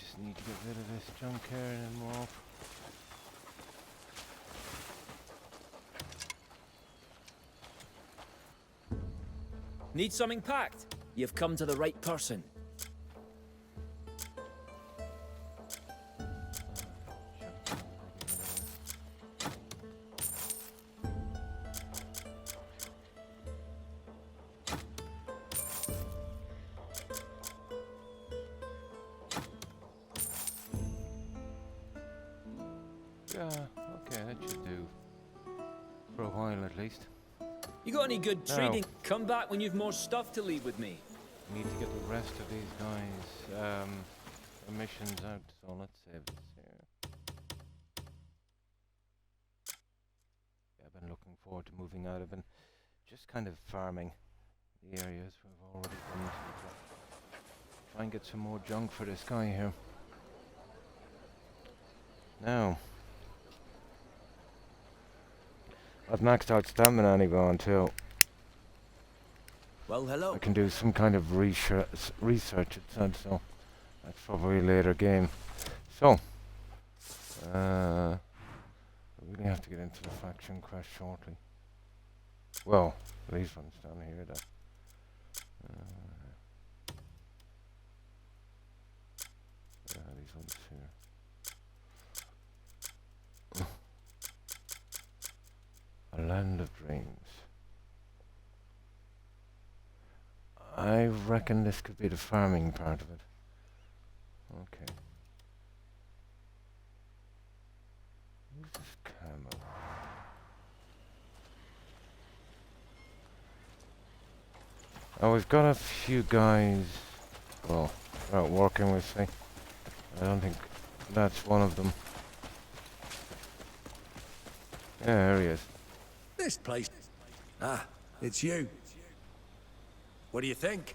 just need to get rid of this junk here and then we're off. Need something packed? You've come to the right person. Yeah, okay, that should do. For a while at least. You got any good No. trading? Come back when you've more stuff to leave with me. Need to get the rest of these guys' missions out, so let's save this here. Yeah, I've been looking forward to moving out. I've been just kind of farming the areas we've already been to. Try and get some more junk for this guy here. Now, I've maxed out stamina anyway on too. Well, hello. I can do some kind of research, it said, so that's probably a later game. So, we really have to get into the faction quest shortly. Well, these ones down here, though. These ones here. A land of dreams. I reckon this could be the farming part of it. Okay. Who's this camel? Oh, we've got a few guys, well, out working with me. I don't think that's one of them. Yeah, there he is. This place. Ah, it's you. What do you think?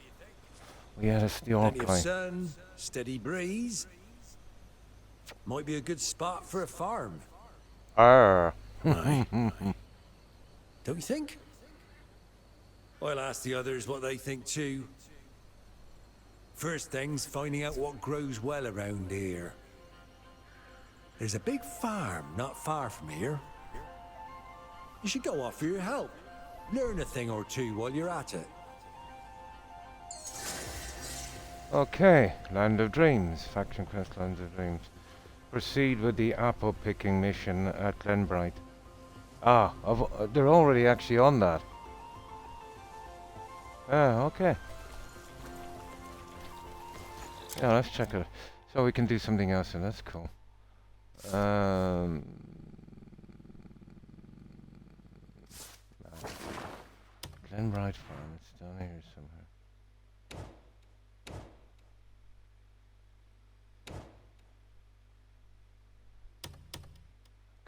Yeah, that's the orc Plenty of guy. sun, steady breeze. Might be a good spot for a farm. Arr. Aye, aye. Don't you think? I'll ask the others what they think too. First thing's finding out what grows well around here. There's a big farm not far from here. You should go off for your help. Learn a thing or two while you're at it. Okay, Land of Dreams, faction quest Land of Dreams. Proceed with the apple picking mission at Glenbright. Ah, they're already actually on that. Ah, okay. Yeah, let's check it. So we can do something else, and that's cool. Glenbright Farm, it's down here somewhere.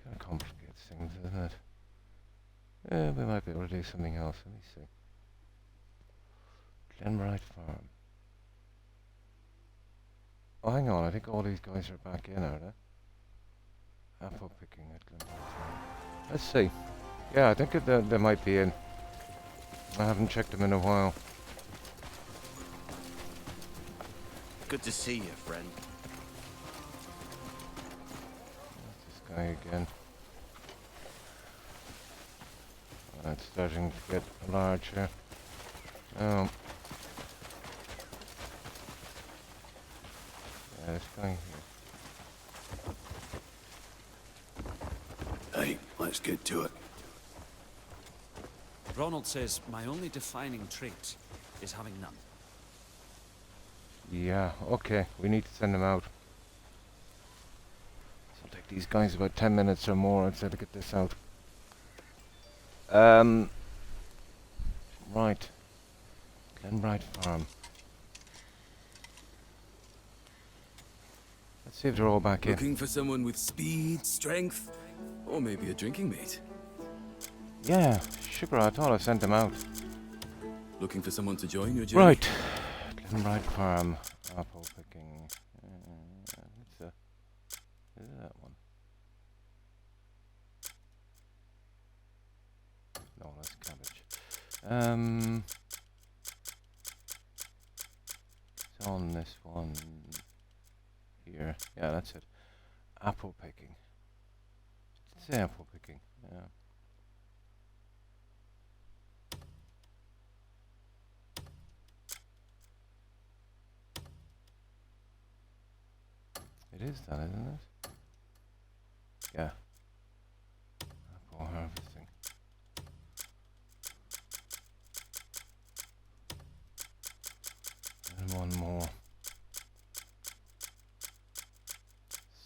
Kind of complicates things, doesn't it? Yeah, we might be able to do something else. Let me see. Glenbright Farm. Oh, hang on. I think all these guys are back in, are they? Apple picking at Glenbright Farm. Let's see. Yeah, I think they might be in. I haven't checked them in a while. Good to see you, friend. That's this guy again. It's starting to get larger. Oh. Yeah, this guy here. Hey, let's get to it. Ronald says my only defining trait is having none. Yeah, okay. We need to send them out. So it'll take these guys about 10 minutes or more until to get this out. Right. Glenbright Farm. Let's see if they're all back in. Looking for someone with speed, strength, or maybe a drinking mate. Yeah, sugar, I thought I sent them out. Looking for someone to join your journey. Right. Glenbright Farm. Apple picking. Is it that one? No, that's cabbage. It's on this one here. Yeah, that's it. Apple picking. It's apple picking. Yeah. It is that, isn't it? Yeah. Apple harvesting. And one more.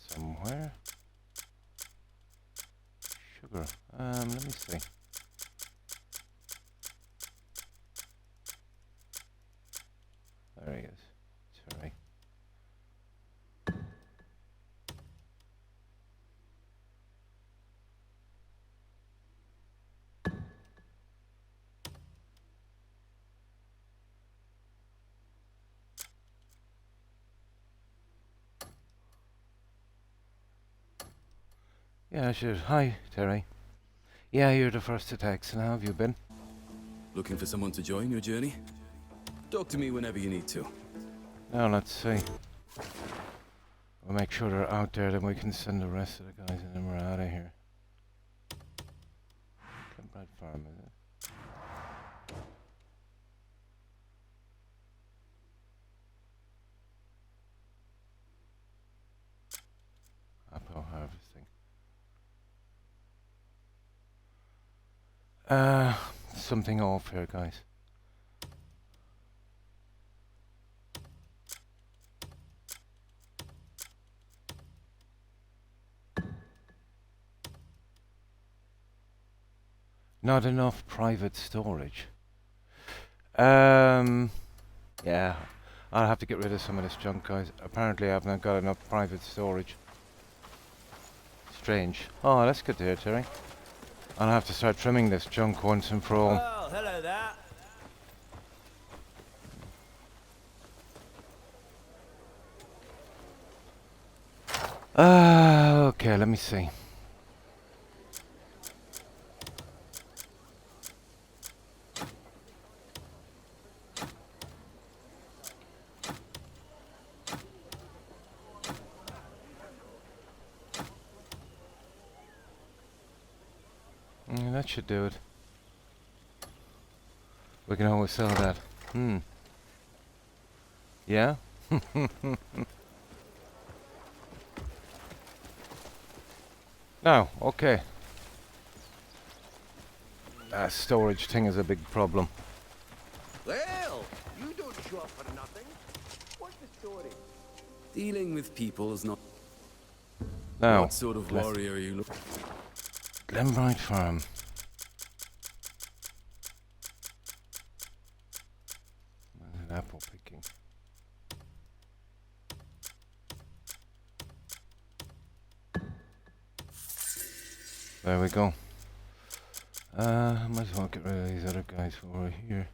Somewhere. Sugar. Let me see. There he is. Sorry. Yeah, sure. Hi, Terry. Yeah, you're the first to text, and how have you been? Looking for someone to join your journey? Talk to me whenever you need to. Now, let's see. We'll make sure they're out there, then we can send the rest of the guys, and then we're out of here. Campbell Farm, is it? Apple harvesting. Something off here, guys. Not enough private storage. Yeah, I'll have to get rid of some of this junk, guys. Apparently I've not got enough private storage. Strange. Oh, that's good to hear, Terry. I'll have to start trimming this junk once and for all. Oh, hello there. Okay, let me see. That should do it. We can always sell that. Yeah? No, okay. That storage thing is a big problem. Well, you don't show up for nothing. What's the story? Dealing with people is not... Now, What sort of warrior are you looking for? Glenbright Farm. Apple picking. There we go. Might as well get rid of these other guys over here.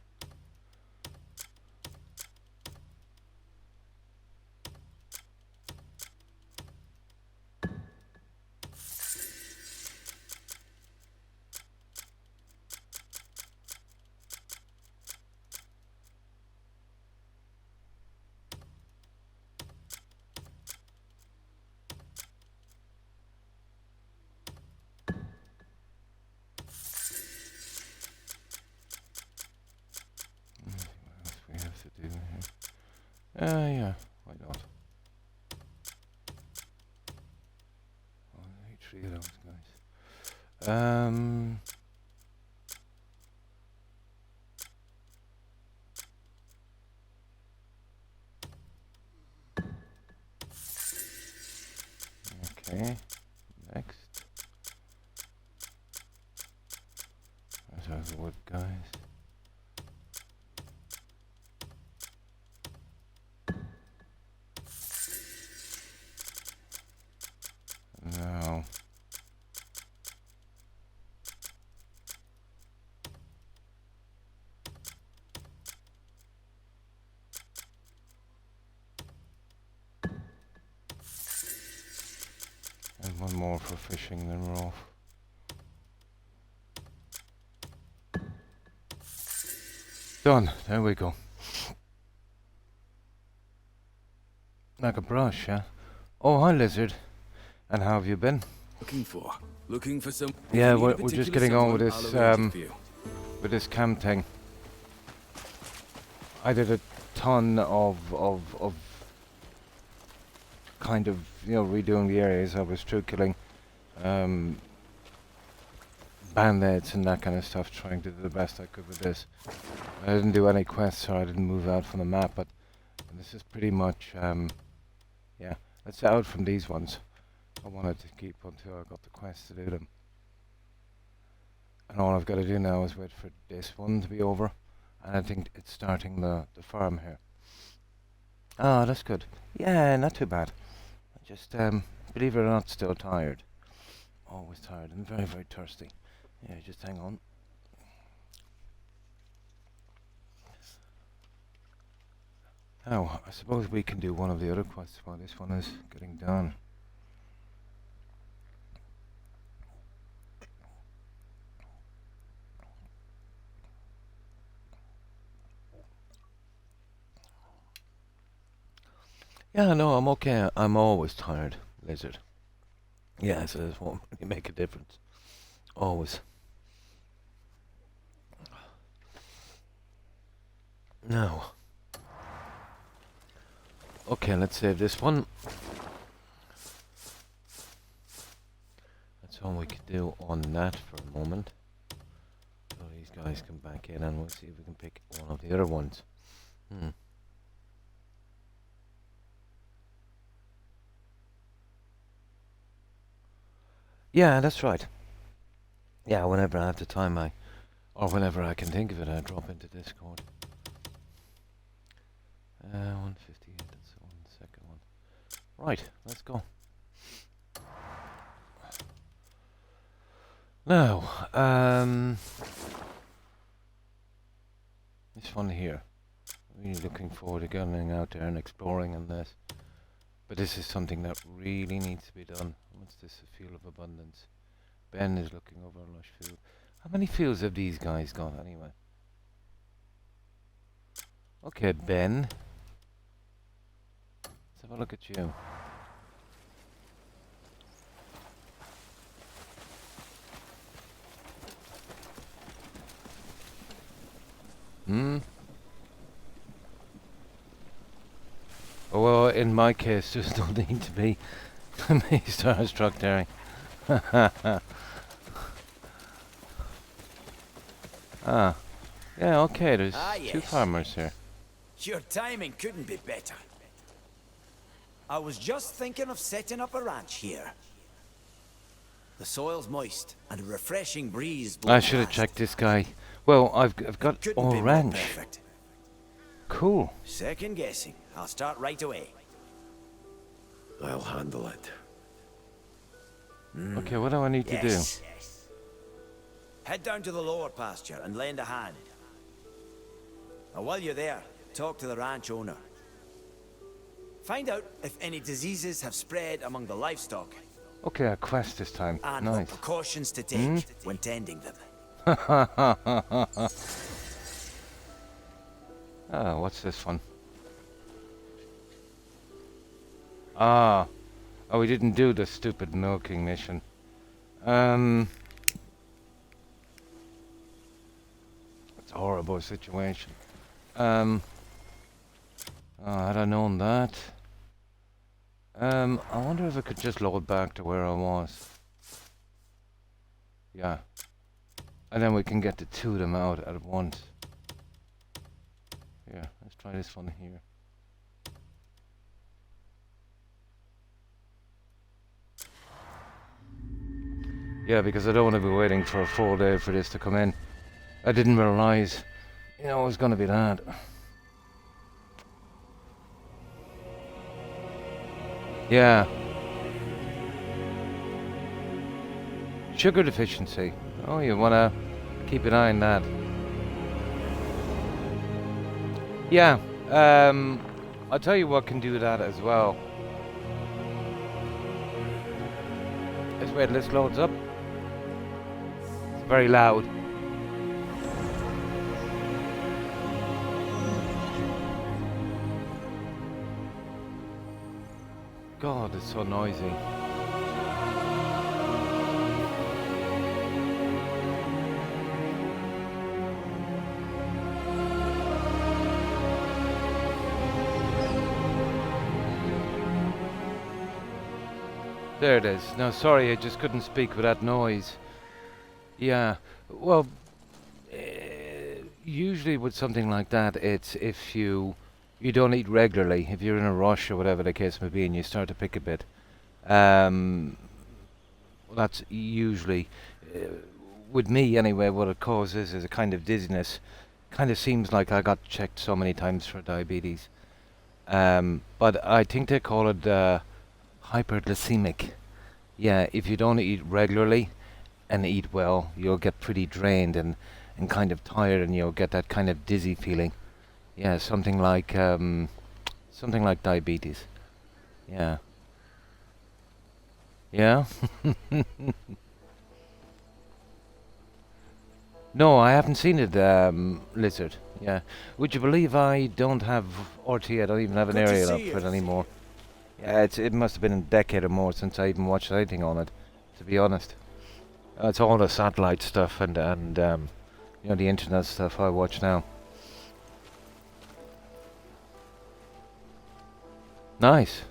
Yeah, why not? Oh, I need 3 of those guys. Okay, next. There's those wood guys. No. And one more for fishing, then we're off. Done. There we go. Like a brush, yeah? Oh, hi, lizard. And how have you been? Looking for some. Yeah, If you need a we're just particular getting on with someone, this, I'll arrange it for you. with this camp thing. I did a ton of kind of, you know, redoing the areas. I was through killing bandits and that kind of stuff, trying to do the best I could with this. I didn't do any quests, so I didn't move out from the map, but this is pretty much, yeah, let's out from these ones. I wanted to keep until I got the quests to do them. And all I've got to do now is wait for this one to be over, and I think it's starting the farm here. Oh, that's good. Yeah, not too bad. I just, believe it or not, still tired. Always tired and very, very thirsty. Yeah, just hang on. Now, I suppose we can do one of the other quests while this one is getting done. Yeah, no, I'm okay. I'm always tired, lizard. Yeah, so this won't really make a difference. Always. Now. Okay, let's save this one. That's all we can do on that for a moment. So these guys come back in and we'll see if we can pick one of the other ones. Yeah, that's right. Yeah, whenever I have the time, or whenever I can think of it, I drop into Discord. 158, that's the second one. Right, let's go. Now, this one here. Really looking forward to getting out there and exploring on this. But this is something that really needs to be done. What's this? A field of abundance. Ben is looking over a lush field. How many fields have these guys got anyway? Okay, Ben. Let's have a look at you. Oh, well, in my case, there's no need to be me starstruck, Derry. Ah, yeah, okay, there's two farmers here. Your timing couldn't be better. I was just thinking of setting up a ranch here. The soil's moist, and a refreshing breeze blows I should have past. checked this guy. Well, I've got Couldn't be more orange. perfect. Cool. Second guessing. I'll start right away. I'll handle it. Okay, what do I need to do? Yes. Head down to the lower pasture and lend a hand. Now, while you're there, talk to the ranch owner. Find out if any diseases have spread among the livestock Okay, a quest this time. and what Nice. precautions to take when tending them. Ah, what's this one? Ah. Oh, we didn't do the stupid milking mission. It's a horrible situation. Oh, had I known that. I wonder if I could just load back to where I was. Yeah. And then we can get the two of them out at once. Yeah, let's try this one here. Yeah, because I don't want to be waiting for a full day for this to come in. I didn't realize, you know, it was going to be that. Yeah. Sugar deficiency. Oh, you want to keep an eye on that. Yeah, I'll tell you what can do that as well. Let's wait till this loads up. It's very loud. God, it's so noisy. There it is. Now, sorry, I just couldn't speak with that noise. Yeah, well, usually with something like that, it's if you don't eat regularly, if you're in a rush or whatever the case may be, and you start to pick a bit. Well, that's usually, with me anyway, what it causes is a kind of dizziness. Kind of seems like I got checked so many times for diabetes. But I think they call it hyperglycemic. Yeah, if you don't eat regularly and eat well, you'll get pretty drained and kind of tired, and you'll get that kind of dizzy feeling. Yeah, something like diabetes. Yeah. Yeah. No, I haven't seen it, Lizard. Yeah. Would you believe I don't have RT? I don't even have an Good to aerial up see for it you. anymore. Yeah, it must have been a decade or more since I even watched anything on it, to be honest. It's all the satellite stuff and you know, the internet stuff I watch now. Nice.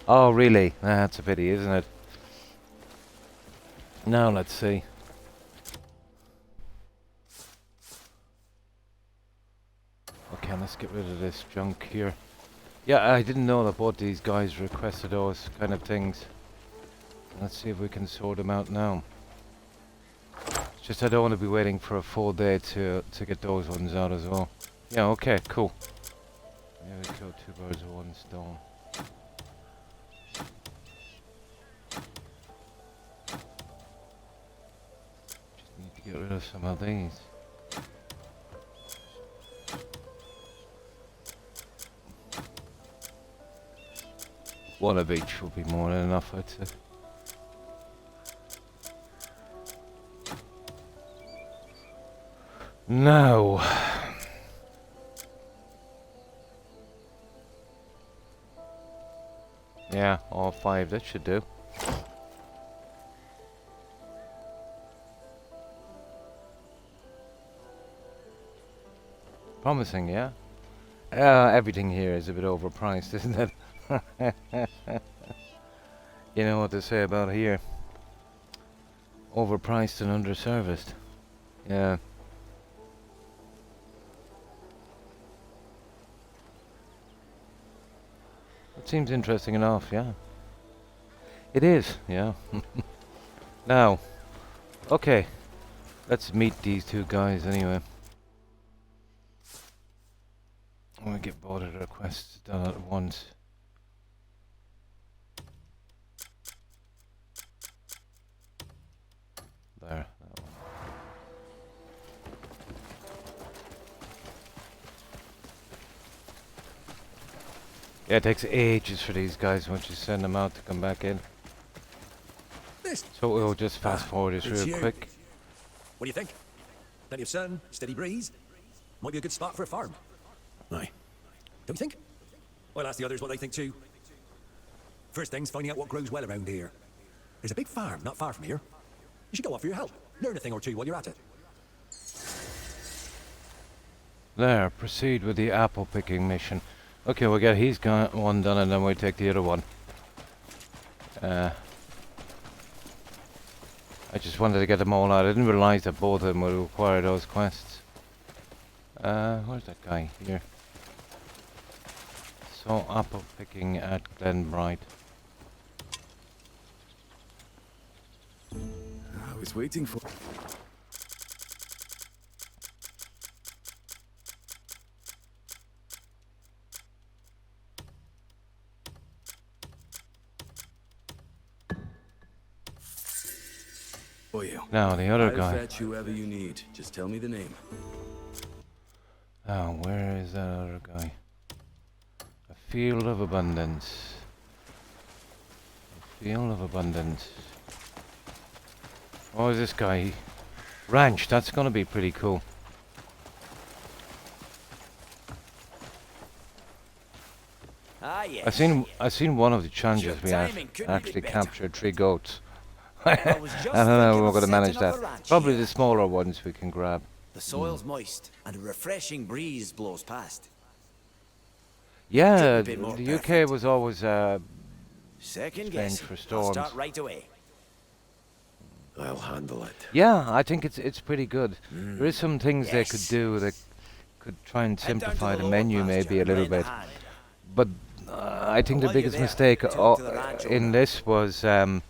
Oh, really? That's a pity, isn't it? Now, let's see. Okay, let's get rid of this junk here. Yeah, I didn't know that both these guys requested those kind of things. Let's see if we can sort them out now. It's just I don't want to be waiting for a full day to get those ones out as well. Yeah, okay, cool. There we go, 2 birds with 1 stone. Just need to get rid of some of these. One of each will be more than enough, I'd say. Now, yeah, all 5, that should do. Promising, yeah? Everything here is a bit overpriced, isn't it? You know what to say about here. Overpriced and underserviced. Yeah. It seems interesting enough, yeah. It is, yeah. Now, okay. Let's meet these 2 guys anyway. I'm gonna get both of the requests done at once. There, that one. Yeah, it takes ages for these guys once you send them out to come back in. So we'll just fast forward this it's real you. quick. What do you think? Plenty of sun, steady breeze. Might be a good spot for a farm. Aye. Don't you think? I'll ask the others what they think too. First thing's finding out what grows well around here. There's a big farm not far from here. You should go offer your help. Learn a thing or two while you're at it. There, proceed with the apple picking mission. Okay, we'll get his one done and then we'll take the other one. I just wanted to get them all out. I didn't realize that both of them would require those quests. Where's that guy? Here. So, apple picking at Glenbright. I was waiting for... for you. Now, the other I'll guy. fetch whoever you need. Just tell me the name. Now, where is that other guy? A field of abundance. A field of abundance. What is this guy? Ranch, that's gonna be pretty cool. yes. I seen one of the challenges Your we had timing couldn't be actually better. captured 3 goats. I was just I don't know thinking we're of going to manage setting up that. a ranch Probably here. the smaller ones we can grab. The soil's moist, and a refreshing breeze blows past. Yeah, Couldn't have been more the UK perfect. was always Second strange guess. for I'll storms. start right away. I'll handle it. Yeah, I think it's pretty good. There is some things they could yes. do that could try and Head down to simplify the the lower menu pasture maybe a and little lend a bit. hand. But I think the While you're biggest there, mistake talk to the ranch in owner. this was Find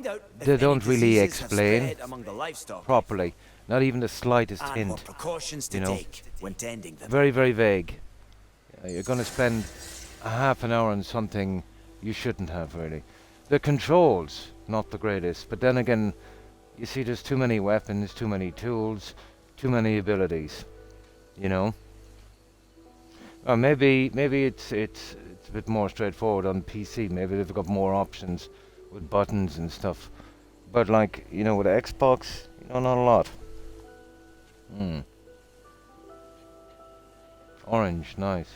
out if they any don't really diseases have explain spread among the livestock properly. Not even the slightest and hint. what precautions to you know. take when tending them. Very, very vague. You're going to spend a half an hour on something you shouldn't have, really. The controls, not the greatest. But then again, you see there's too many weapons, too many tools, too many abilities. You know? Or maybe it's a bit more straightforward on PC. Maybe they've got more options with buttons and stuff. But like, you know, with Xbox, you know, not a lot. Orange, nice.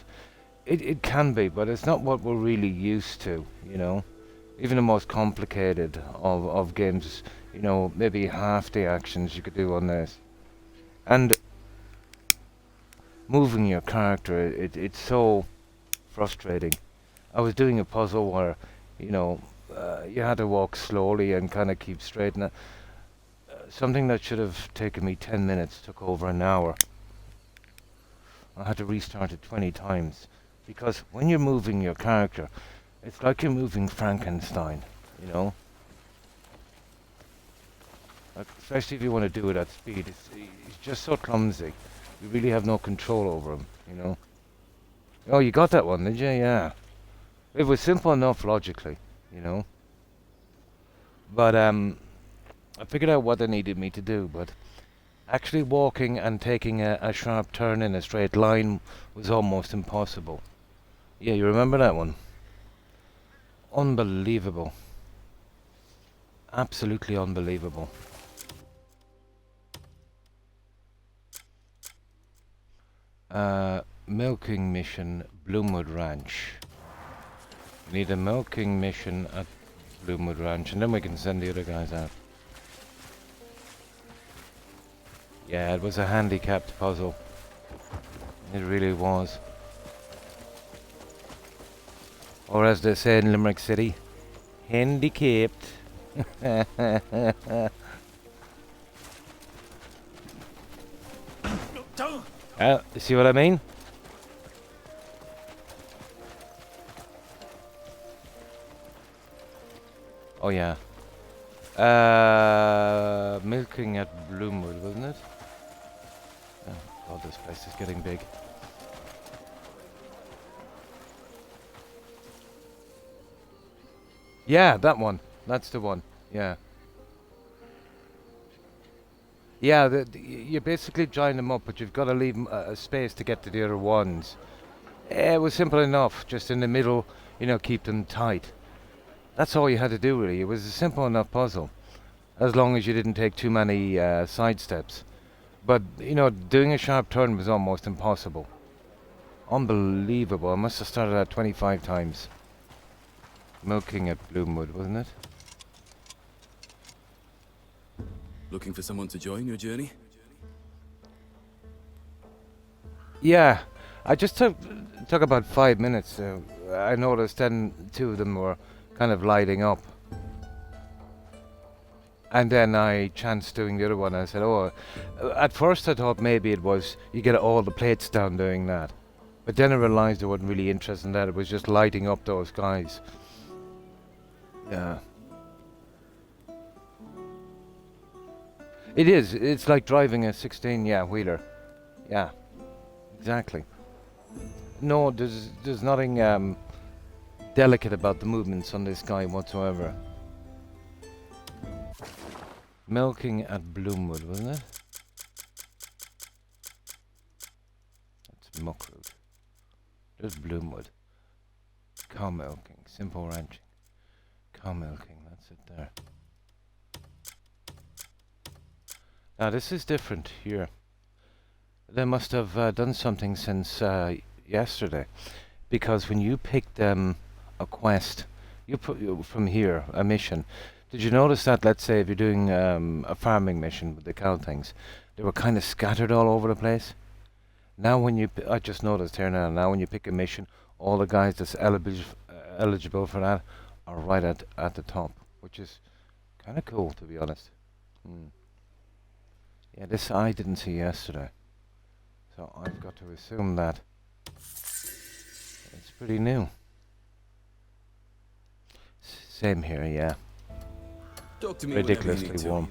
It can be, but it's not what we're really used to, you know. Even the most complicated of games, you know, maybe half the actions you could do on this. And moving your character, it's so frustrating. I was doing a puzzle where, you know, you had to walk slowly and kind of keep straight. And something that should have taken me 10 minutes took over an hour. I had to restart it 20 times. Because when you're moving your character, it's like you're moving Frankenstein, you know? Like, especially if you want to do it at speed. It's just so clumsy. You really have no control over him, you know? Oh, you got that one, did you? Yeah. It was simple enough logically, you know? But, I figured out what they needed me to do, but actually walking and taking a sharp turn in a straight line was almost impossible. Yeah, you remember that one? Unbelievable. Absolutely unbelievable. Milking mission, Bloomwood Ranch. We need a milking mission at Bloomwood Ranch, and then we can send the other guys out. Yeah, it was a handicapped puzzle. It really was. Or as they say in Limerick City, handicapped. You see what I mean? Oh yeah. Milking at Bloomwood, wasn't it? Oh god, this place is getting big. Yeah, that one. That's the one. Yeah. Yeah, you basically join them up, but you've got to leave a space to get to the other ones. It was simple enough, just in the middle, you know, keep them tight. That's all you had to do, really. It was a simple enough puzzle, as long as you didn't take too many side steps. But, you know, doing a sharp turn was almost impossible. Unbelievable. I must have started that 25 times. Milking at Bloomwood, wasn't it? Looking for someone to join your journey? Yeah, I just took about 5 minutes. I noticed then 2 of them were kind of lighting up. And then I chanced doing the other one. I said, oh, at first I thought maybe it was you get all the plates down doing that. But then I realized I wasn't really interested in that. It was just lighting up those guys. Yeah. It is. It's like driving a 16, wheeler. Yeah, exactly. No, there's nothing delicate about the movements on this guy whatsoever. Milking at Bloomwood, wasn't it? That's Muckroot. There's Bloomwood. Cow milking, simple ranching. Cow milking, that's it there. Now this is different here. They must have done something since yesterday, because when you picked a quest, you put from here a mission. Did you notice that? Let's say if you're doing a farming mission with the cow things, they were kind of scattered all over the place. Now when you, I just noticed here now. Now when you pick a mission, all the guys that's eligible for that are right at the top, which is kind of cool to be honest. Hmm. Yeah, this I didn't see yesterday, so I've got to assume that it's pretty new. Same here, yeah. Talk to me whenever you need Ridiculously to. warm.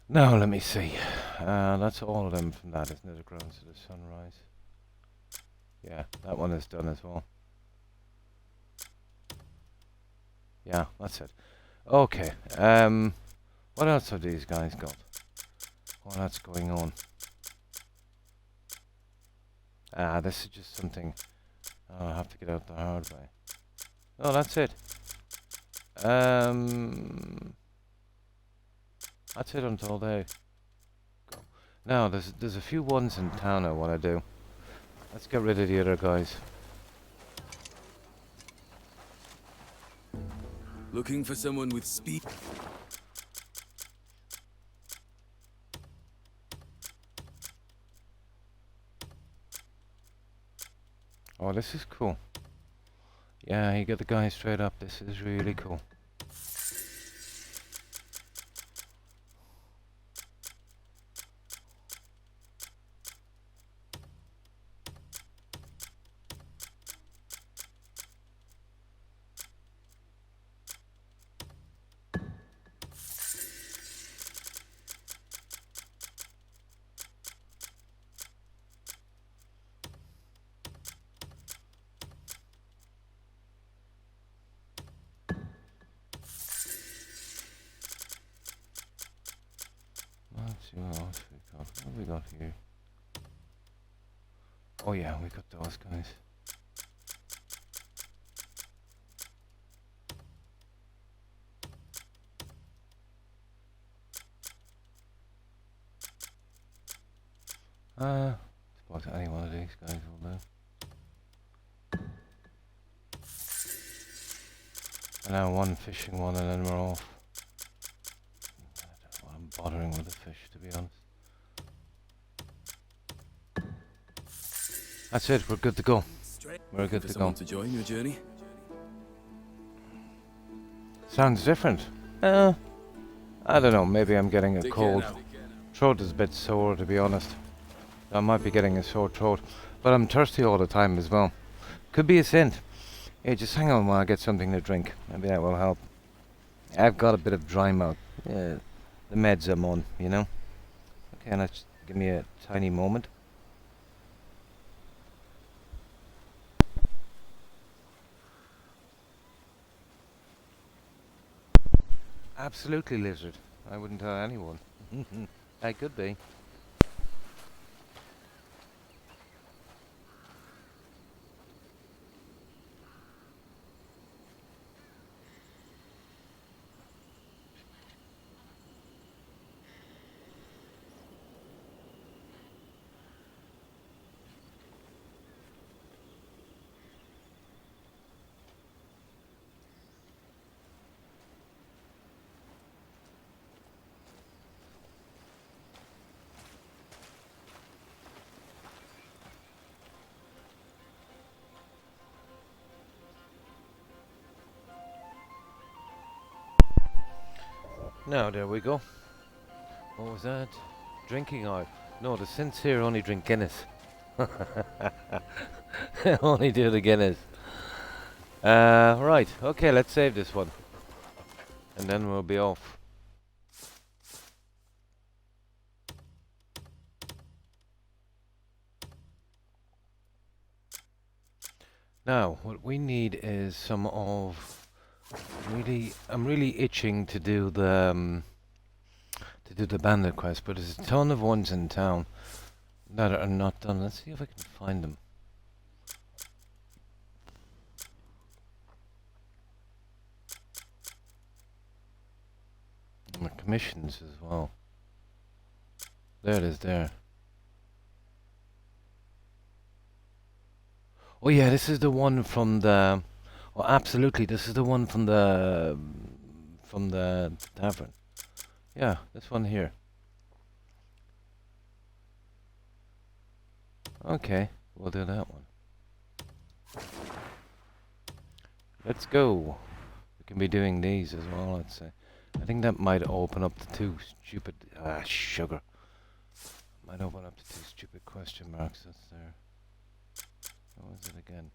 Now let me see. That's all of them from that, isn't it? The grounds to the sunrise. Yeah, that one is done as well. Yeah, that's it. Okay. What else have these guys got? What else going on? This is just something I'll have to get out the hard way. Oh, that's it. That's it until they go. Now, there's a few ones in town I want to do. Let's get rid of the other guys. Looking for someone with speed? Oh, this is cool. Yeah, you get the guy straight up. This is really cool. Let's see what else we got. What have we got here? Oh yeah, we got those guys. Suppose any one of these guys will do. And now one fishing one and then we're off. I don't know why I'm bothering with the fish, to be honest. That's it, we're good to go. We're good For to someone go. to join your journey? Sounds different. I don't know, maybe I'm getting a Take care cold. now. Throat is a bit sore, to be honest. I might be getting a sore throat. But I'm thirsty all the time as well. Could be a scent. Hey, just hang on while I get something to drink. Maybe that will help. I've got a bit of dry mouth. Yeah, the meds I'm on, you know. Okay, now just give me a tiny moment. Absolutely lizard. I wouldn't tell anyone. I could be. Now, there we go. What was that? Drinking oil. No, the synths here only drink Guinness. Only do the Guinness. Right. Okay, let's save this one. And then we'll be off. Now, what we need is some of... I'm really itching to do the bandit quest, but there's a ton of ones in town that are not done. Let's see if I can find them. And the commissions as well. There it is there. Oh yeah, this is the one from the. Oh, absolutely, this is the one from the tavern. Yeah, this one here. Okay, we'll do that one. Let's go. We can be doing these as well, let's say. I think that might open up the two stupid... sugar. Might open up the two stupid question marks that's there. What was it again?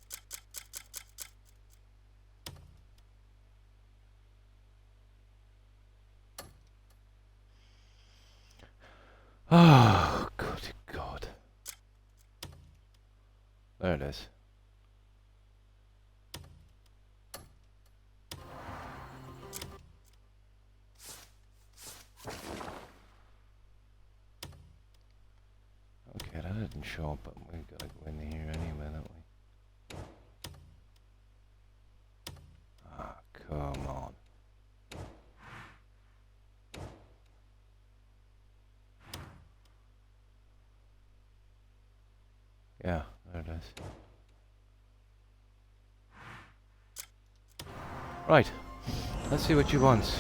Oh, good God. There it is. Okay, that didn't show up, but we gotta go in here anyway, don't we? Ah, come on. Yeah, there it is. Right, let's see what she wants.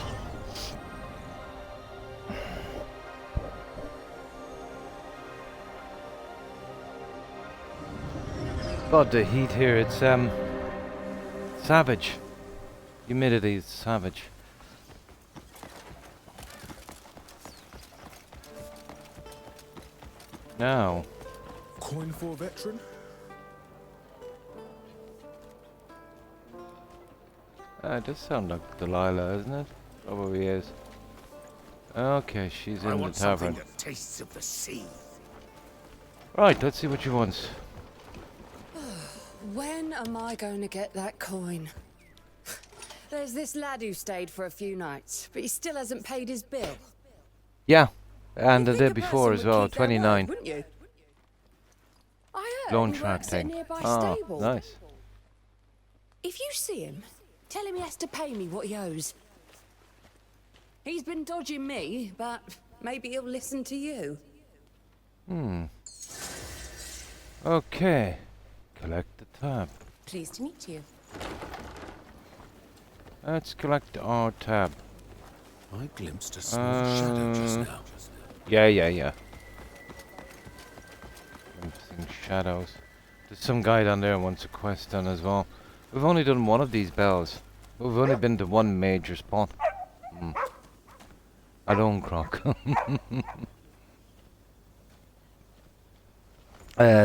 God, the heat here, it's savage. Humidity is savage. Now, Coin for a veteran? it does sound like Delilah, isn't it? Probably is. Okay, she's I in the want something tavern. that tastes of the sea. Right, let's see what she wants. When am I going to get that coin? There's this lad who stayed for a few nights, but he still hasn't paid his bill. Yeah, and the You'd day think a before as person would well, keep their word, 29. wouldn't you? I heard Loan he track works at a thing. nearby Oh, stable. nice. If you see him, tell him he has to pay me what he owes. He's been dodging me, but maybe he'll listen to you. Okay, collect the tab. Pleased to meet you. Let's collect our tab. I glimpsed a small shadow just now. Yeah. Glimpsing shadows. There's some guy down there who wants a quest done as well. We've only done one of these bells. We've only been to one major spot. Alone, Croc.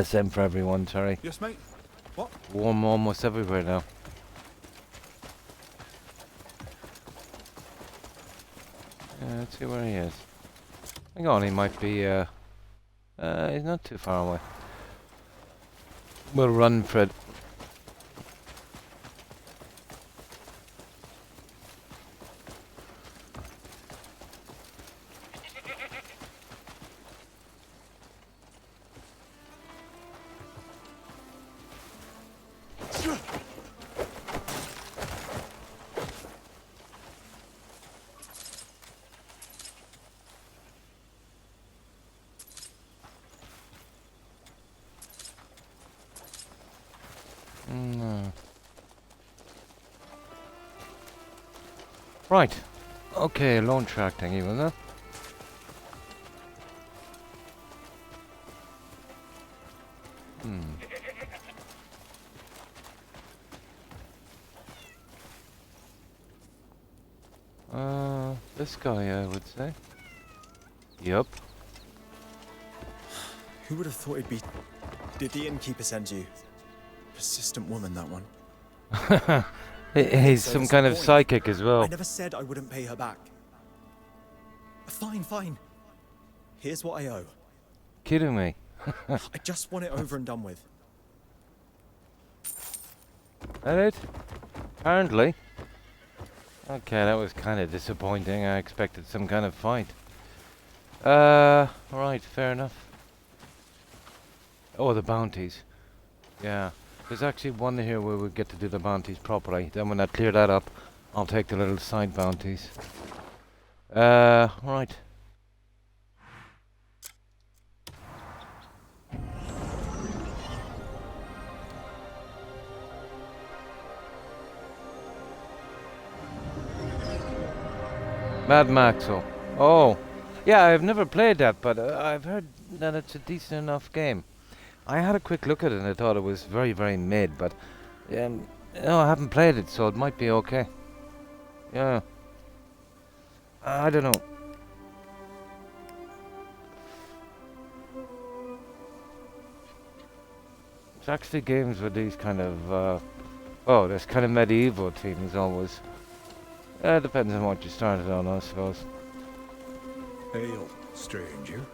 Same for everyone, sorry. Yes, mate. What? Warm almost everywhere now. Let's see where he is. Hang on, he might be, he's not too far away. We'll run for it. No. Right. Okay, lone track thingy, wasn't it? This guy, I would say. Yup. Who would have thought it'd be... Did the innkeeper send you? Persistent woman, that one. He's So some what's kind the of point? psychic as well. I never said I wouldn't pay her back. Fine. Here's what I owe. Kidding me. I just want it over and done with. That it? Apparently. Okay, that was kind of disappointing. I expected some kind of fight. Right, fair enough. Oh, the bounties. Yeah. There's actually one here where we get to do the bounties properly. Then when I clear that up, I'll take the little side bounties. Right. Mad Max. Oh. Yeah, I've never played that, but I've heard that it's a decent enough game. I had a quick look at it and I thought it was very, very mid, but no, I haven't played it, so it might be okay. Yeah. I don't know. It's actually games with these kind of, this kind of medieval themes always. It depends on what you started on, I suppose. Hail, stranger.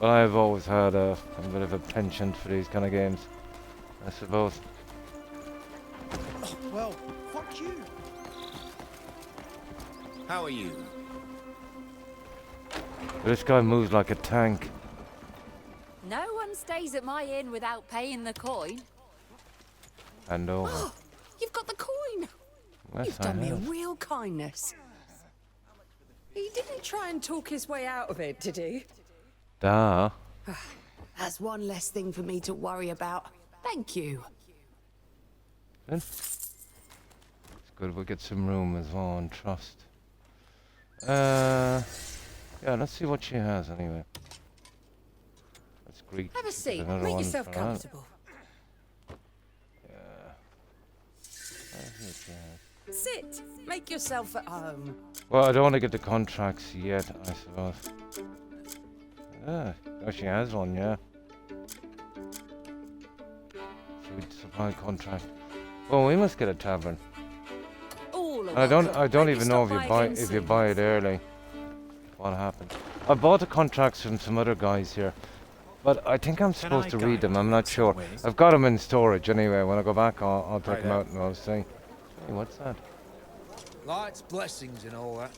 But I've always had a bit of a penchant for these kind of games, I suppose. Oh, well, fuck you. How are you? This guy moves like a tank. No one stays at my inn without paying the coin. And over. You've got the coin! Yes, You've I done me a have. real kindness. He didn't try and talk his way out of it, did he? Duh. That's one less thing for me to worry about. Thank you. Good. It's good we'll get some room as well and trust. Yeah, let's see what she has anyway. Let's greet. Have a seat. Another Make one yourself for that. comfortable. Yeah. Let's see what she has. Sit. Make yourself at home. Well, I don't want to get the contracts yet, I suppose. Oh, she has one, yeah. Food supply contract. Well, we must get a tavern. All of I don't Maybe even know stop by again if you soon. buy it early. What happens? I bought the contracts from some other guys here, but I think I'm supposed to read them. I'm not sure. I've got them in storage anyway. When I go back, I'll take them out and I'll see. Hey, what's that? Light's blessings and all that.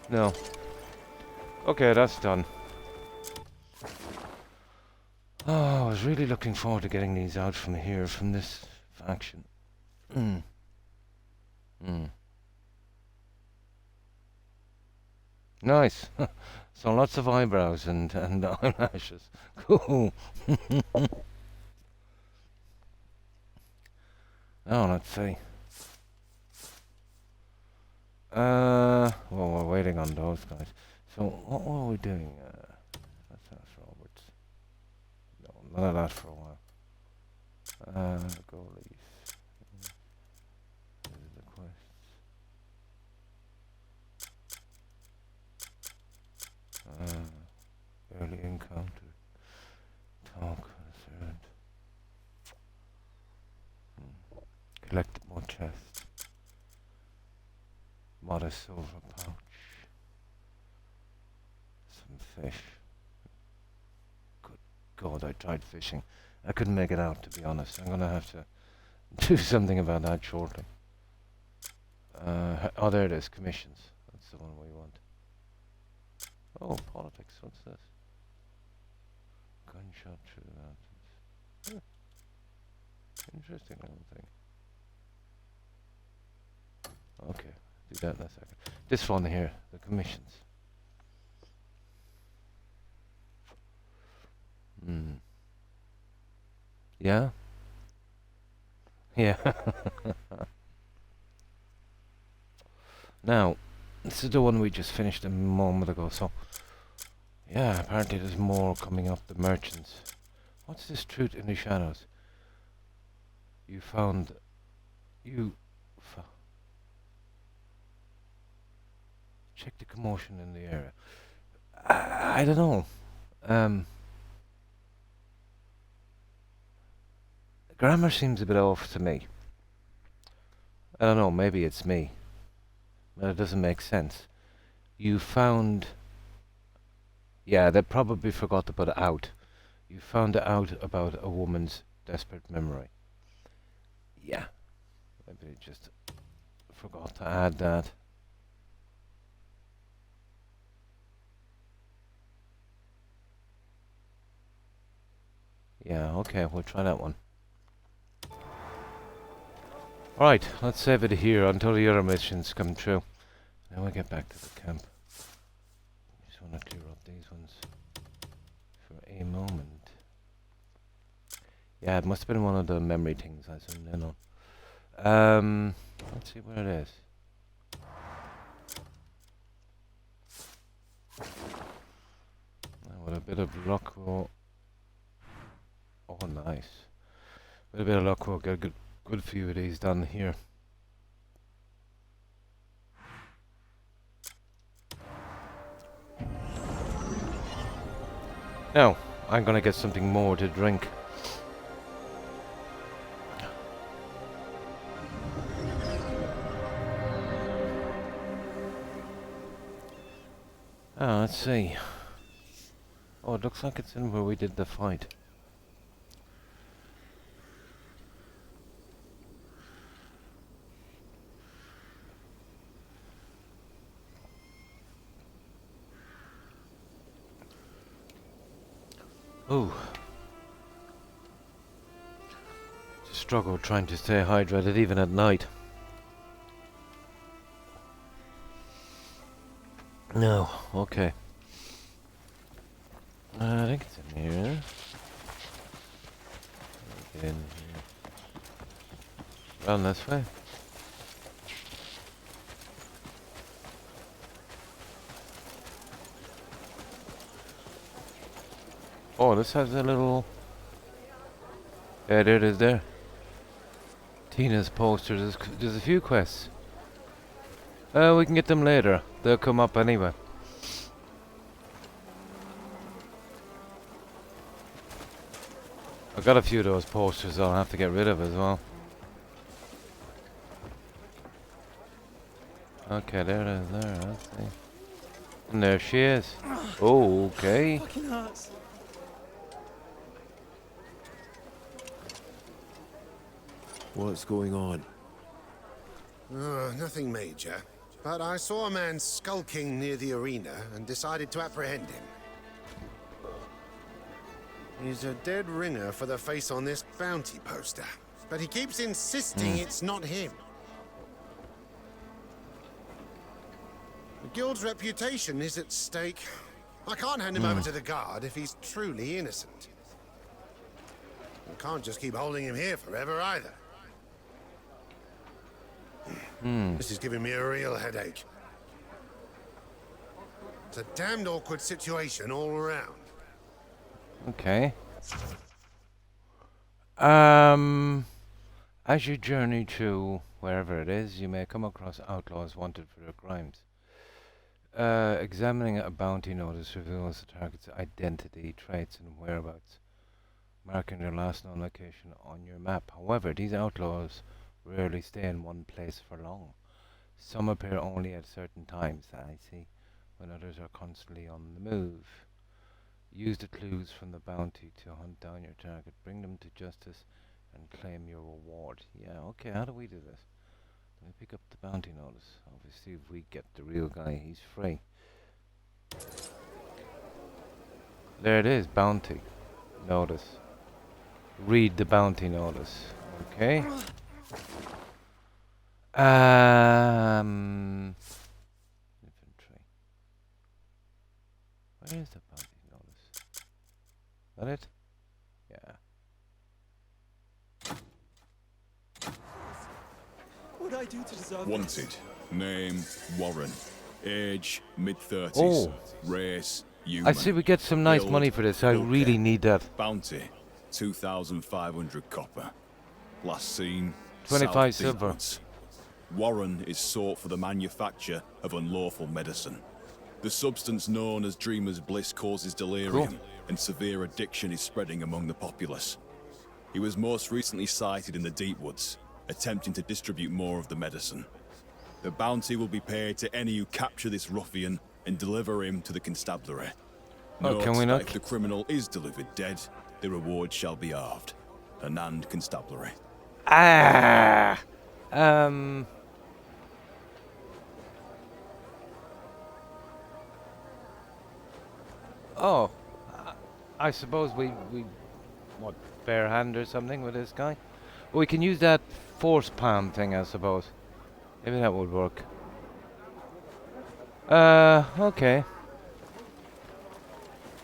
No. Okay, that's done. Oh, I was really looking forward to getting these out from here, from this faction. Nice. So lots of eyebrows and eyelashes. Cool. Now let's see. Well, we're waiting on those guys. So what were we doing? Let's ask Roberts. No, none of that for a while. Goalies. The quests. Early encounter. Talk concerned. Collect more chests. Modest silver pouch. Some fish. Good God, I tried fishing. I couldn't make it out, to be honest. I'm gonna have to do something about that shortly. Oh, there it is. Commissions. That's the one we want. Oh, politics. What's this? Gunshot through the mountains. Interesting little thing. Okay, do that in a second. This one here, the commissions. Yeah? Yeah. Now, this is the one we just finished a moment ago, so... Yeah, apparently there's more coming up, the merchants. What's this truth in the shadows? You found... Check the commotion in the area. I don't know. Grammar seems a bit off to me. I don't know, maybe it's me. But it doesn't make sense. You found... Yeah, they probably forgot to put it out. You found out about a woman's desperate memory. Yeah. Maybe they just forgot to add that. Yeah, okay, we'll try that one. Alright, let's save it here until the other missions come true. Then we'll get back to the camp. Just want to clear up these ones for a moment. Yeah, it must have been one of the memory things I zoomed in on. Let's see what it is. With a bit of luck, we'll... Oh, nice. With a bit of luck, we'll get a good few of these done here. Now, I'm gonna get something more to drink. Oh, let's see. Oh, it looks like it's in where we did the fight. Ooh. It's a struggle trying to stay hydrated even at night. No, okay. I think it's in here. Get in here. Run this way. Oh, this has a little... Yeah, there it is there. Tina's poster. There's a few quests. We can get them later. They'll come up anyway. I've got a few of those posters I'll have to get rid of as well. Okay, there it is there, let's see. And there she is. Oh, okay. Fucking hurts. What's going on? Nothing major. But I saw a man skulking near the arena and decided to apprehend him. He's a dead ringer for the face on this bounty poster. But he keeps insisting it's not him. The guild's reputation is at stake. I can't hand him over to the guard if he's truly innocent. I can't just keep holding him here forever either. This is giving me a real headache. It's a damned awkward situation all around. Okay. As you journey to wherever it is, you may come across outlaws wanted for their crimes. Examining a bounty notice reveals the target's identity, traits, and whereabouts, marking their last known location on your map. However, these outlaws rarely stay in one place for long. Some appear only at certain times, I see, when others are constantly on the move. Use the clues from the bounty to hunt down your target, bring them to justice, and claim your reward. Yeah, okay, how do we do this? Let me pick up the bounty notice. Obviously, if we get the real guy, he's free. There it is, bounty notice. Read the bounty notice. Okay. Infantry. Where is the bounty notice? Is that it? Yeah. What would I do to deserve Wanted. this? Name, Warren. Age, mid-30s. Oh. Race, human. I see we get some nice Build, money for this. I okay. really need that. Bounty, 2,500 copper. Last seen, 25 South silver. Deepwoods. Warren is sought for the manufacture of unlawful medicine. The substance known as Dreamer's Bliss causes delirium, Cool. and severe addiction is spreading among the populace. He was most recently sighted in the Deepwoods, attempting to distribute more of the medicine. The bounty will be paid to any who capture this ruffian and deliver him to the constabulary. Oh, can Note we that not? if the criminal is delivered dead, the reward shall be halved. Anand Constabulary. Ah! Oh. I suppose we what, bare hand or something with this guy? Well, we can use that force palm thing, I suppose. Maybe that would work. Okay.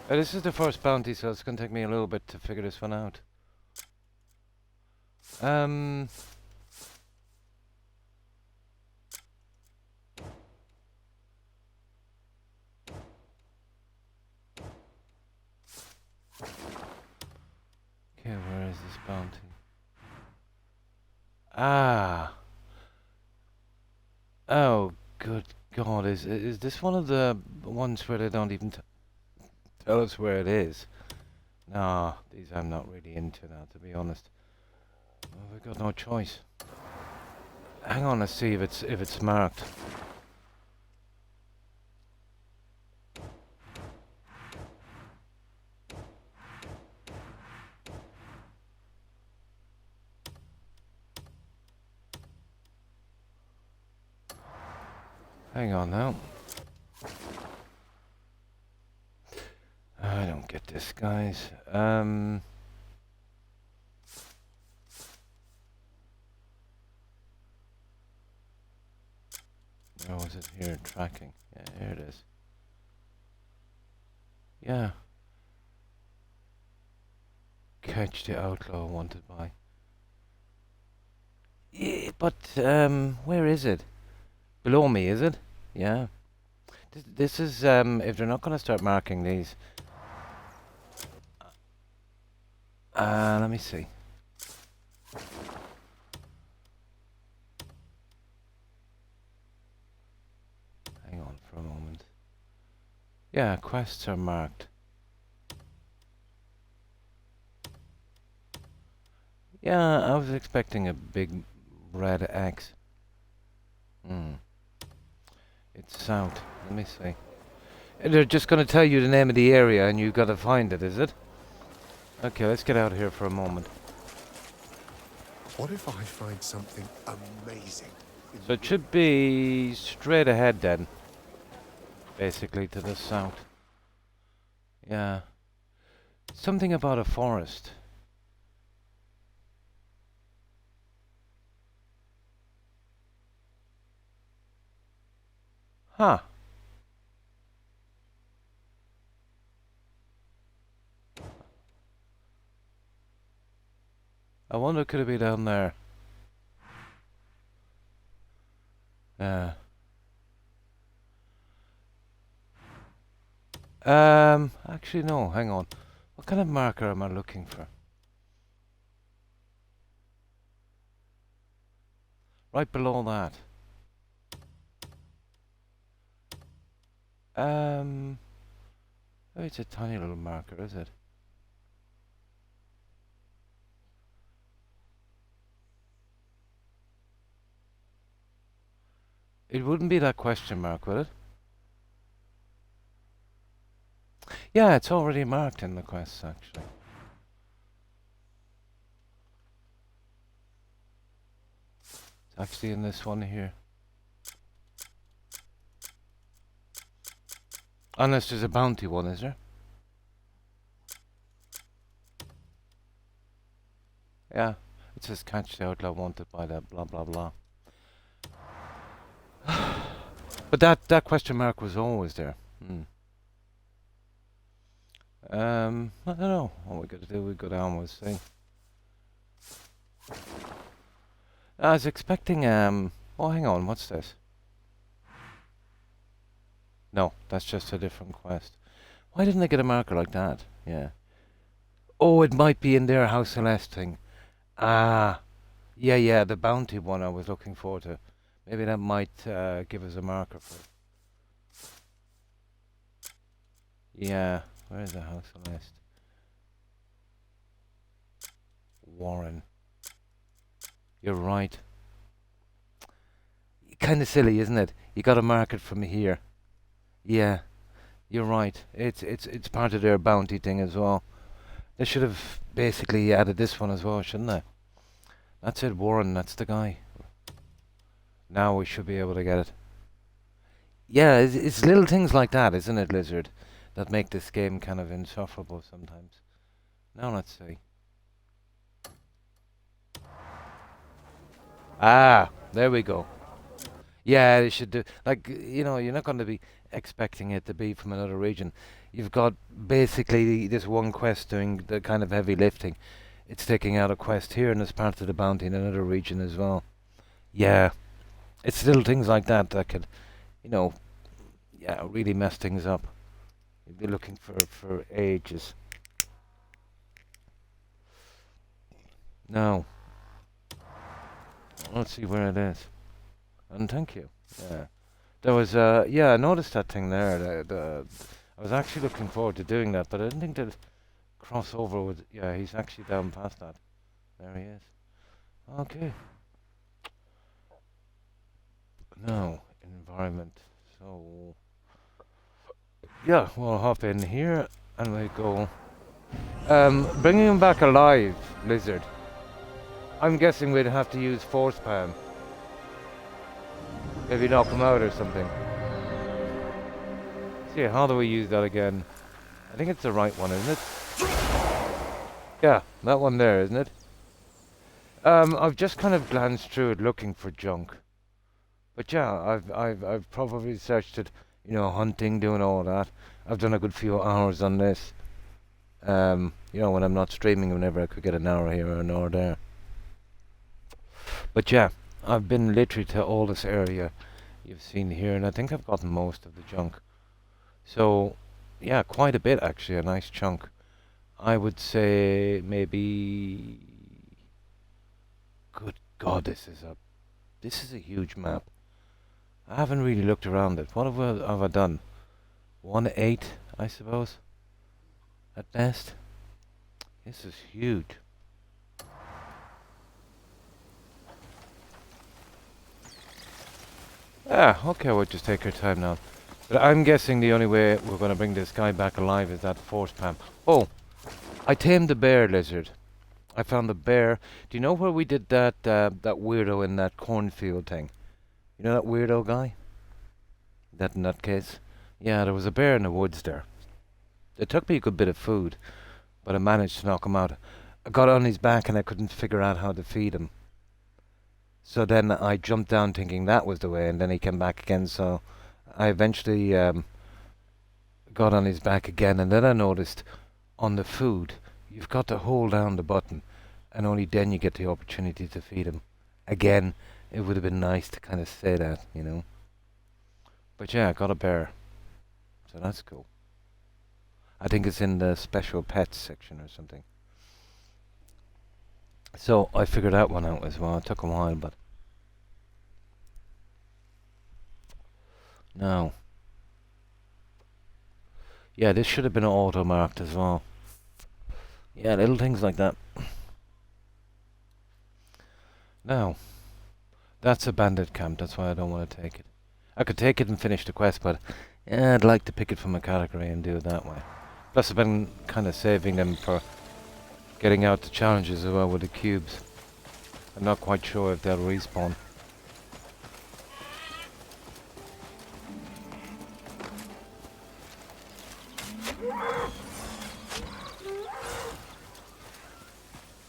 This is the first bounty, so it's gonna take me a little bit to figure this one out. bounty. Ah. Oh, good God! Is this one of the ones where they don't even tell us where it is? No, these I'm not really into now, to be honest. Well, we've got no choice. Hang on, let's see if it's marked. Hang on now. I don't get this, guys. Oh, is it here? Tracking. Yeah, here it is. Yeah. Catch the outlaw wanted by. Yeah, but where is it? Below me, is it? Yeah. This is if they're not going to start marking these. Let me see. Hang on for a moment. Yeah, quests are marked. Yeah, I was expecting a big red X. It's south. Let me see. They're just going to tell you the name of the area and you got to find it, is it? Okay, let's get out of here for a moment. What if I find something amazing? So it should be straight ahead then. Basically to the south. Yeah. Something about a forest. Huh. I wonder could it be down there? Yeah. Actually no, hang on. What kind of marker am I looking for? Right below that. Oh, it's a tiny little marker, is it? It wouldn't be that question mark, would it? Yeah, it's already marked in the quests, actually. It's actually in this one here. Unless there's a bounty one, is there? Yeah, it says catch the outlaw wanted by the blah blah blah. But that question mark was always there. I don't know. All we got to do, we go down, we'll see. I was expecting, oh, hang on, what's this? No, that's just a different quest. Why didn't I get a marker like that? Yeah. Oh, it might be in their House Celeste thing. Ah. Yeah, the bounty one I was looking forward to. Maybe that might give us a marker for it. Yeah, where is the House Celeste? Warren. You're right. Kind of silly, isn't it? You got to mark it from here. Yeah, you're right. It's part of their bounty thing as well. They should have basically added this one as well, shouldn't they? That's it, Warren. That's the guy. Now we should be able to get it. Yeah, it's little things like that, isn't it, Lizard, that make this game kind of insufferable sometimes. Now let's see. Ah, there we go. Yeah, they should do, like, you know, you're not going to be expecting it to be from another region. You've got basically this one quest doing the kind of heavy lifting. It's taking out a quest here and it's part of the bounty in another region as well. Yeah, it's little things like that that could, you know, yeah, really mess things up. You'd be looking for ages. Now, let's see where it is. And thank you. Yeah. There was, yeah, I noticed that thing there. I was actually looking forward to doing that, but I didn't think that cross over with, yeah, he's actually down past that. There he is. Okay. Now, environment. So, yeah, we'll hop in here and we go. Bringing him back alive, Lizard. I'm guessing we'd have to use force palm. Maybe knock him out or something. See, how do we use that again? I think it's the right one, isn't it? Yeah, that one there, isn't it? I've just kind of glanced through it looking for junk. But yeah, I've probably searched it, you know, hunting, doing all that. I've done a good few hours on this. You know, when I'm not streaming, whenever I could get an hour here or an hour there. But yeah, I've been literally to all this area you've seen here, and I think I've gotten most of the junk. So, yeah, quite a bit actually, a nice chunk. I would say maybe... Good God, this is a huge map. I haven't really looked around it. What have I done? 1/8, I suppose, at best. This is huge. Ah, okay, we'll just take our time now. But I'm guessing the only way we're going to bring this guy back alive is that force palm. Oh, I tamed the bear, Lizard. I found the bear. Do you know where we did that that weirdo in that cornfield thing? You know that weirdo guy? That nutcase? Yeah, there was a bear in the woods there. It took me a good bit of food, but I managed to knock him out. I got on his back and I couldn't figure out how to feed him. So then I jumped down thinking that was the way, and then he came back again, so I eventually got on his back again, and then I noticed on the food, you've got to hold down the button, and only then you get the opportunity to feed him. Again, it would have been nice to kind of say that, you know. But yeah, I got a bear, so that's cool. I think it's in the special pets section or something. So I figured that one out as well. It took a while, but now, yeah, this should have been auto marked as well. Yeah, little things like that. Now, that's a bandit camp. That's why I don't want to take it. I could take it and finish the quest, but yeah, I'd like to pick it from a category and do it that way. Plus, I've been kind of saving them for getting out the challenges as well with the cubes. I'm not quite sure if they'll respawn.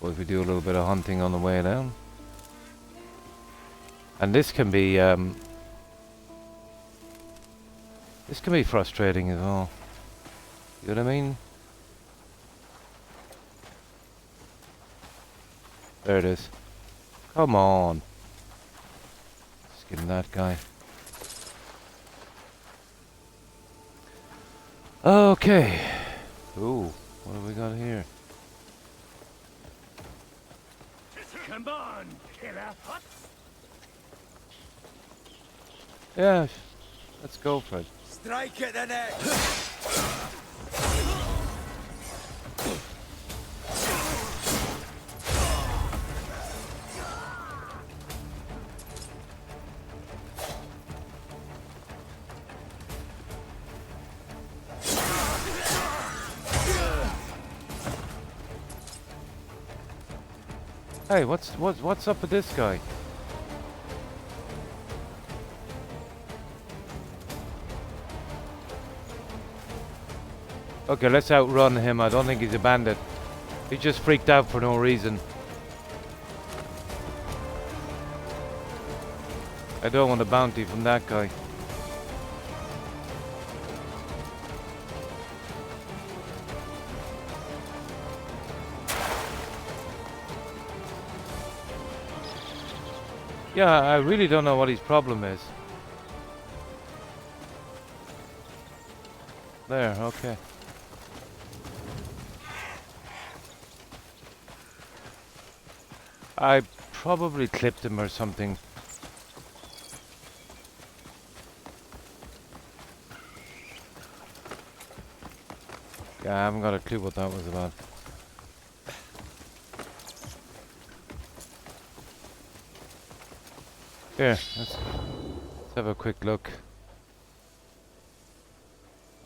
Well, if we do a little bit of hunting on the way down. And this can be frustrating as well. You know what I mean? There it is. Come on. Skin that guy. Okay. Ooh, what have we got here? Come on, killer. Yeah, let's go for it. Strike at the neck! Hey, what's up with this guy? Okay, let's outrun him. I don't think he's a bandit. He just freaked out for no reason. I don't want a bounty from that guy. Yeah, I really don't know what his problem is. There, okay. I probably clipped him or something. Yeah, I haven't got a clue what that was about. Here, let's have a quick look.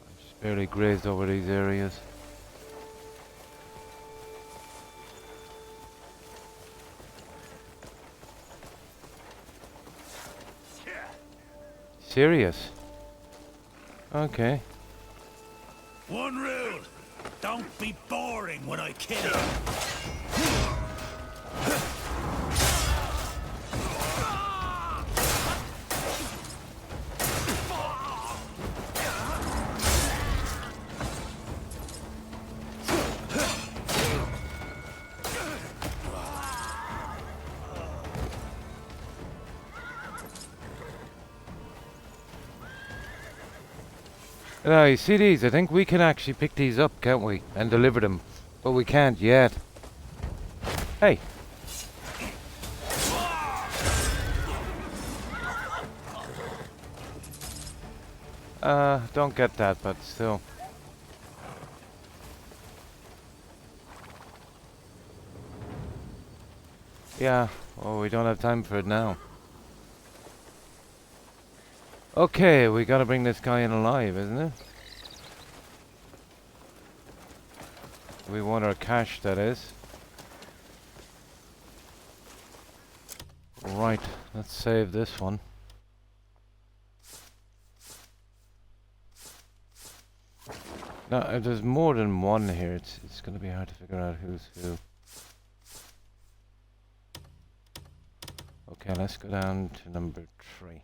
I just barely grazed over these areas. Serious? Okay. One rule. Don't be boring when I kill you. Now, you see these? I think we can actually pick these up, can't we? And deliver them. But we can't yet. Hey. Don't get that, but still. Yeah, well, we don't have time for it now. Okay, we gotta bring this guy in alive, isn't it? We want our cash, that is. Right, let's save this one. Now, if there's more than one here, it's gonna be hard to figure out who's who. Okay, let's go down to number 3.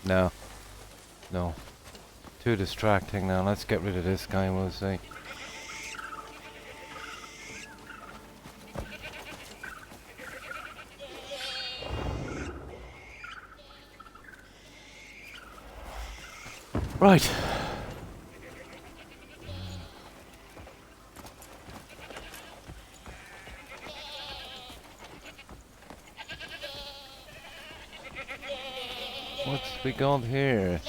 No. No. Too distracting now. Let's get rid of this guy and we'll see. Right. What's we got here?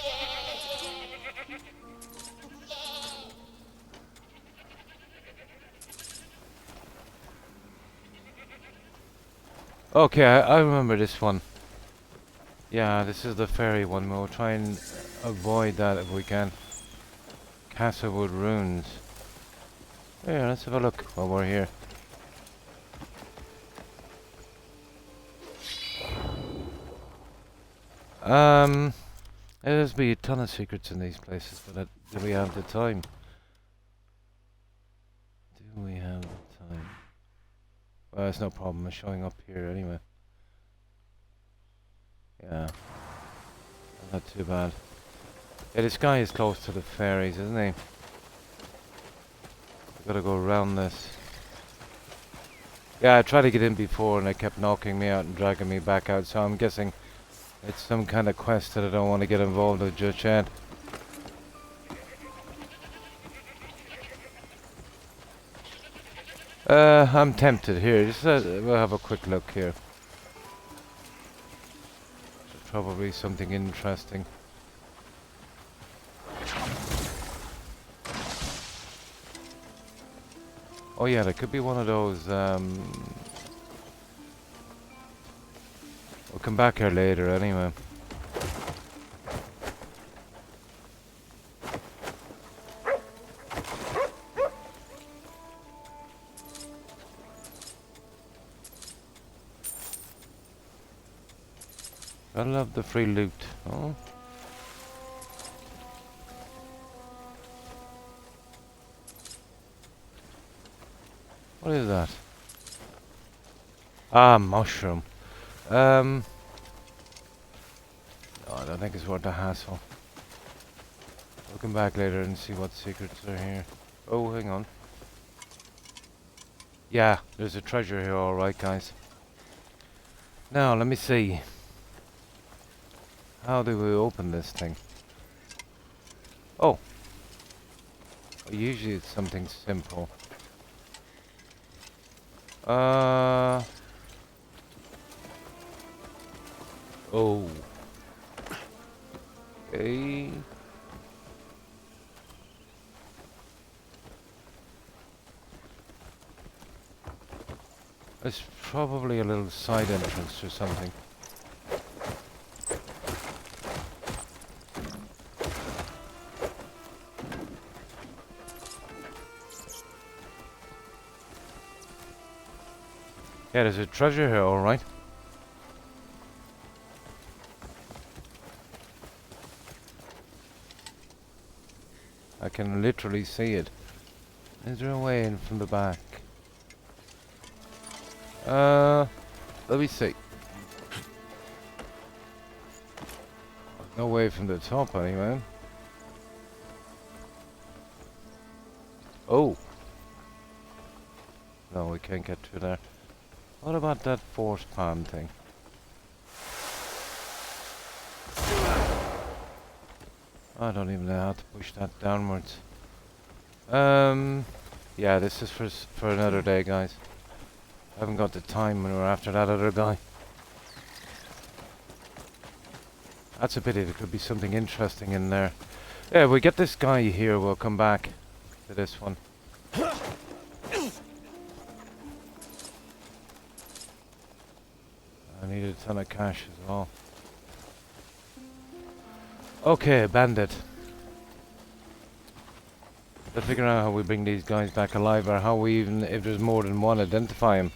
Okay, I remember this one. Yeah, this is the ferry one. We'll try and avoid that if we can. Castlewood Ruins. Yeah, let's have a look while we're here. There's be a ton of secrets in these places, but do we have the time? Do we have the time? Well, it's no problem. It's showing up here anyway. Yeah. Not too bad. Yeah, this guy is close to the ferries, isn't he? We've got to go around this. Yeah, I tried to get in before and they kept knocking me out and dragging me back out, so I'm guessing it's some kind of quest that I don't want to get involved with just yet. I'm tempted here. Just we'll have a quick look here. Probably something interesting. Oh yeah, there could be one of those. We'll come back here later anyway. I love the free loot. Oh. What is that? Ah, mushroom. No, I don't think it's worth the hassle. We'll come back later and see what secrets are here. Oh, hang on. Yeah, there's a treasure here, alright, guys. Now, let me see. How do we open this thing? Oh. Usually it's something simple. Oh. Okay. There's probably a little side entrance or something. Yeah, there's a treasure here, alright. I can literally see it. Is there a way in from the back? Let me see. No way from the top, anyway. Oh! No, we can't get through there. What about that force palm thing? I don't even know how to push that downwards. Yeah, this is for another day, guys. I haven't got the time when we're after that other guy. That's a pity, there could be something interesting in there. Yeah, if we get this guy here, we'll come back to this one. I need a ton of cash as well. Okay, bandit. Let's figure out how we bring these guys back alive, or how we even, if there's more than one, identify him.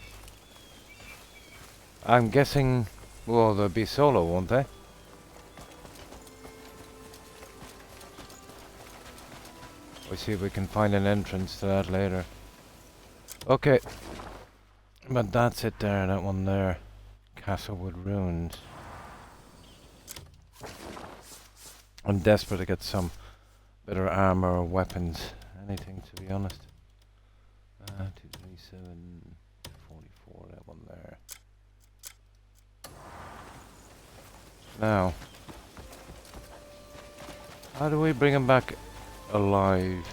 I'm guessing, well, they'll be solo, won't they? We'll see if we can find an entrance to that later. Okay. But that's it there, that one there. Castlewood Ruins. I'm desperate to get some better armor or weapons. Anything, to be honest. 227, 44, that one there. Now, how do we bring him back alive?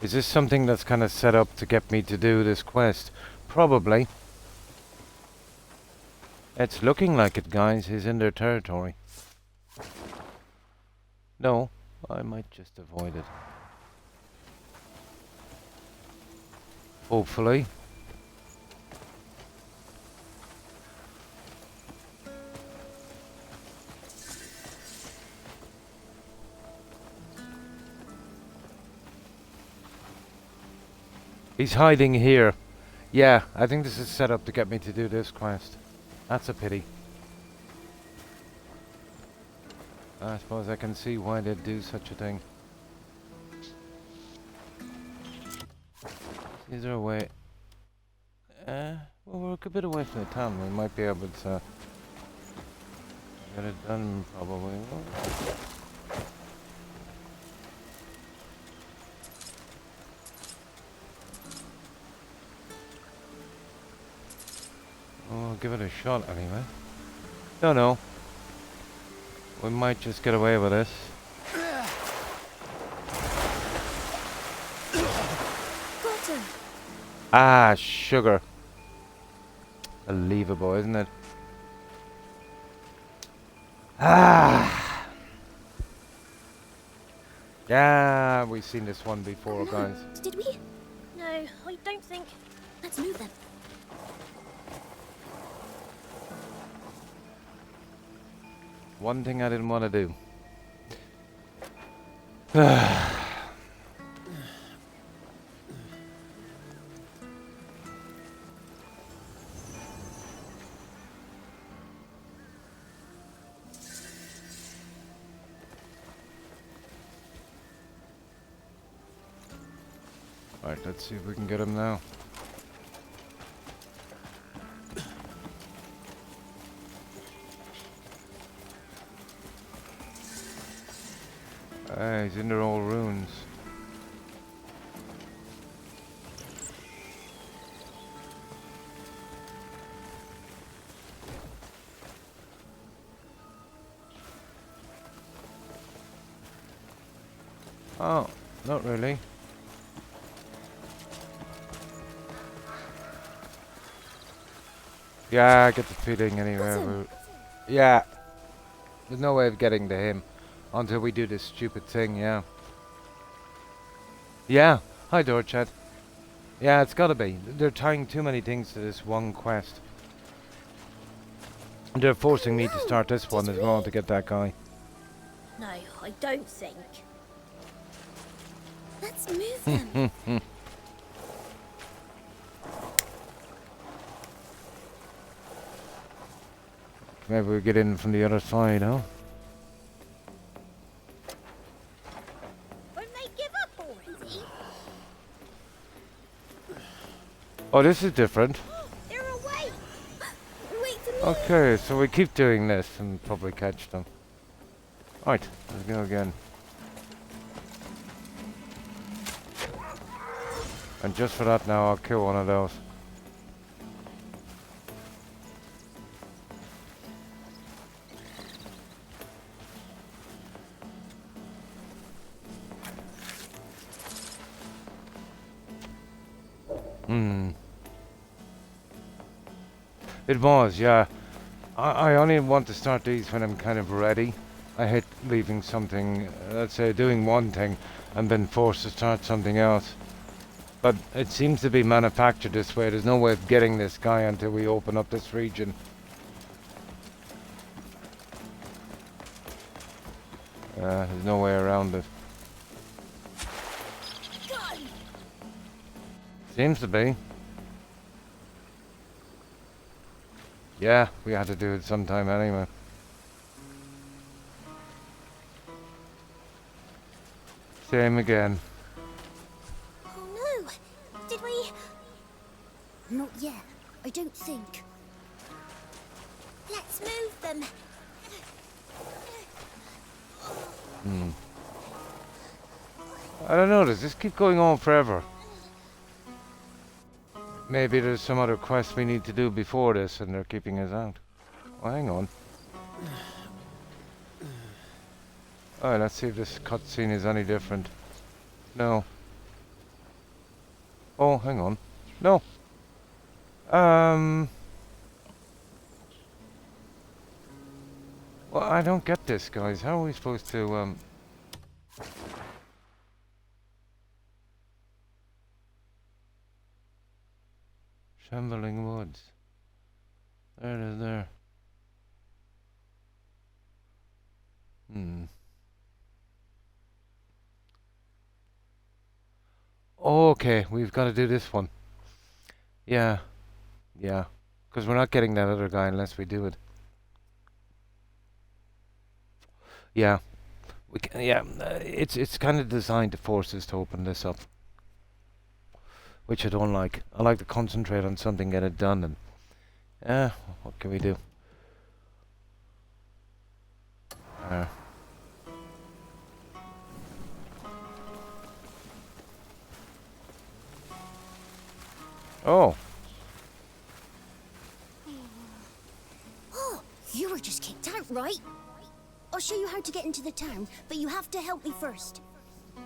Is this something that's kind of set up to get me to do this quest? Probably. It's looking like it, guys. He's in their territory. No, I might just avoid it. Hopefully. He's hiding here. Yeah, I think this is set up to get me to do this quest. That's a pity. I suppose I can see why they'd do such a thing. Is there a way? Well, we're a bit away from the town. We might be able to get it done, probably. We'll give it a shot anyway. Don't know. We might just get away with this. Got him. Ah, sugar. Unbelievable, isn't it? Ah. Yeah, we've seen this one before, guys. Did we? No, I don't think. Let's move then. One thing I didn't want to do. Alright, let's see if we can get him now. He's in their old ruins. Oh, not really. Yeah, I get the feeling anyway. Yeah. There's no way of getting to him until we do this stupid thing, yeah. Yeah. Hi, Dorchat. Yeah, it's gotta be. They're tying too many things to this one quest. They're forcing me to start this one as well to get that guy. No, I don't think. Let's move them. Maybe we get in from the other side, huh? Won't they give up already? Oh, this is different. They're away. Wait for me. Okay, so we keep doing this and probably catch them. Right, let's go again. And just for that now, I'll kill one of those. It was, yeah. I only want to start these when I'm kind of ready. I hate leaving something, let's say doing one thing and then forced to start something else. But it seems to be manufactured this way. There's no way of getting this guy until we open up this region. There's no way around it. Seems to be. Yeah, we had to do it sometime anyway. Same again. Oh no! Did we? Not yet. I don't think. Let's move them. I don't know, does this keep going on forever? Maybe there's some other quest we need to do before this and they're keeping us out. Well, hang on. Alright, let's see if this cutscene is any different. No. Oh, hang on. No. Well, I don't get this, guys. How are we supposed to, Shambling Woods. There it is there. Okay, we've got to do this one. Yeah. Yeah. Because we're not getting that other guy unless we do it. Yeah. We can, yeah. It's kind of designed to force us to open this up. Which I don't like. I like to concentrate on something, get it done, and what can we do? Oh. Oh, you were just kicked out, right? I'll show you how to get into the town, but you have to help me first.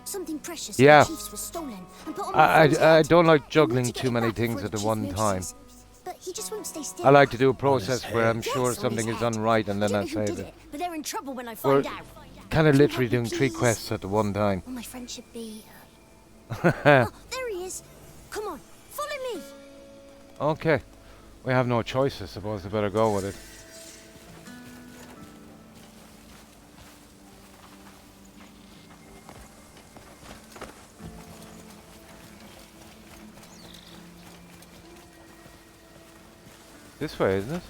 Something precious Yeah. from the chiefs was stolen and put on my friend's I head. don't like I want juggling to get too it many back things before at the chief one time. notices. But he just won't stay still. I like to do a process where I'm Yes, sure on something his is done head. right and then I I don't know who save did it. but they're in trouble when I We're find out. kind of Can you literally help me, doing 3 please? quests at the one time. Oh, my friend should be... Oh, there he is. Come on, follow me. Okay. We have no choice, I suppose. We better go with it. This way, isn't it?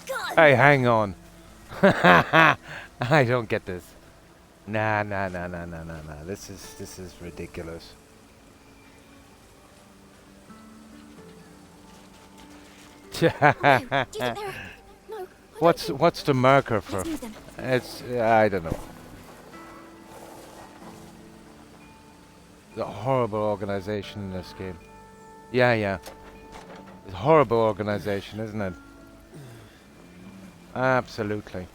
God. Hey, hang on. I don't get this. Nah. This is ridiculous. Do you think they're... No. What's the marker for? Let's move them. It's I don't know. The horrible organization in this game. Yeah. It's horrible organization, isn't it? Absolutely.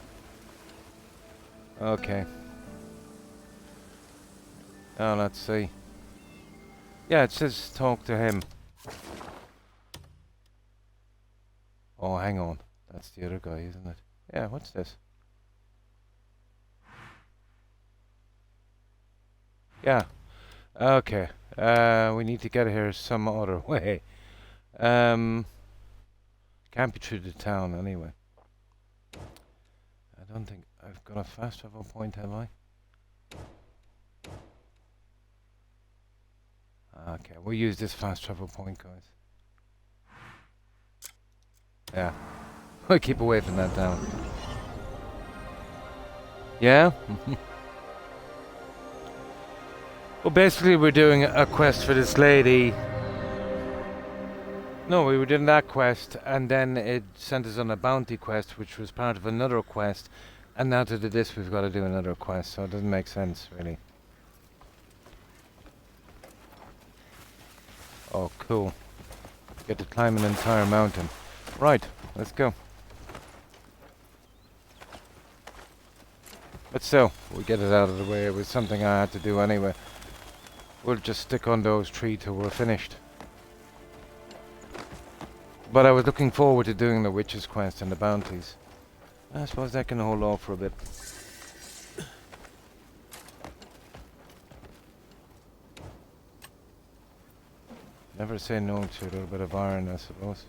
Okay. Now let's see. Yeah, it says talk to him. Oh, hang on. That's the other guy, isn't it? Yeah, what's this? Yeah. Okay. We need to get here some other way. Can't be through the town anyway. I don't think I've got a fast travel point, have I? Okay, we'll use this fast travel point, guys. Yeah. We'll keep away from that town. Yeah? Well, basically we're doing a quest for this lady. No, we were doing that quest, and then it sent us on a bounty quest, which was part of another quest. And now to do this, we've got to do another quest, so it doesn't make sense, really. Oh, cool. Get to climb an entire mountain. Right, let's go. But still, we get it out of the way. It was something I had to do anyway. We'll just stick on those 3 till we're finished. But I was looking forward to doing the witch's quest and the bounties. I suppose that can hold off for a bit. Never say no to a little bit of iron, I suppose.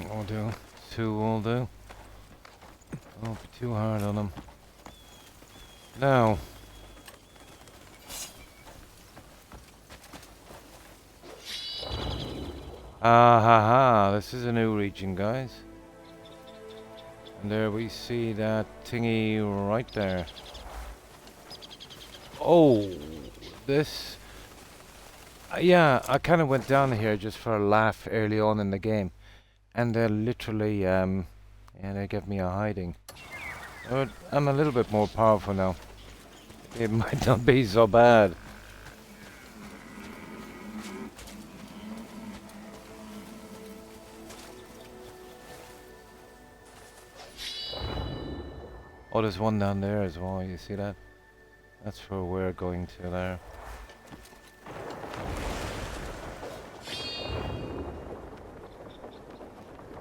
Will do. 2 will do. Don't be too hard on them. Now. Ah ha ha, this is a new region, guys. And there we see that thingy right there. Oh, this... yeah, I kind of went down here just for a laugh early on in the game. And they literally, yeah, they gave me a hiding. But I'm a little bit more powerful now. It might not be so bad. Oh, there's one down there as well, you see that? That's where we're going to there.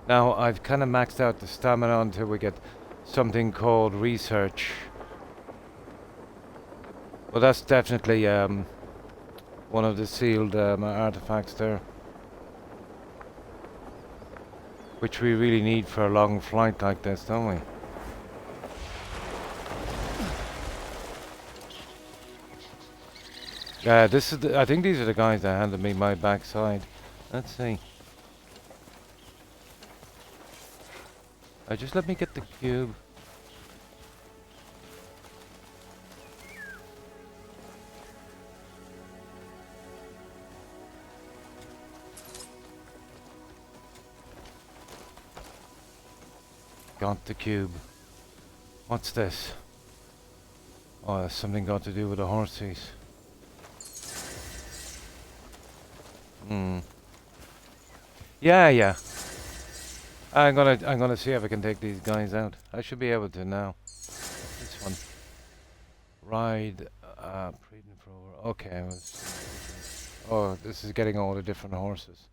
Now, I've kind of maxed out the stamina until we get something called research. Well, that's definitely one of the sealed artifacts there. Which we really need for a long flight like this, don't we? Yeah, this is I think these are the guys that handed me my backside. Let's see. Just let me get the cube. Got the cube. What's this? Oh, that's something got to do with the horses. Yeah. I'm gonna see if I can take these guys out. I should be able to now. This one. Ride Preden for okay. Oh, this is getting all the different horses.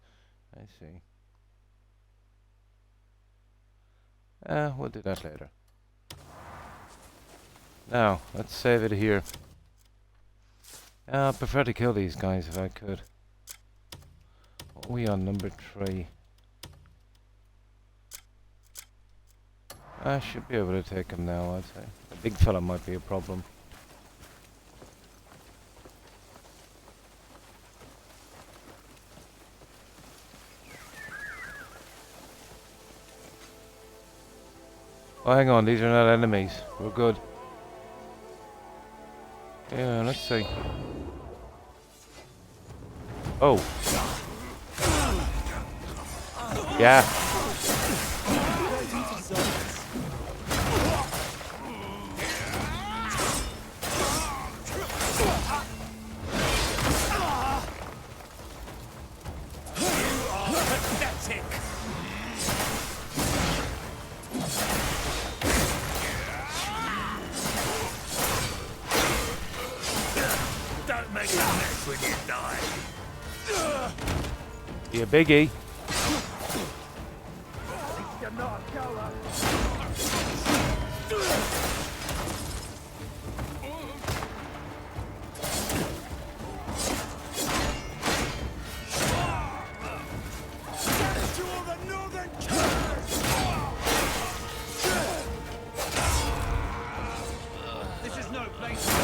I see. We'll do that later. Now, let's save it here. I prefer to kill these guys if I could. What are we on number 3? I should be able to take him now, I'd say. The big fella might be a problem. Oh, hang on, these are not enemies. We're good. Yeah, let's see. Oh. Yeah. Don't make a mess when you die. You biggie. You're not a goer. This is no place for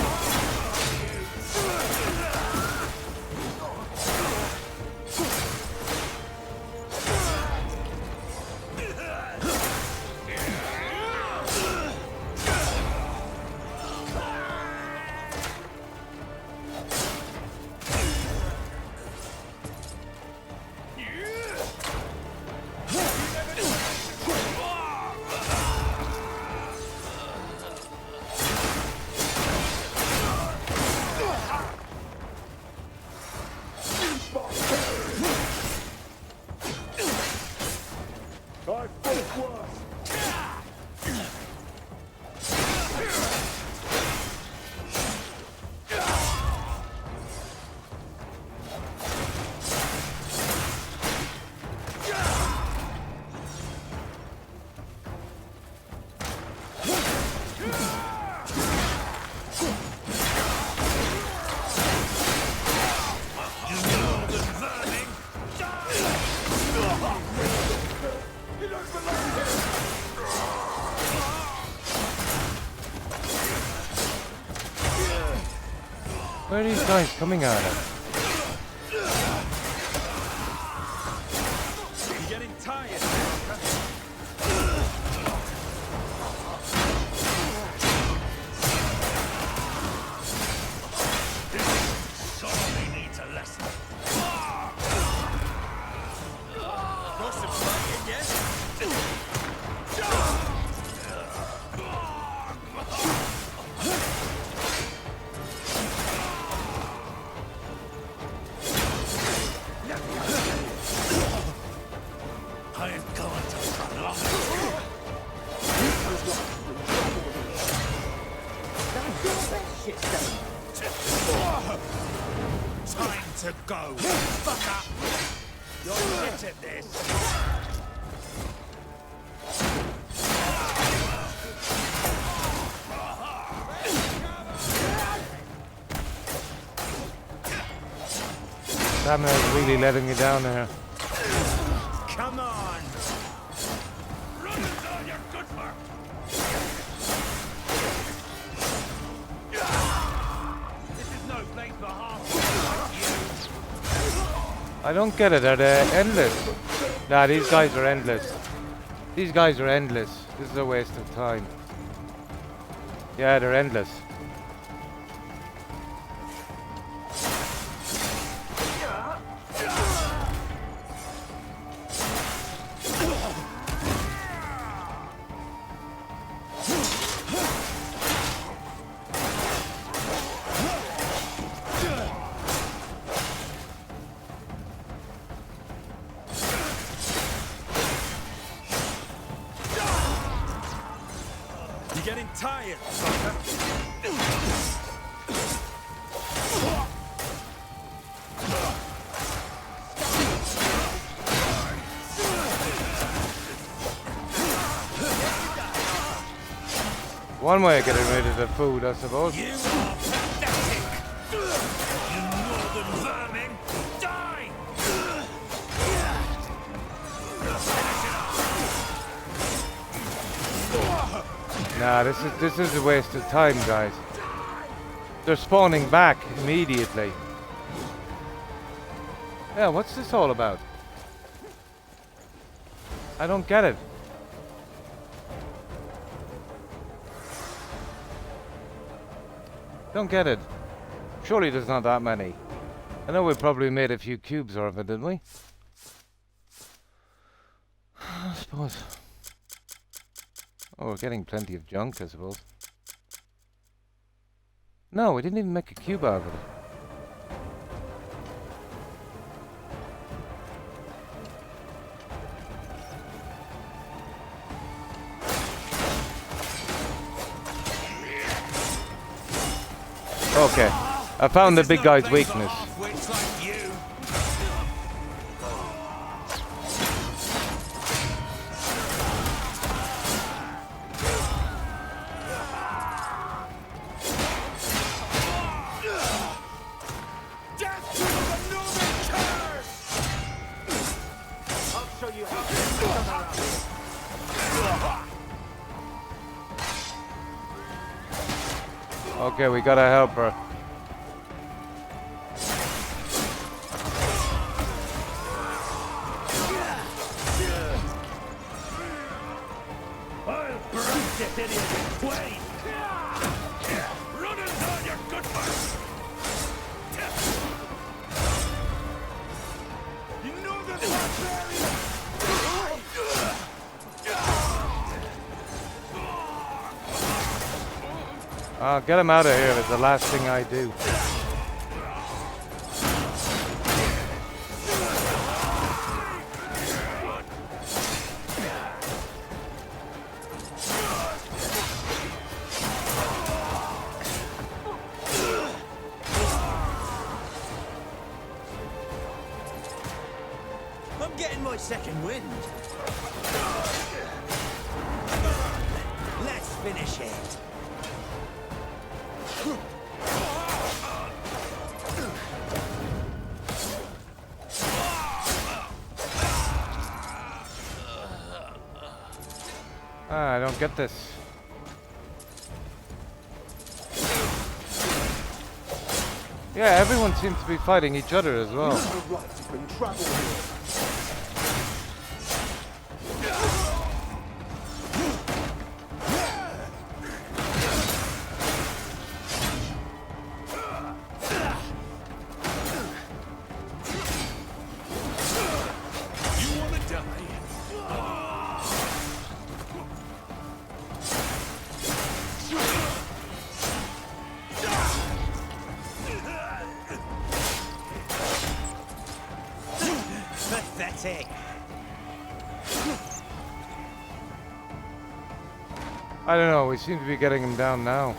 Where are these guys coming out of? You're getting tired. Sorry, needs a lesson. Got some fighting, yes? I ain't going to prolong Time to go. Fuck up. You're shit at this. Stamina's really letting me down there. Come on. Running's all you're good for. This is no place for half like you. I don't get it. Are they endless? Nah, these guys are endless. These guys are endless. This is a waste of time. Yeah, they're endless. You're getting tired, sucker. One way of getting rid of the food, I suppose. You are pathetic. You northern vermin. Die! Nah, this is a waste of time, guys. They're spawning back immediately. Yeah, what's this all about? I don't get it. Don't get it. Surely there's not that many. I know we probably made a few cubes of it, didn't we? I suppose. Oh, we're getting plenty of junk, I suppose. No, we didn't even make a cube out of it. Okay, I found the big guy's weakness. Okay, we gotta help her. I'll bruise this idiot in twain! Run and all your good work! You know the barbarian! I'll get him out of here. It's the last thing I do. I'm getting my second wind. Let's finish it. I don't get this. Yeah, everyone seems to be fighting each other as well. Pathetic. I don't know, we seem to be getting him down now.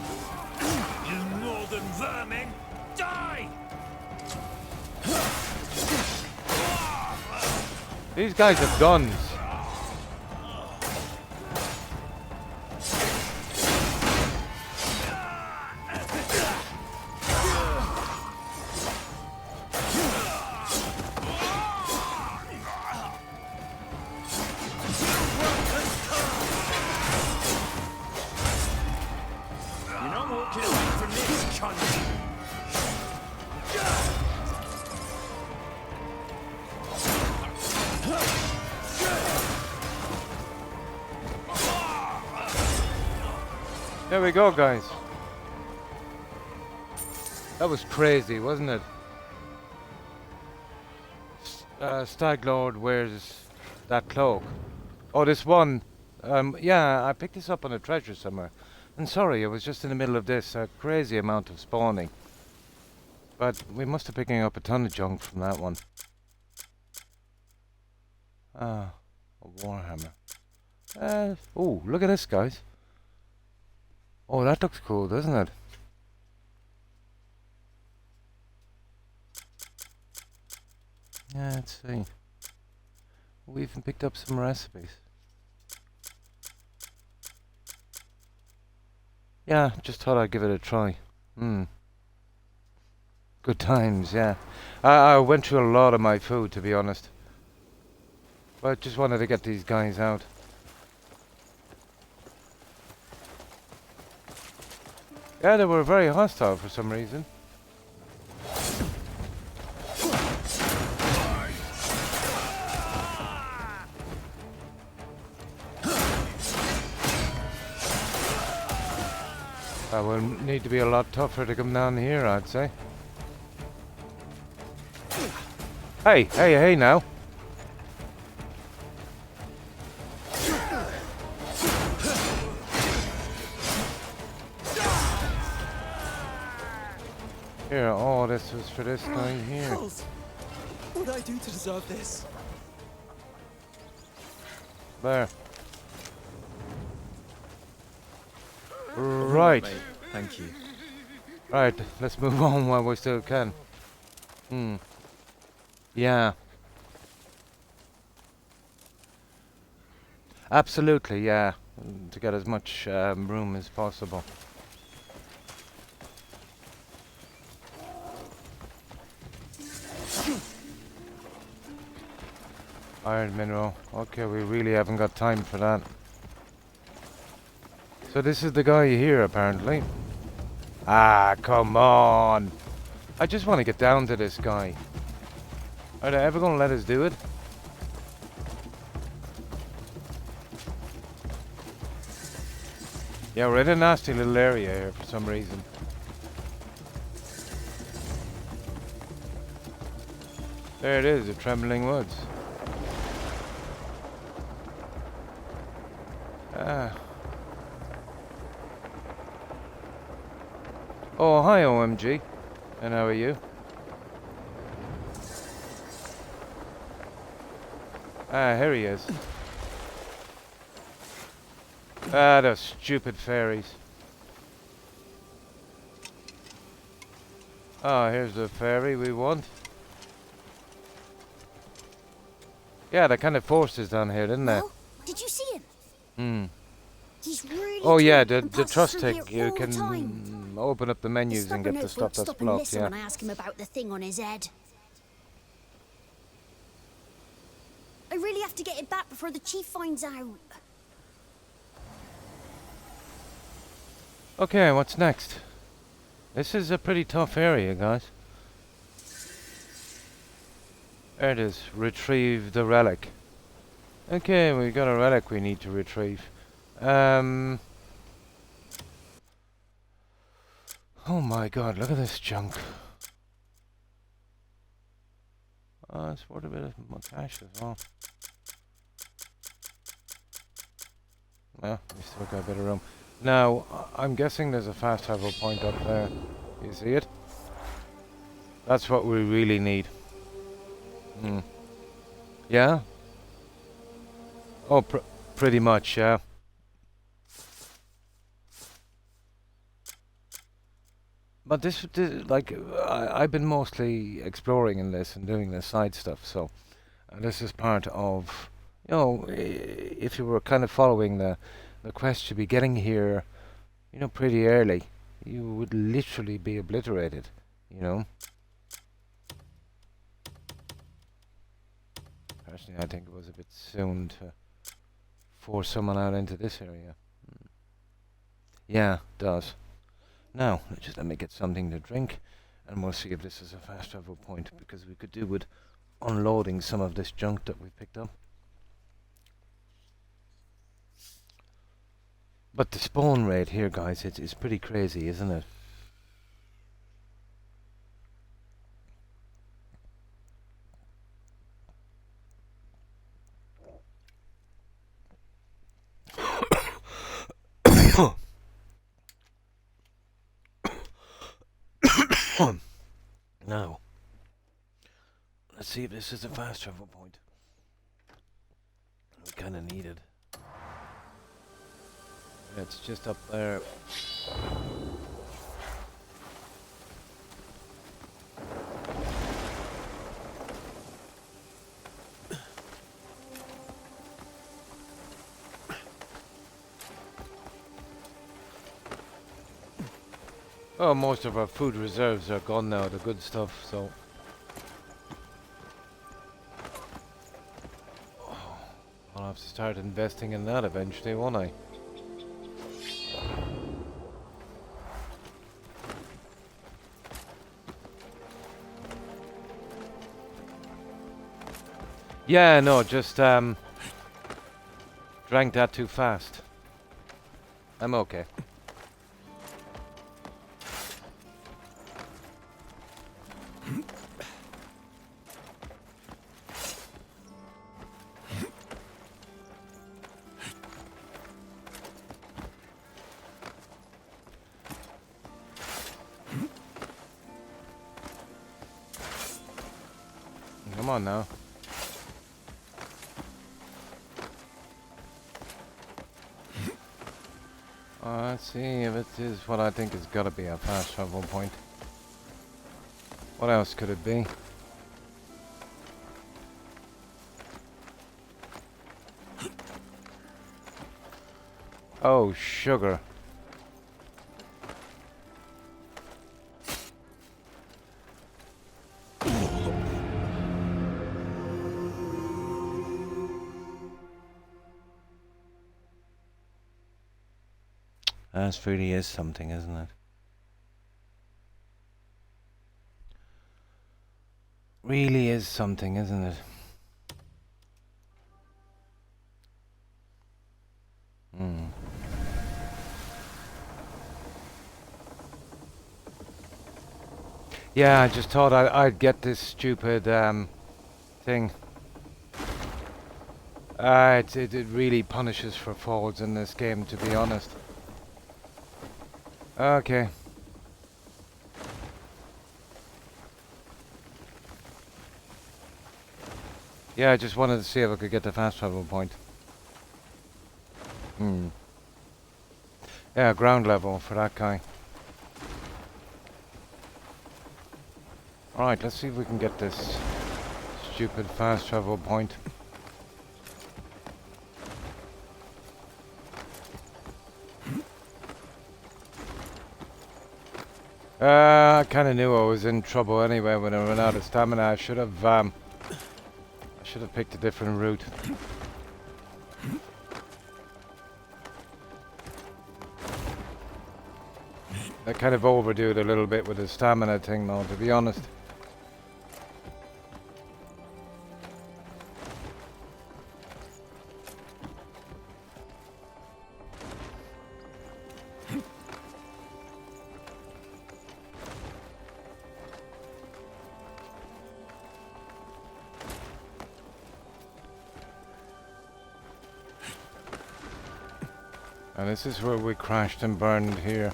You northern vermin! Die! These guys have guns. You're not walking away from this, cunt! There we go, guys. That was crazy, wasn't it? Stag Lord wears that cloak. Oh, this one. Yeah, I picked this up on a treasure somewhere. And sorry, it was just in the middle of this crazy amount of spawning. But we must have picking up a ton of junk from that one. Ah, a warhammer. Oh, look at this, guys. Oh, that looks cool, doesn't it? Yeah, let's see. We even picked up some recipes. Yeah, just thought I'd give it a try. Good times, yeah. I went through a lot of my food, to be honest. But I just wanted to get these guys out. Yeah, they were very hostile for some reason. I will need to be a lot tougher to come down here, I'd say. Hey, hey, hey now. Here, oh, this was for this guy here. Hells! What did I do to deserve this? There. Right. Mate, thank you. Right, let's move on while we still can. Yeah. Absolutely, yeah. To get as much room as possible. Iron mineral. Okay, we really haven't got time for that. So this is the guy here, apparently. Ah, come on! I just want to get down to this guy. Are they ever going to let us do it? Yeah, we're in a nasty little area here for some reason. There it is, the Trembling Woods. Oh, hi OMG. And how are you? Ah, here he is. Ah, those stupid fairies. Oh, here's the fairy we want. Yeah, they kind of forced us down here, didn't they? Well, did you see him? Hmm. He's really Oh yeah, tall the and passes trust through tick, here you all the time. can open up the menus and get the stuff that's stop and blocked, listen yeah. when I ask him about the thing on his head. I really have to get it back before the chief finds out. Okay, what's next? This is a pretty tough area, guys. There it is. Retrieve the relic. Okay, we got a relic we need to retrieve. Oh my god, look at this junk. Oh, it's worth a bit of cash as well. Well, we still got a bit of room. Now, I'm guessing there's a fast travel point up there. You see it? That's what we really need. Yeah? Oh, pretty much, yeah. But this like, I've been mostly exploring in this and doing the side stuff, so this is part of, you know, if you were kind of following the quest to be getting here, you know, pretty early, you would literally be obliterated, you know. Personally, I think it was a bit soon to force someone out into this area. Yeah, it does. Now, just let me get something to drink, and we'll see if this is a fast travel point, because we could do with unloading some of this junk that we picked up. But the spawn rate here, guys, it's pretty crazy, isn't it? Now, let's see if this is a fast travel point. We kind of need it. It's just up there. Oh, most of our food reserves are gone now, the good stuff, so... Oh, I'll have to start investing in that eventually, won't I? Yeah, no, just, drank that too fast. I'm okay. on now. Let's see if it is what I think it's gotta be, a fast travel point. What else could it be? Oh, sugar. That really is something, isn't it? Really is something, isn't it? Yeah, I just thought I'd get this stupid thing. It really punishes for falls in this game, to be honest. Okay. Yeah, I just wanted to see if I could get the fast travel point. Yeah, ground level for that guy. Alright, let's see if we can get this stupid fast travel point. I kind of knew I was in trouble anyway when I ran out of stamina. I should have picked a different route. I kind of overdo it a little bit with the stamina thing though, to be honest. And this is where we crashed and burned here.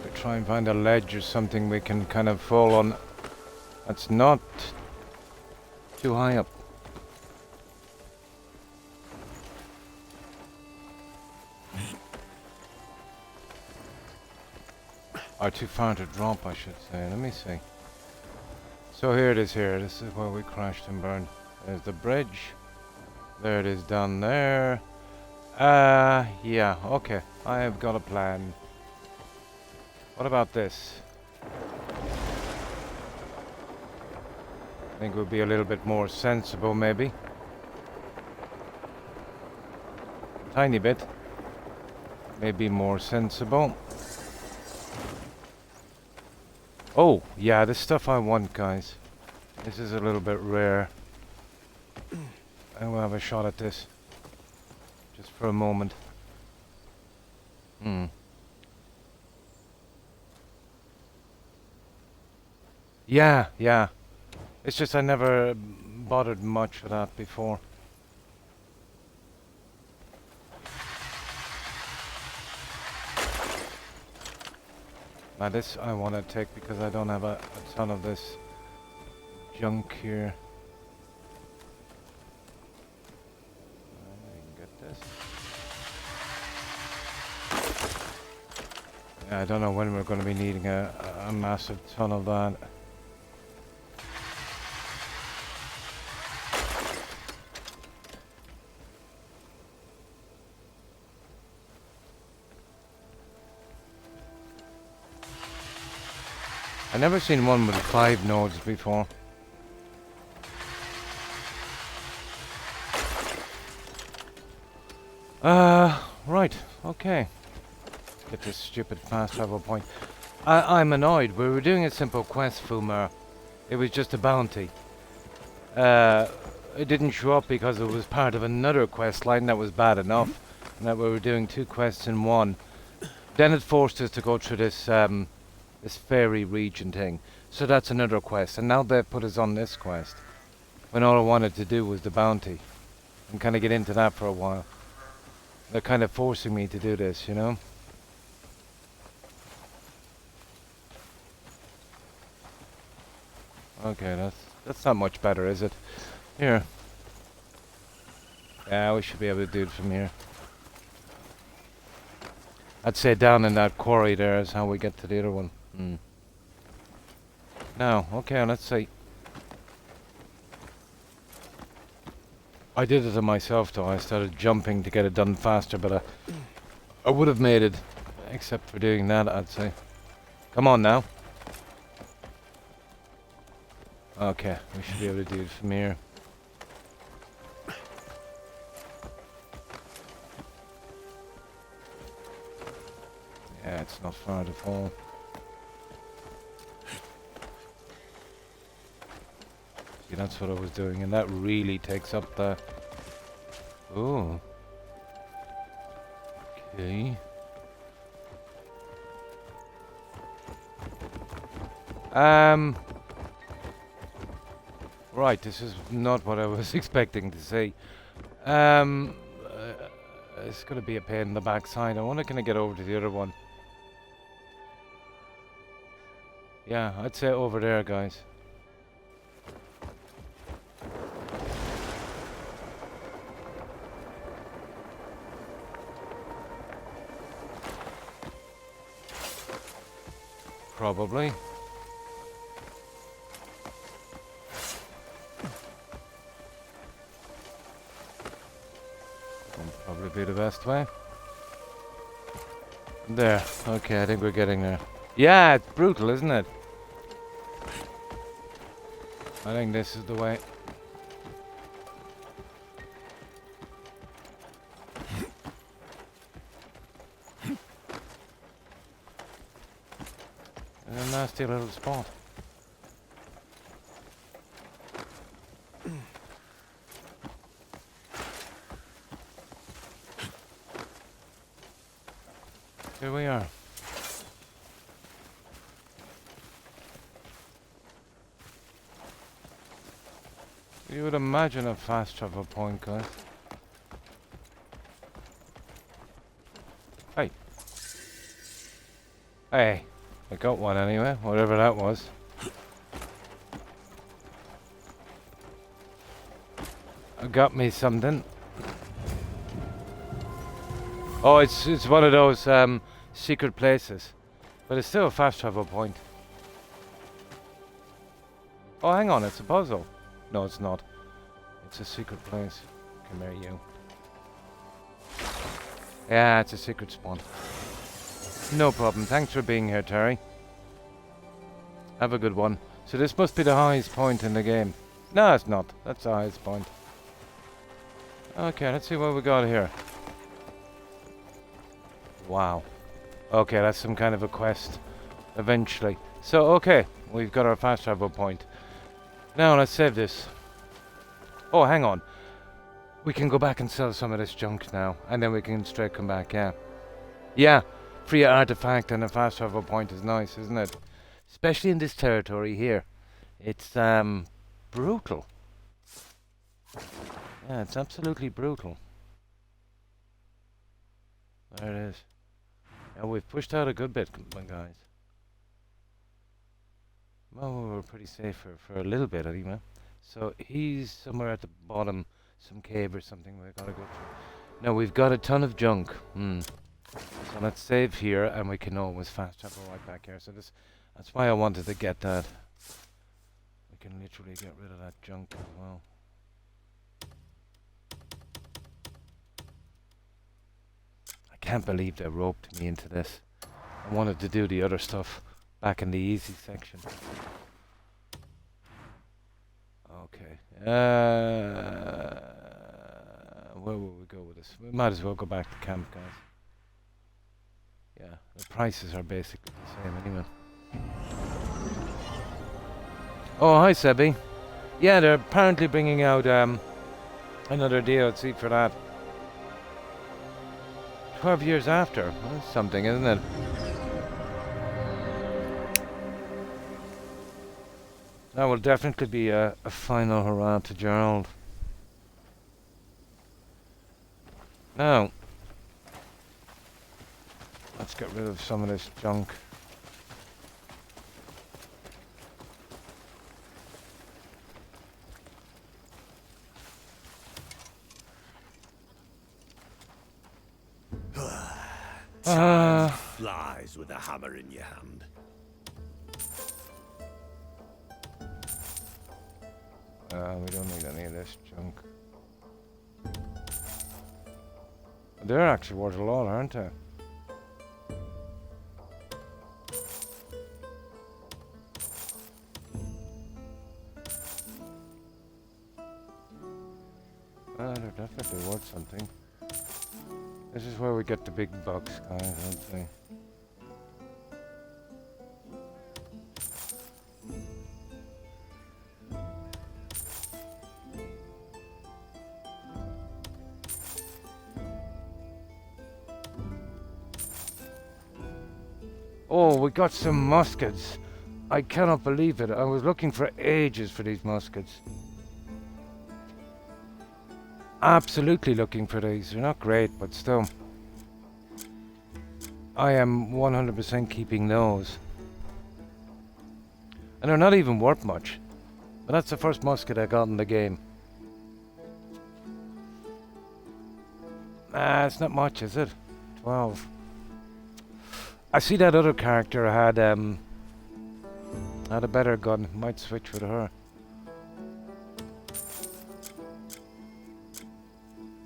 We try and find a ledge or something we can kind of fall on. That's not too high up. Or too far to drop, I should say. Let me see. So here it is here. This is where we crashed and burned. There's the bridge. There it is down there. Yeah, okay. I have got a plan. What about this? I think it would be a little bit more sensible, maybe. Tiny bit. Maybe more sensible. Oh, yeah, this stuff I want, guys. This is a little bit rare. I will have a shot at this. Just for a moment. Yeah, yeah. It's just I never bothered much with that before. Now this I want to take because I don't have a ton of this junk here. I can get this. Yeah, I don't know when we're going to be needing a massive ton of that. I've never seen one with 5 nodes before. Right, okay. Get this stupid fast travel point. I'm annoyed. We were doing a simple quest, Fumar. It was just a bounty. It didn't show up because it was part of another quest line that was bad enough. And that we were doing 2 quests in one. Then it forced us to go through this, this fairy region thing. So that's another quest. And now they've put us on this quest. When all I wanted to do was the bounty. And kind of get into that for a while. They're kind of forcing me to do this, you know? Okay, That's not much better, is it? Here. Yeah, we should be able to do it from here. I'd say down in that quarry there is how we get to the other one. Now, okay, let's see. I did it to myself though. I started jumping to get it done faster, but I would have made it, except for doing that, I'd say. Come on now. Okay, we should be able to do it from here. Yeah, it's not far to fall. See, that's what I was doing, and that really takes up the... Oh. Okay. Right, this is not what I was expecting to see. It's gonna be a pain in the backside. I wonder, can I get over to the other one? Yeah, I'd say over there, guys. Probably. Would probably be the best way. There. Okay, I think we're getting there. Yeah, it's brutal, isn't it? I think this is the way. A nasty little spot. Here we are. You would imagine a fast travel point, guys. Hey. Hey. I got one anyway, whatever that was. I got me something. Oh, it's one of those secret places. But it's still a fast travel point. Oh, hang on, it's a puzzle. No, it's not. It's a secret place. Come here, you. Yeah, it's a secret spawn. No problem. Thanks for being here, Terry. Have a good one. So this must be the highest point in the game. No, it's not. That's the highest point. Okay, let's see what we got here. Wow. Okay, that's some kind of a quest. Eventually. So, okay. We've got our fast travel point. Now, let's save this. Oh, hang on. We can go back and sell some of this junk now. And then we can straight come back, yeah. Yeah. Free artifact and a fast travel point is nice, isn't it? Especially in this territory here. It's, brutal. Yeah, it's absolutely brutal. There it is. Yeah, we've pushed out a good bit, guys. Well, we were pretty safe for a little bit, anyway. So, he's somewhere at the bottom, some cave or something we've got to go through. Now, we've got a ton of junk. So, let's save here, and we can always fast travel right back here. So, that's why I wanted to get that. We can literally get rid of that junk as well. I can't believe they roped me into this. I wanted to do the other stuff back in the easy section. Okay. Where will we go with this? We might as well go back to camp, guys. Yeah, the prices are basically the same anyway. Oh, hi, Sebby. Yeah, they're apparently bringing out another DLC for that. 12 years after. That's something, isn't it? That will definitely be a final hurrah to Gerald. Now, let's get rid of some of this junk. Time flies with a hammer in your hand. We don't need any of this junk. They're actually worth a lot, aren't they? They're definitely worth something. This is where we get the big bucks, guys, I'd say. Oh, we got some muskets. I cannot believe it. I was looking for ages for these muskets. Absolutely looking for these. They're not great, but still. I am 100% keeping those. And they're not even worth much. But that's the first musket I got in the game. It's not much, is it? 12. I see that other character had a better gun. Might switch with her.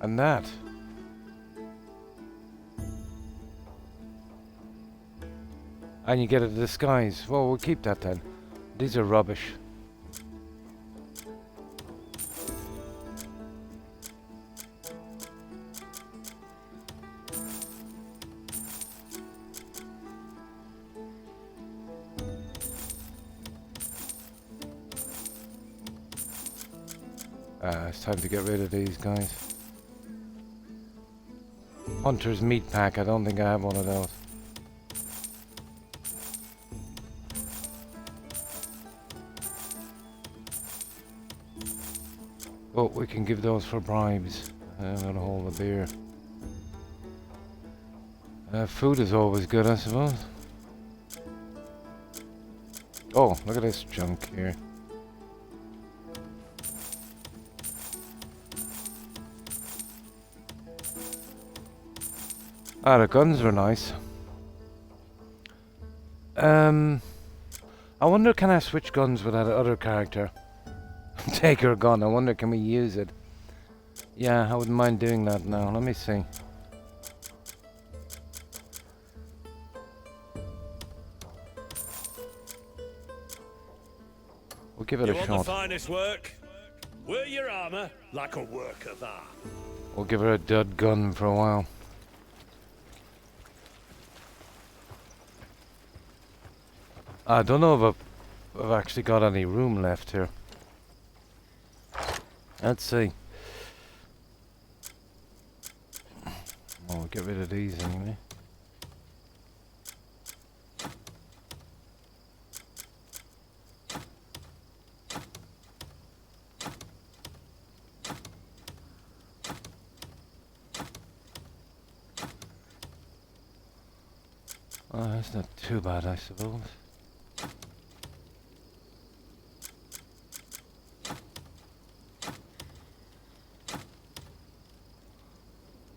And that. And you get a disguise. Well, we'll keep that then. These are rubbish. It's time to get rid of these guys. Hunter's meat pack. I don't think I have one of those. Oh, we can give those for bribes. I'm gonna hold the beer. Food is always good, I suppose. Oh, look at this junk here. Ah, the guns were nice. I wonder, can I switch guns with that other character? Take her gun. I wonder, can we use it? Yeah, I wouldn't mind doing that now. Let me see. We'll give it a You want shot. the finest work? Wear your armor like a work of art. We'll give her a dud gun for a while. I don't know if I've actually got any room left here. Let's see. Oh, we'll get rid of these anyway. Oh, that's not too bad, I suppose.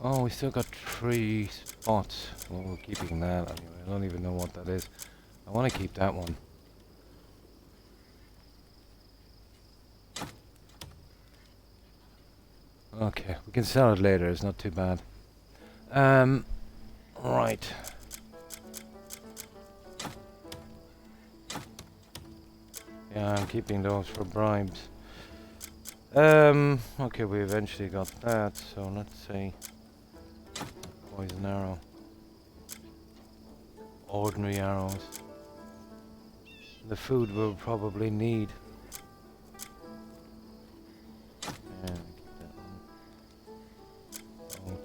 Oh, we still got 3 spots. Well, we're keeping that anyway. I don't even know what that is. I want to keep that one. Okay, we can sell it later. It's not too bad. Right. Yeah, I'm keeping those for bribes. Okay, we eventually got that, so let's see. Poison arrow. Ordinary arrows. The food we'll probably need. Yeah, keep that one.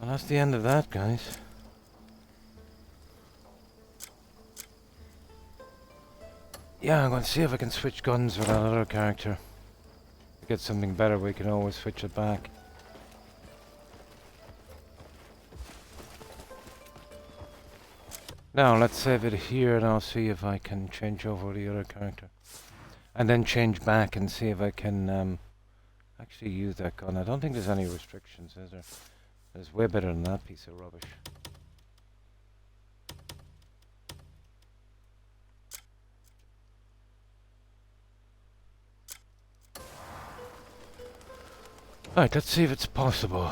Well, that's the end of that, guys. Yeah, I'm going to see if I can switch guns with that other character. To get something better, we can always switch it back. Now let's save it here and I'll see if I can change over the other character. And then change back and see if I can actually use that gun. I don't think there's any restrictions, is there? It's way better than that piece of rubbish. Right, let's see if it's possible.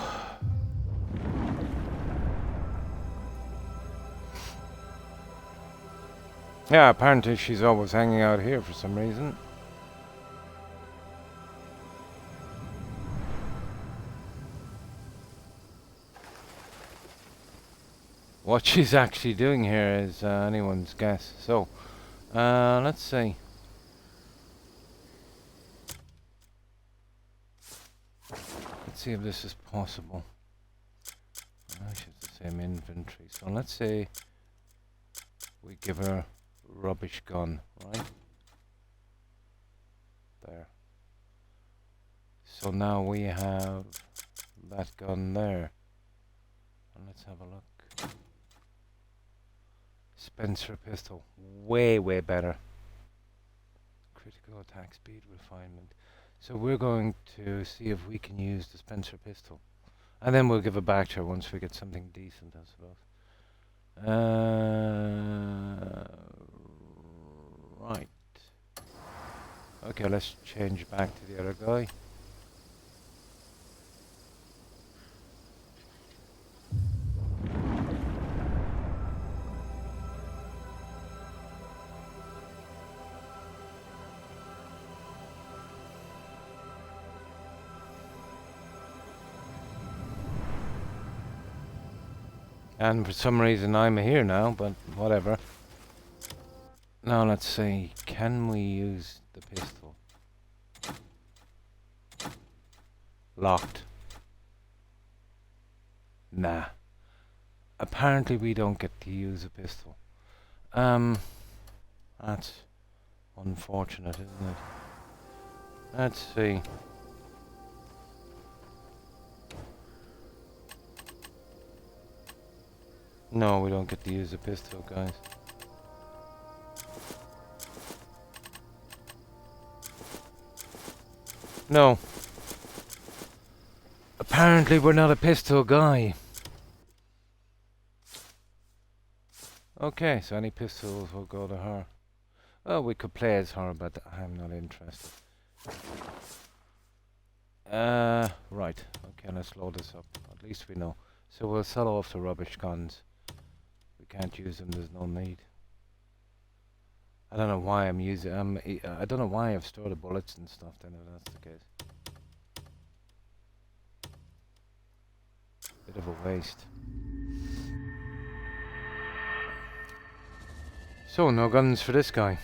Yeah, apparently she's always hanging out here for some reason. What she's actually doing here is anyone's guess. So, let's see. Let's see if this is possible. She's the same inventory. So let's say we give her rubbish gun, right? There. So now we have that gun there. And let's have a look. Spencer pistol. Way better. Critical attack speed refinement. So we're going to see if we can use the Spencer pistol. And then we'll give it back to her once we get something decent, I suppose. Right. Okay, let's change back to the other guy. And for some reason I'm here now, but whatever. Now let's see, can we use the pistol? Locked. Nah. Apparently we don't get to use a pistol. That's unfortunate, isn't it? Let's see. No, we don't get to use a pistol, guys. No. Apparently we're not a pistol guy. Okay, so any pistols will go to her. Well, we could play as her, but I'm not interested. Right. Okay, let's load this up. At least we know. So we'll sell off the rubbish guns. We can't use them, there's no need. I don't know why I'm using I don't know why I've stored the bullets and stuff then if that's the case. Bit of a waste. So no guns for this guy.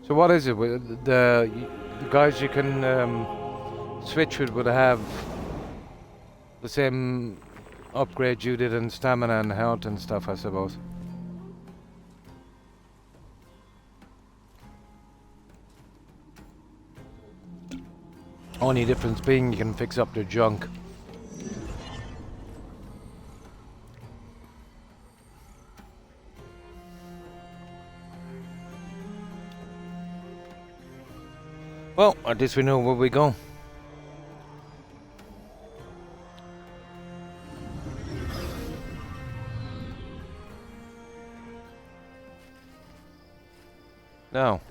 So what is it? The guys you can switch with would have the same upgrade you did in stamina and health and stuff, I suppose. Only difference being you can fix up their junk. Well, at least we know where we go. Now,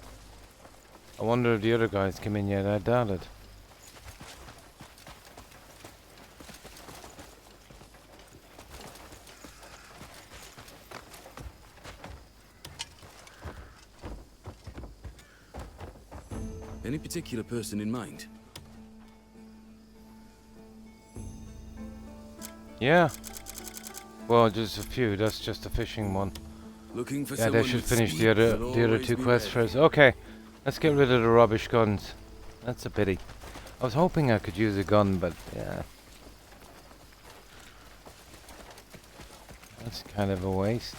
I wonder if the other guys came in yet. I doubt it. Any particular person in mind? Yeah. Well, just a few. That's just a fishing one. Looking for Yeah, they should finish the other two quests first. Okay, let's get rid of the rubbish guns. That's a pity. I was hoping I could use a gun, but yeah. That's kind of a waste.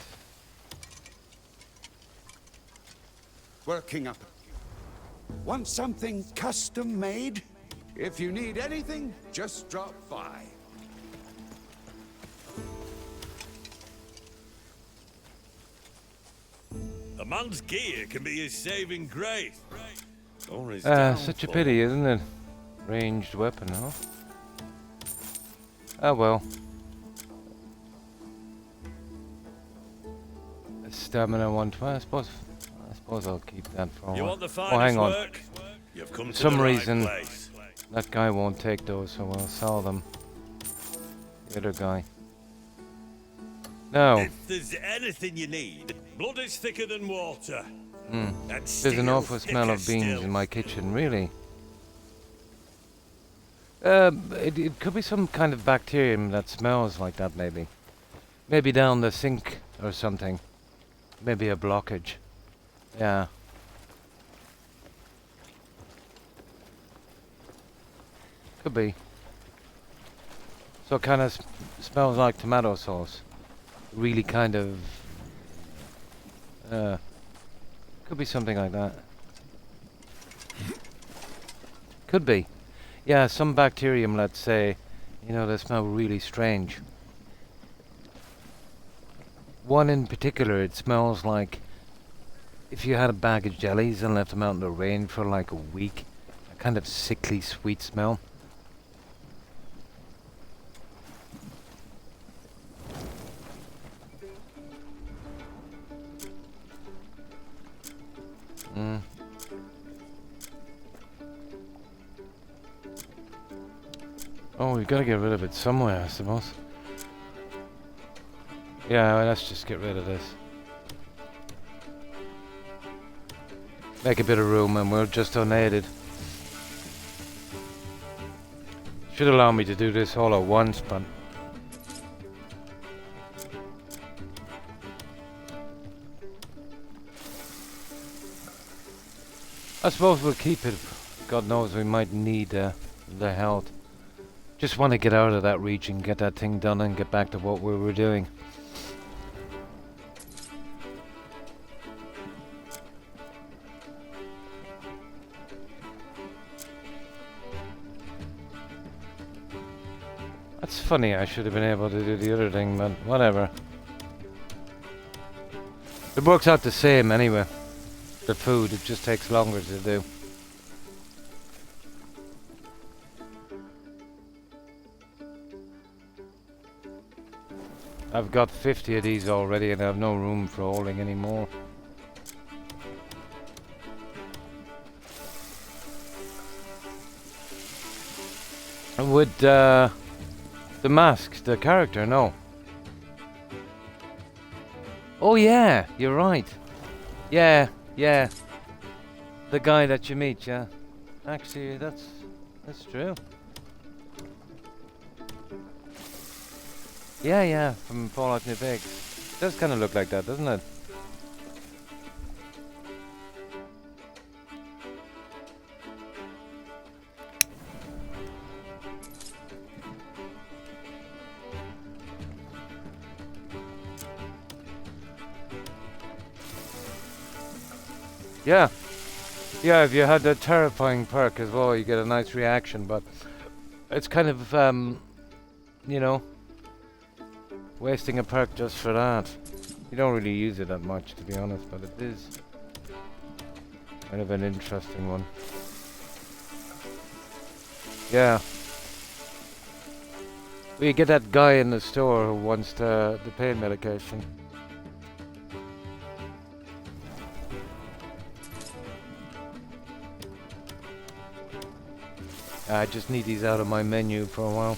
Working up. Want something custom made? If you need anything, just drop by. A man's gear can be his saving grace. Or his Such a downfall. pity, isn't it? Ranged weapon, huh? Oh well. Stamina 120. I suppose I'll keep that for a You while. want the Oh, hang finest on. work? You've come For to some the right reason, place. that guy won't take those, so we'll sell them. The other guy. No. If there's anything you need, blood is thicker than water. And There's an steel awful smell thicker of beans still. in my kitchen, really. It could be some kind of bacterium that smells like that, maybe. Maybe down the sink or something. Maybe a blockage. Yeah. Could be. So it kind of smells like tomato sauce. Really kind of... could be something like that. Could be. Yeah, some bacterium, let's say. You know, they smell really strange. One in particular, it smells like if you had a bag of jellies and left them out in the rain for like a week. A kind of sickly sweet smell. Oh, we've got to get rid of it somewhere, I suppose. Yeah, well, let's just get rid of this. Make a bit of room and we're just unaided. Should allow me to do this all at once, but... I suppose we'll keep it. God knows we might need the health. Just want to get out of that region, get that thing done and get back to what we were doing. That's funny, I should have been able to do the other thing, but whatever. It works out the same anyway. The food, it just takes longer to do. I've got 50 of these already and I have no room for holding any more. With the mask, the character, no. Oh yeah, you're right. Yeah. The guy that you meet, yeah. Actually, that's true. Yeah, from Fallout New Vegas. Does kind of look like that, doesn't it? Yeah, if you had that terrifying perk as well, you get a nice reaction, but it's kind of, you know, wasting a perk just for that. You don't really use it that much, to be honest, but it is kind of an interesting one. Yeah. We get that guy in the store who wants the pain medication. I just need these out of my menu for a while.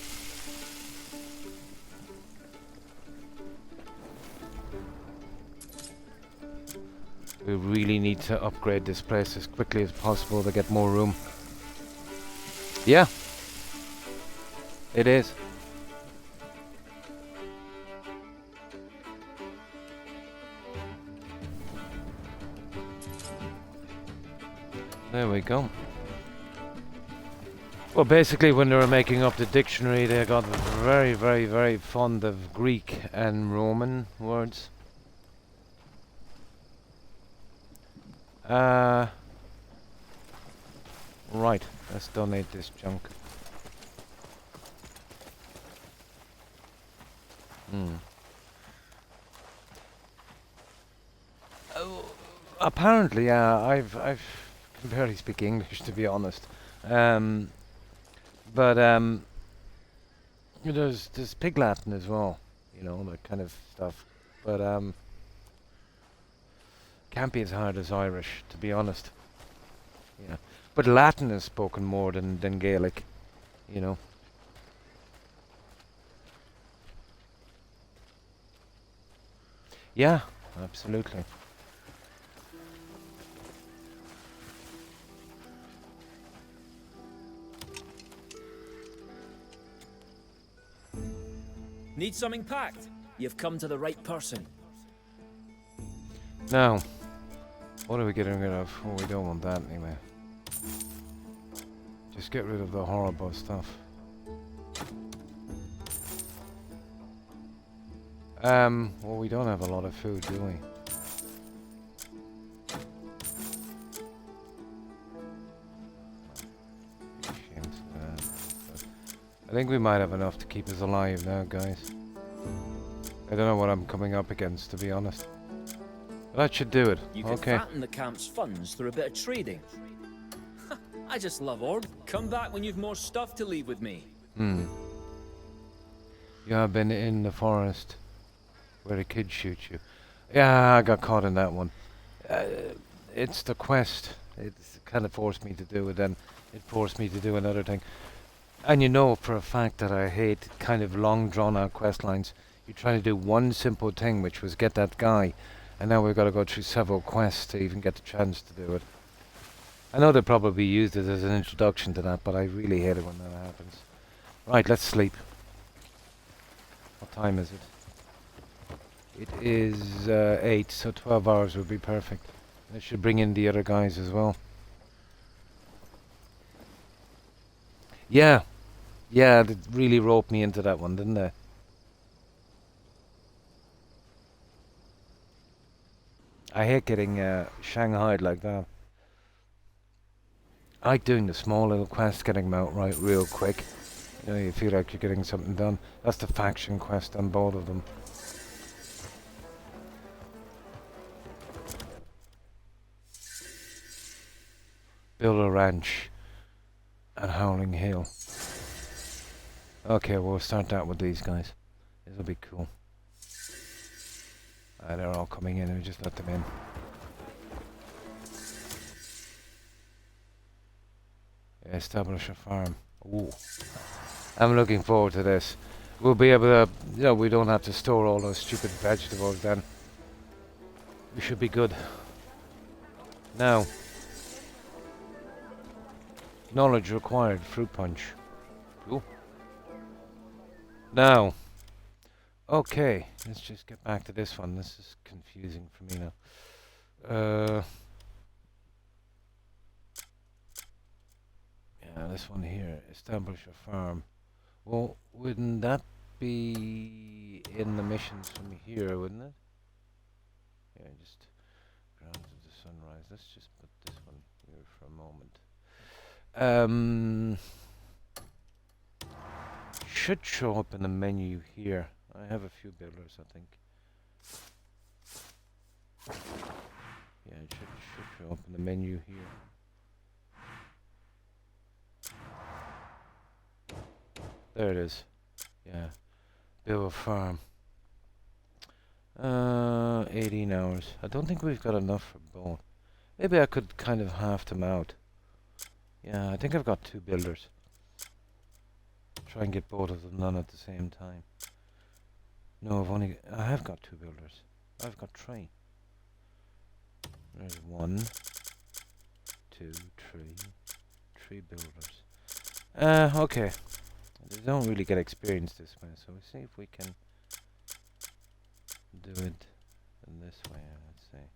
We really need to upgrade this place as quickly as possible to get more room. Yeah. It is. There we go. Well, basically, when they were making up the dictionary, they got very, very, very fond of Greek and Roman words. Right, let's donate this junk. Oh, apparently, I can barely speak English, to be honest. But there's Pig Latin as well, you know, that kind of stuff. But can't be as hard as Irish, to be honest. Yeah, but Latin is spoken more than Gaelic, you know. Yeah, absolutely. Need something packed? You've come to the right person. Now, what are we getting rid of? Oh, we don't want that anyway. Just get rid of the horrible stuff. Well, we don't have a lot of food, do we? I think we might have enough to keep us alive now, guys. I don't know what I'm coming up against, to be honest. That should do it. You can Okay. fatten the camp's funds through a bit of trading. I just love Ord. Come back when you've more stuff to leave with me. You have been in the forest where the kids shoot you. Yeah, I got caught in that one. It's the quest. It kind of forced me to do it, then it forced me to do another thing. And you know for a fact that I hate kind of long drawn out quest lines. You're trying to do one simple thing, which was get that guy, and now we've got to go through several quests to even get the chance to do it. I know they probably used it as an introduction to that, but I really hate it when that happens. Right, let's sleep. What time is it? It is 8, so 12 hours would be perfect. I should bring in the other guys as well. Yeah. Yeah, they really roped me into that one, didn't they? I hate getting shanghaied like that. I like doing the small little quests, getting them out right real quick. You know, you feel like you're getting something done. That's the faction quest on both of them. Build a ranch at Howling Hill. Okay, we'll start that with these guys. This'll be cool. They're all coming in, we just let them in. Establish a farm. Ooh. I'm looking forward to this. We'll be able to, you know, we don't have to store all those stupid vegetables then. We should be good. Now. Knowledge required, fruit punch. Cool. Now. Okay, let's just get back to this one. This is confusing for me now. Yeah, this one here. Establish a farm. Well, wouldn't that be in the missions from here, wouldn't it? Yeah, just grounds of the sunrise. Let's just put this one here for a moment. Should show up in the menu here. I have a few builders, I think. Yeah, it should show up in the menu here. There it is. Yeah. Build a farm. 18 hours. I don't think we've got enough for both. Maybe I could kind of half them out. Yeah, I think I've got 2 builders. Try and get both of them done at the same time. No, I have got 2 builders. I've got 3. There's 1, 2, 3 builders. Okay. They don't really get experience this way, so we'll see if we can do it in this way, let's see.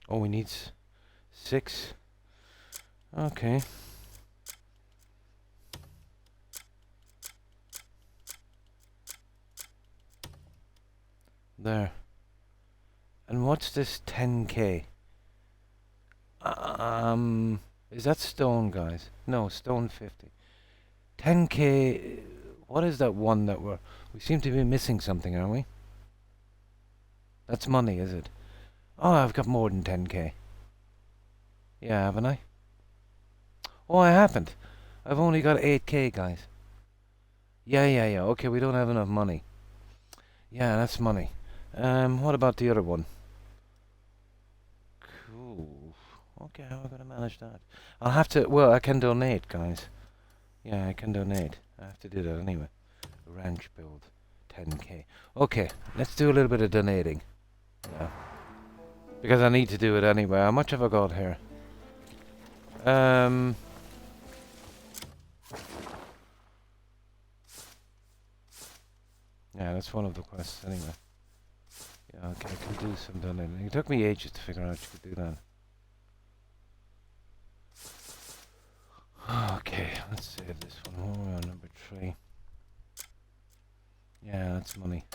Oh, we need 6. Okay. There. And what's this 10k? Is that stone, guys? No, stone 50. 10k. What is that one that we seem to be missing something, aren't we? That's money, is it? Oh, I've got more than 10k. Yeah, haven't I? Oh, I haven't. I've only got 8k, guys. Yeah. Okay, we don't have enough money. Yeah, that's money. What about the other one? Cool. Okay, how am I going to manage that? I'll have to... Well, I can donate, guys. Yeah, I can donate. I have to do that anyway. Ranch build. 10k. Okay, let's do a little bit of donating. Yeah. Because I need to do it anyway. How much have I got here? Yeah, that's one of the quests anyway. Yeah, okay, I can do some donating. It took me ages to figure out you could do that. Okay, let's save this one. Oh, we're on number 3. Yeah, that's money.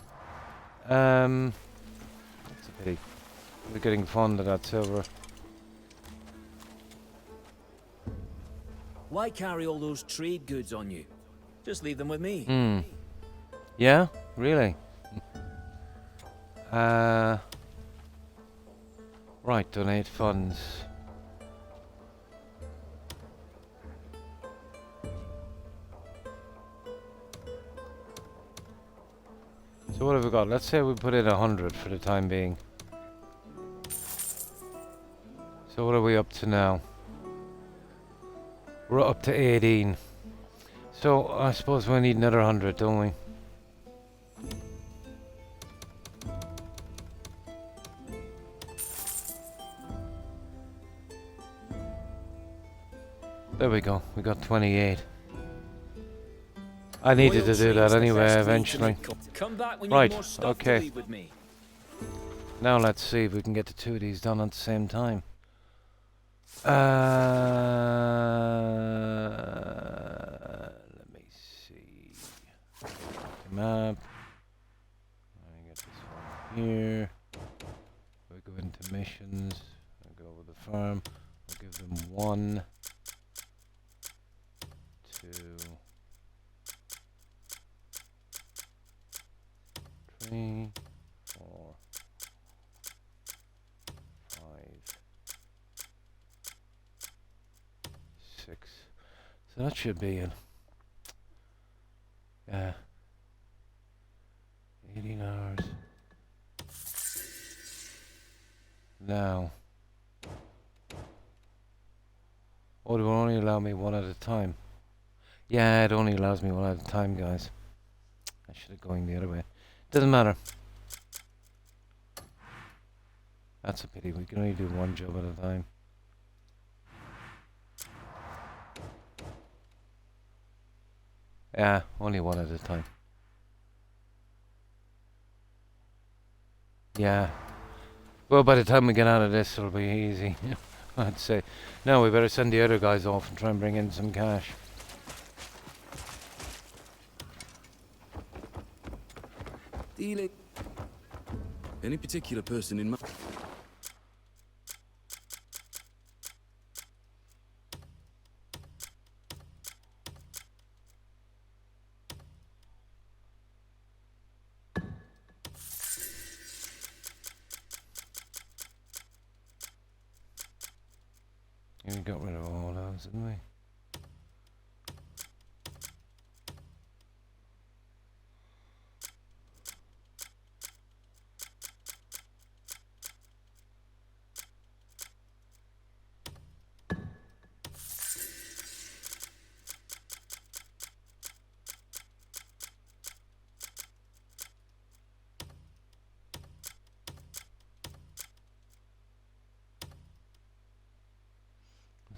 That's a pity. We're getting fond of that silver. Why carry all those trade goods on you? Just leave them with me. Yeah? Really? Right, donate funds. So what have we got? Let's say we put in 100 for the time being. So what are we up to now? We're up to 18. So I suppose we need another 100, don't we? There we go. We got 28. I needed to do that anyway, eventually. Come back when Right, you have more stuff to okay. leave with me. Now let's see if we can get the 2 of these done at the same time. Let me see. The map. I get this one here. We go into missions. I go with the farm. I'll give them 1, 2, 3, 4, 5, 6. So that should be it. 18 hours. Now. Oh, it will only allow me 1 at a time. Yeah, it only allows me 1 at a time, guys. I should have gone the other way. Doesn't matter. That's a pity. We can only do 1 job at a time. Yeah, only 1 at a time. Yeah. Well, by the time we get out of this, it'll be easy. I'd say. Now we better send the other guys off and try and bring in some cash. Dealing. Any particular person in mind? We got rid of all those, didn't we?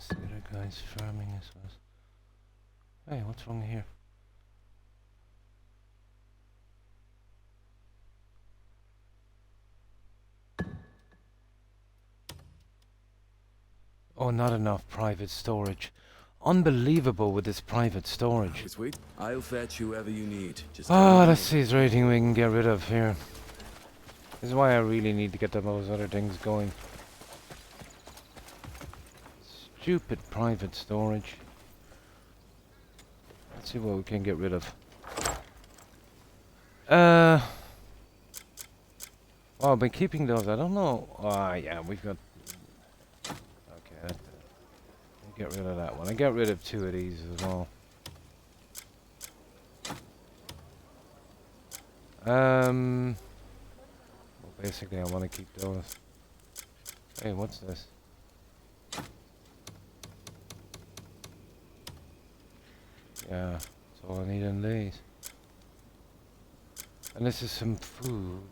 The other guy's farming as well. Hey, what's wrong here? Oh, not enough private storage. Unbelievable with this private storage. Sweet. I'll fetch whoever you need. Just Let's see his rating we can get rid of here. This is why I really need to get those other things going. Stupid private storage. Let's see what we can get rid of. Well, I've been keeping those. I don't know. Yeah, we've got. Okay, I'll get rid of that one. I get rid of 2 of these as well. Well, basically, I want to keep those. Hey, what's this? Yeah, that's all I need in these. And this is some food.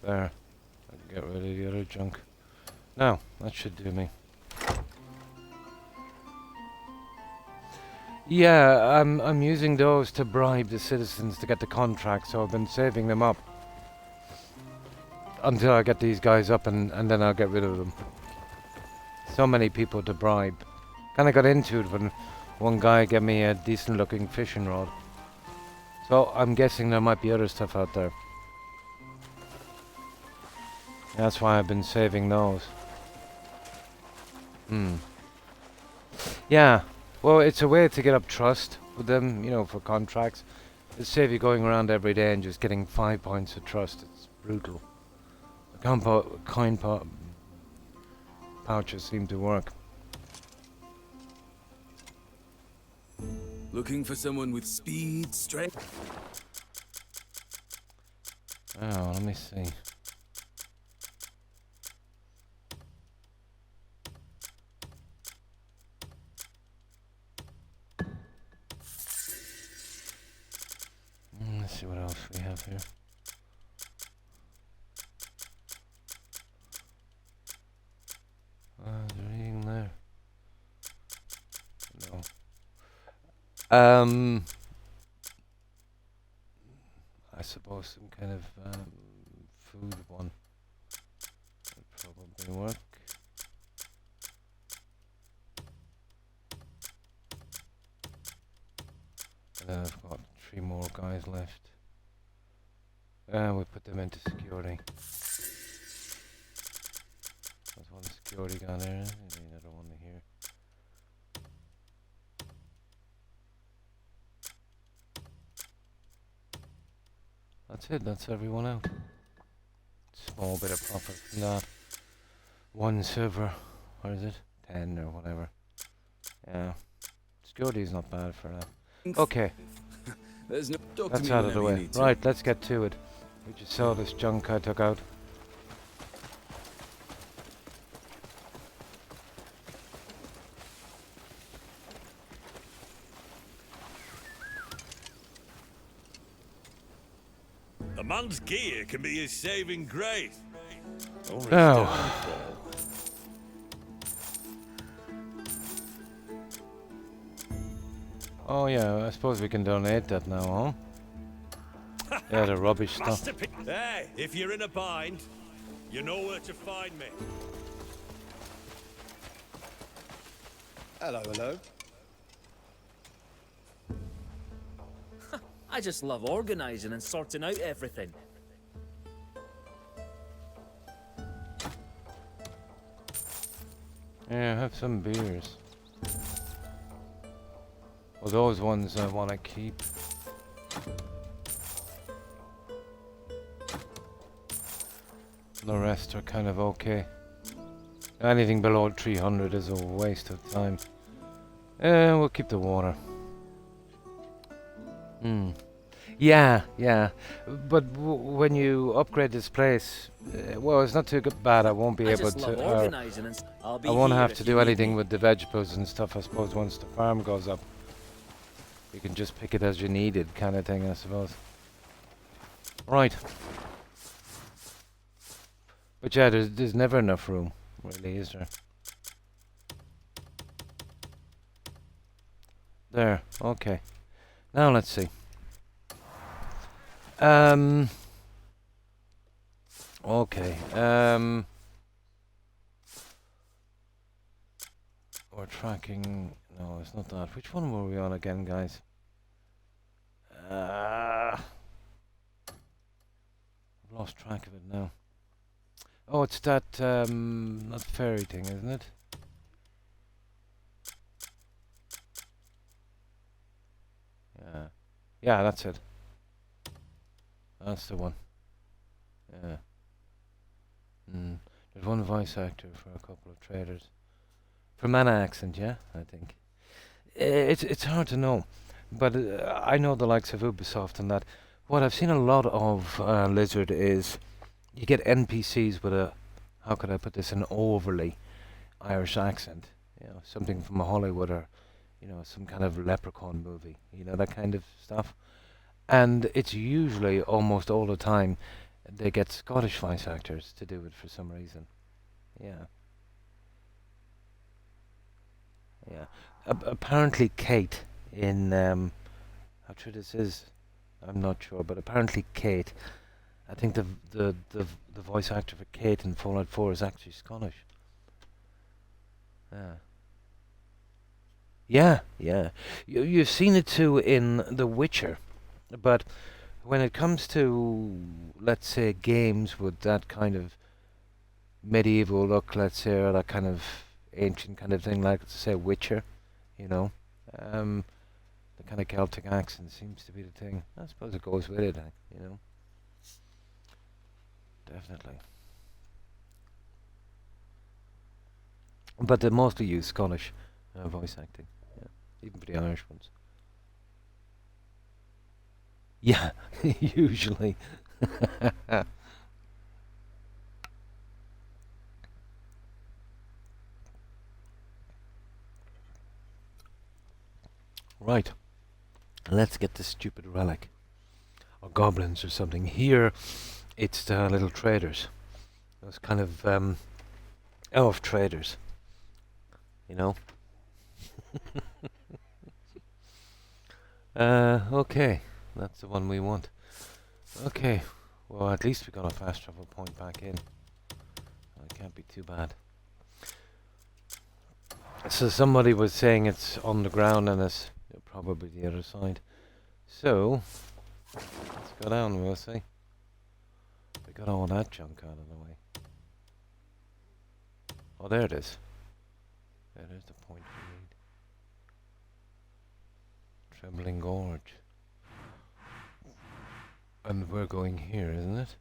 There. I can get rid of the other junk. Now, that should do me. Yeah, I'm using those to bribe the citizens to get the contract, so I've been saving them up until I get these guys up, and then I'll get rid of them. So many people to bribe. Kinda got into it when one guy gave me a decent looking fishing rod. So I'm guessing there might be other stuff out there. That's why I've been saving those. Yeah. Well, it's a way to get up trust with them, you know, for contracts. It'll save you going around every day and just getting 5 points of trust. It's brutal. The coin pouches seem to work. Looking for someone with speed, strength. Oh, let me see. Let's see what else we have here. Is there anything there? No. I suppose some kind of food one would probably work. And then I've got 3 more guys left. We put them into security. There's one security guy there, and another one here. That's it, that's everyone out. Small bit of profit from that. 1 silver, or is it? 10 or whatever. Yeah. Security is not bad for that. Okay. There's no That's out of the way. Right, let's get to it. We just saw this junk I took out. A man's gear can be his saving grace. Or his Oh. downfall. Oh yeah, I suppose we can donate that now, huh? Yeah, the rubbish stuff. Hey, if you're in a bind, you know where to find me. Hello, hello. I just love organising and sorting out everything. Yeah, have some beers. Well, those ones I want to keep. The rest are kind of okay. Anything below 300 is a waste of time. We'll keep the water. Yeah, yeah. But when you upgrade this place, well, it's not too bad. I won't be able to. I won't have to do anything with the vegetables and stuff. I suppose once the farm goes up, you can just pick it as you need it, kind of thing. I suppose. Right. But yeah, there's never enough room, really, is there? There. Okay. Now let's see. Okay. We're tracking. No, it's not that. Which one were we on again, guys? I've lost track of it now. Oh, it's that that fairy thing, isn't it? Yeah. Yeah, that's it. That's the one. Yeah. There's one voice actor for a couple of traders. For Mana accent, yeah, I think. It's hard to know, but I know the likes of Ubisoft and that. What I've seen a lot of Lizard is you get NPCs with a, how could I put this, an overly Irish accent. You know, something from Hollywood or, you know, some kind of leprechaun movie. You know, that kind of stuff. And it's usually, almost all the time, they get Scottish voice actors to do it for some reason. Yeah. Yeah. Apparently Kate in, how true this is, I'm not sure, but apparently Kate, I think the voice actor for Kate in Fallout 4 is actually Scottish. Yeah. Yeah, yeah. You've seen it too in The Witcher, but when it comes to, let's say, games with that kind of medieval look, let's say, or that kind of ancient kind of thing, like, let's say, Witcher, you know, the kind of Celtic accent seems to be the thing. I suppose it goes with it, you know. Definitely. But they mostly use Scottish voice acting, yeah, even for the Irish ones. Yeah, usually. Right. Let's get this stupid relic. Or goblins or something. Here, it's the little traders. Those kind of elf traders. You know? Okay. That's the one we want. Okay. Well, at least we got a fast travel point back in. It can't be too bad. So somebody was saying it's on the ground and it's probably the other side. So, let's go down, we'll see. We got all that junk out of the way. Oh, there it is. There's the point we need. Trembling Gorge. And we're going here, isn't it?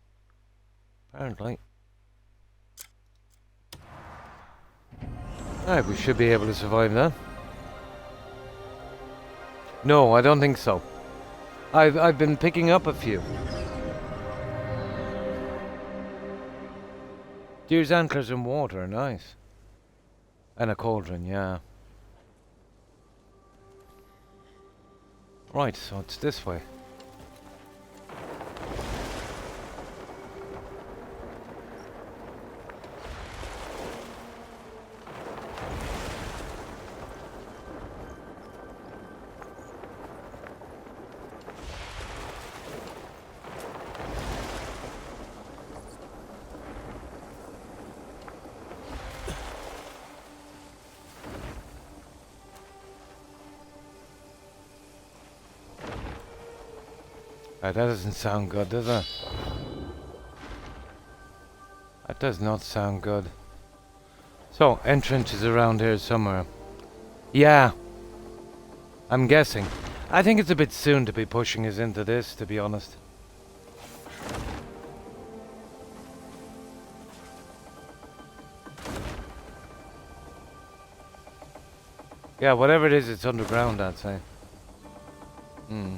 Apparently. Alright, we should be able to survive that. No, I don't think so. I've been picking up a few. Deer's antlers and water, nice. And a cauldron, yeah. Right, so it's this way. That doesn't sound good, does it? That does not sound good. So, entrance is around here somewhere. Yeah. I'm guessing. I think it's a bit soon to be pushing us into this, to be honest. Yeah, whatever it is, it's underground, I'd say. Hmm.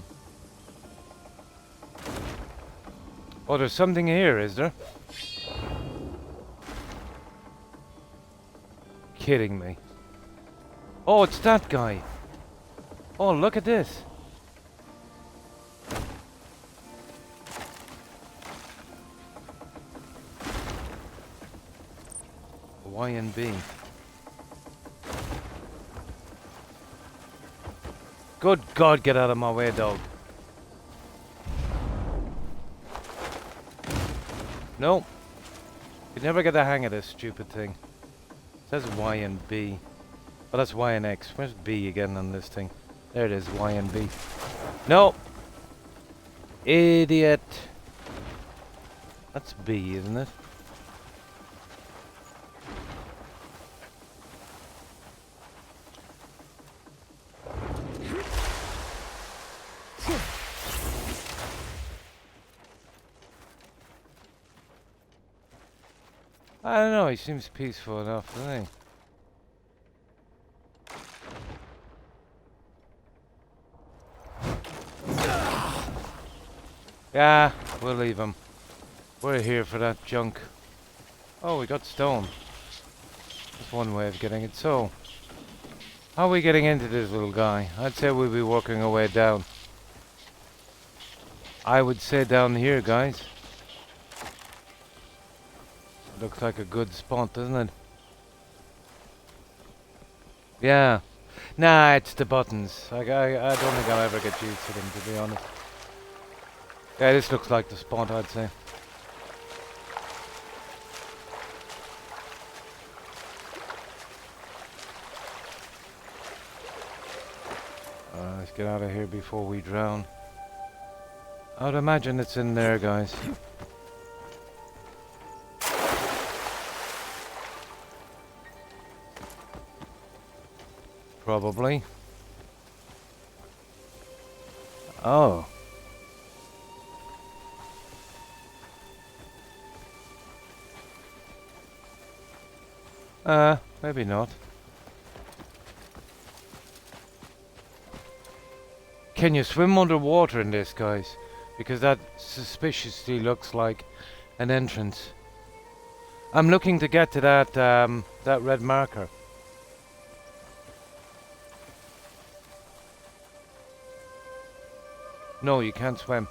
Oh, there's something here, is there? Kidding me. Oh, it's that guy. Oh, look at this. Y and B. Good God, get out of my way, dog. No. You never get the hang of this stupid thing. It says Y and B. Oh, that's Y and X. Where's B again on this thing? There it is, Y and B. No! Idiot! That's B, isn't it? I don't know, he seems peaceful enough, doesn't he? Yeah, we'll leave him. We're here for that junk. Oh, we got stone. That's one way of getting it. So, how are we getting into this little guy? I'd say we'll be working our way down. I would say down here, guys. Looks like a good spot, doesn't it? Yeah. Nah, it's the buttons. I don't think I'll ever get used to them, to be honest. Yeah, this looks like the spot, I'd say. Let's get out of here before we drown. I would imagine it's in there, guys. Probably. Oh. Maybe not. Can you swim underwater in this, guys? Because that suspiciously looks like an entrance. I'm looking to get to that, that red marker. No, you can't swim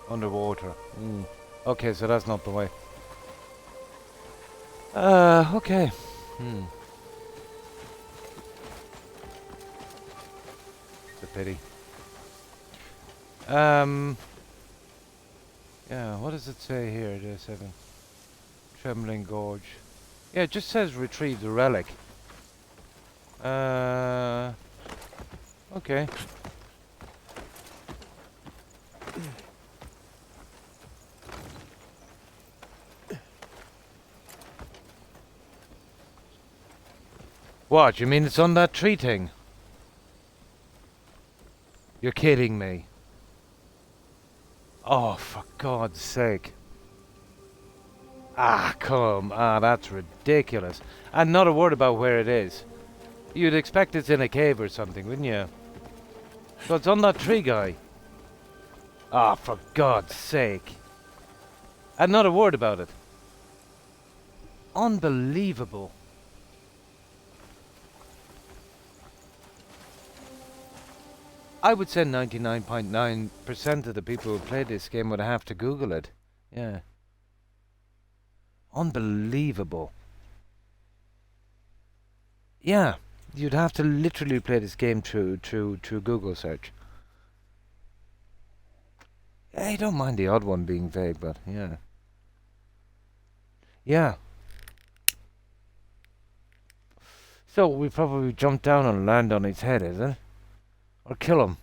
underwater. Okay, so that's not the way. Okay. It's a pity. Yeah, what does it say here? There's 7. Trembling Gorge. Yeah, it just says retrieve the relic. Okay. What, you mean it's on that tree thing? You're kidding me. Oh, for God's sake. That's ridiculous. And not a word about where it is. You'd expect it's in a cave or something, wouldn't you? So it's on that tree, guy. Ah, for God's sake. And not a word about it. Unbelievable. I would say 99.9% of the people who play this game would have to Google it. Yeah. Unbelievable. Yeah. You'd have to literally play this game through Google search. I don't mind the odd one being vague, but yeah. Yeah. So we probably jump down and land on his head, is it? Or kill him.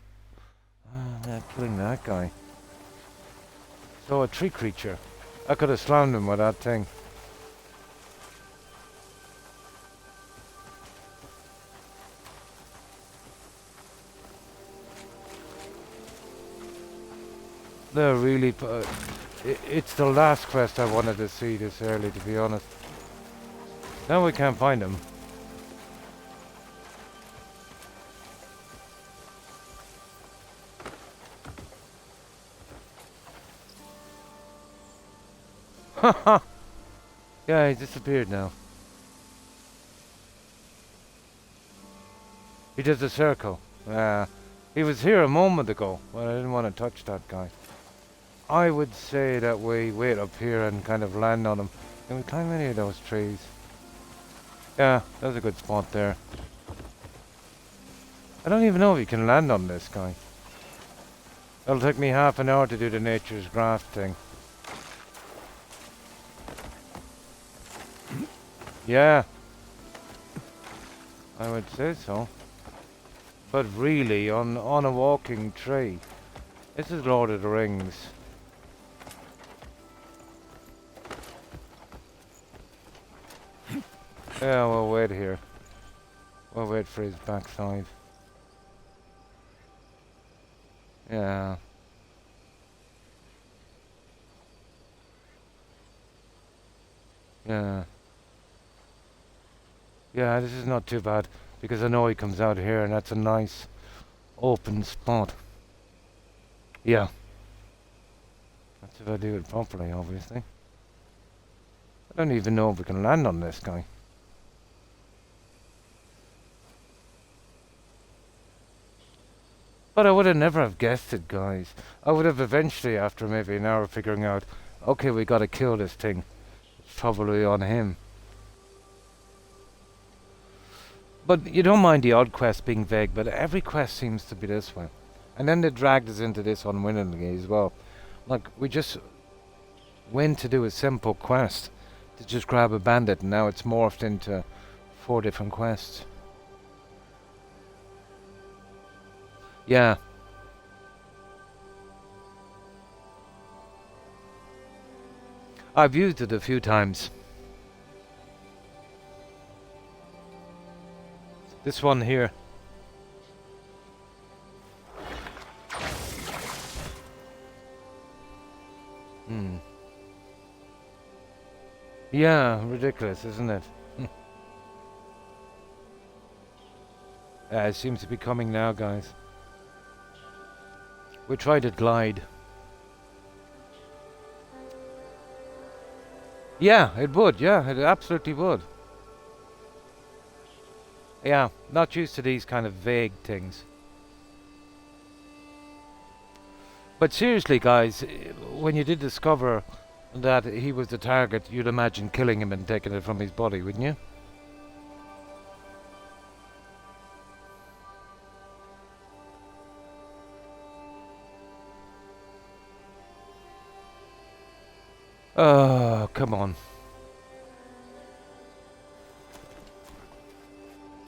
Not killing that guy. So a tree creature. I could have slammed him with that thing. They're really... it's the last quest I wanted to see this early, to be honest. Now we can't find him. Haha! Yeah, he disappeared now. He does a circle. He was here a moment ago, but I didn't want to touch that guy. I would say that we wait up here and kind of land on him. Can we climb any of those trees? Yeah, that's a good spot there. I don't even know if you can land on this guy. It'll take me half an hour to do the nature's graft thing. Yeah. I would say so. But really, on a walking tree. This is Lord of the Rings. Yeah, we'll wait here. We'll wait for his backside. Yeah. Yeah. Yeah, this is not too bad. Because I know he comes out here and that's a nice open spot. Yeah. That's if I do it properly, obviously. I don't even know if we can land on this guy. But I would have never have guessed it, guys. I would have eventually, after maybe an hour, figuring out, okay, we gotta kill this thing. It's probably on him. But you don't mind the odd quest being vague, but every quest seems to be this way. And then they dragged us into this unwillingly as well. Like, we just went to do a simple quest to just grab a bandit, and now it's morphed into 4 different quests. Yeah. I've used it a few times. This one here. Yeah, ridiculous, isn't it? It seems to be coming now, guys. We tried to glide. Yeah, it would. Yeah, it absolutely would. Yeah, not used to these kind of vague things. But seriously, guys, when you did discover that he was the target, you'd imagine killing him and taking it from his body, wouldn't you? Oh, come on.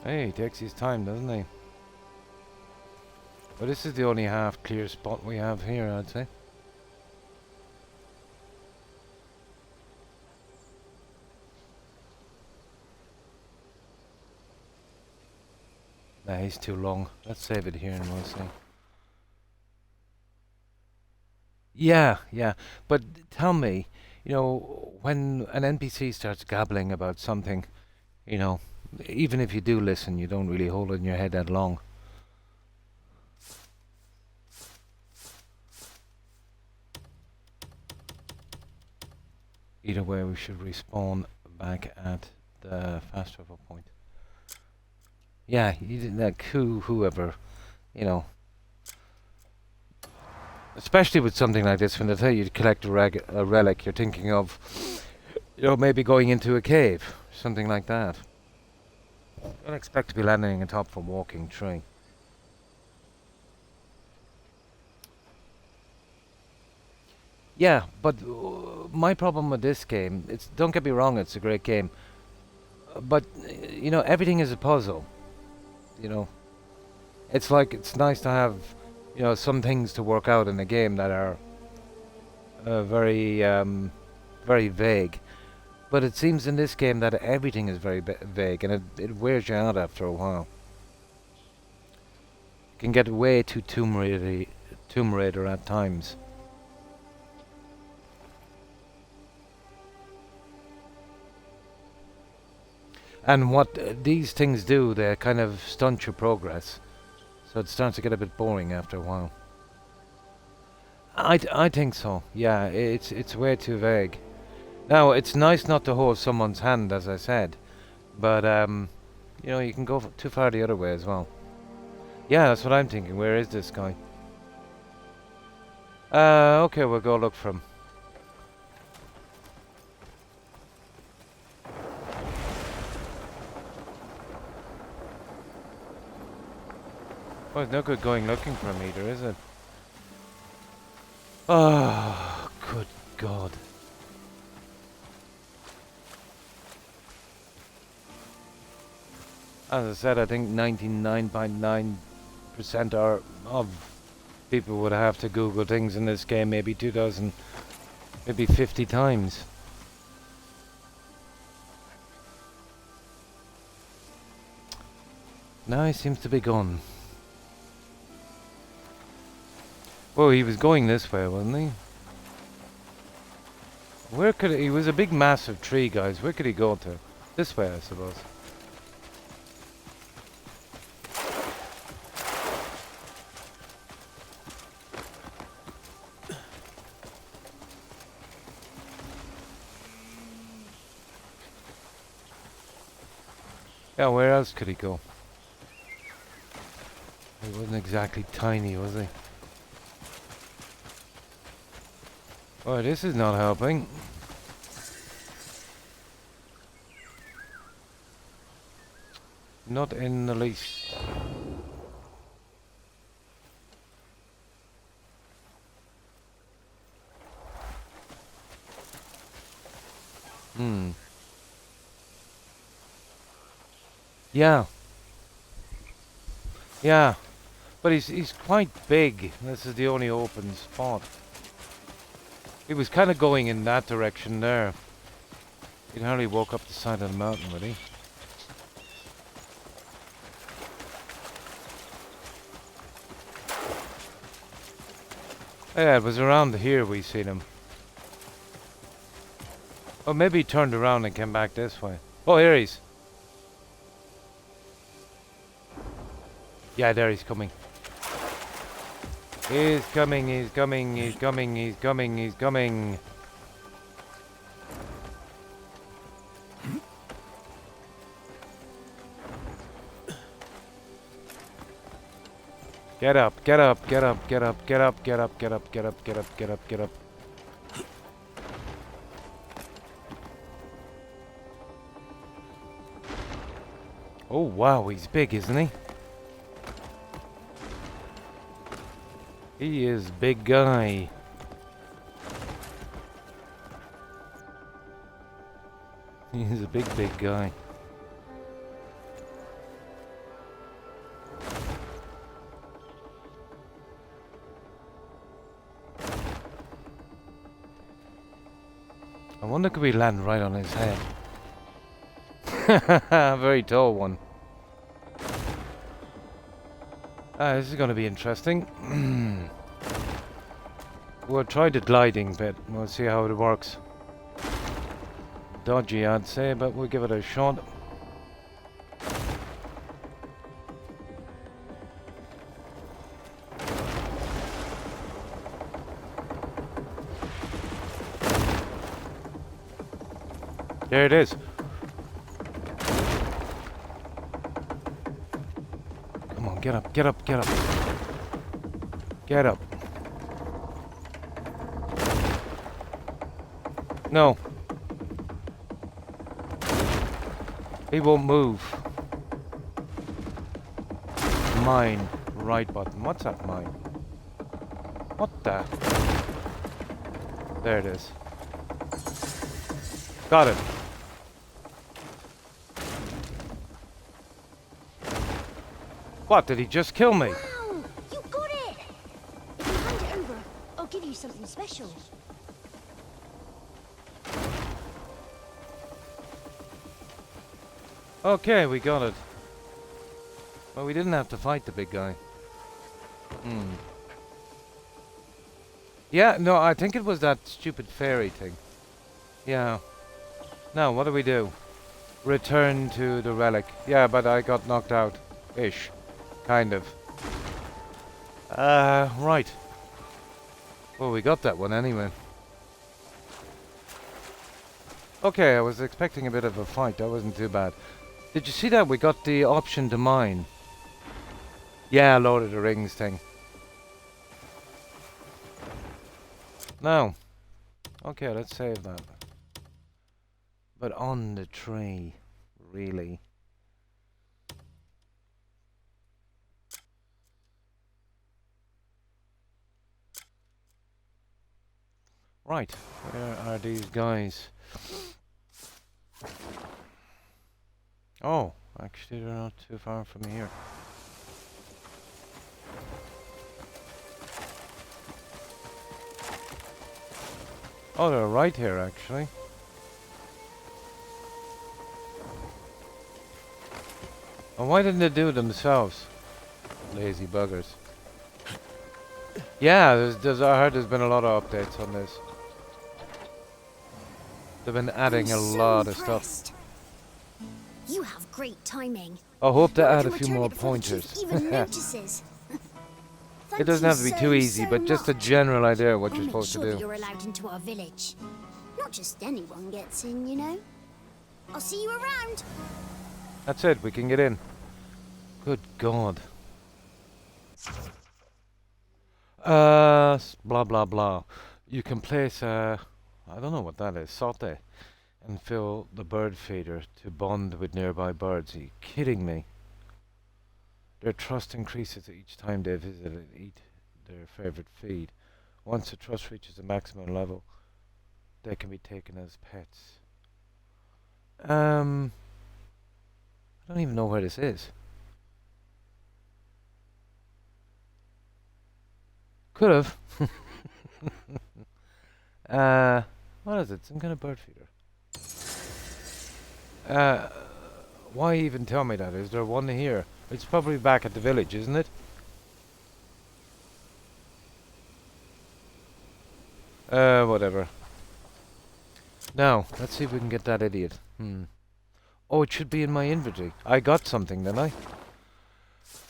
Hey, he takes his time, doesn't he? But this is the only half clear spot we have here, I'd say. Nah, he's too long. Let's save it here and we'll see. Yeah, yeah. But tell me, you know, when an NPC starts gabbling about something, you know, even if you do listen, you don't really hold it in your head that long. Either way, we should respawn back at the fast travel point. Yeah, you did that whoever, you know. Especially with something like this, when they tell you to collect a relic, you're thinking of, you know, maybe going into a cave, something like that. Don't expect to be landing atop a walking tree. Yeah, but my problem with this game, don't get me wrong, it's a great game. But, you know, everything is a puzzle. You know, it's like, it's nice to have, you know, some things to work out in a game that are very vague. But it seems in this game that everything is very vague, and it wears you out after a while. It can get way too Tomb Raider at times. And what these things do, they kind of stunt your progress. So it starts to get a bit boring after a while. I think so. Yeah, it's way too vague. Now, it's nice not to hold someone's hand, as I said. But, you know, you can go too far the other way as well. Yeah, that's what I'm thinking. Where is this guy? Okay, we'll go look for him. Well, it's no good going looking for him either, is it? Oh, good God. As I said, I think 99.9% of people would have to Google things in this game maybe 2,000, maybe 50 times. Now he seems to be gone. Well, he was going this way, wasn't he? Where could he was a big massive tree, guys. Where could he go to? This way, I suppose. Yeah, where else could he go? He wasn't exactly tiny, was he? Oh, this is not helping. Not in the least. Yeah. Yeah. But he's quite big. This is the only open spot. He was kind of going in that direction there. He'd hardly walk up the side of the mountain, would he? Yeah, it was around here we seen him. Oh, maybe he turned around and came back this way. Oh, here he's. Yeah, there he's coming. He's coming, he's coming, he's coming, he's coming, he's coming. Get up, get up, get up, get up, get up, get up, get up, get up, get up, get up, get up. Oh wow, he's big, isn't he? He is big guy. He's a big guy. I wonder could we land right on his head. Very tall one. This is going to be interesting. We'll try the gliding bit. We'll see how it works. Dodgy, I'd say, but we'll give it a shot. There it is. Come on, get up, get up, get up. Get up. No. He won't move. Mine. Right button. What's that mine? What the? There it is. Got it. What, did he just kill me? Wow! You got it! If you hand it over, I'll give you something special. Okay, we got it. Well, we didn't have to fight the big guy. Yeah, no, I think it was that stupid fairy thing. Yeah. Now, what do we do? Return to the relic. Yeah, but I got knocked out. Ish. Kind of. Right. Well, we got that one anyway. Okay, I was expecting a bit of a fight. That wasn't too bad. Did you see that? We got the option to mine. Yeah, Lord of the Rings thing. Now. Okay, let's save that. But on the tree. Really. Right, where are these guys? Oh, Actually, they're not too far from here. Oh, they're right here, actually. And why didn't they do it themselves? Lazy buggers. Yeah, I heard there's been a lot of updates on this. They've been adding I'm a so lot of impressed. stuff. You have great timing. I hope to Now I add can a few return more it before the chief pointers. even notices. It doesn't have to be too easy, but just a general idea of what you're supposed to I'll make do. sure that you're allowed into our village. Not just anyone gets in, you know. I'll see you around. That's it, we can get in. Good God. Blah blah blah. You can place I don't know what that is, saute, and fill the bird feeder to bond with nearby birds. Are you kidding me? Their trust increases each time they visit and eat their favorite feed. Once the trust reaches a maximum level, they can be taken as pets. I don't even know where this is. Could have. What is it? Some kind of bird feeder. Why even tell me that? Is there one here? It's probably back at the village, isn't it? Whatever. Now, let's see if we can get that idiot. Oh, it should be in my inventory. I got something, didn't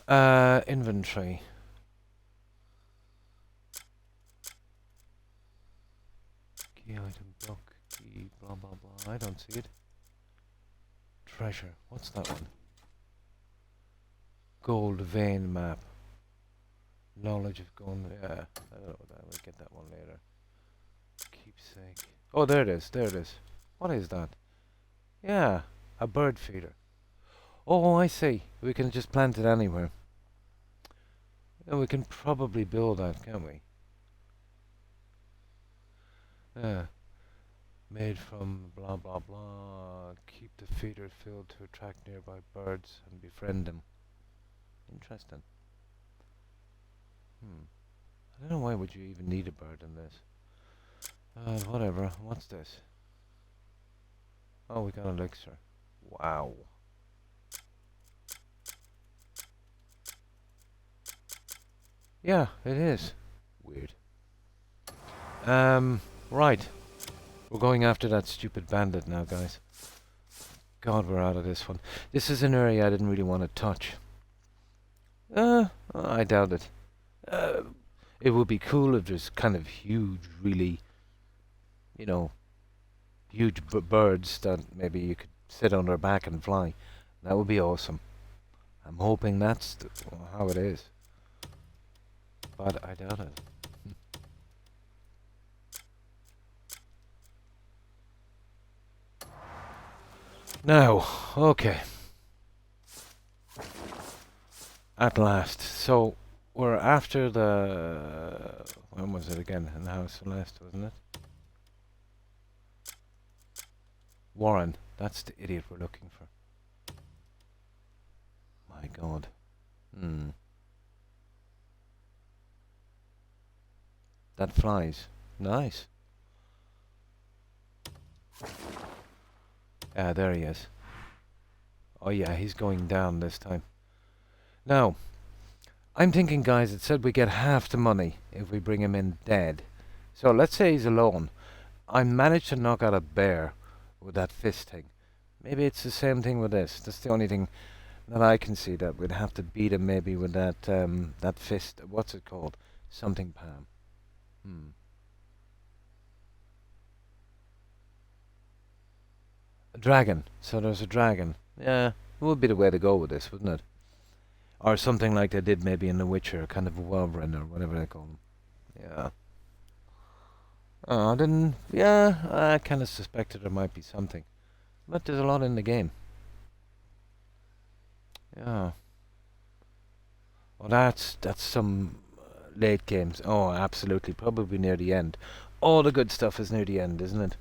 I? Inventory. Key item, block, key, blah blah blah. I don't see it. Treasure. What's that one? Gold vein map. Knowledge of gold. Yeah, I don't know that. We'll get that one later. Keepsake. Oh, there it is. There it is. What is that? Yeah, a bird feeder. Oh, I see. We can just plant it anywhere. And we can probably build that, can't we? Yeah. Made from blah blah blah. Keep the feeder filled to attract nearby birds and befriend them. Interesting. I don't know why would you even need a bird in this. Whatever. What's this? Oh, we got an elixir. Wow. Yeah, it is. Weird. Right. We're going after that stupid bandit now, guys. God, we're out of this one. This is an area I didn't really want to touch. I doubt it. It would be cool if there's kind of huge, really, you know, huge birds that maybe you could sit on their back and fly. That would be awesome. I'm hoping that's how it is. But I doubt it. Now, okay. At last. So, we're after the... When was it again? In the House Celeste, wasn't it? Warren. That's the idiot we're looking for. My God. That flies. Nice. Ah, there he is. Oh yeah, he's going down this time. Now, I'm thinking, guys, it said we get half the money if we bring him in dead. So let's say he's alone. I managed to knock out a bear with that fist thing. Maybe it's the same thing with this. That's the only thing that I can see, that we'd have to beat him maybe with that that fist. What's it called? Something palm. A dragon. So there's a dragon. Yeah, it would be the way to go with this, wouldn't it? Or something like they did maybe in The Witcher, kind of a Wyvern or whatever they call them. Yeah. Oh, I didn't... Yeah, I kind of suspected there might be something. But there's a lot in the game. Yeah. Well, that's some late games. Oh, absolutely. Probably near the end. All the good stuff is near the end, isn't it?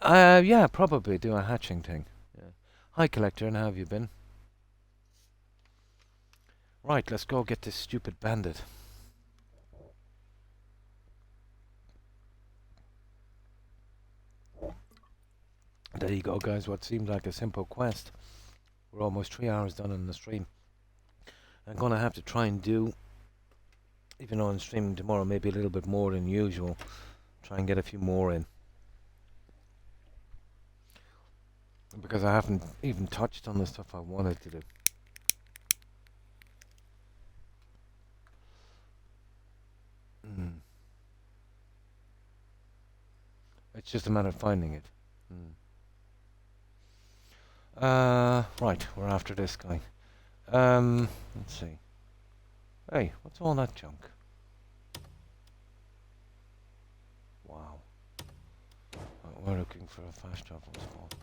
Yeah, probably do a hatching thing. Yeah. Hi, Collector, and how have you been? Right, let's go get this stupid bandit. There you go, guys. What seemed like a simple quest. We're almost 3 hours done in the stream. I'm gonna have to try and do, even though I'm streaming tomorrow, maybe a little bit more than usual. Try and get a few more in. Because I haven't even touched on the stuff I wanted to do. It's just a matter of finding it. Right, we're after this guy. Let's see. Hey, what's all that junk? Wow. We're looking for a fast travel spot.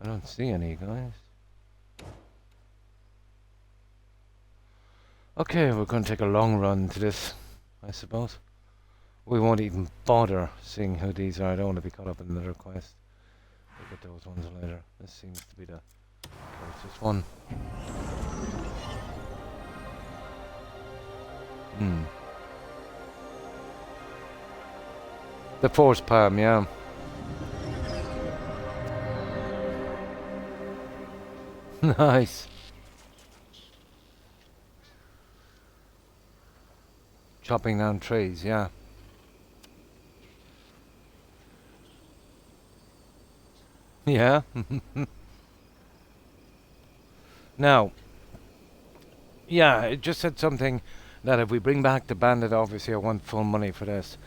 I don't see any, guys. Okay, we're going to take a long run to this, I suppose. We won't even bother seeing who these are. I don't want to be caught up in another quest. We'll get those ones later. This seems to be the closest one. The force palm, yeah. Nice. Chopping down trees, yeah. Yeah. Now, yeah, it just said something that if we bring back the bandit, obviously I want full money for this.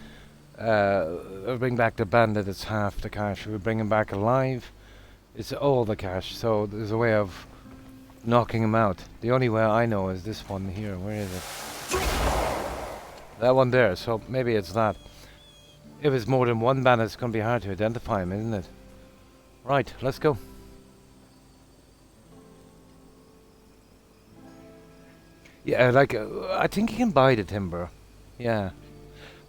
Bring back the bandit, it's half the cash. If we bring him back alive, it's all the cash. So there's a way of knocking him out. The only way I know is this one here. Where is it? That one there. So maybe it's that. If it's more than one bandit, it's going to be hard to identify him, isn't it? Right, let's go. Yeah, like, I think you can buy the timber. Yeah.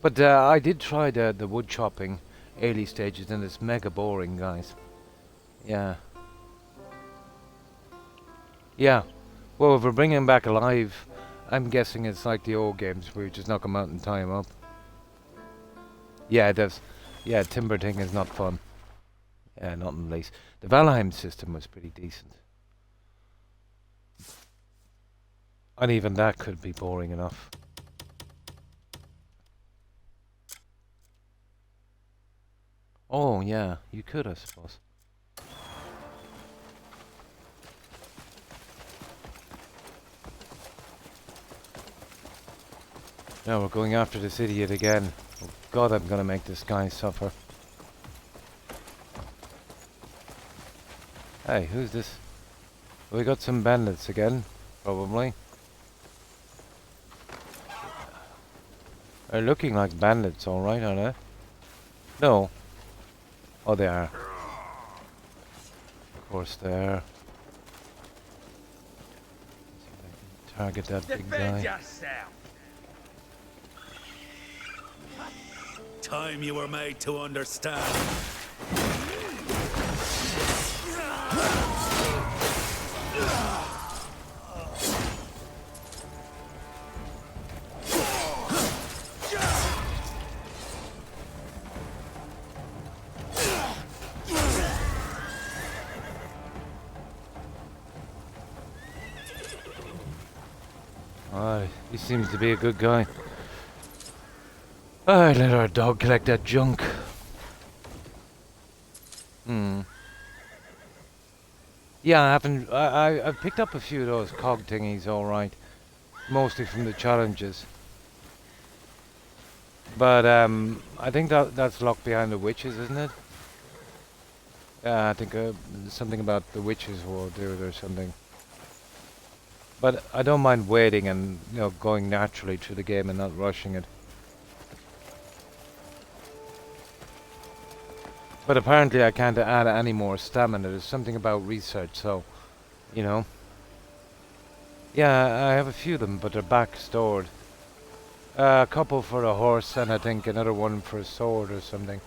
But I did try the wood chopping early stages and it's mega boring, guys. Yeah. Yeah. Well, if we're bringing him back alive, I'm guessing it's like the old games where you just knock him out and tie him up. Yeah, it does. Yeah, timber thing is not fun. Yeah, not in the least. The Valheim system was pretty decent. And even that could be boring enough. Oh, yeah, you could, I suppose. Now we're going after this idiot again. Oh God, I'm gonna make this guy suffer. Hey, who's this? We got some bandits again, probably. They're looking like bandits, alright, are they? No. Oh, they are. Of course they are. Target that big guy. Yourself. Time you were made to understand. He seems to be a good guy. Alright, let our dog collect that junk. Yeah, I've picked up a few of those cog thingies, alright. Mostly from the challenges. But I think that's locked behind the witches, isn't it? Yeah, I think something about the witches will do it or something. But I don't mind waiting and, you know, going naturally through the game and not rushing it. But apparently I can't add any more stamina. There's something about research, so, you know. Yeah, I have a few of them, but they're back stored. A couple for a horse and I think another one for a sword or something.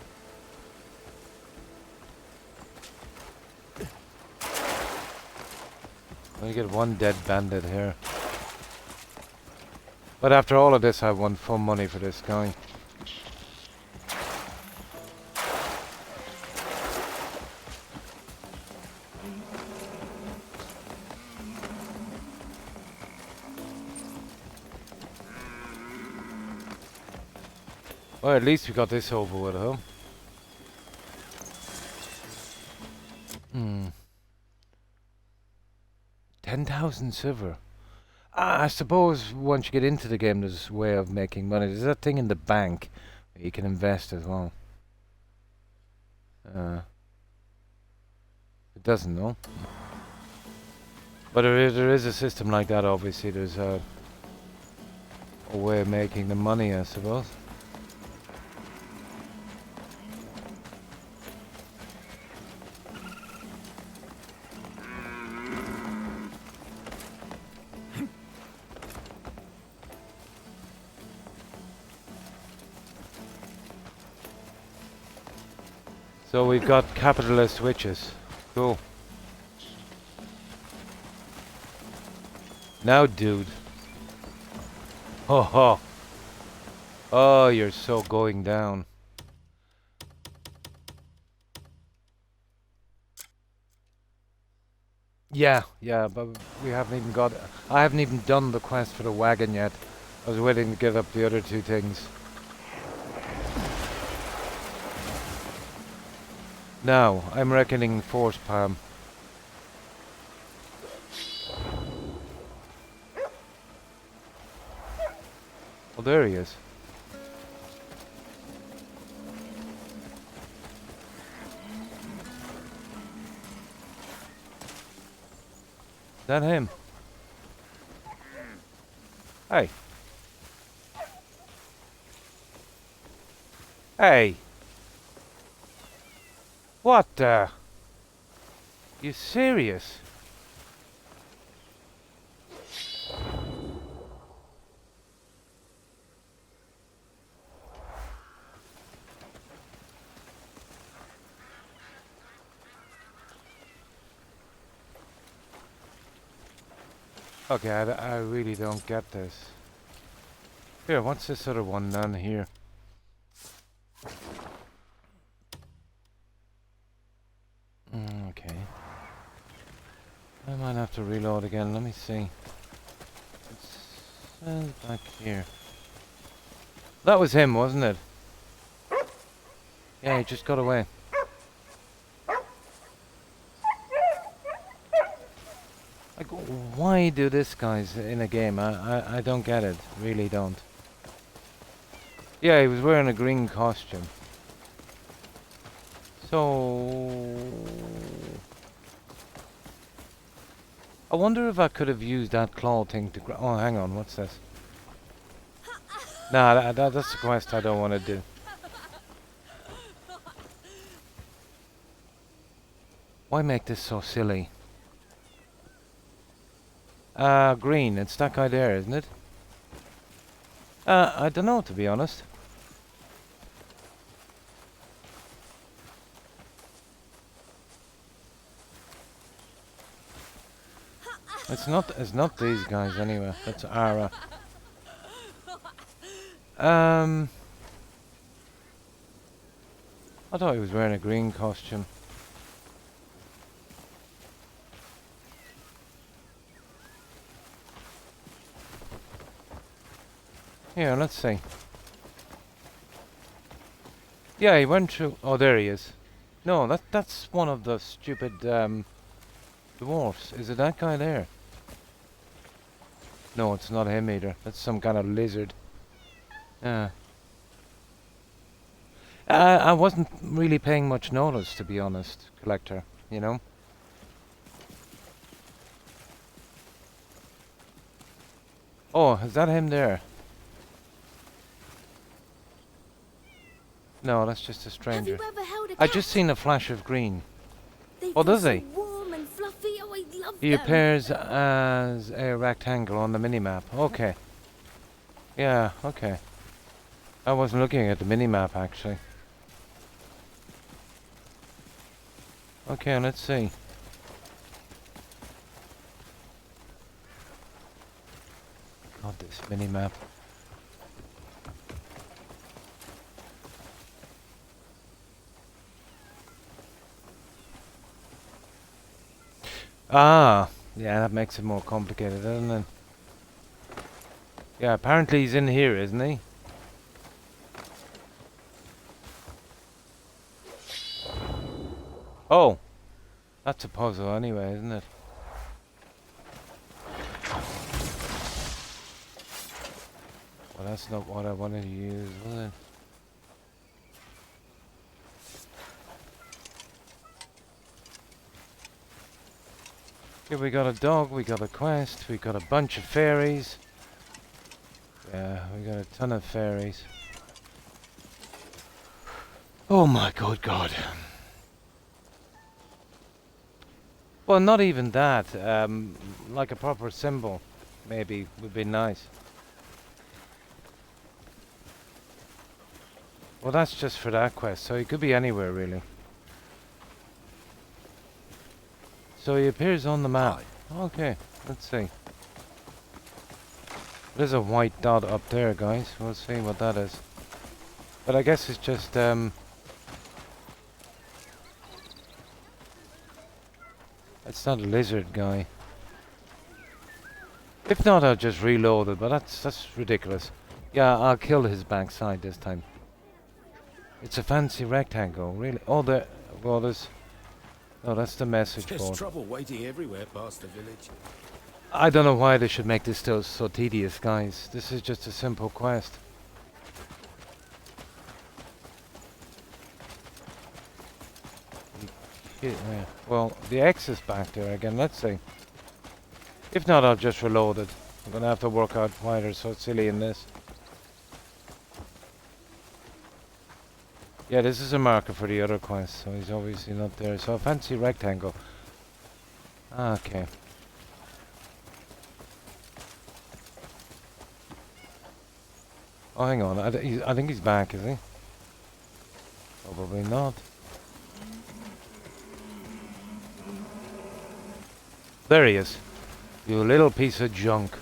I get one dead bandit here. But after all of this, I want full money for this guy. Well, at least we got this over with, huh? 10,000 silver. I suppose once you get into the game, there's a way of making money. There's that thing in the bank where you can invest as well. It doesn't, no? But there is a system like that, obviously. There's a way of making the money, I suppose. So we've got capitalist witches. Cool. Now, dude. Ho ho. Oh, you're so going down. Yeah, but we haven't even got... I haven't even done the quest for the wagon yet. I was waiting to get up the other two things. Now, I'm reckoning force palm. Oh, there he is. Is that him? Hey. Hey. What the? You serious? Okay, I really don't get this. Here, what's this other one down here? Okay. I might have to reload again. Let me see. It's back here. That was him, wasn't it? Yeah, he just got away. Like, why do this, guys, in a game? I don't get it. Really don't. Yeah, he was wearing a green costume. So... I wonder if I could have used that claw thing to... Oh, hang on. What's this? Nah, that's a quest I don't want to do. Why make this so silly? Green. It's that guy there, isn't it? I don't know, to be honest. It's not these guys anyway. That's Ara. I thought he was wearing a green costume. Here, let's see. Yeah, he went through... Oh, there he is. No, that's one of the stupid dwarfs. Is it that guy there? No, it's not him either. That's some kind of lizard. Yeah. I wasn't really paying much notice, to be honest, Collector, you know? Oh, is that him there? No, that's just a stranger. I just seen a flash of green. Oh, does he? Warm and fluffy. Oh, I love He them. appears as a rectangle on the minimap. Okay. Yeah, okay. I wasn't looking at the mini-map, actually. Okay, let's see. God, this mini-map. Ah, yeah, that makes it more complicated, doesn't it? Yeah, apparently he's in here, isn't he? Oh, that's a puzzle anyway, isn't it? Well, that's not what I wanted to use, was it? Here we got a dog, we got a quest, we got a bunch of fairies. Yeah, we got a ton of fairies. Oh my good God. Well, not even that. Like a proper symbol, maybe, would be nice. Well, that's just for that quest, so he could be anywhere, really. So he appears on the map. Okay, let's see. There's a white dot up there, guys. We'll see what that is. But I guess it's just, it's not a lizard guy. If not, I'll just reload it, but that's ridiculous. Yeah, I'll kill his backside this time. It's a fancy rectangle, really. Oh, there. Well, there's. Oh, that's the message There's board. trouble waiting everywhere past the village. I don't know why they should make this so tedious, guys. This is just a simple quest. Yeah. Well, the X is back there again. Let's see. If not, I'll just reload it. I'm gonna have to work out why they're so silly in this. Yeah, this is a marker for the other quest, so he's obviously not there. So a fancy rectangle. Okay. Oh, hang on. I think he's back, is he? Probably not. There he is. You little piece of junk.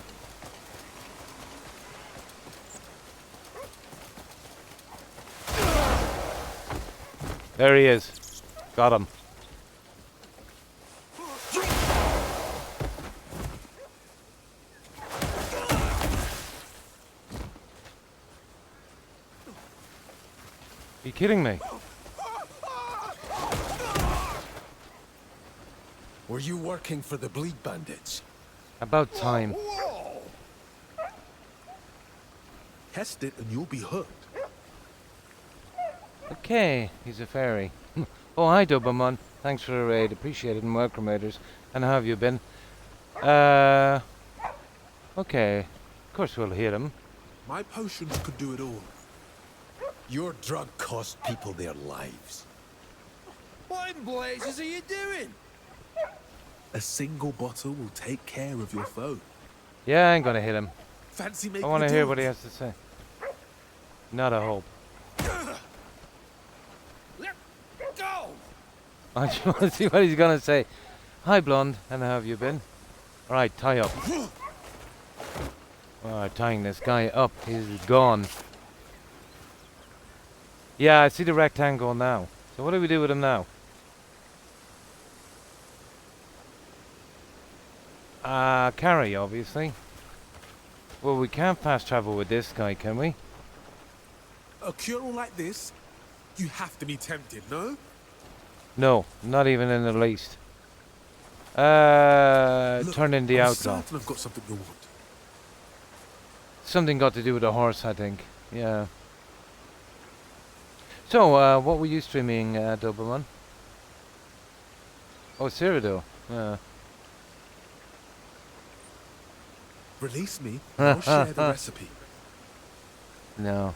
There he is. Got him. Are you kidding me? Were you working for the Bleed Bandits? About time. Test it and you'll be hooked. Okay, he's a fairy. Oh, hi, Doberman. Thanks for the raid. Appreciate it, and welcome, raiders. And how have you been? Okay. Of course we'll hit him. My potions could do it all. Your drug cost people their lives. What in blazes are you doing? A single bottle will take care of your foe. Yeah, I ain't gonna hit him. Fancy making I want to a hear deal what he with- has to say. Not a hope. Let go! I just want to see what he's gonna say. Hi, blonde. And how have you been? All right, tie up. Alright, tying this guy up. He's gone. Yeah, I see the rectangle now. So what do we do with him now? Carry, obviously. Well, we can't fast travel with this guy, can we? A cure like this, you have to be tempted, no? No, not even in the least. Look, Turn in the I'm outlaw. certain I've got something you want. Something got to do with the horse, I think. Yeah. So, what were you streaming, Doberman? Oh, Cyrodiil. Yeah. Release me, and I'll share the recipe. No.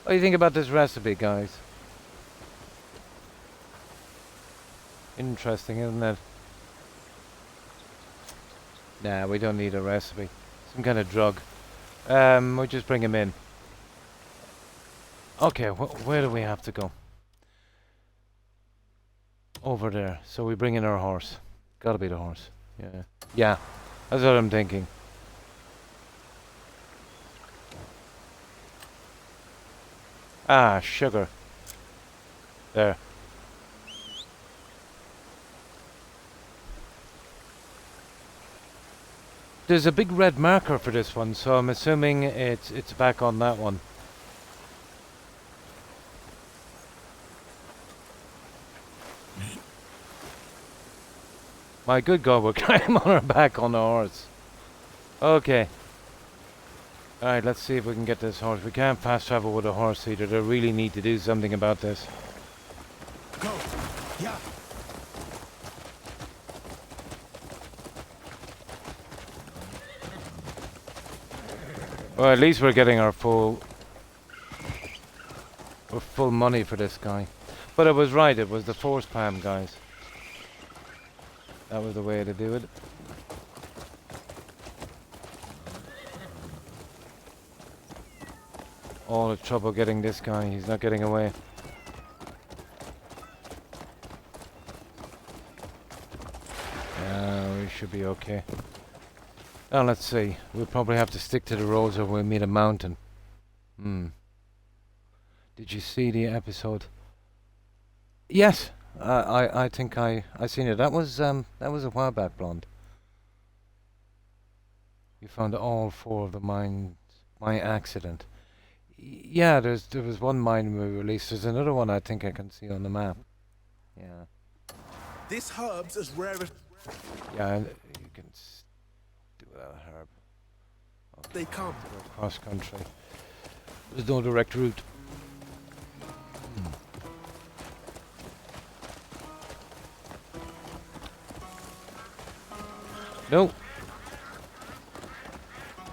What do you think about this recipe, guys? Interesting, isn't it? Nah, we don't need a recipe. Some kind of drug. We'll just bring him in. Okay, where do we have to go? Over there. So we bring in our horse. Gotta be the horse. Yeah. Yeah. That's what I'm thinking. Ah, sugar. There. There's a big red marker for this one, so I'm assuming it's back on that one. My good God, we're climbing on our back on the horse. Okay. Alright, let's see if we can get this horse. We can't fast travel with a horse either. They really need to do something about this. Go. Yeah. Well, at least we're getting our full money for this guy. But it was right, it was the force palm, guys. That was the way to do it. All the trouble getting this guy, he's not getting away. We should be okay. Now let's see, we'll probably have to stick to the roads or we'll meet a mountain. Did you see the episode? Yes, I think I seen it. That was a while back, Blonde. You found all 4 of the mines by accident. Yeah, there was one mine we released. There's another one I think I can see on the map. Yeah. This herb's as rare as... Yeah, you can do that herb. Okay. They come. Cross country. There's no direct route. No.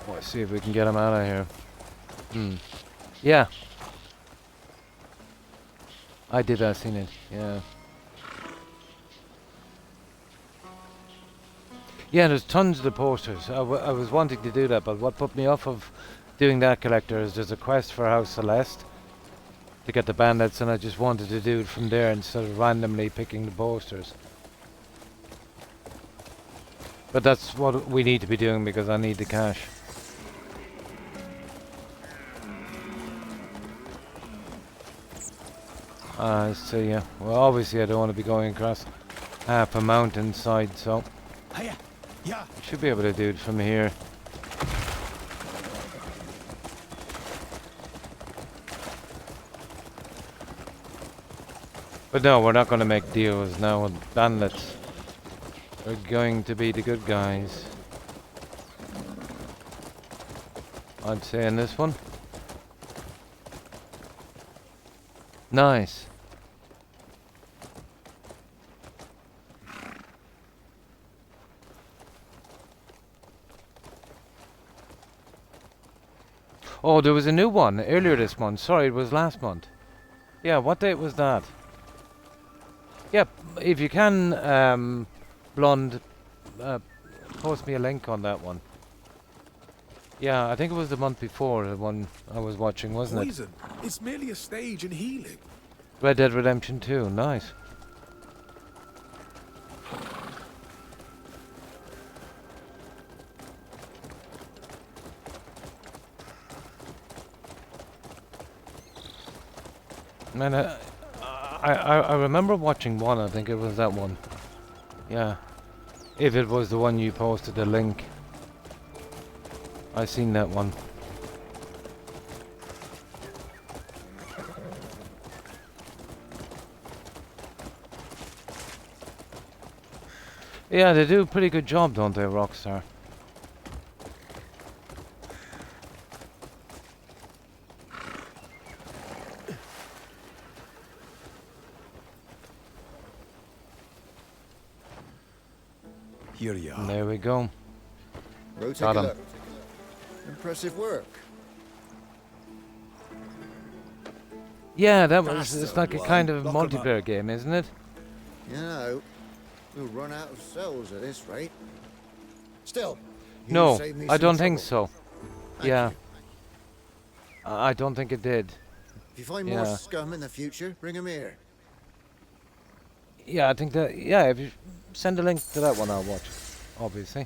Let's see if we can get him out of here. Yeah. I seen it. Yeah. Yeah, there's tons of the posters. I was wanting to do that, but what put me off of doing that, Collector, is there's a quest for House Celeste to get the bandits, and I just wanted to do it from there instead of randomly picking the posters. But that's what we need to be doing because I need the cash. I see, yeah. Well, obviously I don't want to be going across half a mountainside, so... Yeah. Should be able to do it from here. But no, we're not going to make deals now with bandits. We're going to be the good guys. I'd say in this one. Nice. Oh, there was a new one earlier this month. Sorry, it was last month. Yeah, what date was that? Yep, if you can, Blonde, post me a link on that one. Yeah, I think it was the month before, the one I was watching, wasn't Poison. It's merely a stage in healing. Red Dead Redemption 2, nice. Man, I remember watching one, I think it was that one. Yeah. If it was the one you posted the link. I seen that one. Yeah, they do a pretty good job, don't they, Rockstar? Here you are. There we go. Got him. Impressive work. Yeah, that was. It's like a kind of multiplayer game, isn't it? You know, we'll run out of cells at this rate. Still, you No, saved me I some don't think trouble. so. Thank Yeah. you. I don't think it did. If you find Yeah. more scum in the future, bring 'em here. Yeah, I think that. Yeah, if you send a link to that one, I'll watch it. Obviously.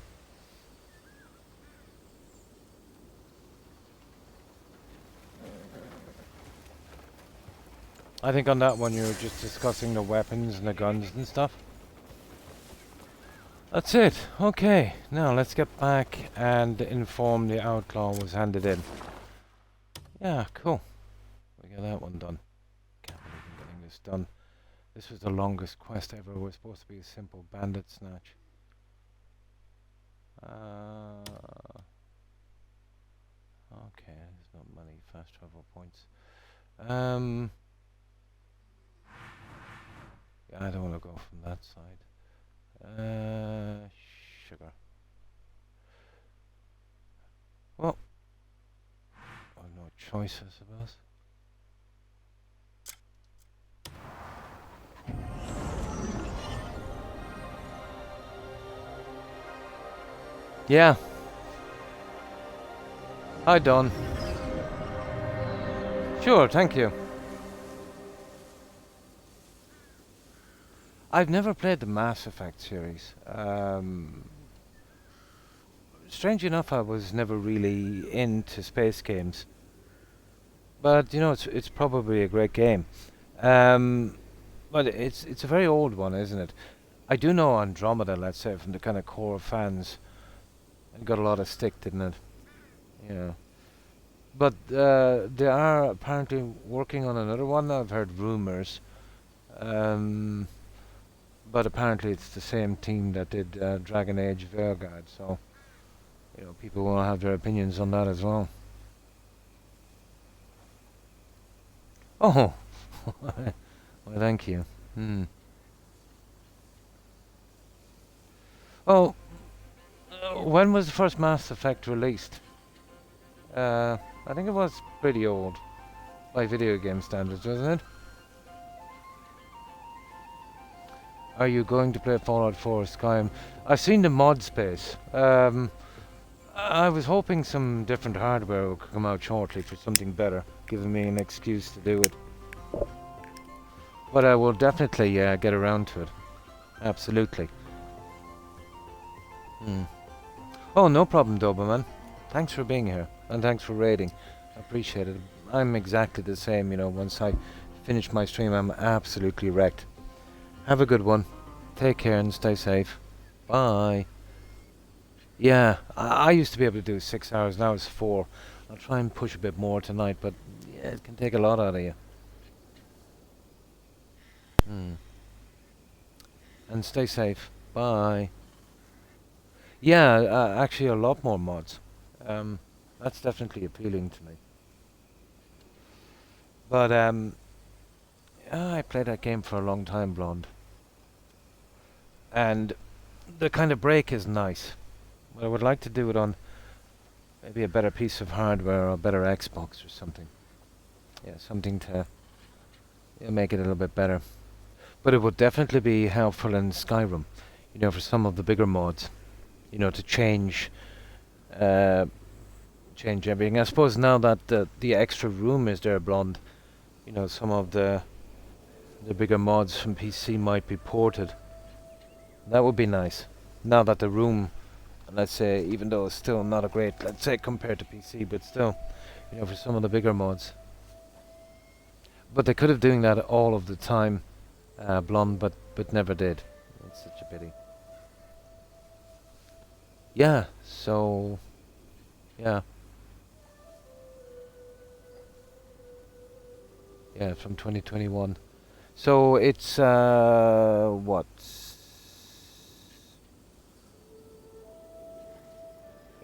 I think on that one you were just discussing the weapons and the guns and stuff. That's it. Okay, now let's get back and inform the outlaw was handed in. Yeah, cool. We got that one done. Can't believe I'm getting this done. This was the longest quest ever. It was supposed to be a simple bandit snatch. Okay, there's not many fast travel points. Yeah, I don't want to go from that side. Sugar. Well, I've no choice, I suppose. Yeah. Hi, Don. Sure, thank you. I've never played the Mass Effect series. Strange enough, I was never really into space games. But, you know, it's probably a great game. But it's a very old one, isn't it? I do know Andromeda, let's say, from the kind of core fans. It got a lot of stick, didn't it? Yeah. But they are apparently working on another one. I've heard rumors. But apparently it's the same team that did Dragon Age Vanguard, so you know people will have their opinions on that as well. Oh, well, thank you. Oh, when was the first Mass Effect released? I think it was pretty old by video game standards, wasn't it? Are you going to play Fallout 4 Skyrim? I've seen the mod space. I was hoping some different hardware would come out shortly for something better, giving me an excuse to do it. But I will definitely get around to it. Absolutely. Oh, no problem, Doberman. Thanks for being here, and thanks for raiding. I appreciate it. I'm exactly the same, you know, once I finish my stream, I'm absolutely wrecked. Have a good one. Take care and stay safe. Bye. Yeah, I used to be able to do 6 hours, now it's 4. I'll try and push a bit more tonight, but yeah, it can take a lot out of you. And stay safe. Bye. Yeah, actually a lot more mods. That's definitely appealing to me. But I played that game for a long time, Blonde. And the kind of break is nice. But I would like to do it on maybe a better piece of hardware or a better Xbox or something. Yeah, something to make it a little bit better. But it would definitely be helpful in Skyrim, you know, for some of the bigger mods, you know, to change everything. I suppose now that the extra room is there, Blonde, you know, some of the bigger mods from PC might be ported. That would be nice. Now that the room, let's say, even though it's still not a great, let's say, compared to PC, but still, you know, for some of the bigger mods. But they could have doing that all of the time, Blonde, but never did. It's such a pity. Yeah, so, yeah. Yeah, from 2021. So it's, what?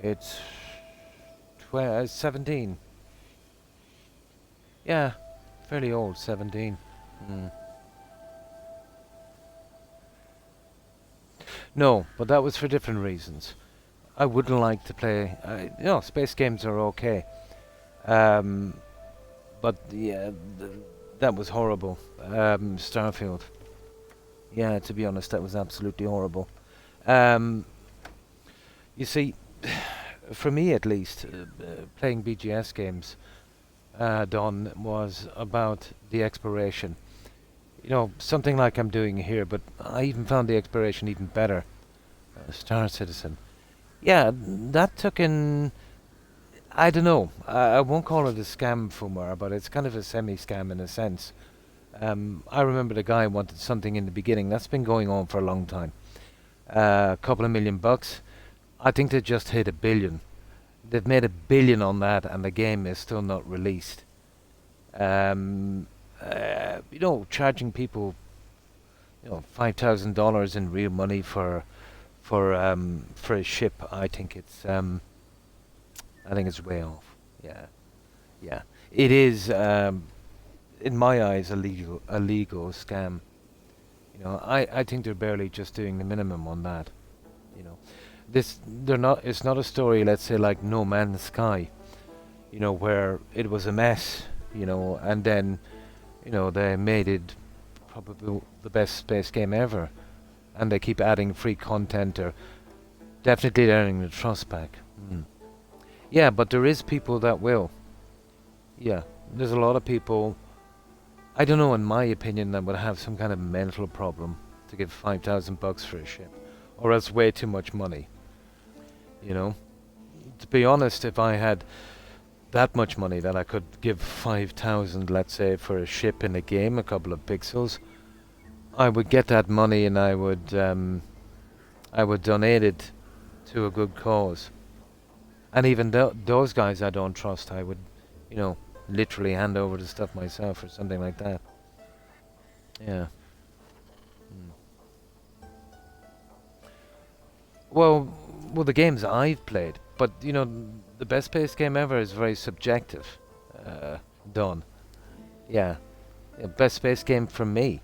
It's 17. Yeah, fairly old, 17. No, but that was for different reasons. I wouldn't like to play, you know, space games are okay. But yeah, that was horrible. Starfield. Yeah, to be honest, that was absolutely horrible. You see, for me at least, playing BGS games, Don, was about the exploration. You know, something like I'm doing here, but I even found the exploration even better. Star Citizen. Yeah, that took in... I don't know. I won't call it a scam, Fumar, but it's kind of a semi-scam in a sense. I remember the guy wanted something in the beginning. That's been going on for a long time. A couple of $1 million. I think they just hit $1 billion. They've made $1 billion on that, and the game is still not released. You know, charging people, you know, $5,000 in real money for a ship. I think it's way off. Yeah, yeah. It is, in my eyes, a legal scam. You know, I think they're barely just doing the minimum on that. You know, they're not. It's not a story, let's say, like No Man's Sky. You know, where it was a mess. You know, and then, you know, they made it probably the best space game ever, and they keep adding free content or definitely earning the trust back. Yeah, but there is people that will. Yeah, there's a lot of people, I don't know, in my opinion, that would have some kind of mental problem to give $5,000 for a ship, or else way too much money. You know, to be honest, if I had that much money that I could give 5,000, let's say, for a ship in a game, a couple of pixels, I would get that money and I would donate it to a good cause. And even those guys I don't trust, I would, you know, literally hand over the stuff myself or something like that. Yeah. Well, the games I've played, but you know, the best paced game ever is very subjective. Done. Yeah. Best paced game for me,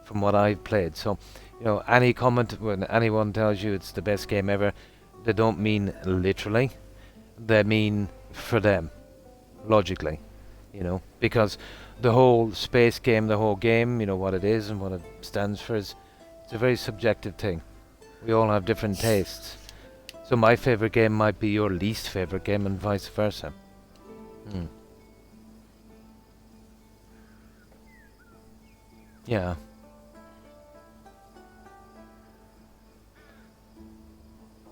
from what I've played. So, you know, any comment when anyone tells you it's the best game ever, they don't mean literally. They mean for them, logically. You know, because the whole space game, the whole game, you know, what it is and what it stands for it's a very subjective thing. We all have different tastes. So my favorite game might be your least favorite game and vice versa. Yeah.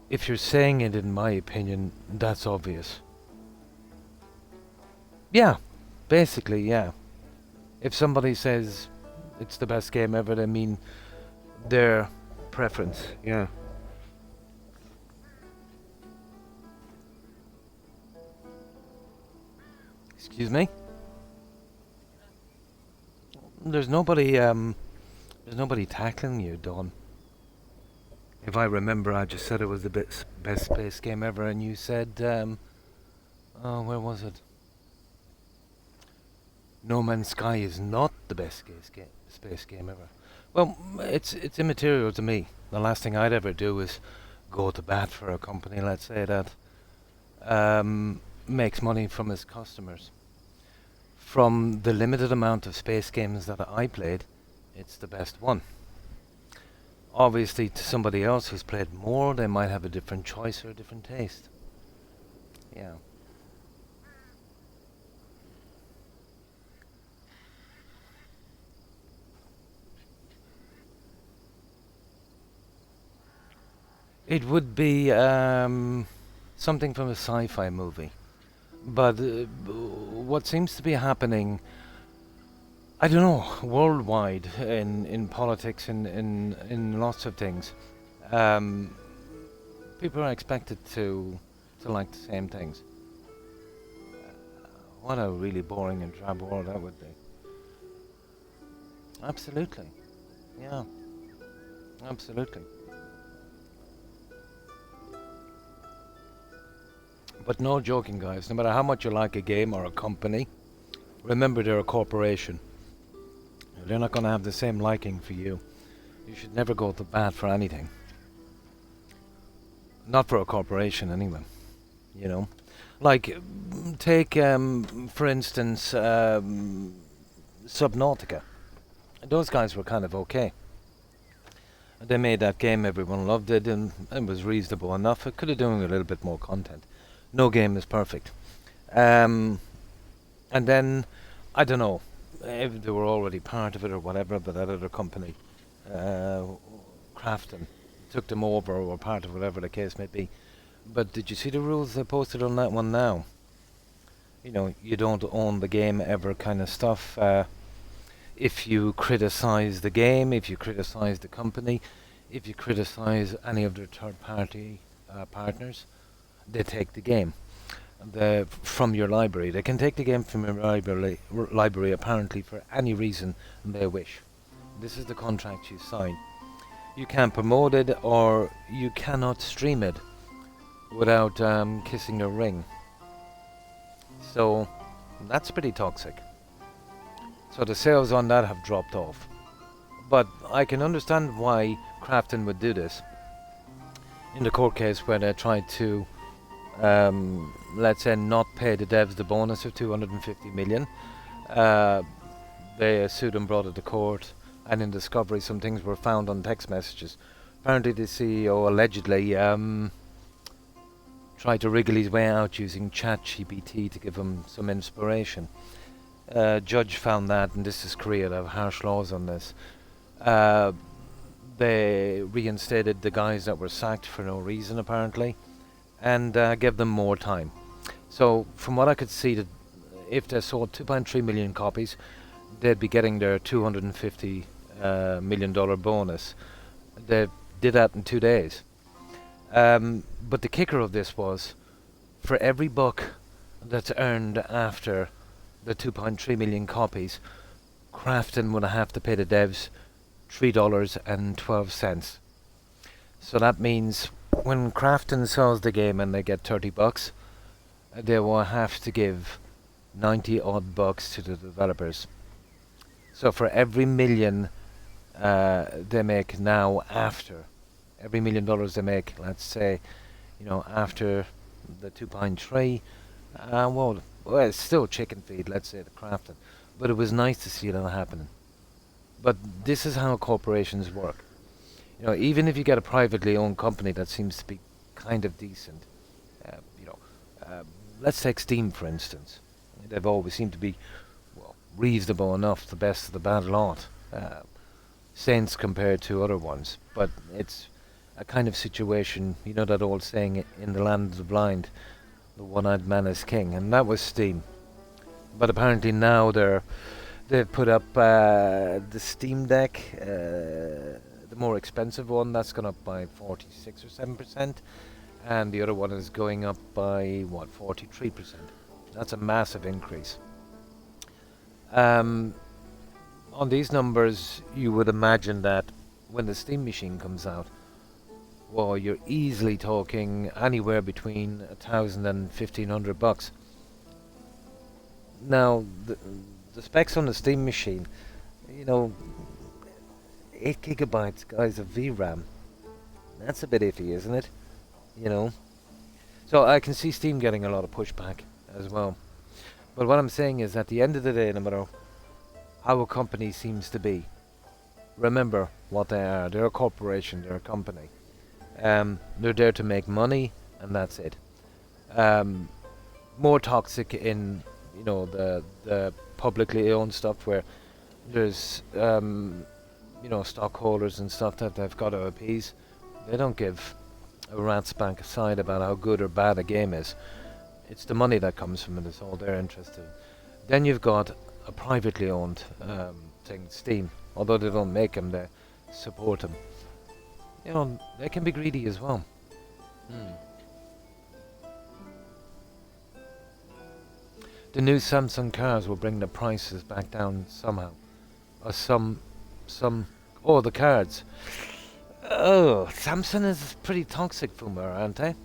If you're saying it in my opinion, that's obvious. Yeah. Basically, yeah. If somebody says it's the best game ever, they mean their preference, yeah. Excuse me? There's nobody tackling you, Dawn. If I remember, I just said it was the best space game ever, and you said, oh, where was it? No Man's Sky is not the best space game ever. Well, it's immaterial to me. The last thing I'd ever do is go to bat for a company, let's say, that makes money from its customers. From the limited amount of space games that I played, it's the best one. Obviously, to somebody else who's played more, they might have a different choice or a different taste. Yeah. It would be something from a sci-fi movie. But what seems to be happening, I don't know, worldwide in politics, in lots of things, people are expected to like the same things. What a really boring and drab world that would be. Absolutely. Yeah. Absolutely. But no joking, guys. No matter how much you like a game or a company, remember they're a corporation. They're not going to have the same liking for you. You should never go to bat for anything. Not for a corporation, anyway. You know? Like, take, for instance, Subnautica. Those guys were kind of okay. They made that game, everyone loved it, and it was reasonable enough. It could have done a little bit more content. No game is perfect. And then, I don't know, if they were already part of it or whatever, but that other company, Crafton, took them over or were part of whatever the case may be. But did you see the rules they posted on that one now? You know, you don't own the game ever kind of stuff. If you criticize the game, if you criticize the company, if you criticize any of their third-party partners, they take the game from your library. They can take the game from your library apparently for any reason they wish. This is the contract you sign. You can't promote it or you cannot stream it without kissing a ring. So that's pretty toxic. So the sales on that have dropped off. But I can understand why Crafton would do this. In the court case where they tried to, let's say, not pay the devs the bonus of 250 million, they sued and brought it to court, and in discovery some things were found on text messages. Apparently the CEO allegedly tried to wriggle his way out using ChatGPT to give him some inspiration. Judge found that, and this is Korea, they have harsh laws on this. They reinstated the guys that were sacked for no reason apparently, and gave them more time. So from what I could see, that if they sold 2.3 million copies, they'd be getting their $250 million bonus. They did that in 2 days. But the kicker of this was, for every buck that's earned after the 2.3 million copies, Crafton would have to pay the devs $3.12. So that means when Crafton sells the game and they get $30, they will have to give 90 odd bucks to the developers. So for every million they make now, after every $1 million they make, let's say, you know, after the 2.3, well, it's still chicken feed, let's say, the Crafton. But it was nice to see that happening. But this is how corporations work. You know, even if you get a privately owned company that seems to be kind of decent, let's take Steam for instance. They've always seemed to be, well, reasonable enough, the best of the bad lot. Saints compared to other ones. But it's a kind of situation, you know that old saying, in the land of the blind, the one-eyed man is king, and that was Steam. But apparently now they've put up the Steam Deck, the more expensive one, that's gone up by 46 or 7%, and the other one is going up by, what, 43%. That's a massive increase. On these numbers, you would imagine that when the Steam machine comes out, well, you're easily talking anywhere between $1,000 and $1,500. Now, the specs on the Steam machine, you know, 8 gigabytes, guys, of VRAM. That's a bit iffy, isn't it? You know. So I can see Steam getting a lot of pushback as well. But what I'm saying is, at the end of the day, no matter how a company seems to be, remember what they are. They're a corporation, they're a company. They're there to make money, and that's it. More toxic in, you know, the publicly owned stuff where there's, you know, stockholders and stuff that they've got to appease. They don't give a rat's back aside about how good or bad a game is. It's the money that comes from it, it's all they're interested in. Then you've got a privately owned thing, Steam. Although they don't make them, they support them. You know, they can be greedy as well. The new Samsung cars will bring the prices back down somehow. Or oh, the cards. Oh, Samsung is pretty toxic, Fuma, aren't they?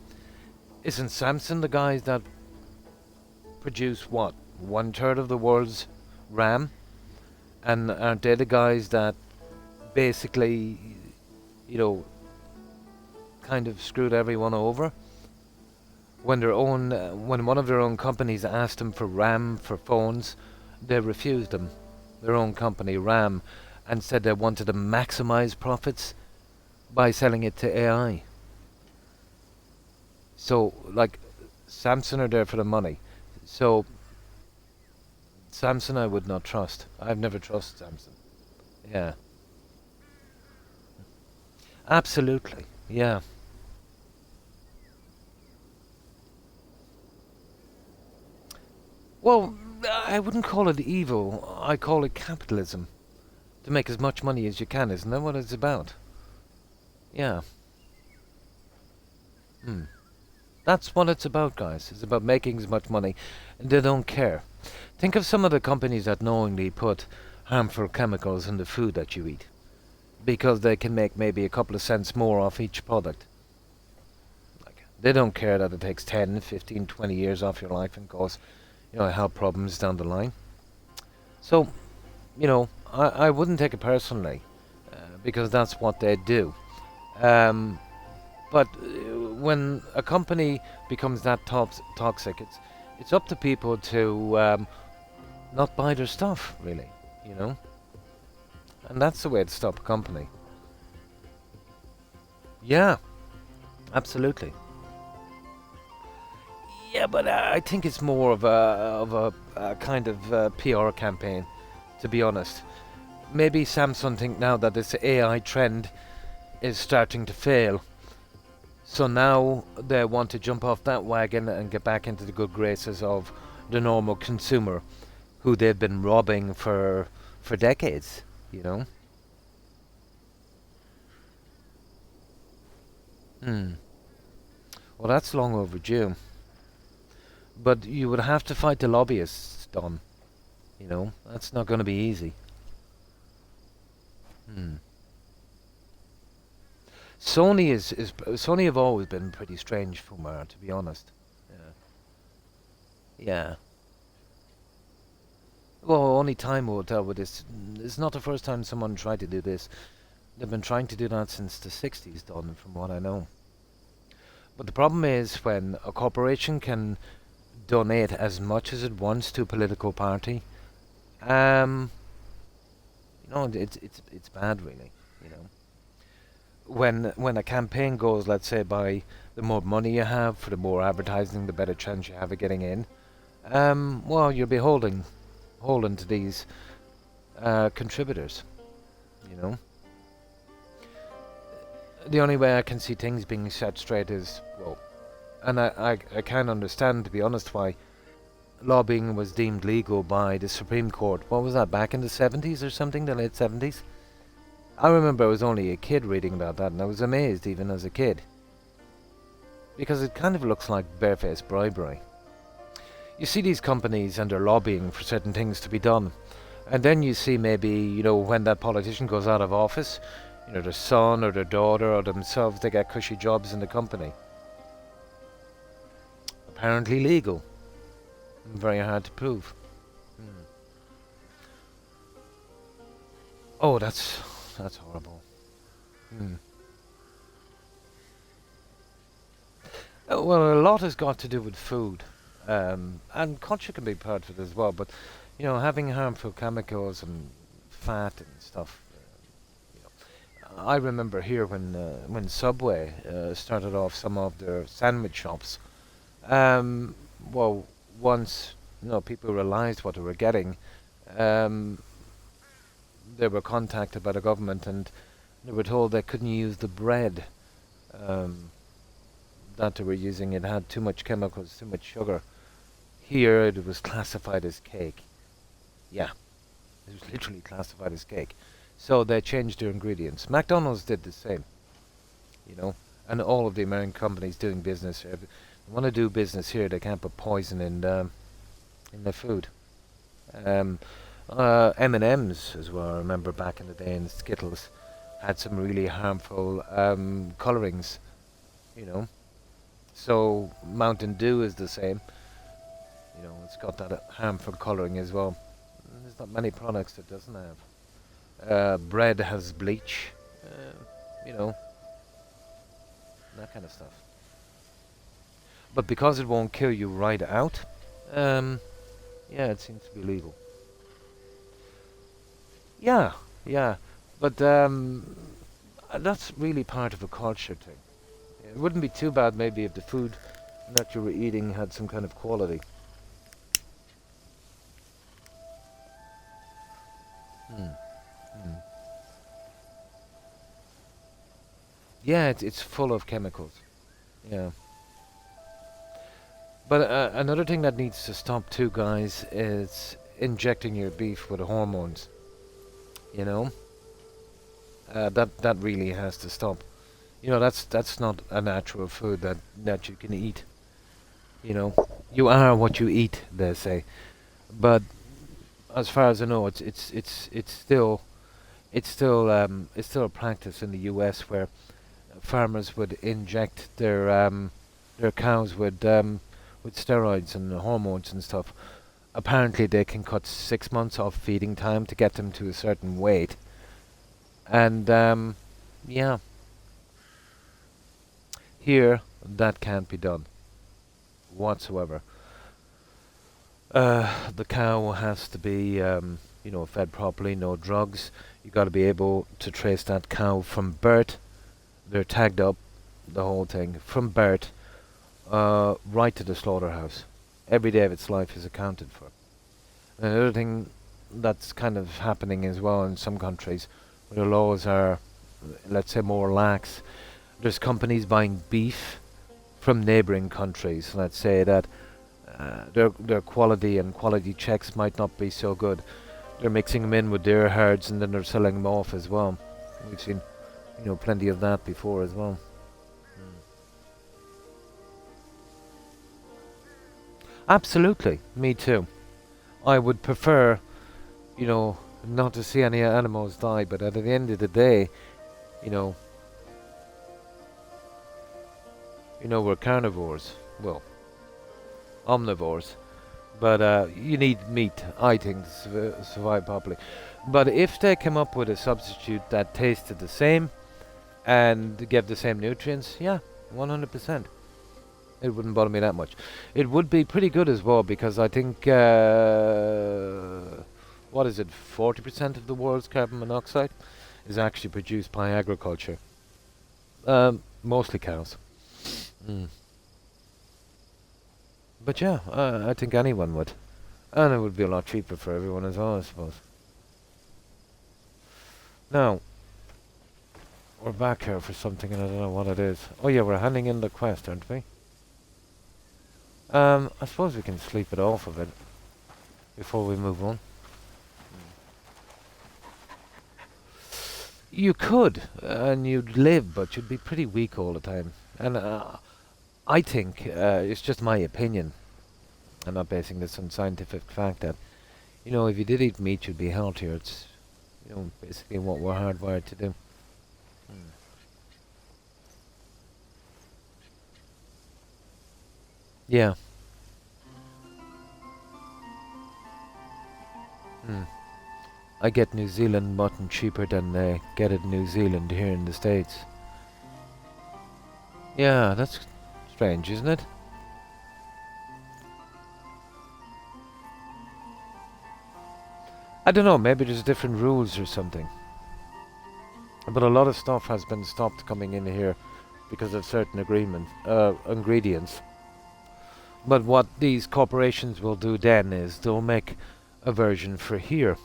Isn't Samsung the guys that produce, what, 1/3 of the world's RAM? And aren't they the guys that basically, you know, kind of screwed everyone over? When when one of their own companies asked them for RAM for phones, they refused them. Their own company, RAM, and said they wanted to maximize profits. by selling it to AI. So, like, Samson are there for the money. So, Samson I would not trust. I've never trusted Samson. Yeah. Absolutely. Yeah. Well, I wouldn't call it evil. I call it capitalism. To make as much money as you can, isn't that what it's about? Yeah. That's what it's about, guys. It's about making as much money, and they don't care. Think of some of the companies that knowingly put harmful chemicals in the food that you eat, because they can make maybe a couple of cents more off each product. Like, they don't care that it takes 10, 15, 20 years off your life and cause, health problems down the line. So, I wouldn't take it personally, because that's what they do. But when a company becomes that toxic, it's up to people to not buy their stuff, really, And that's the way to stop a company. Yeah, absolutely. Yeah, but I think it's more of a kind of PR campaign, to be honest. Maybe Samsung think now that this AI trend is starting to fail. So now they want to jump off that wagon and get back into the good graces of the normal consumer, who they've been robbing for decades, Well, that's long overdue. But you would have to fight the lobbyists, Don. That's not going to be easy. Sony have always been pretty strange, Fumar, to be honest. Yeah. Well, only time will tell with this. It's not the first time someone tried to do this. They've been trying to do that since the 60s, Don, from what I know. But the problem is when a corporation can donate as much as it wants to a political party, it's bad, really, When a campaign goes, let's say, by the more money you have, for the more advertising, the better chance you have of getting in, well, you're beholden to these contributors, The only way I can see things being set straight is, well, and I can't understand, to be honest, why lobbying was deemed legal by the Supreme Court. What was that, back in the 70s or something, the late 70s? I remember I was only a kid reading about that, and I was amazed even as a kid. Because it kind of looks like barefaced bribery. You see these companies and they're lobbying for certain things to be done. And then you see maybe, when that politician goes out of office, their son or their daughter or themselves, they get cushy jobs in the company. Apparently legal. Very hard to prove. Oh, that's horrible. Well, a lot has got to do with food, and culture can be part of it as well. But having harmful chemicals and fat and stuff. I remember here when Subway started off some of their sandwich shops. Well, once people realized what they were getting, they were contacted by the government and they were told they couldn't use the bread that they were using. It had too much chemicals, too much sugar. Here it was classified as cake. Yeah, it was literally classified as cake. So they changed their ingredients. McDonald's did the same, and all of the American companies doing business here. If they want to do business here, they can't put poison in their food. M&M's as well, I remember back in the day, and Skittles had some really harmful colorings, So Mountain Dew is the same. It's got that harmful coloring as well. There's not many products that doesn't have. Bread has bleach, that kind of stuff. But because it won't kill you right out, it seems to be legal. Yeah, but that's really part of a culture thing. It wouldn't be too bad maybe if the food that you were eating had some kind of quality. Hmm. Hmm. Yeah, it's full of chemicals. Yeah. But another thing that needs to stop too, guys, is injecting your beef with hormones. You know, that really has to stop. You know, that's not a natural food that you can eat. You know, you are what you eat, they say. But as far as I know, it's still a practice in the U.S. where farmers would inject their cows with steroids and hormones and stuff. Apparently, they can cut 6 months off feeding time to get them to a certain weight, and yeah, here that can't be done whatsoever. The cow has to be, fed properly, no drugs. You got to be able to trace that cow from birth. They're tagged up, the whole thing, from birth right to the slaughterhouse. Every day of its life is accounted for. And another thing that's kind of happening as well in some countries, where the laws are, let's say, more lax. There's companies buying beef from neighbouring countries. Let's say that their quality checks might not be so good. They're mixing them in with their herds and then they're selling them off as well. We've seen, plenty of that before as well. Absolutely, me too. I would prefer, not to see any animals die, but at the end of the day, we're carnivores. Well, omnivores. But you need meat, I think, to survive properly. But if they come up with a substitute that tasted the same and gave the same nutrients, yeah, 100%. It wouldn't bother me that much. It would be pretty good as well because I think, what is it, 40% of the world's carbon monoxide is actually produced by agriculture. Mostly cows. But yeah, I think anyone would. And it would be a lot cheaper for everyone as well, I suppose. Now, we're back here for something and I don't know what it is. Oh yeah, we're handing in the quest, aren't we? I suppose we can sleep it off a bit before we move on. You could, and you'd live, but you'd be pretty weak all the time. And I think, it's just my opinion, I'm not basing this on scientific fact, that, if you did eat meat, you'd be healthier. It's, basically what we're hardwired to do. Yeah. I get New Zealand mutton cheaper than they get it in New Zealand here in the States. Yeah, that's strange, isn't it? I don't know, maybe there's different rules or something. But a lot of stuff has been stopped coming in here because of certain ingredients. But what these corporations will do then is they'll make a version for here.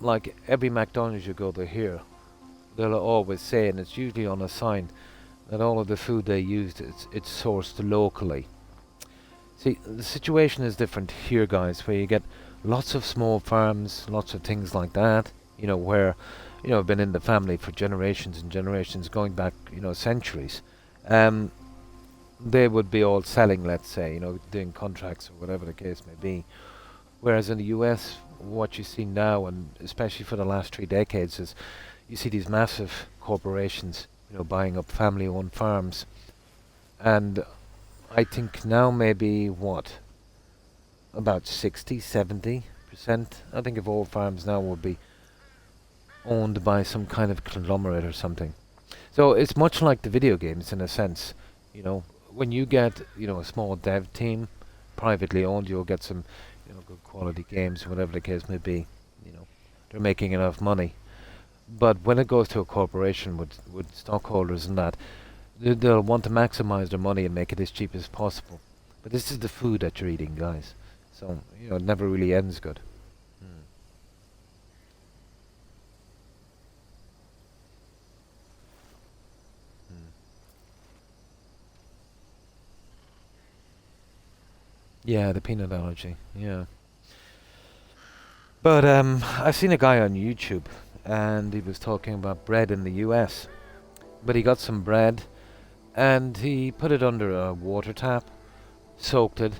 Like every McDonald's you go to here, they'll always say, and it's usually on a sign, that all of the food they used, it's sourced locally. See, the situation is different here, guys, where you get lots of small farms, lots of things like that, where, have been in the family for generations and generations, going back, centuries. They would be all selling, let's say, doing contracts or whatever the case may be. Whereas in the US, what you see now, and especially for the last 3 decades, is you see these massive corporations, buying up family-owned farms. And I think now maybe, about 60, 70%, I think of all farms now will be owned by some kind of conglomerate or something. So it's much like the video games in a sense, when you get, a small dev team, privately owned, you'll get some, good quality games, whatever the case may be. They're making enough money. But when it goes to a corporation with stockholders and that, they'll want to maximize their money and make it as cheap as possible. But this is the food that you're eating, guys. So, you know, it never really ends good. Yeah, the peanut allergy. Yeah. But I've seen a guy on YouTube, and he was talking about bread in the US. But he got some bread, and he put it under a water tap, soaked it,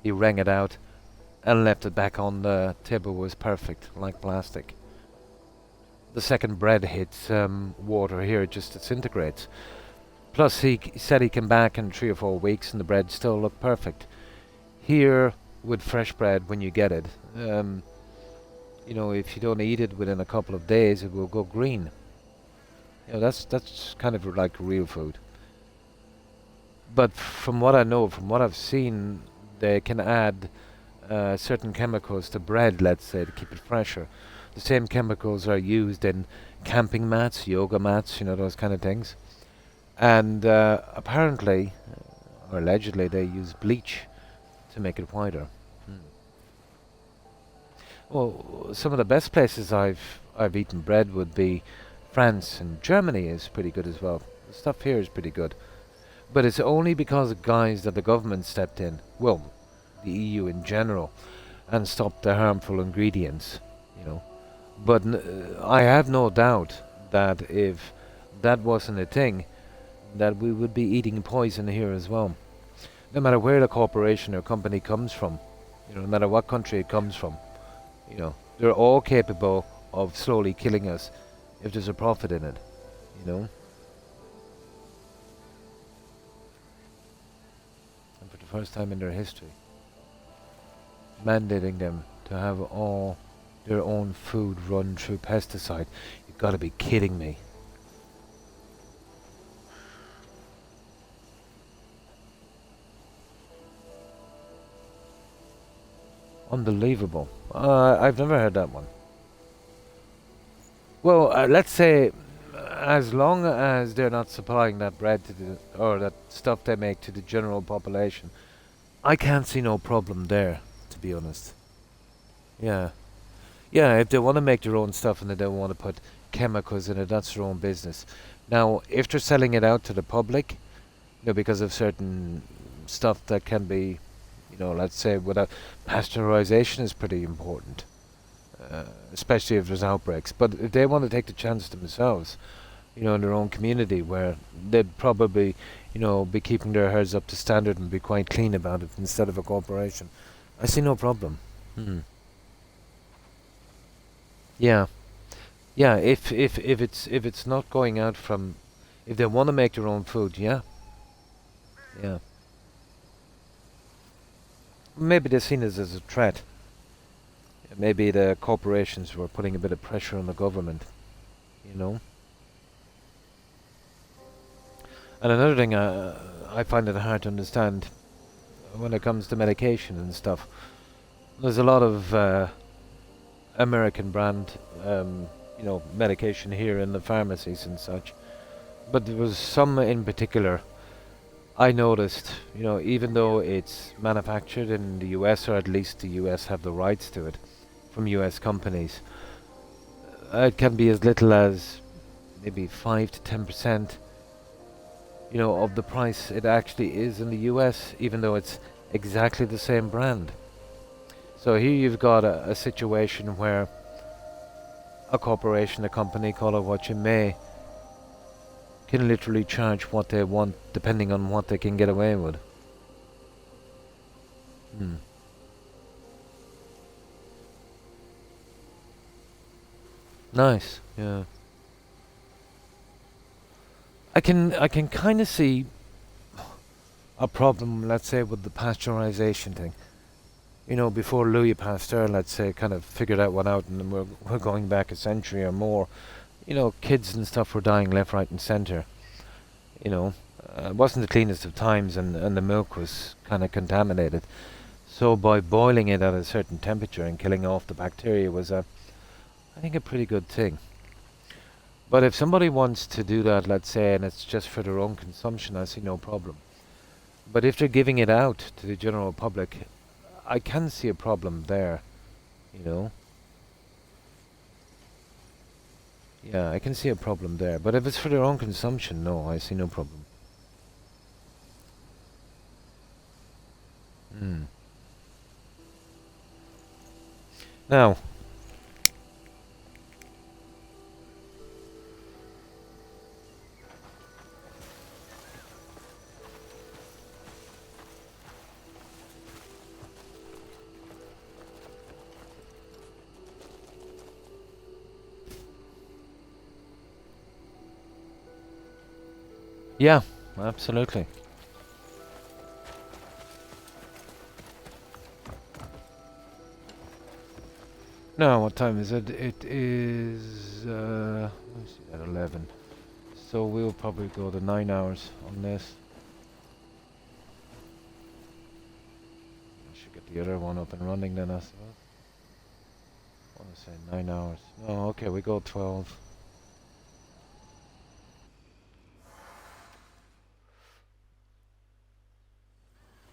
he wrung it out, and left it back on the table. Was perfect, like plastic. The second bread hits water here, it just disintegrates. Plus, he said he came back in 3 or 4 weeks, and the bread still looked perfect. Here, with fresh bread, when you get it, you know, if you don't eat it within a couple of days, it will go green. You know, that's kind of like real food. But from what I know, from what I've seen, they can add certain chemicals to bread, let's say, to keep it fresher. The same chemicals are used in camping mats, yoga mats, you know, those kind of things. And apparently, or allegedly, they use bleach to make it whiter. Well, some of the best places I've eaten bread would be France, and Germany is pretty good as well. The stuff here is pretty good. But it's only because of guys that the government stepped in, well, the EU in general, and stopped the harmful ingredients, you know. But I have no doubt that if that wasn't a thing, that we would be eating poison here as well. No matter where the corporation or company comes from, you know, no matter what country it comes from, you know, they're all capable of slowly killing us if there's a profit in it, you know. And for the first time in their history, mandating them to have all their own food run through pesticide. You've got to be kidding me. Unbelievable. I've never heard that one. Well, let's say, as long as they're not supplying that bread to the, or that stuff they make to the general population, I can't see no problem there, to be honest. Yeah. Yeah, if they want to make their own stuff and they don't want to put chemicals in it, that's their own business. Now, if they're selling it out to the public, you know, because of certain stuff that can be, you know, let's say without pasteurization is pretty important, especially if there's outbreaks. But if they want to take the chance themselves, you know, in their own community, where they'd probably, you know, be keeping their herds up to standard and be quite clean about it instead of a corporation, I see no problem. Yeah, yeah. If it's not going out from, if they want to make their own food, yeah, yeah. Maybe they're seen as a threat. Maybe the corporations were putting a bit of pressure on the government, you know. And another thing, I find it hard to understand when it comes to medication and stuff. There's a lot of American brand, you know, medication here in the pharmacies and such. But there was some in particular I noticed, you know, even though it's manufactured in the US, or at least the US have the rights to it from US companies, it can be as little as maybe 5 to 10%, you know, of the price it actually is in the US, even though it's exactly the same brand. So here you've got a situation where a corporation, a company, call it what you may, can literally charge what they want depending on what they can get away with. Nice, yeah. I can kind of see a problem, let's say, with the pasteurization thing. You know, before Louis Pasteur, let's say, kind of figured that one out, and we're going back a century or more. You know, kids and stuff were dying left, right, and centre. You know, it wasn't the cleanest of times, and the milk was kind of contaminated. So by boiling it at a certain temperature and killing off the bacteria was I think a pretty good thing. But if somebody wants to do that, let's say, and it's just for their own consumption, I see no problem. But if they're giving it out to the general public, I can see a problem there, you know. Yeah, I can see a problem there. But if it's for their own consumption, no, I see no problem. Now, yeah, absolutely. Now, what time is it? It is, let's see, at 11. So we'll probably go to 9 hours on this. I should get the other one up and running then, I suppose. I want to say 9 hours. Oh, okay, we go 12.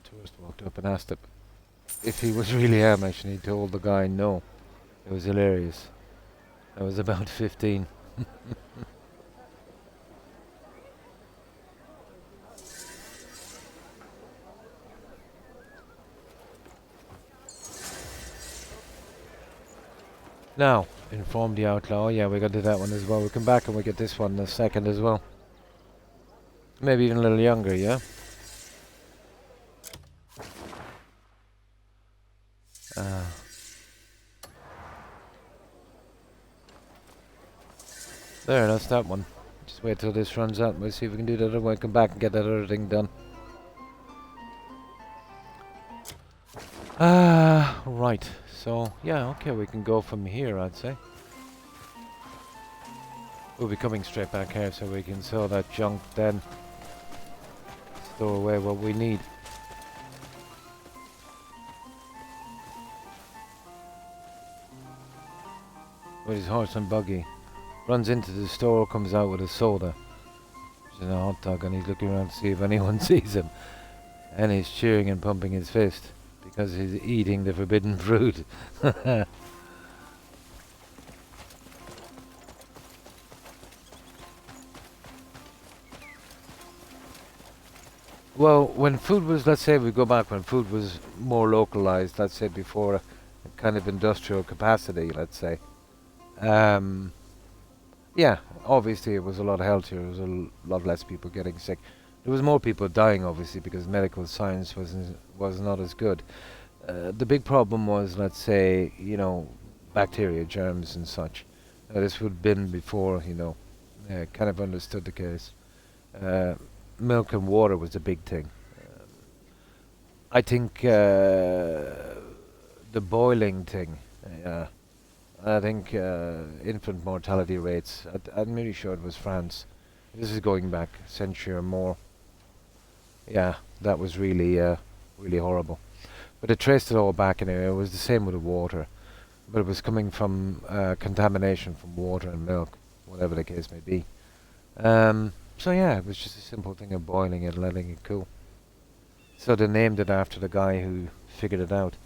Tourist walked up and asked him if he was really Amish, and he told the guy no. It was hilarious. I was about 15. Now, inform the outlaw. Yeah, we're going to do that one as well. We'll come back and we get this one in a second as well. Maybe even a little younger, yeah? There, that's that one. Just wait till this runs out and we'll see if we can do the other one. Come back and get that other thing done. Right. So, yeah, okay, we can go from here, I'd say. We'll be coming straight back here so we can sell that junk, then store away what we need. With his horse and buggy. Runs into the store, comes out with a soda. Which is a hot dog, and he's looking around to see if anyone sees him. And he's cheering and pumping his fist because he's eating the forbidden fruit. Well, when food was, let's say we go back when food was more localized, let's say before a kind of industrial capacity, let's say. Yeah, obviously it was a lot healthier, there was a lot less people getting sick. There was more people dying, obviously, because medical science was not as good. The big problem was, let's say, you know, bacteria, germs and such. This would have been before, you know, kind of understood the case. Milk and water was a big thing. I think the boiling thing, I think infant mortality rates, I'm really sure it was France. This is going back a century or more. Yeah, that was really, really horrible. But it traced it all back anyway. It was the same with the water. But it was coming from contamination from water and milk, whatever the case may be. So yeah, it was just a simple thing of boiling it and letting it cool. So they named it after the guy who figured it out.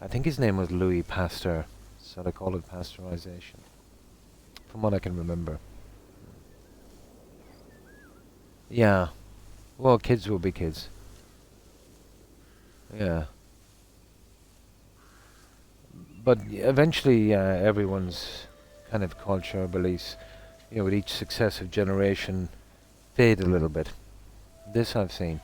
I think his name was Louis Pasteur. So they call it pasteurization, from what I can remember. Yeah. Well, kids will be kids. Yeah. But eventually, everyone's kind of culture, beliefs, you know, with each successive generation, fade a little bit. This I've seen.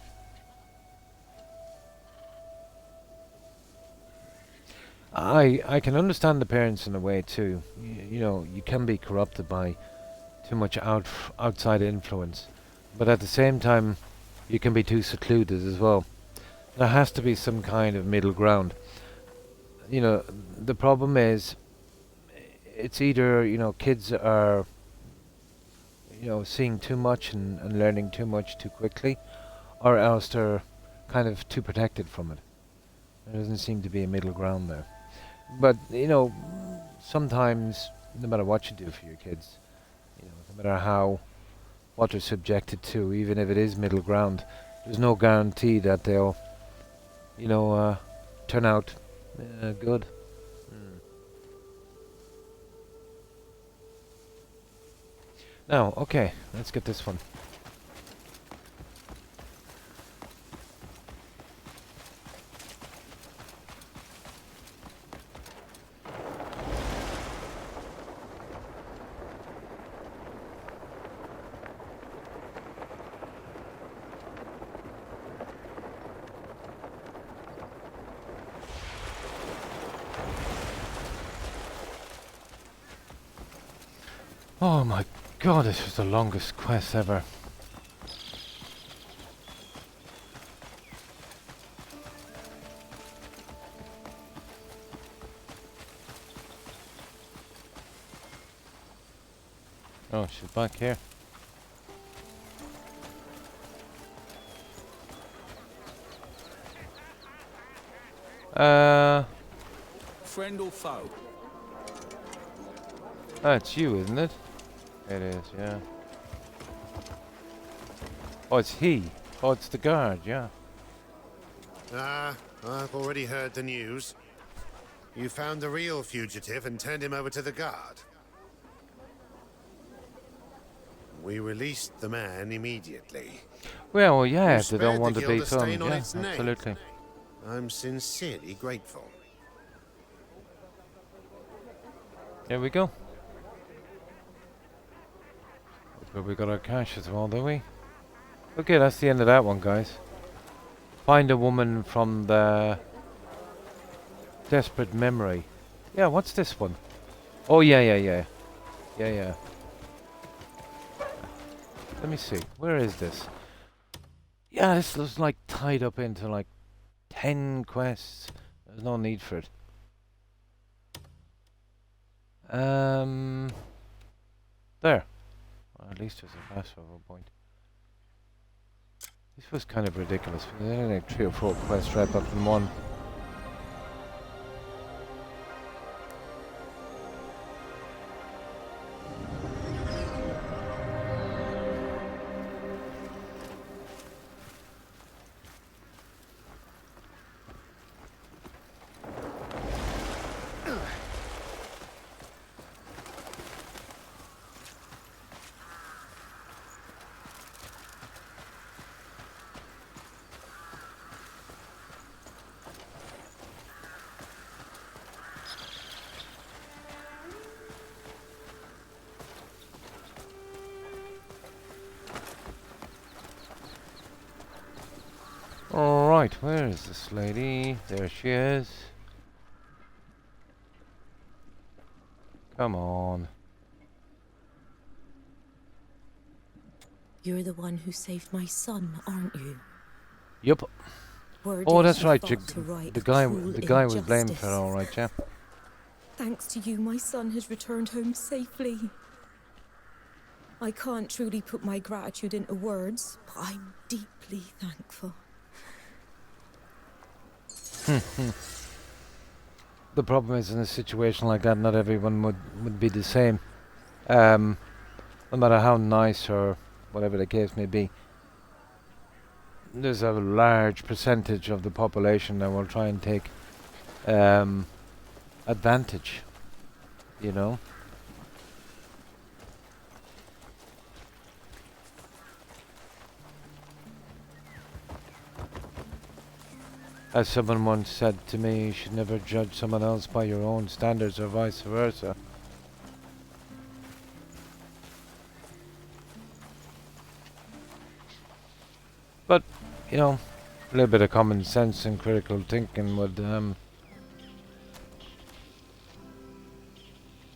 I can understand the parents in a way too. You know, you can be corrupted by too much outside influence, but at the same time, you can be too secluded as well. There has to be some kind of middle ground. You know, the problem is, it's either, you know, kids are, you know, seeing too much and learning too much too quickly, or else they're kind of too protected from it. There doesn't seem to be a middle ground there. But, you know, sometimes, no matter what you do for your kids, you know, no matter what they're subjected to, even if it is middle ground. There's no guarantee that they'll, turn out good. Now, okay, let's get this one. Oh my god, this was the longest quest ever. Oh, she's back here. Friend or foe? That's you, isn't it? It is, yeah. Oh, it's he. Oh, it's the guard, yeah. I've already heard the news. You found the real fugitive and turned him over to the guard. We released the man immediately. Well, yeah, You if they don't spared want the to guild be a stain filmed, on yeah, its name. absolutely. I'm sincerely grateful. Here we go. But we got our cash as well, don't we? Okay, that's the end of that one, guys. Find a woman from the Desperate Memory. Yeah, what's this one? Oh, yeah. Let me see. Where is this? Yeah, this was like tied up into like 10 quests. There's no need for it. There. Well, at least there's a fast travel point. This was kind of ridiculous. There's only like 3 or 4 quests wrapped up in one. Alright, where is this lady? There she is. Come on. You're the one who saved my son, aren't you? Yup. Word Oh, is that's you right. fought to right The a guy cruel was blamed for it, injustice. all right, yeah. Thanks to you, my son has returned home safely. I can't truly put my gratitude into words, but I'm deeply thankful. The problem is, in a situation like that, not everyone would be the same. No matter how nice or whatever the case may be. There's a large percentage of the population that will try and take advantage, you know. As someone once said to me, you should never judge someone else by your own standards or vice versa. But, you know, a little bit of common sense and critical thinking would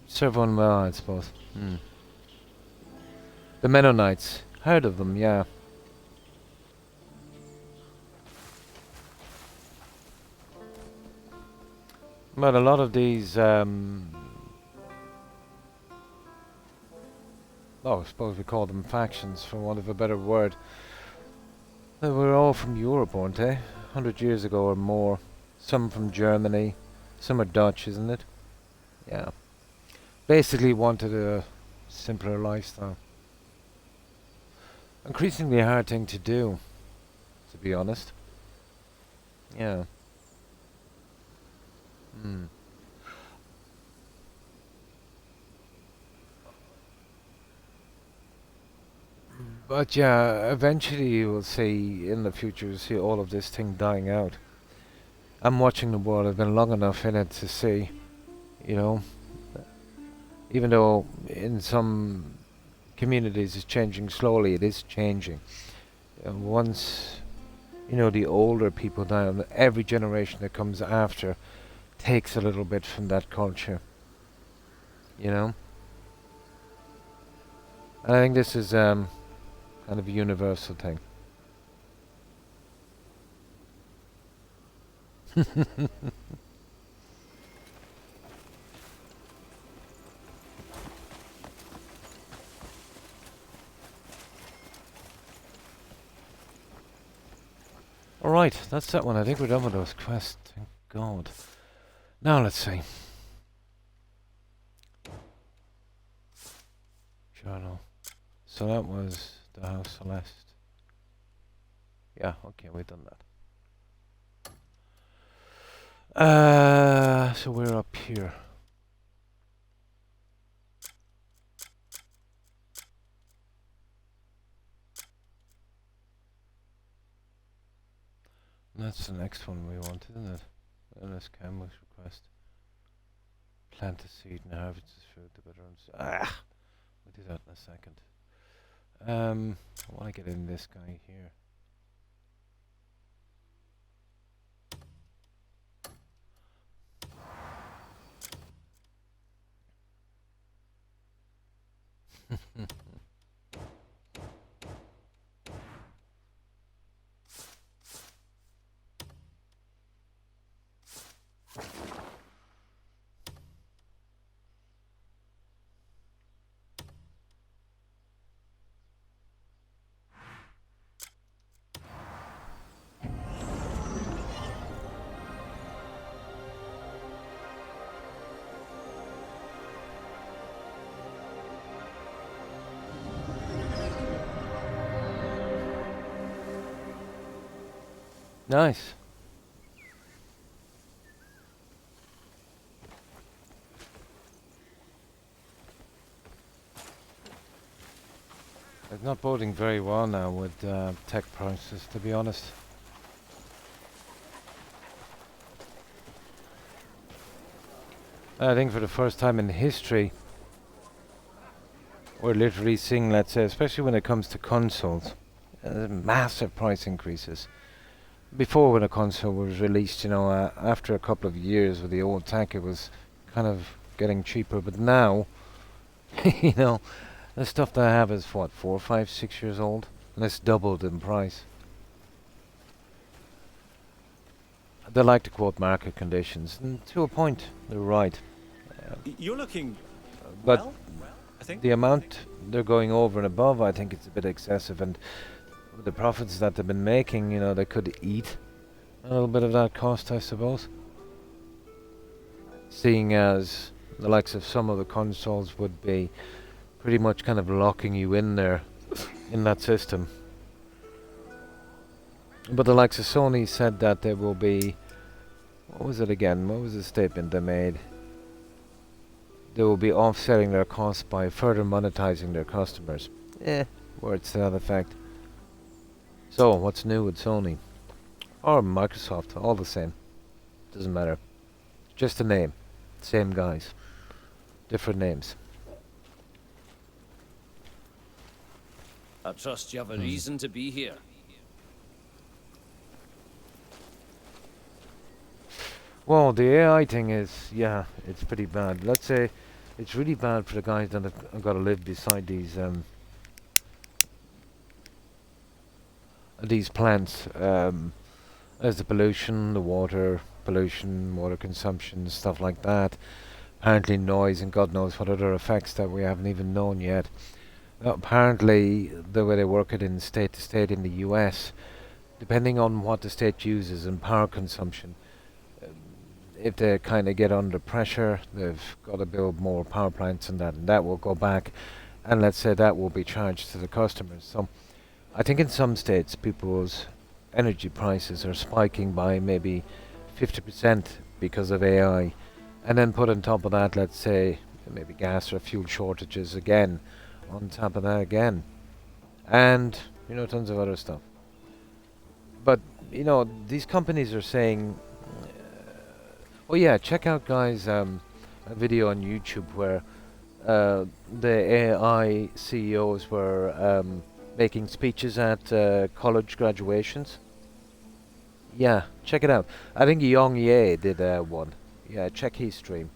serve one well, I suppose. The Mennonites. Heard of them, yeah. But a lot of these, I suppose we call them factions, for want of a better word. They were all from Europe, weren't they? 100 years ago or more. Some from Germany. Some are Dutch, isn't it? Yeah. Basically wanted a simpler lifestyle. increasingly hard thing to do, to be honest. Yeah. Hmm. But yeah, eventually you will see in the future, you see all of this thing dying out. I'm watching the world. I've been long enough in it to see, you know, even though in some communities it's changing slowly, it is changing. Once, you know, the older people die, and every generation that comes after takes a little bit from that culture, you know. And I think this is kind of a universal thing. Alright, that's that one. I think we're done with those quests. Thank God. Now let's see. Journal. So that was the House Celeste. Yeah, okay, we've done that. So we're up here. That's the next one we want, isn't it? Unless Camus request. Plant a seed and harvest this fruit. The better we'll do that in a second. I want to get in this guy here. Nice. It's not boding very well now with tech prices, to be honest. I think for the first time in history, we're literally seeing, let's say, especially when it comes to consoles, massive price increases. Before, when a console was released, you know, after a couple of years with the old tech, it was kind of getting cheaper. But now, you know, the stuff that I have is what, 4, 5, 6 years old, and it's doubled in price. They like to quote market conditions, and to a point, they're right. You're looking but well, I think. The amount they're going over and above, I think it's a bit excessive, and the profits that they've been making, you know, they could eat a little bit of that cost, I suppose. Seeing as the likes of some of the consoles would be pretty much kind of locking you in there, in that system. But the likes of Sony said that there will be, what was it again? What was the statement they made? They will be offsetting their costs by further monetizing their customers. Words to that effect. So, what's new with Sony? Or Microsoft, all the same. Doesn't matter. Just a name. Same guys. Different names. I trust you have a reason to be here. Well, the AI thing is, yeah, it's pretty bad. Let's say it's really bad for the guys that have got to live beside these plants. There's the pollution, the water pollution, water consumption, stuff like that. Apparently noise and God knows what other effects that we haven't even known yet. Apparently, the way they work it in state to state in the US, depending on what the state uses in power consumption, if they kind of get under pressure, they've got to build more power plants and that will go back, and let's say that will be charged to the customers. So I think in some states people's energy prices are spiking by maybe 50% because of AI. And then put on top of that, let's say, maybe gas or fuel shortages again, on top of that again. And, you know, tons of other stuff. But, you know, these companies are saying, oh yeah, check out, guys, a video on YouTube where the AI CEOs were making speeches at college graduations. Yeah, check it out. I think Yong Ye did one. Yeah, check his stream.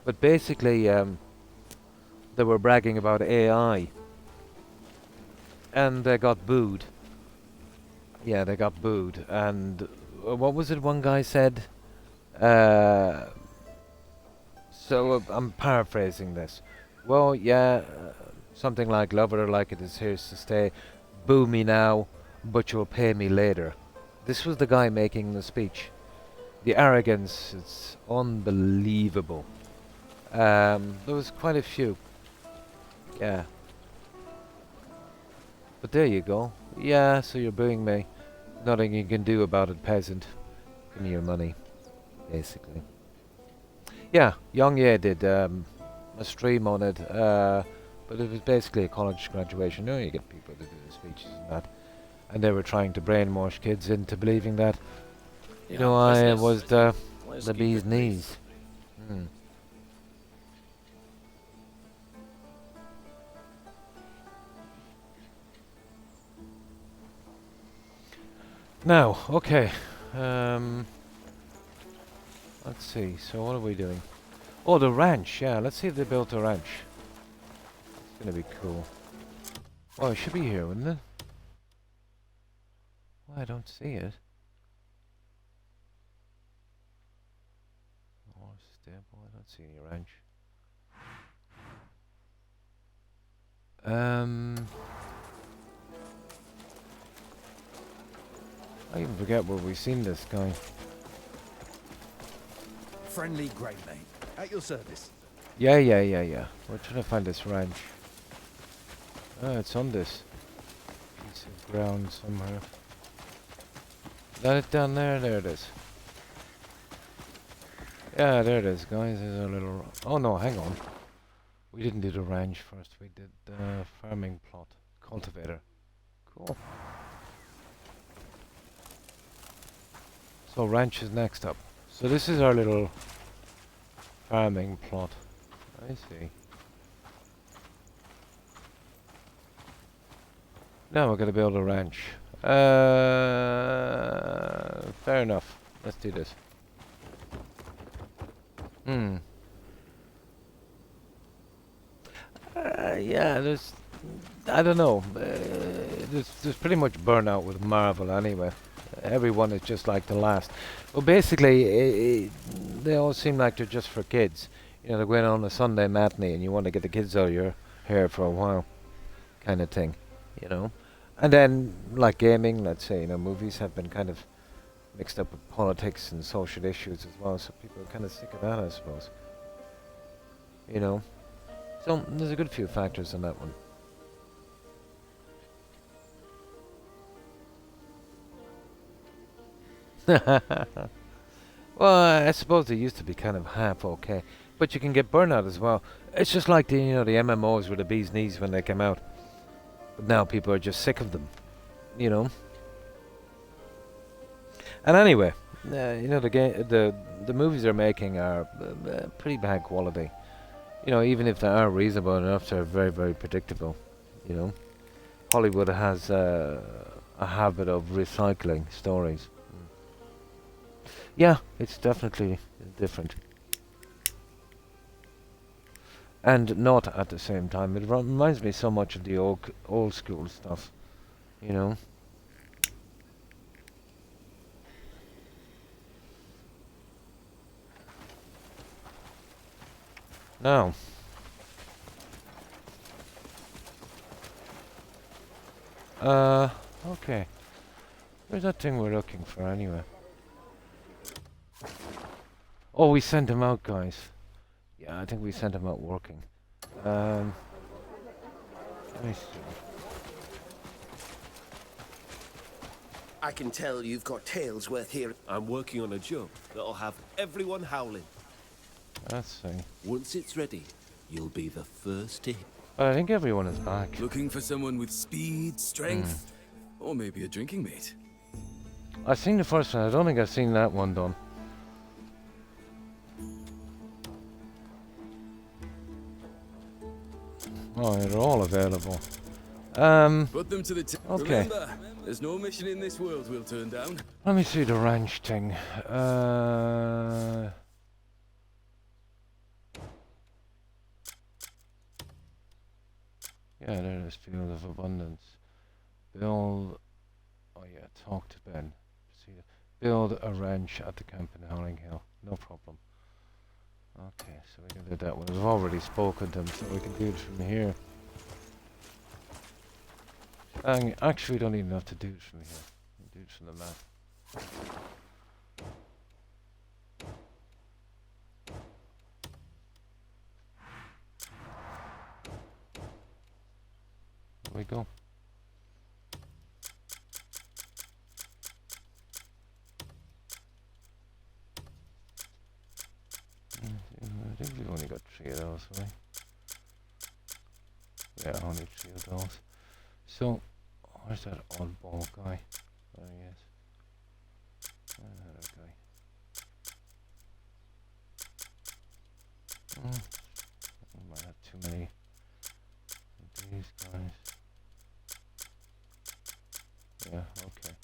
But basically, they were bragging about AI. And they got booed. Yeah, they got booed. And what was it one guy said? So I'm paraphrasing this. Well, yeah, something like love it or like it is here to stay. Boo me now, but you'll pay me later. This was the guy making the speech. The arrogance, it's unbelievable. There was quite a few. Yeah. But there you go. Yeah, so you're booing me. Nothing you can do about it, peasant. Give me your money, basically. Yeah, Young Ye did a stream on it, but it was basically a college graduation. You know, you get people to do the speeches and that. And they were trying to brainwash kids into believing that, you know, I was the bee's knees. Hmm. Now, okay. Let's see. So what are we doing? Oh, the ranch. Yeah, let's see if they built a ranch. It's gonna be cool. Oh, it should be here, wouldn't it? Well, I don't see it. Horse stable. I don't see any ranch. I even forget where we've seen this guy. Friendly grey mate. At your service. Yeah. We're trying to find this ranch. Oh, it's on this piece of ground somewhere. Is that it down there? There it is. Yeah, there it is, guys. There's a little... Oh, no, hang on. We didn't do the ranch first. We did the farming plot. Cultivator. Cool. So ranch is next up. So this is our little farming plot. I see. Now we're going to build a ranch. Fair enough. Let's do this. Yeah, there's... I don't know. There's pretty much burnout with Marvel anyway. Everyone is just like the last. Well, basically, they all seem like they're just for kids. You know, they're going on a Sunday matinee and you want to get the kids out of your hair for a while. Kind of thing, you know. And then, like gaming, let's say, you know, movies have been kind of mixed up with politics and social issues as well. So people are kind of sick of that, I suppose. You know. So, there's a good few factors on that one. Well, I suppose they used to be kind of half okay, but you can get burnout as well. It's just like the, you know, the MMOs were the bee's knees when they came out, but now people are just sick of them, you know. And anyway, you know, the movies they're making are pretty bad quality. You know, even if they are reasonable enough, they're very, very predictable. You know, Hollywood has a habit of recycling stories. Yeah, it's definitely different. And not at the same time. It reminds me so much of the old school stuff, you know. Now, okay. Where's that thing we're looking for anyway? Oh, we sent him out, guys. Yeah, I think we sent him out working. Let me see. I can tell you've got tales worth hearing. I'm working on a job that'll have everyone howling. Let's see. Once it's ready, you'll be the first to. But I think everyone is back. Looking for someone with speed, strength, or maybe a drinking mate. I've seen the first one. I don't think I've seen that one done. Oh, they're all available. Put them to the okay. Remember, there's no mission in this world we'll turn down. Let me see the ranch thing. Yeah, there is Field of Abundance. Build. Oh yeah, talk to Ben. See, build a ranch at the camp in Howling Hill. No problem. Okay, so we can do that one. We've already spoken to him, so we can do it from here. And actually, we don't even have to do it from here. We can do it from the map. There we go. I think we've only got 3 of those, right? Yeah, only 3 of those. So, where's that oddball guy? There he is. Where's that other guy? We might have too many of these guys. Yeah, okay.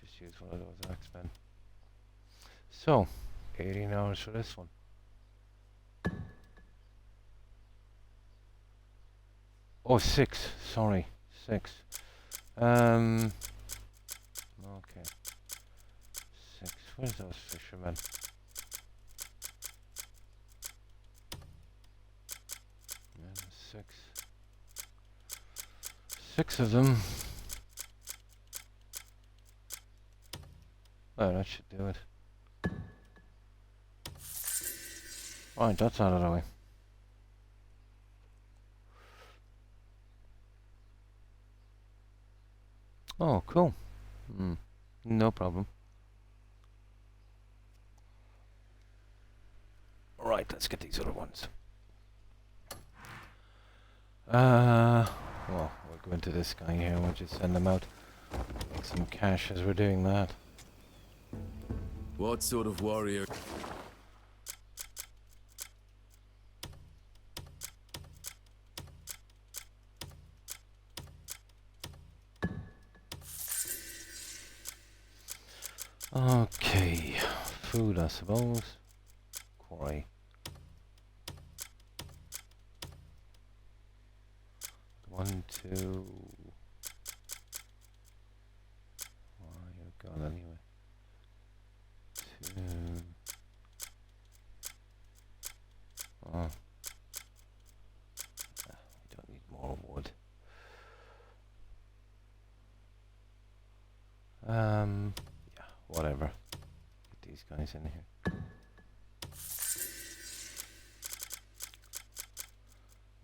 Just use one of those X-Men. So, 18 hours for this one. Oh, 6. Sorry, 6. Okay. 6. Where's those fishermen? Yeah, 6. 6 of them. Oh, that should do it. Right, that's out of the way. Oh, cool. No problem. Right, let's get these other ones. Well, we'll go into this guy here and we'll just send them out. Make some cash as we're doing that. What sort of warrior? Okay, food, I suppose. Quarry. One, two. Oh, you're gone anyway. 2. Oh. We don't need more wood. Yeah, whatever. Get these guys in here.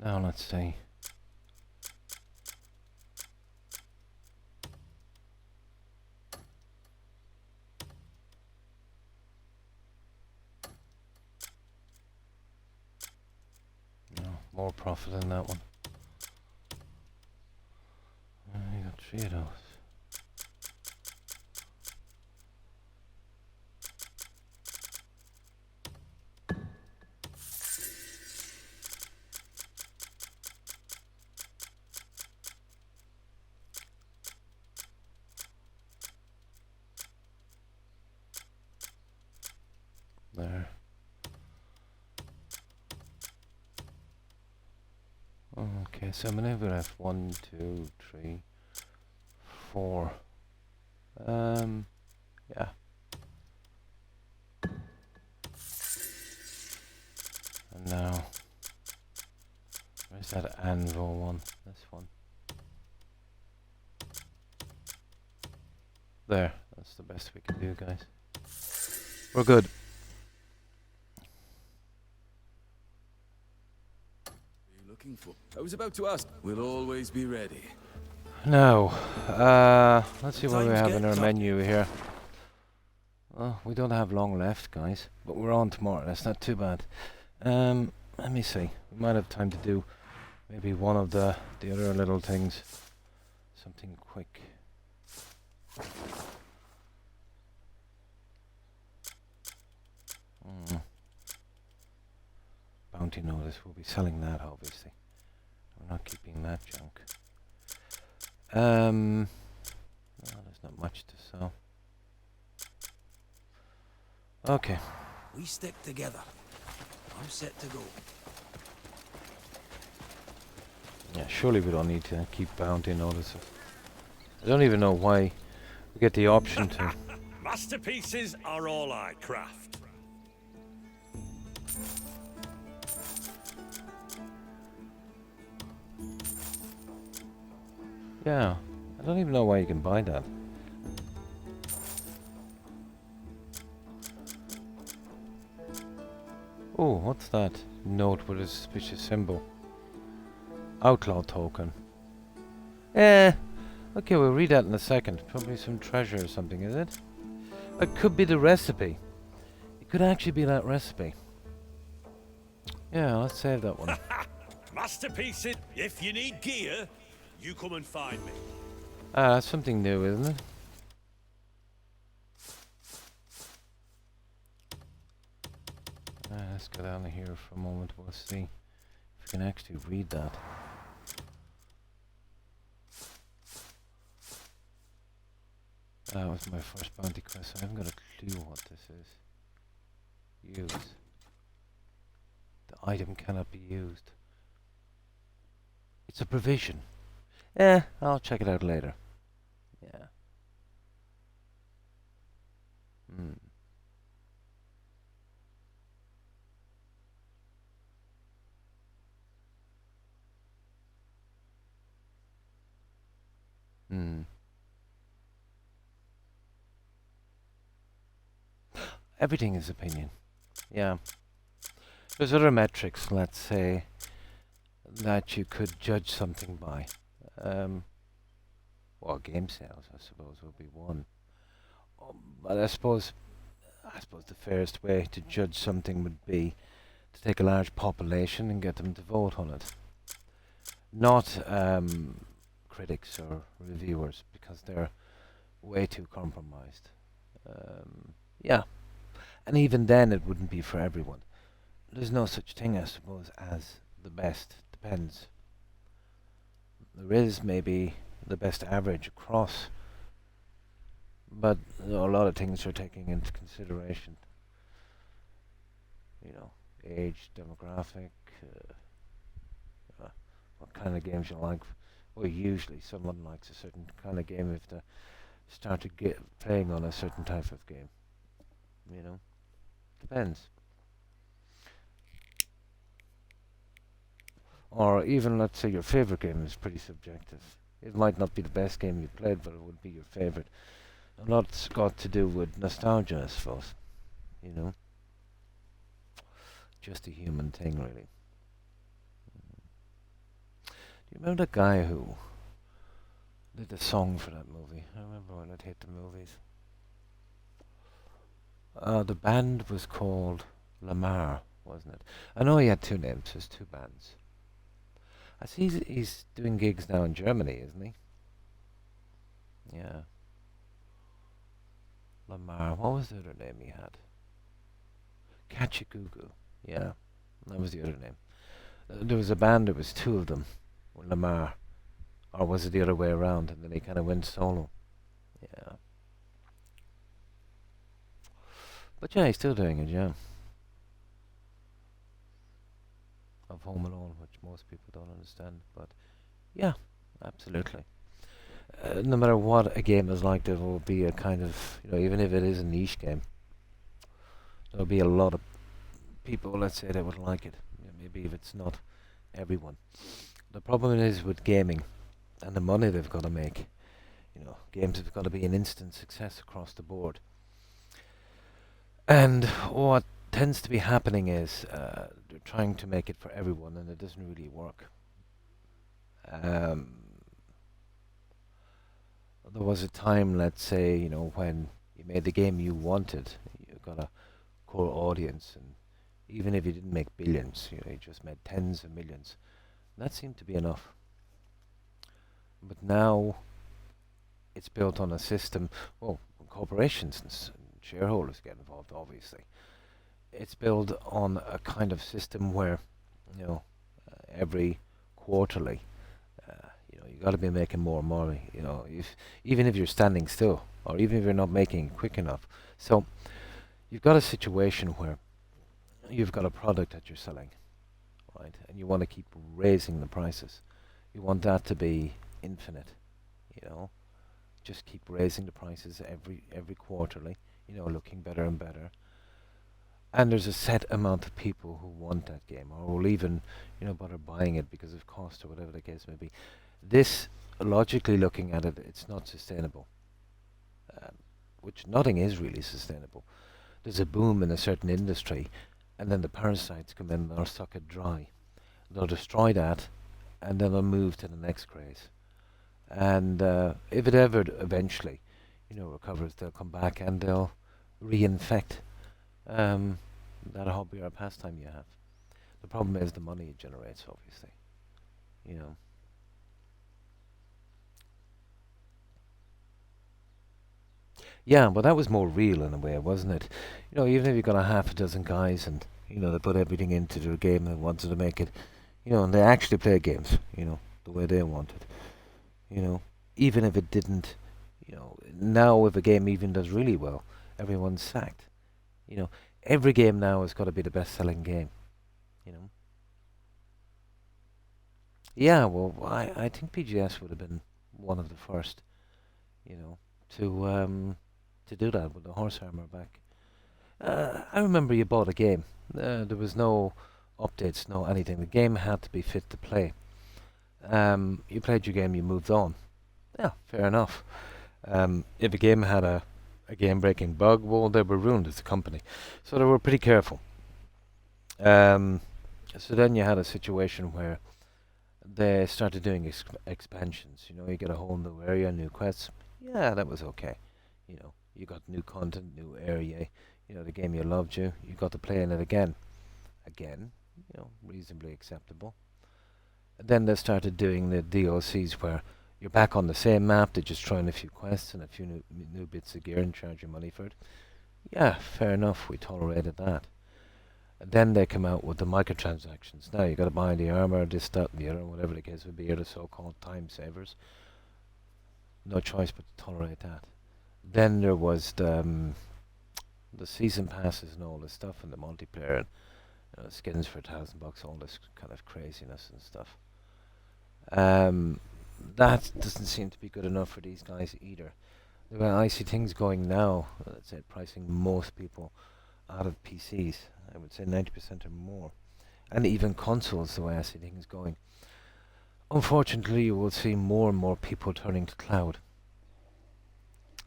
Now let's see. No, more profit in that one. You got 3 of those. There. Okay, so I'm gonna have 1, 2, 3, 4. Yeah. And now, where's that anvil one? This one. There. That's the best we can do, guys. We're good. Looking for? I was about to ask. We'll always be ready. Now, let's see what we Time's have in our getting menu here. Oh, we don't have long left, guys, but we're on tomorrow. That's not too bad. Let me see. We might have time to do maybe one of the other little things. Something quick. Bounty notice. We'll be selling that, obviously. We're not keeping that junk. No, there's not much to sell. Okay. We stick together. I'm set to go. Yeah, surely we don't need to keep bounty notices. I don't even know why we get the option to. Masterpieces are all I craft. Yeah, I don't even know why you can buy that. Oh, what's that note with a suspicious symbol? Outlaw token. Okay, we'll read that in a second. Probably some treasure or something, is it? It could be the recipe. It could actually be that recipe. Yeah, let's save that one. Masterpieces. If you need gear, you come and find me. Ah, that's something new, isn't it? Let's go down here for a moment. We'll see if we can actually read that. That was my first bounty quest. I haven't got a clue what this is. Use. The item cannot be used. It's a provision. I'll check it out later. Yeah. Everything is opinion. Yeah. There's other metrics, let's say, that you could judge something by. Well, game sales, I suppose, would be one. But I suppose the fairest way to judge something would be to take a large population and get them to vote on it. Not critics or reviewers, because they're way too compromised. Yeah. And even then, it wouldn't be for everyone. There's no such thing, I suppose, as the best. Depends. There is maybe the best average across, but a lot of things are taking into consideration. You know, age, demographic, what kind of games you like. Well, usually someone likes a certain kind of game if they start to get playing on a certain type of game. You know, depends. Or even, let's say, your favorite game is pretty subjective. It might not be the best game you played, but it would be your favorite. A lot's got to do with nostalgia, I suppose. You know? Just a human thing, really. Do you remember the guy who did the song for that movie? I remember when I'd hit the movies. The band was called Lamar, wasn't it? I know he had two names, there's two bands. I see he's doing gigs now in Germany, isn't he? Yeah. Lamar, what was the other name he had? Kachagugu, yeah, that was the other name. There was a band, there was two of them, Lamar. Or was it the other way around, and then he kind of went solo? Yeah. But yeah, he's still doing it, yeah. Of Home Alone, which most people don't understand, but yeah, absolutely. No matter what a game is like, there will be a kind of, you know, even if it is a niche game, there will be a lot of people, let's say, that would like it. You know, maybe if it's not everyone. The problem is with gaming and the money they've got to make. You know, games have got to be an instant success across the board. And what tends to be happening is they're trying to make it for everyone, and it doesn't really work. there was a time, let's say, when you made the game you wanted, you got a core audience, and even if you didn't make billions, you just made tens of millions. That seemed to be enough. But now it's built on a system. Well, corporations and shareholders get involved, obviously. It's built on a kind of system where, every quarterly, you got to be making more money. Even if you're standing still, or even if you're not making it quick enough. So you've got a situation where you've got a product that you're selling, right? And you want to keep raising the prices. You want that to be infinite, Just keep raising the prices every quarterly, looking better and better. And there's a set amount of people who want that game, or will even, bother buying it because of cost or whatever the case may be. This, logically looking at it, it's not sustainable. Which nothing is really sustainable. There's a boom in a certain industry, and then the parasites come in and they'll suck it dry. They'll destroy that, and then they'll move to the next craze. And if it ever eventually, recovers, they'll come back and they'll reinfect that hobby or pastime you have. The problem is the money it generates, obviously. Yeah, but that was more real in a way, wasn't it? Even if you got a half a dozen guys and, they put everything into their game and wanted to make it, and they actually play games, the way they wanted. Even if it didn't, now if a game even does really well, everyone's sacked. Every game now has got to be the best-selling game, Yeah, well, I think PGS would have been one of the first, to do that with the horse armor back. I remember you bought a game. There was no updates, no anything. The game had to be fit to play. You played your game, you moved on. Yeah, fair enough. If a game had a game-breaking bug, well, they were ruined as a company. So they were pretty careful. So then you had a situation where they started doing expansions. You get a whole new area, new quests. Yeah, that was okay. You got new content, new area. The game you loved, you got to play in it again. Reasonably acceptable. And then they started doing the DLCs where you're back on the same map, they're just trying a few quests and a few new bits of gear and charge you money for it. Yeah, fair enough, we tolerated that. And then they come out with the microtransactions. Now you got to buy the armor, this, that, and the other, whatever the case would be, or the so-called time savers. No choice but to tolerate that. Then there was the season passes and all this stuff, and the multiplayer, and skins for $1,000, all this kind of craziness and stuff. That doesn't seem to be good enough for these guys either. The way I see things going now, let's say pricing most people out of PCs, I would say 90% or more, and even consoles, the way I see things going. Unfortunately, you will see more and more people turning to cloud.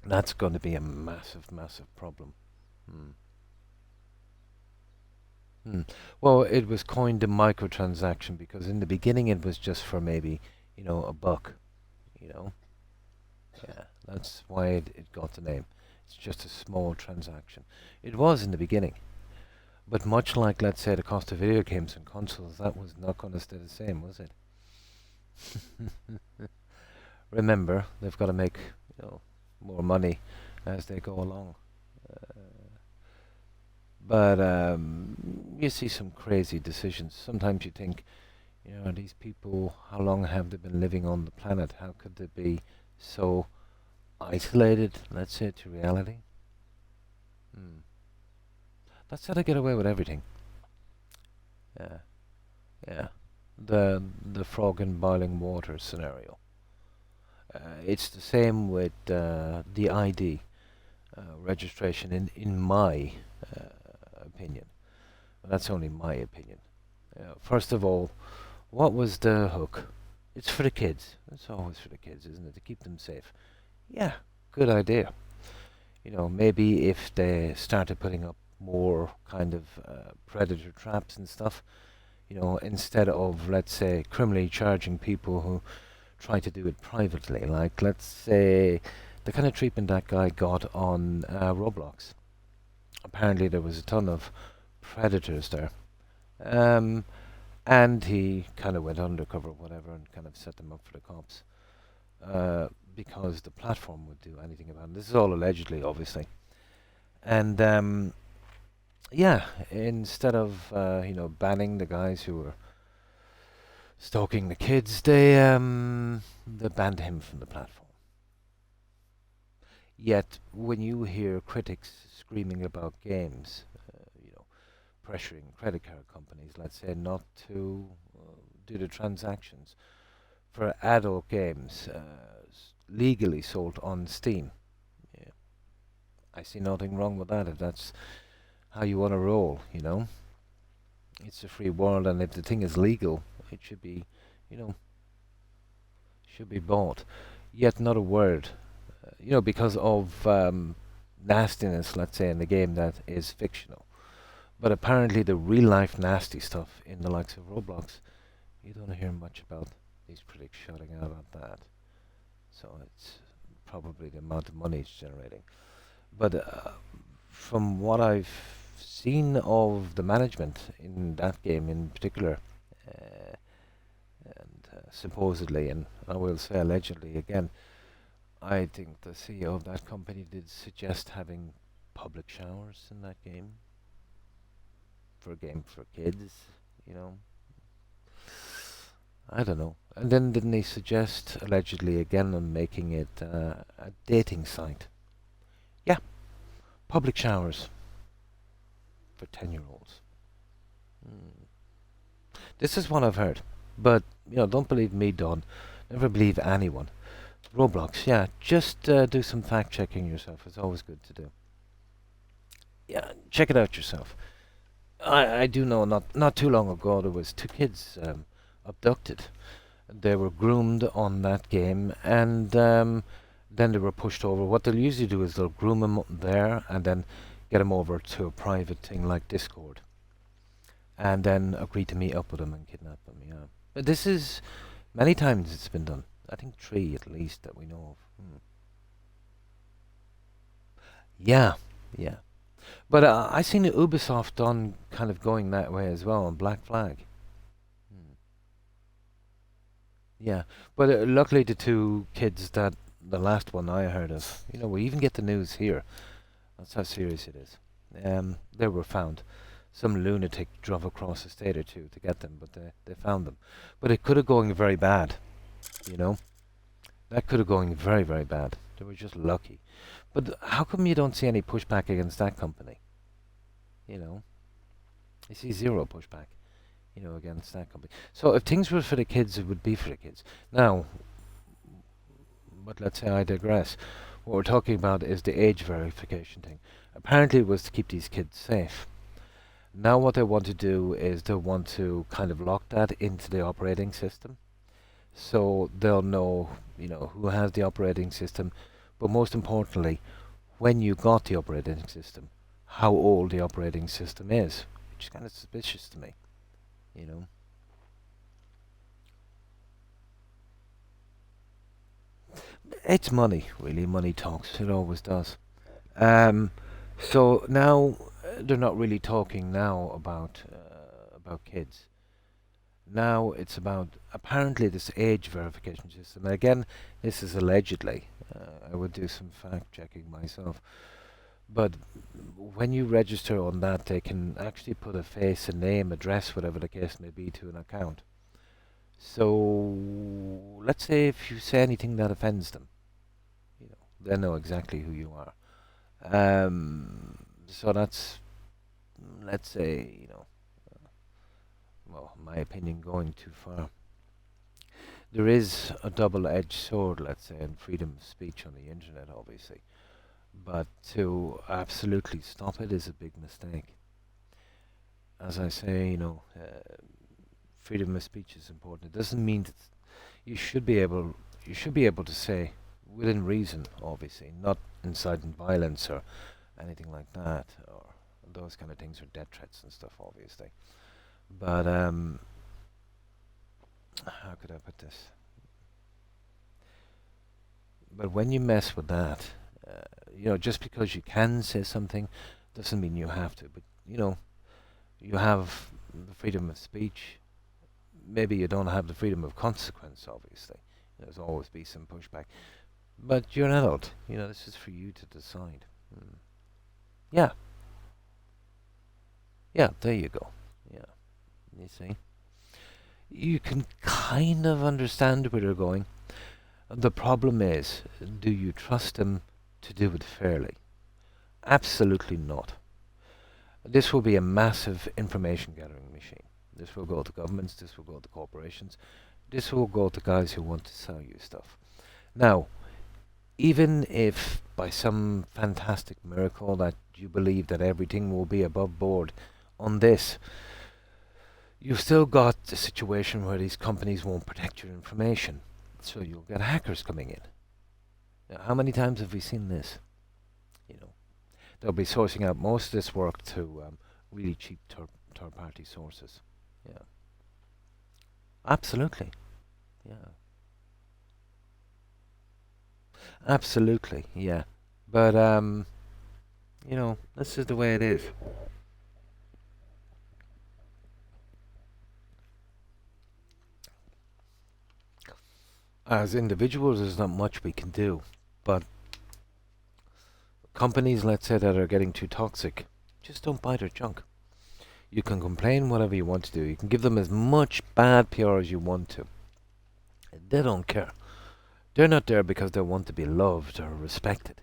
That's going to be a massive, massive problem. Well, it was coined a microtransaction because in the beginning it was just for maybe, $1. Yeah, that's why it got the name. It's just a small transaction. It was in the beginning. But much like, let's say, the cost of video games and consoles, that was not going to stay the same, was it? Remember, they've got to make, more money as they go along. But you see some crazy decisions. Sometimes you think, these people, how long have they been living on the planet? How could they be so isolated, let's say, to reality? That's how they get away with everything. Yeah. The frog in boiling water scenario. It's the same with the ID registration, in my opinion. That's only my opinion. First of all, what was the hook? It's for the kids. It's always for the kids, isn't it? To keep them safe. Yeah, good idea. Maybe if they started putting up more kind of predator traps and stuff, instead of, let's say, criminally charging people who try to do it privately. Like, let's say, the kind of treatment that guy got on Roblox. Apparently there was a ton of predators there. And he kind of went undercover or whatever and kind of set them up for the cops. Because the platform would do anything about it. This is all allegedly, obviously. And yeah, instead of banning the guys who were stalking the kids, they banned him from the platform. Yet, when you hear critics screaming about games, pressuring credit card companies, let's say, not to do the transactions for adult games legally sold on Steam, yeah, I see nothing wrong with that if that's how you want to roll, It's a free world, and if the thing is legal, it should be, should be bought. Yet not a word, because of nastiness, let's say, in the game that is fictional. But apparently the real-life nasty stuff in the likes of Roblox, you don't hear much about these critics shouting out about that. So it's probably the amount of money it's generating. But from what I've seen of the management in that game in particular, and supposedly, and I will say allegedly again, I think the CEO of that company did suggest having public showers in that game. For a game for kids, I don't know. And then didn't he suggest, allegedly again, on making it a dating site? Yeah, public showers for 10-year-olds. This is what I've heard. But, don't believe me, Don. Never believe anyone. Roblox, yeah, just do some fact-checking yourself. It's always good to do. Yeah, check it out yourself. I do know not too long ago there was 2 kids abducted. They were groomed on that game, and then they were pushed over. What they'll usually do is they'll groom them there and then get them over to a private thing like Discord, and then agree to meet up with them and kidnap them. Yeah, but this is many times it's been done. I think 3 at least that we know of. Yeah. But I seen Ubisoft on kind of going that way as well on Black Flag. Yeah, but luckily the 2 kids that the last one I heard of, we even get the news here. That's how serious it is. They were found. Some lunatic drove across a state or 2 to get them, but they found them. But it could have gone very bad, That could have gone very, very bad. They were just lucky. But how come you don't see any pushback against that company? You see zero pushback, against that company. So if things were for the kids, it would be for the kids. Now, but let's say I digress. What we're talking about is the age verification thing. Apparently it was to keep these kids safe. Now what they want to do is they want to kind of lock that into the operating system. So they'll know, who has the operating system, but most importantly, when you got the operating system, how old the operating system is, which is kind of suspicious to me, It's money, really. Money talks. It always does. So now they're not really talking now about kids. Now it's about apparently this age verification system. And again, this is allegedly. I would do some fact checking myself. But when you register on that, they can actually put a face, a name, address, whatever the case may be, to an account. So let's say if you say anything that offends them, they know exactly who you are. So that's, let's say, well, in my opinion, going too far. There is a double-edged sword, let's say, in freedom of speech on the internet, obviously. But to absolutely stop it is a big mistake. As I say, freedom of speech is important. It doesn't mean that you should be able to say, within reason, obviously, not inciting violence or anything like that, or those kind of things, or death threats and stuff, obviously. But how could I put this? But when you mess with that, just because you can say something doesn't mean you have to. But, you have the freedom of speech. Maybe you don't have the freedom of consequence, obviously. There's always be some pushback. But you're an adult. This is for you to decide. Yeah. Yeah, there you go. Yeah. You see? You can kind of understand where they're going. The problem is, do you trust them to do it fairly? Absolutely not. This will be a massive information gathering machine. This will go to governments, this will go to corporations, this will go to guys who want to sell you stuff. Now, even if by some fantastic miracle that you believe that everything will be above board on this, you've still got a situation where these companies won't protect your information. So you'll get hackers coming in. Now, how many times have we seen this? They'll be sourcing out most of this work to really cheap third-party sources. Yeah. Absolutely. Yeah. Absolutely, yeah. But, this is the way it is. As individuals, there's not much we can do. But companies, let's say, that are getting too toxic, just don't buy their junk. You can complain whatever you want to do. You can give them as much bad PR as you want to. They don't care. They're not there because they want to be loved or respected.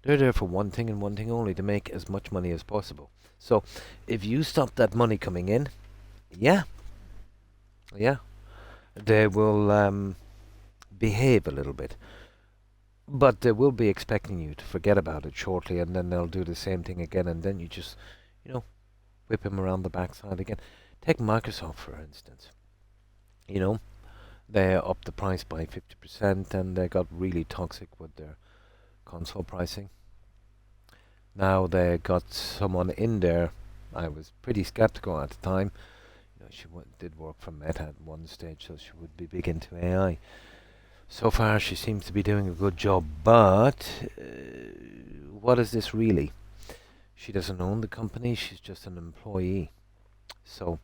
They're there for one thing and one thing only, to make as much money as possible. So, if you stop that money coming in, yeah, they will behave a little bit. But they will be expecting you to forget about it shortly, and then they'll do the same thing again, and then you just, whip him around the backside again. Take Microsoft, for instance. They upped the price by 50%, and they got really toxic with their console pricing. Now they got someone in there. I was pretty skeptical at the time. She did work for Meta at one stage, so she would be big into AI. So far, she seems to be doing a good job, but what is this really? She doesn't own the company, she's just an employee. So,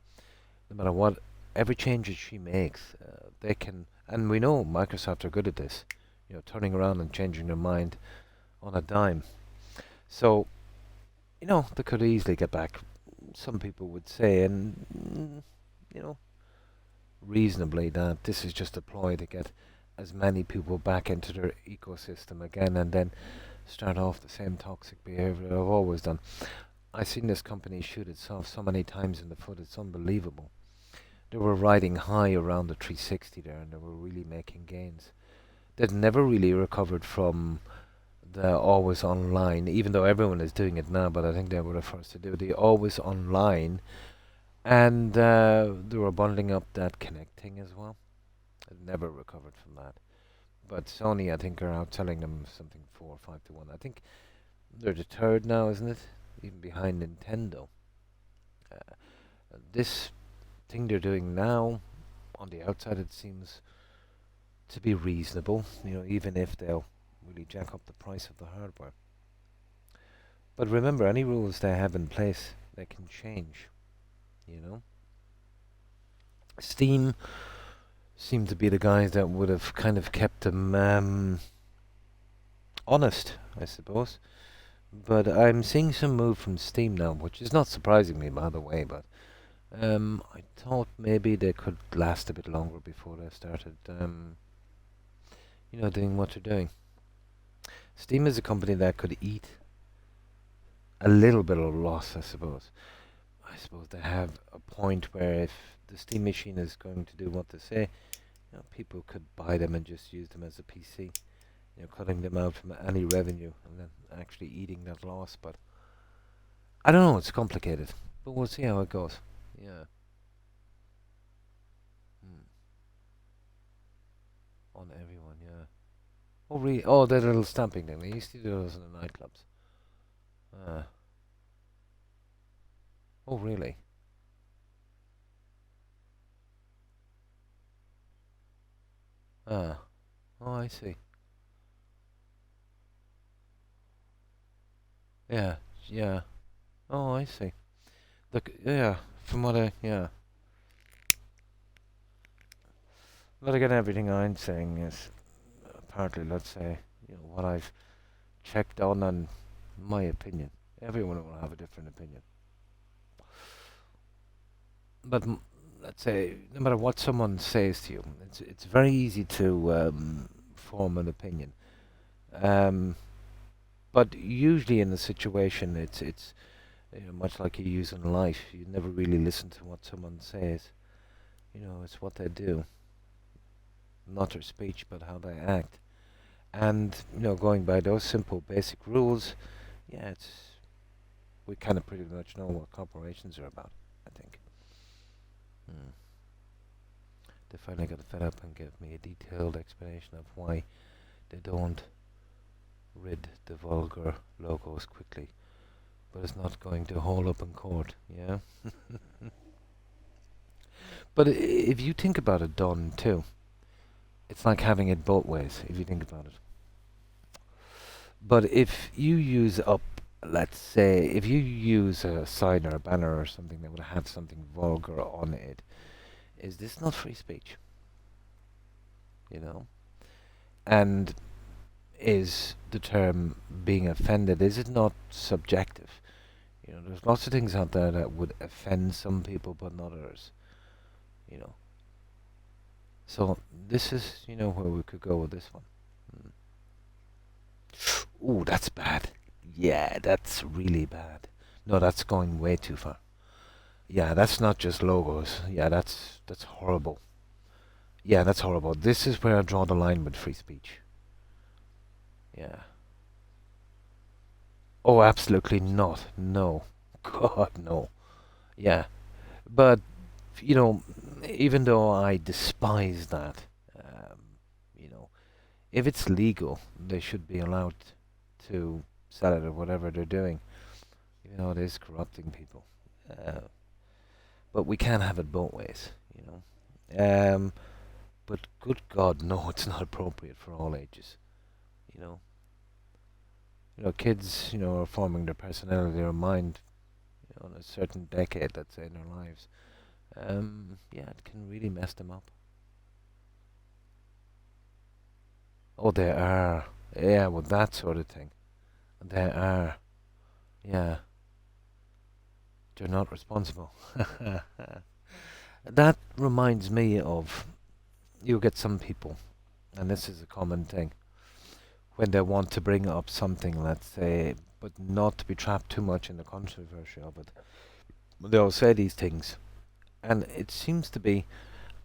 no matter what, every change that she makes, they can, and we know Microsoft are good at this, turning around and changing their mind on a dime. So, they could easily get back, some people would say, and, reasonably, that this is just a ploy to get as many people back into their ecosystem again, and then start off the same toxic behavior that I've always done. I've seen this company shoot itself so many times in the foot, it's unbelievable. They were riding high around the 360 there, and they were really making gains. They'd never really recovered from the always online, even though everyone is doing it now, but I think they were the first to do the always online, and they were bundling up that connecting as well. They've never recovered from that. But Sony, I think, are outselling them something 4 or 5 to 1. I think they're the third now, isn't it? Even behind Nintendo. This thing they're doing now, on the outside, it seems to be reasonable. Even if they'll really jack up the price of the hardware. But remember, any rules they have in place, they can change. Steam seem to be the guys that would have kind of kept them honest, I suppose. But I'm seeing some move from Steam now, which is not surprising me, by the way, but I thought maybe they could last a bit longer before they started, doing what they're doing. Steam is a company that could eat a little bit of loss, I suppose. I suppose they have a point where if the Steam machine is going to do what they say, people could buy them and just use them as a PC, cutting them out from any revenue and then actually eating that loss. But I don't know, it's complicated, but we'll see how it goes. Yeah. On everyone, yeah. Oh, really? Oh, that little stamping thing. They used to do those in the nightclubs. Oh, really? Oh, I see. Yeah, yeah. Oh, I see. Look, yeah, from what I, yeah. But again, everything I'm saying is apparently, let's say, what I've checked on and my opinion. Everyone will have a different opinion. But let's say, no matter what someone says to you, it's very easy to form an opinion. But usually in a situation, it's much like you use in life. You never really listen to what someone says. It's what they do, not their speech, but how they act. And going by those simple basic rules, yeah, we kind of pretty much know what corporations are about, I think. They finally got fed up and gave me a detailed explanation of why they don't rid the vulgar logos quickly, but it's not going to hold up in court, yeah? But if you think about it, Don, too, it's like having it both ways, if you think about it. But if you use up, let's say, if you use a sign or a banner or something that would have something vulgar on it, is this not free speech? And is the term being offended, is it not subjective? There's lots of things out there that would offend some people but not others. So this is, where we could go with this one. Ooh, that's bad. Yeah, that's really bad. No, that's going way too far. Yeah, that's not just logos. Yeah, that's horrible. Yeah, that's horrible. This is where I draw the line with free speech. Yeah. Oh, absolutely not. No. God, no. Yeah. But, even though I despise that, if it's legal, they should be allowed to sell it or whatever they're doing. It is corrupting people. But we can't have it both ways, But good God, no, it's not appropriate for all ages, kids, are forming their personality or mind, in a certain decade, let's say, in their lives. Yeah, it can really mess them up. Oh, they are. Yeah, well, that sort of thing. They are. Yeah. They're not responsible. That reminds me of, you get some people, and this is a common thing, when they want to bring up something, let's say, but not to be trapped too much in the controversy of it. They'll say these things, and it seems to be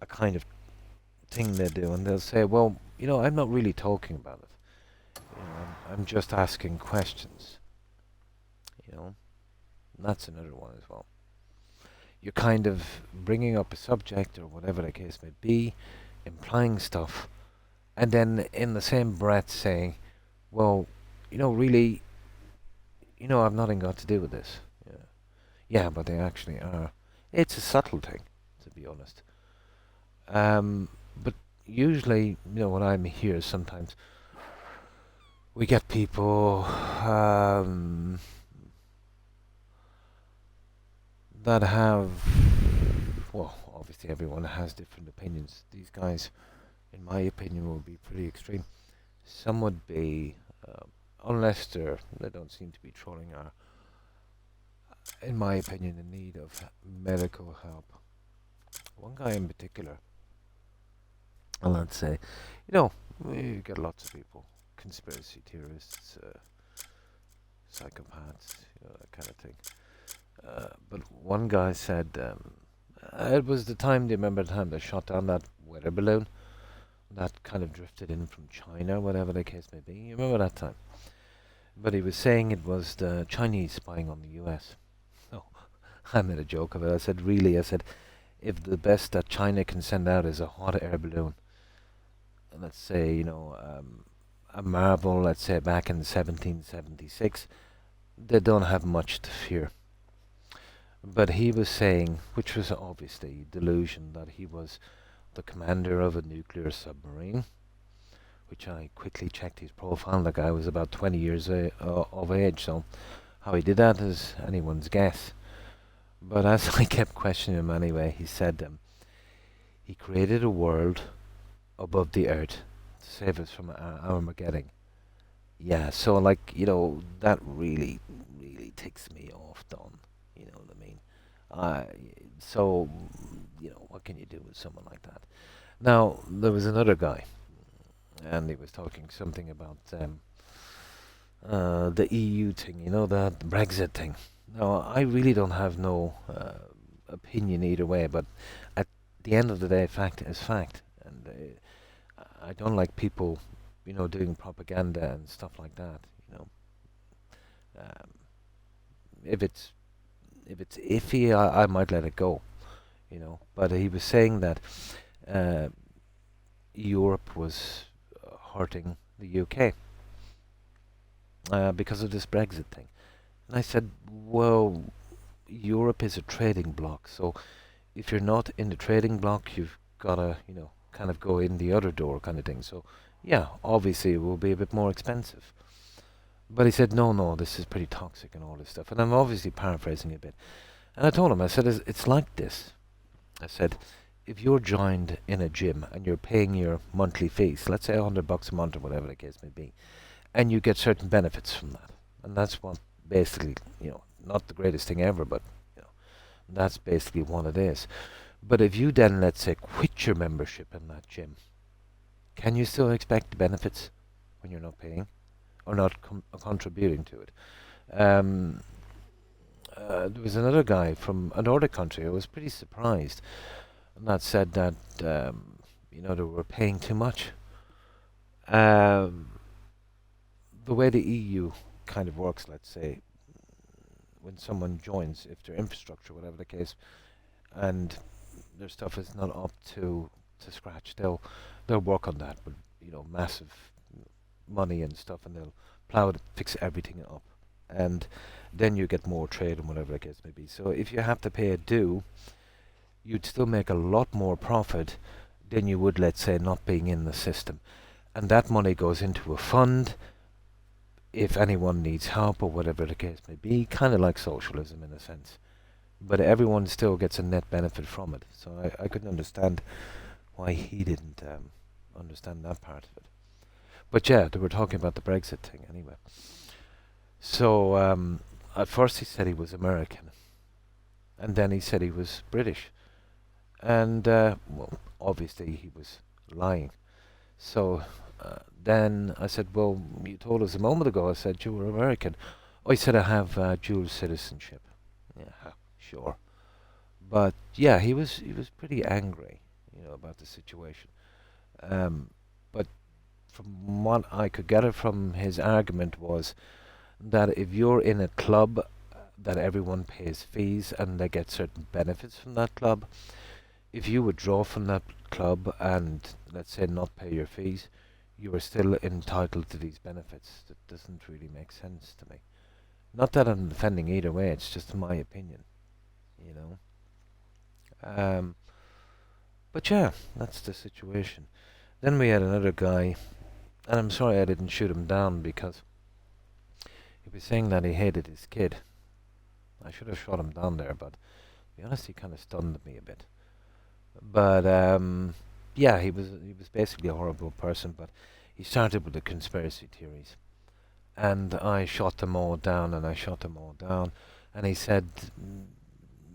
a kind of thing they do, and they'll say, well, I'm not really talking about it. I'm just asking questions. And that's another one as well. You're kind of bringing up a subject or whatever the case may be, implying stuff, and then in the same breath saying, well, really, I've nothing got to do with this. Yeah, but they actually are. It's a subtle thing, to be honest. But usually, what I'm here sometimes, we get people that have, well, obviously everyone has different opinions. These guys, in my opinion, will be pretty extreme. Some would be, unless they don't seem to be trolling, are, in my opinion, in need of medical help. One guy in particular, and let's say, we get lots of people, conspiracy theorists, psychopaths, that kind of thing. But one guy said, it was the time, do you remember the time they shot down that weather balloon? That kind of drifted in from China, whatever the case may be. You remember that time? But he was saying it was the Chinese spying on the US. Oh, I made a joke of it. I said, really? I said, if the best that China can send out is a hot air balloon, and let's say, a Marvel, let's say back in 1776, they don't have much to fear. But he was saying, which was obviously delusion, that he was the commander of a nuclear submarine, which I quickly checked his profile. The guy was about 20 years of age, so How he did that is anyone's guess. But as I kept questioning him anyway, he said he created a world above the earth to save us from Armageddon. Yeah, so like, that really, really ticks me off, Don. You know what I mean? So, what can you do with someone like that? Now, there was another guy, and he was talking something about the EU thing, the Brexit thing. Now, I really don't have no opinion either way, but at the end of the day, fact is fact. And I don't like people, doing propaganda and stuff like that, Um, if it's iffy, I might let it go, But he was saying that Europe was hurting the UK because of this Brexit thing. And I said, well, Europe is a trading bloc, so if you're not in the trading bloc, you've got to, kind of go in the other door kind of thing. So, yeah, obviously it will be a bit more expensive. But he said, no, this is pretty toxic and all this stuff. And I'm obviously paraphrasing a bit. And I told him, I said, it's like this. I said, if you're joined in a gym and you're paying your monthly fees, let's say $100 a month or whatever the case may be, and you get certain benefits from that. And that's what basically, not the greatest thing ever, but, that's basically what it is. But if you then, let's say, quit your membership in that gym, can you still expect benefits when you're not paying or not contributing to it? There was another guy from another country who was pretty surprised, and that said that, they were paying too much. The way the EU kind of works, let's say, when someone joins, if their infrastructure, whatever the case, and their stuff is not up to scratch, they'll work on that with massive money and stuff, and they'll plow it, fix everything up, and then you get more trade and whatever the case may be. So if you have to pay a due, you'd still make a lot more profit than you would, let's say, not being in the system, and that money goes into a fund if anyone needs help or whatever the case may be, kind of like socialism in a sense. But everyone still gets a net benefit from it. So I couldn't understand why he didn't understand that part of it. But yeah, they were talking about the Brexit thing anyway. So at first he said he was American. And then he said he was British. And, well, obviously he was lying. So then I said, well, you told us a moment ago, I said you were American. Oh, he said I have dual citizenship. Yeah, sure. But yeah, he was pretty angry, about the situation. But from what I could gather from his argument was that if you're in a club that everyone pays fees and they get certain benefits from that club, if you withdraw from that club and, let's say, not pay your fees, you are still entitled to these benefits. That doesn't really make sense to me. Not that I'm defending either way, it's just my opinion, But yeah, that's the situation. Then we had another guy, and I'm sorry I didn't shoot him down because he was saying that he hated his kid. I should have shot him down there, but to be honest, he kind of stunned me a bit. But yeah, he was basically a horrible person, but he started with the conspiracy theories. And I shot them all down, and and he said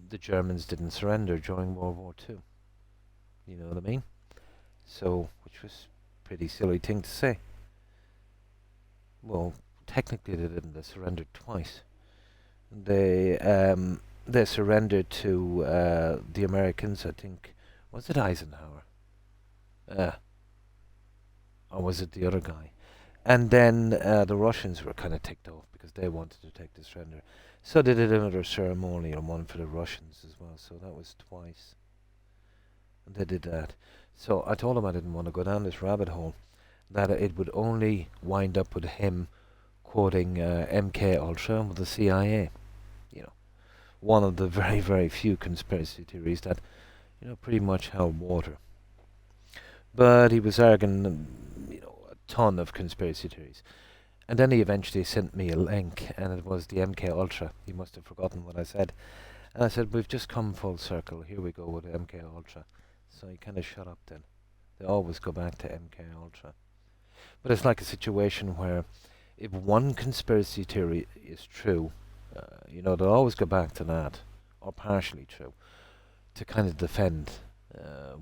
the Germans didn't surrender during World War II. You know what I mean? So, which was a pretty silly thing to say. Well, technically they didn't. They surrendered twice. They surrendered to the Americans, I think. Was it Eisenhower? Or was it the other guy? And then the Russians were kind of ticked off because they wanted to take the surrender. So they did another ceremonial one for the Russians as well. So that was twice. And they did that. So I told him I didn't want to go down this rabbit hole. That it would only wind up with him quoting MK Ultra with the CIA. One of the very, very few conspiracy theories that, pretty much held water. But he was arguing, a ton of conspiracy theories. And then he eventually sent me a link, and it was the MK Ultra. He must have forgotten what I said. And I said, we've just come full circle. Here we go with MK Ultra. So he kind of shut up then. They always go back to MK Ultra. But it's like a situation where if one conspiracy theory is true, they'll always go back to that, or partially true, to kind of defend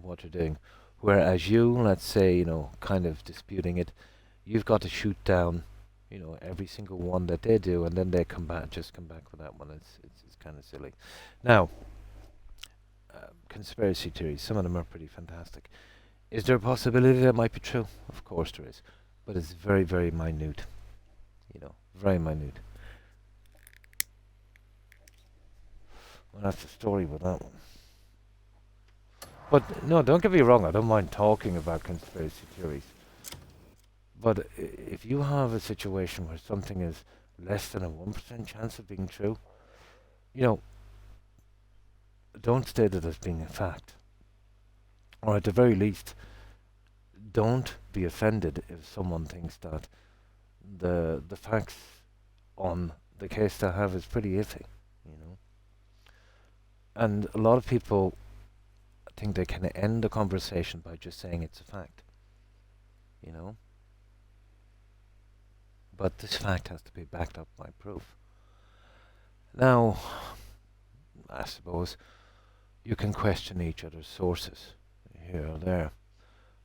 what you're doing. Whereas you, let's say, kind of disputing it, you've got to shoot down, every single one that they do, and then they come back with that one. It's kind of silly. Now, conspiracy theories, some of them are pretty fantastic. Is there a possibility that might be true? Of course there is. But it's very, very minute. Very minute. Well, that's the story with that one. But, no, don't get me wrong, I don't mind talking about conspiracy theories. But if you have a situation where something is less than a 1% chance of being true, don't state it as being a fact. Or at the very least, don't be offended if someone thinks that the facts on the case they have is pretty iffy, And a lot of people think they can end the conversation by just saying it's a fact, But this fact has to be backed up by proof. Now, I suppose you can question each other's sources here or there,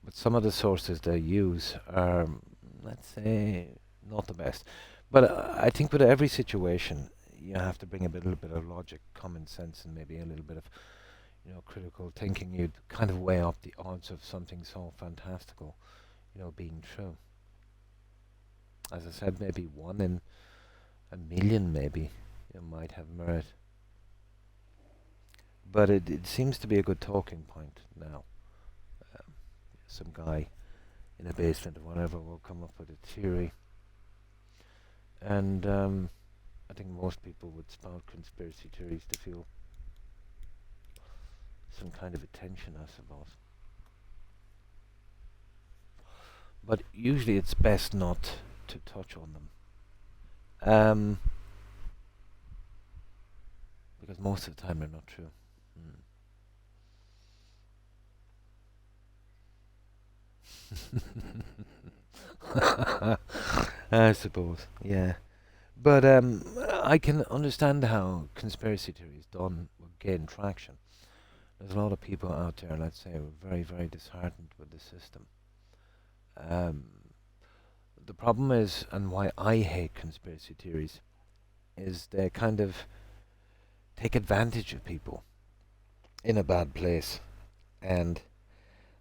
but some of the sources they use are, let's say, not the best. But I think with every situation, you have to bring a little bit of logic, common sense, and maybe a little bit of, critical thinking. You'd kind of weigh up the odds of something so fantastical, being true. As I said, maybe 1 in a million, maybe, might have merit. But it seems to be a good talking point now. Some guy in a basement or whatever will come up with a theory. And I think most people would spout conspiracy theories to feel some kind of attention, I suppose. But usually it's best not to touch on them. Because most of the time they're not true. I suppose, yeah. But I can understand how conspiracy theories done will gain traction. There's a lot of people out there, let's say, who are very, very disheartened with the system. The problem is, and why I hate conspiracy theories, is they kind of take advantage of people in a bad place, and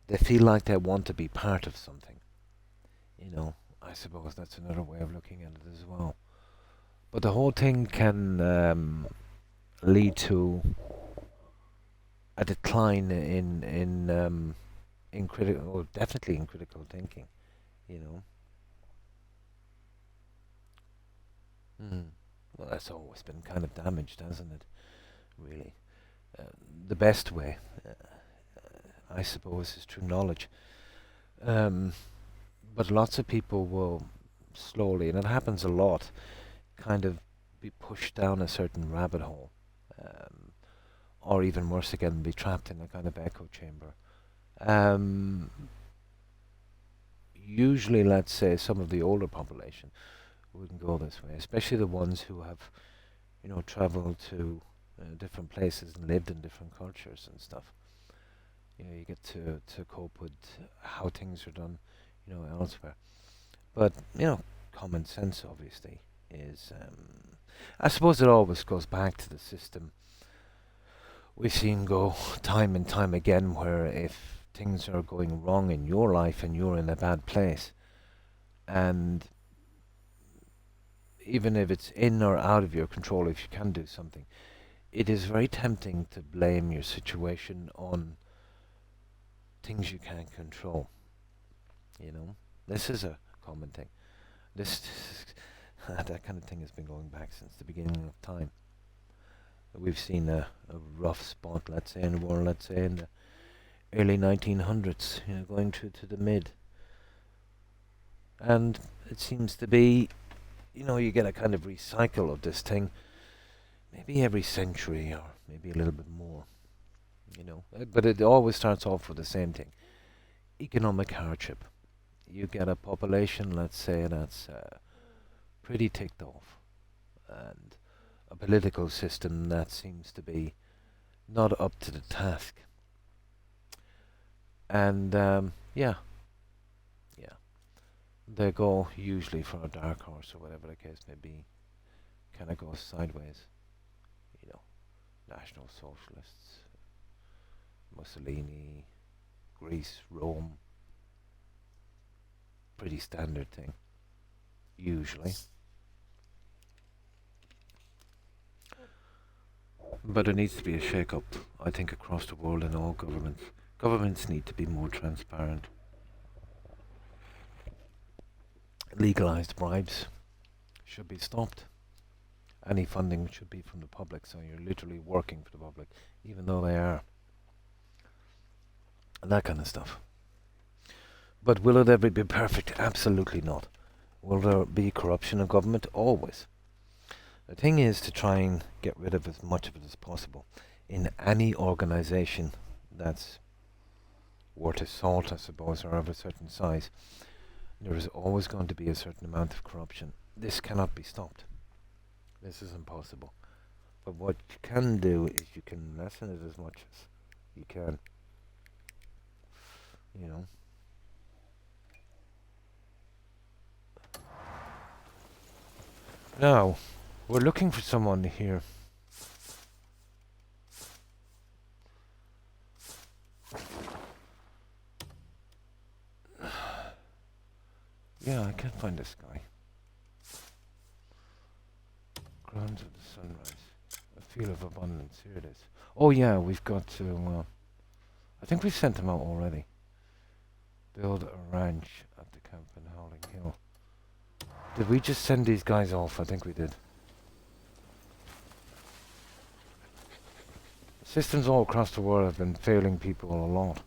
they feel like they want to be part of something. I suppose that's another way of looking at it as well. But the whole thing can lead to a decline in critical, or definitely in critical thinking. Well, that's always been kind of damaged, hasn't it? Really, the best way, I suppose, is through knowledge. But lots of people will slowly, and it happens a lot, kind of be pushed down a certain rabbit hole, or even worse again, be trapped in a kind of echo chamber. Usually, let's say, some of the older population wouldn't go this way, especially the ones who have, traveled to different places and lived in different cultures and stuff. You get to cope with how things are done, elsewhere. But, common sense, obviously, is, I suppose it always goes back to the system we've seen go time and time again, where if things are going wrong in your life and you're in a bad place, and even if it's in or out of your control, if you can do something, it is very tempting to blame your situation on things you can't control. This is a common thing. That kind of thing has been going back since the beginning of time. We've seen a rough spot, let's say, in the world, let's say, in the early 1900s, going through to the mid. And it seems to be you know, you get a kind of recycle of this thing, maybe every century or maybe a little bit more, you know. But it always starts off with the same thing: economic hardship. You get a population, let's say, that's pretty ticked off, and a political system that seems to be not up to the task. And yeah, they go usually for a dark horse or whatever the case may be. Kind of goes sideways, you know. National Socialists, Mussolini, Greece, Rome. Pretty standard thing, usually. But there needs to be a shake-up, I think, across the world in all governments. Governments need to be more transparent. Legalized bribes should be stopped. Any funding should be from the public, so you're literally working for the public, even though they are. And that kind of stuff. But will it ever be perfect? Absolutely not. Will there be corruption in government? Always. The thing is to try and get rid of as much of it as possible. In any organisation that's worth a salt, I suppose, or of a certain size, there is always going to be a certain amount of corruption. This cannot be stopped. This is impossible. But what you can do is you can lessen it as much as you can. You know. Now, we're looking for someone here. Yeah, I can't find this guy. Grounds of the sunrise. A field of abundance. Here it is. Oh yeah, we've got to... I think we've sent him out already. Build a ranch at the camp in Howling Hill. Did we just send these guys off? I think we did. Systems all across the world have been failing people a lot.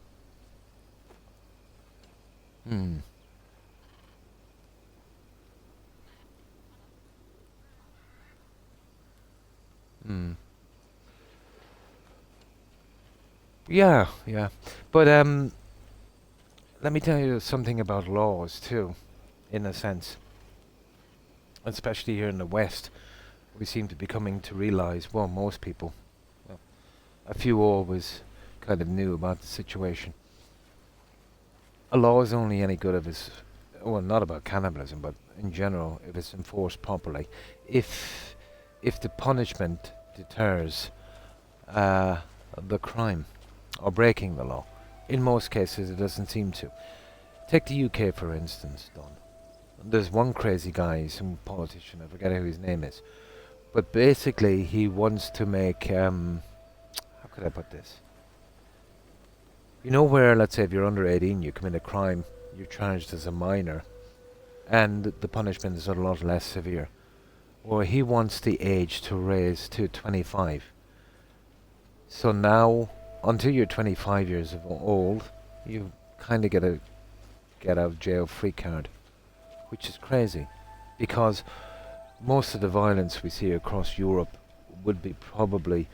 Yeah, yeah. But let me tell you something about laws too, in a sense. Especially here in the West, we seem to be coming to realize, well, most people, well, a few always kind of knew about the situation. A law is only any good if it's, well, not about cannibalism, but in general, if it's enforced properly. If the punishment deters the crime or breaking the law. In most cases, it doesn't seem to. Take the UK, for instance, Don. There's one crazy guy, some politician, I forget who his name is. But basically, he wants to make, how could I put this? You know where, let's say, if you're under 18, you commit a crime, you're charged as a minor, and the punishment is a lot less severe. Or he wants the age to raise to 25. So now, until you're 25 years old, you kind of get a get out of jail free card, which is crazy, because most of the violence we see across Europe would be probably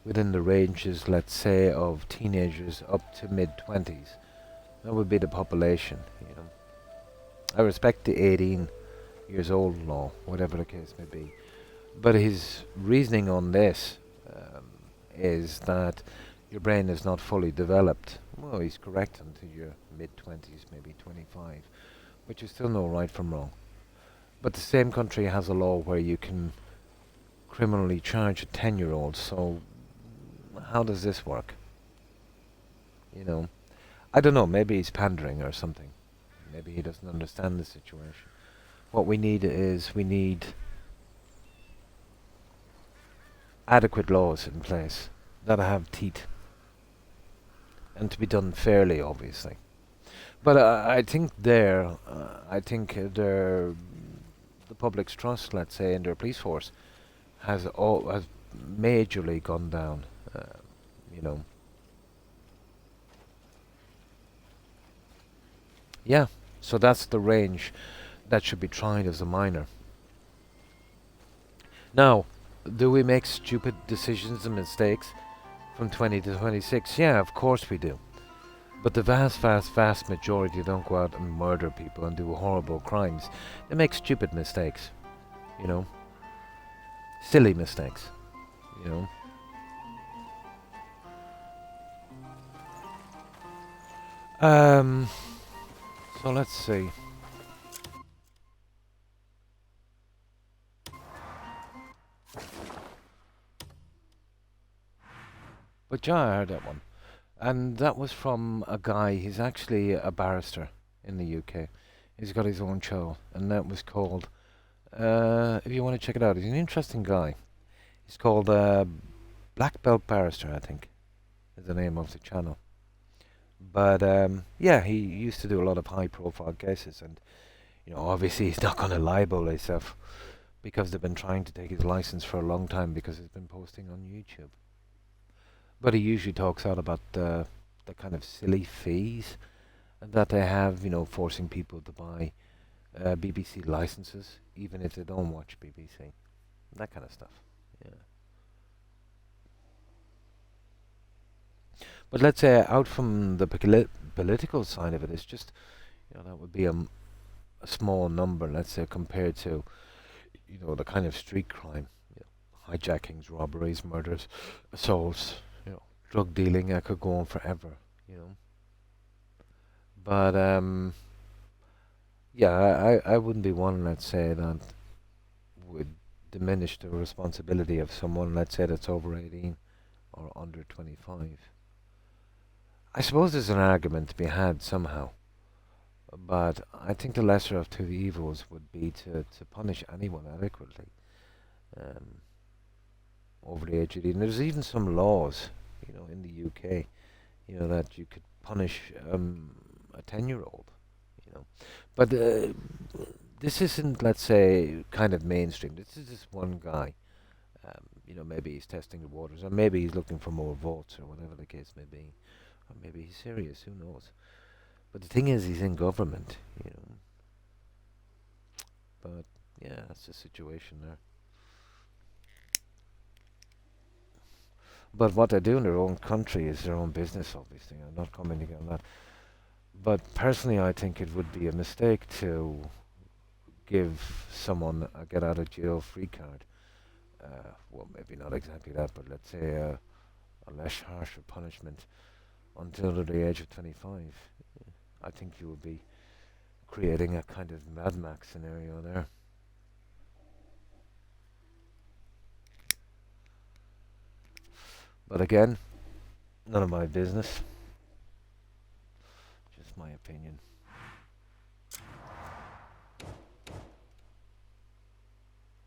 within the ranges, let's say, of teenagers up to mid-20s. That would be the population, you know. I respect the 18 years old law, whatever the case may be. But his reasoning on this is that your brain is not fully developed. Well, he's correct until your mid-20s, maybe 25. But you still know right from wrong. But the same country has a law where you can criminally charge a 10-year-old, so how does this work? You know, I don't know, maybe he's pandering or something. Maybe he doesn't understand the situation. What we need is, we need adequate laws in place that have teeth. And to be done fairly, obviously. But I think the public's trust, let's say, in their police force has majorly gone down. You know. Yeah, so that's the range that should be tried as a minor. Now, do we make stupid decisions and mistakes from 20 to 26? Yeah, of course we do. But the vast majority don't go out and murder people and do horrible crimes. They make stupid mistakes, you know. Silly mistakes, you know. So let's see. But yeah, I heard that one. And that was from a guy, he's actually a barrister in the UK. He's got his own show, and that was called, if you want to check it out, he's an interesting guy. He's called Black Belt Barrister, I think, is the name of the channel. But yeah, he used to do a lot of high-profile cases, and you know, obviously he's not going to libel himself because they've been trying to take his license for a long time because he's been posting on YouTube. But he usually talks out about the kind of silly fees that they have, you know, forcing people to buy BBC licenses, even if they don't watch BBC. That kind of stuff, yeah. But let's say out from the political side of it, it's just, you know, that would be a small number, let's say, compared to, you know, the kind of street crime, you know, hijackings, robberies, murders, assaults, you know, drug dealing. I could go on forever, you know. But yeah, I wouldn't be one, let's say, that would diminish the responsibility of someone, let's say, that's over 18 or under 25. I suppose there's an argument to be had somehow, but I think the lesser of two evils would be to punish anyone adequately over the age of 18. There's even some laws, you know, in the UK, you know, that you could punish a 10-year-old, you know. But this isn't, let's say, kind of mainstream. This is just one guy. You know, maybe he's testing the waters, or maybe he's looking for more votes, or whatever the case may be. Or maybe he's serious, who knows. But the thing is, he's in government, you know. But, yeah, that's the situation there. But what they do in their own country is their own business, obviously. I'm not commenting on that. But personally, I think it would be a mistake to give someone a get-out-of-jail-free card. Well, maybe not exactly that, but let's say a less harsher punishment until the age of 25. I think you would be creating a kind of Mad Max scenario there. But again, none of my business. Just my opinion.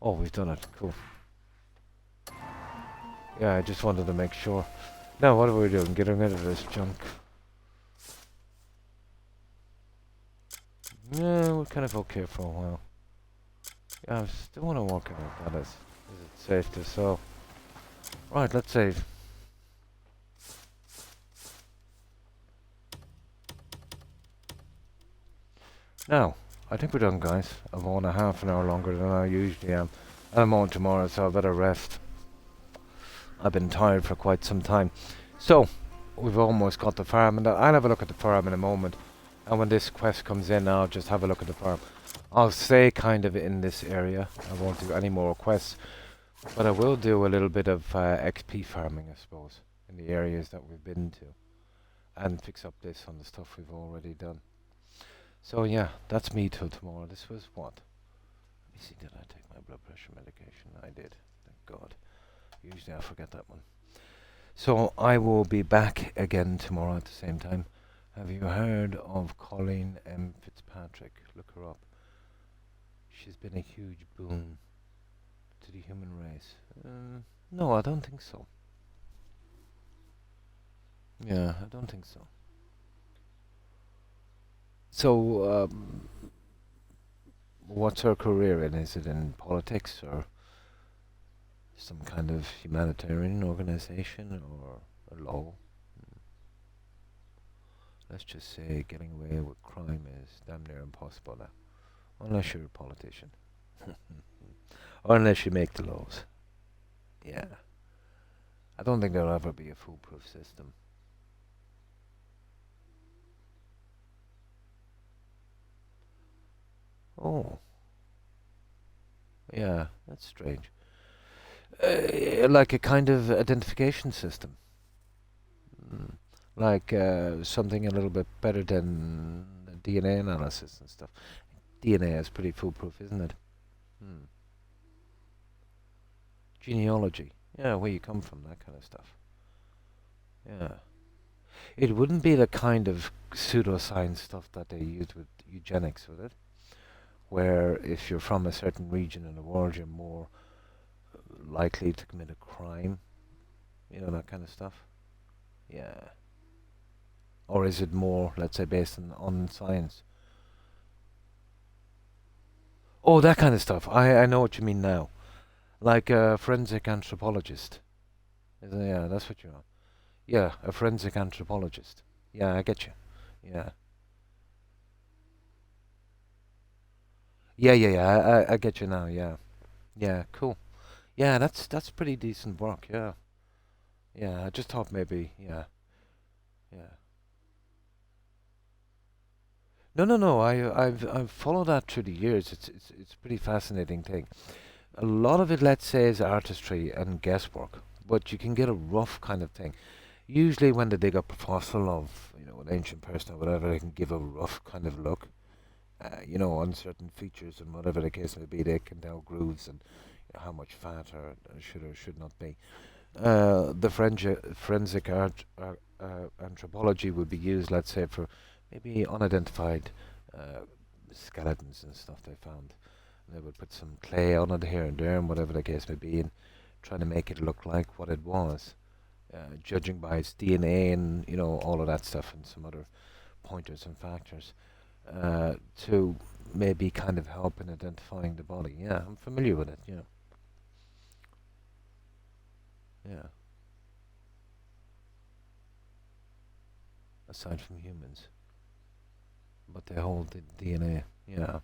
Oh, we've done it. Cool. Yeah, I just wanted to make sure. Now, what are we doing? Getting rid of this junk. Yeah, we're kind of okay for a while. Yeah, I still want to walk out that is it safe to sell? Right, let's save. Now, I think we're done, guys. I've gone a half an hour longer than I usually am. And I'm on tomorrow, so I better rest. I've been tired for quite some time. So, we've almost got the farm, and I'll have a look at the farm in a moment. And when this quest comes in, I'll just have a look at the farm. I'll stay kind of in this area. I won't do any more quests. But I will do a little bit of XP farming, I suppose, in the areas that we've been to. And fix up this on the stuff we've already done. So yeah, that's me till tomorrow. This was what? Let me see, did I take my blood pressure medication? I did, thank God. Usually I forget that one. So I will be back again tomorrow at the same time. Have you heard of Colleen M. Fitzpatrick? Look her up. She's been a huge boon to the human race. No, I don't think so. Yeah, I don't think so. So, what's her career in? Is it in politics or some kind of humanitarian organization or a law? Let's just say getting away with crime is damn near impossible now. Unless you're a politician. Or unless you make the laws. Yeah. I don't think there'll ever be a foolproof system. Oh. Yeah, that's strange. Like a kind of identification system. Mm. Like something a little bit better than DNA analysis and stuff. DNA is pretty foolproof, isn't it? Hmm. Genealogy. Yeah, where you come from, that kind of stuff. Yeah. It wouldn't be the kind of pseudoscience stuff that they use with eugenics, would it? Where if you're from a certain region in the world, you're more likely to commit a crime. You know, that kind of stuff. Yeah. Or is it more, let's say, based on science? Oh, that kind of stuff. I know what you mean now. Like a forensic anthropologist. Yeah, that's what you are. Yeah, a forensic anthropologist. Yeah, I get you. Yeah. Yeah, I get you now, yeah. Yeah, cool. Yeah, that's pretty decent work, yeah. Yeah, I just thought maybe, yeah. Yeah. No. I've followed that through the years. It's a pretty fascinating thing. A lot of it, let's say, is artistry and guesswork, but you can get a rough kind of thing. Usually, when they dig up a fossil of, an ancient person or whatever, they can give a rough kind of look, on certain features and whatever the case may be. They can tell grooves and how much fat or should not be. The forensic anthropology would be used, let's say, for maybe unidentified uh, skeletons and stuff they found. They would put some clay on it here and there, and whatever the case may be, and trying to make it look like what it was, judging by its DNA and all of that stuff, and some other pointers and factors, to maybe kind of help in identifying the body. Yeah, I'm familiar with it. Yeah. Yeah. Aside from humans, but they hold the DNA. Yeah.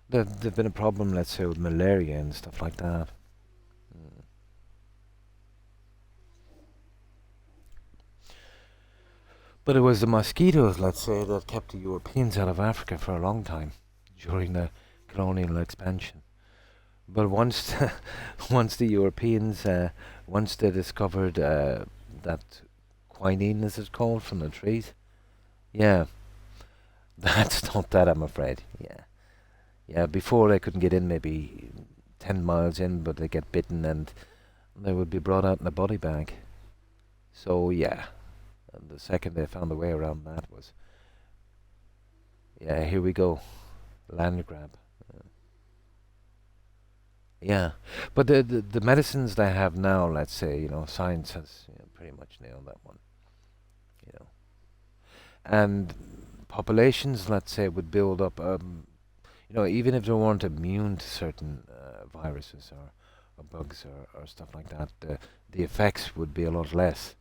There've been a problem, let's say, with malaria and stuff like that. Mm. But it was the mosquitoes, let's say, that kept the Europeans out of Africa for a long time during the colonial expansion. But once, once the Europeans, once they discovered that quinine, is it called, from the trees, yeah, that stopped that, I'm afraid. Yeah. Yeah, before they couldn't get in maybe 10 miles in, but they get bitten and they would be brought out in a body bag. So, yeah. And the second they found a way around that was, yeah, here we go. Land grab. Yeah. But the medicines they have now, let's say, science has pretty much nailed that one. And populations, let's say, would build up, even if they weren't immune to certain viruses or bugs or stuff like that, the effects would be a lot less,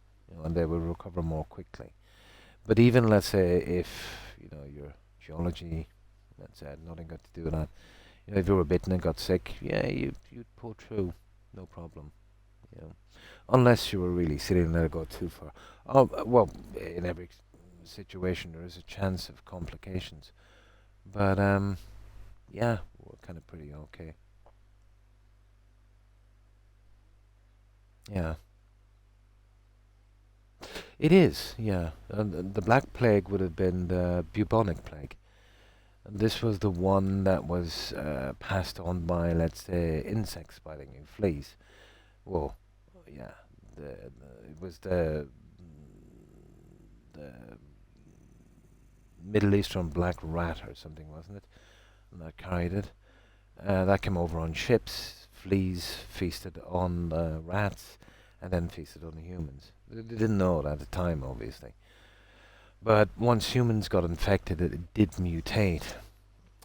and they would recover more quickly. But even, let's say, if, your geology, let's say, had nothing got to do with that, if you were bitten and got sick, yeah, you'd pull through, no problem, unless you were really silly and let it go too far. Oh, well, in every situation there is a chance of complications, but yeah, we're kind of pretty okay. Yeah. It is, yeah. And the Black Plague would have been the bubonic plague. And this was the one that was passed on by, let's say, insects biting you, fleas. Well, yeah, it was the Middle Eastern black rat or something, wasn't it? And that carried it. That came over on ships. Fleas feasted on the rats, and then feasted on the humans. They didn't know it at the time, obviously. But once humans got infected, it did mutate.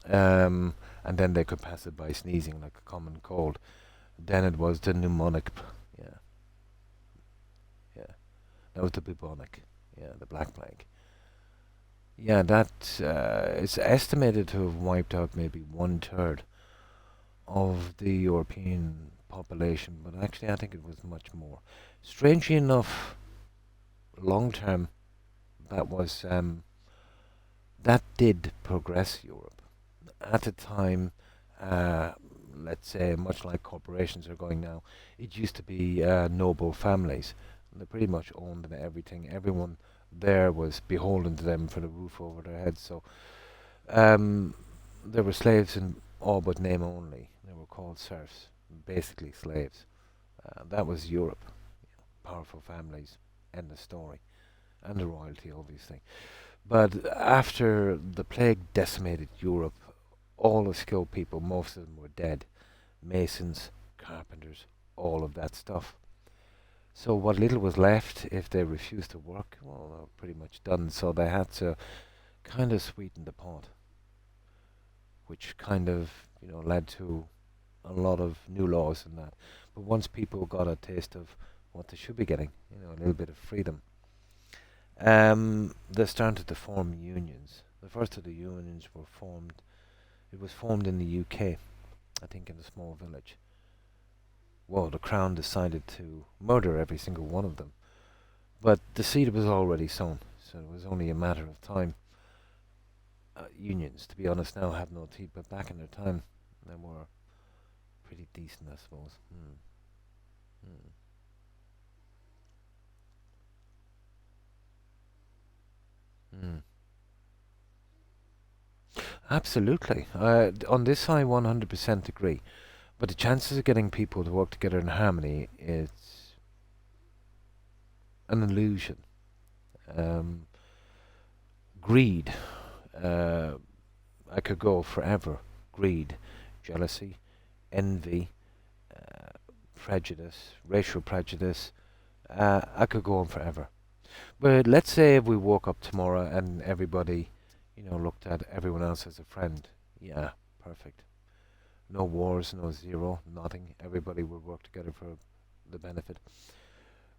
And then they could pass it by sneezing like a common cold. Then it was the pneumonic. Yeah. Yeah. That was the bubonic. Yeah, the Black Plague. Yeah, that is estimated to have wiped out maybe 1/3 of the European population, but actually I think it was much more. Strangely enough, long term, that was that did progress Europe. At the time, let's say, much like corporations are going now, it used to be noble families. They pretty much owned everything. Everyone there was beholden to them for the roof over their heads. So there were slaves in all but name only. They were called serfs, basically slaves. That was Europe. Powerful families, end of story. And the royalty, obviously. But after the plague decimated Europe, all the skilled people, most of them were dead. Masons, carpenters, all of that stuff. So what little was left, if they refused to work, well, they were pretty much done. So they had to kind of sweeten the pot, which kind of, led to a lot of new laws and that. But once people got a taste of what they should be getting, a little bit of freedom, they started to form unions. The first of the unions were formed. It was formed in the UK, I think, in a small village. Well, the crown decided to murder every single one of them. But the seed was already sown, so it was only a matter of time. Unions, to be honest, now have no teeth, but back in their time, they were pretty decent, I suppose. Absolutely. On this, I 100% agree. But the chances of getting people to work together in harmony is an illusion. Greed. I could go forever. Greed, jealousy, envy, prejudice, racial prejudice. I could go on forever. But let's say if we woke up tomorrow and everybody, looked at everyone else as a friend. Yeah, perfect. No wars, no zero, nothing. Everybody would work together for the benefit.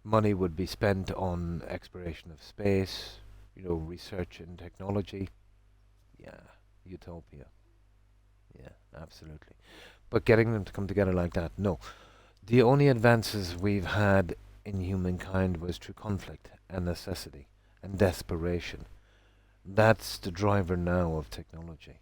Money would be spent on exploration of space, research and technology. Yeah, utopia. Yeah, absolutely. But getting them to come together like that, no. The only advances we've had in humankind was through conflict and necessity and desperation. That's the driver now of technology.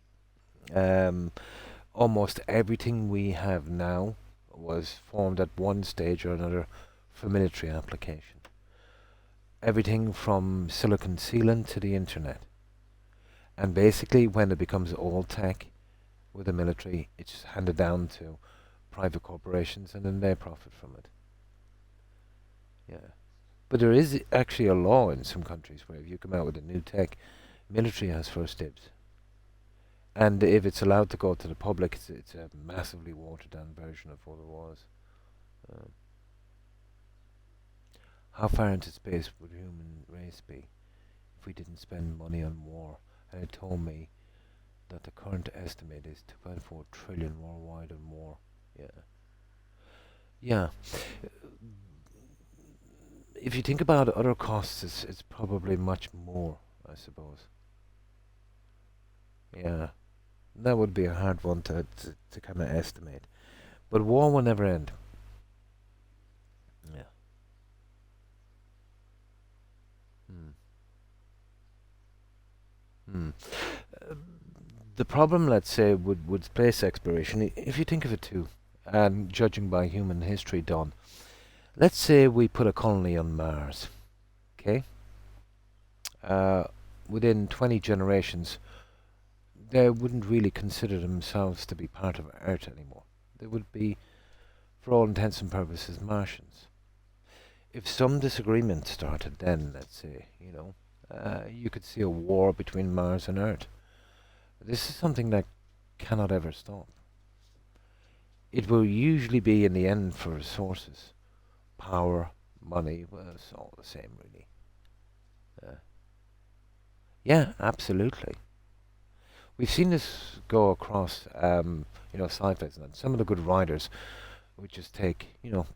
Almost everything we have now was formed at one stage or another for military application. Everything from silicon sealant to the internet. And basically, when it becomes old tech with the military, it's handed down to private corporations and then they profit from it. Yeah. But there is actually a law in some countries where if you come out with a new tech, military has first dibs. And if it's allowed to go to the public, it's a massively watered down version of what it was. How far into space would the human race be if we didn't spend money on war? And it told me that the current estimate is 2.4 trillion worldwide on war. Yeah. If you think about other costs, it's probably much more, I suppose. Yeah. That would be a hard one to kind of estimate. But war will never end. Yeah. The problem, let's say, with space exploration, if you think of it too, and judging by human history done, let's say we put a colony on Mars, okay? Within 20 generations, they wouldn't really consider themselves to be part of Earth anymore. They would be, for all intents and purposes, Martians. If some disagreement started then, let's say, you could see a war between Mars and Earth. This is something that cannot ever stop. It will usually be in the end for resources. Power, money, well, it's all the same, really. Yeah, absolutely. We've seen this go across, sci-fi. Some of the good writers would just take,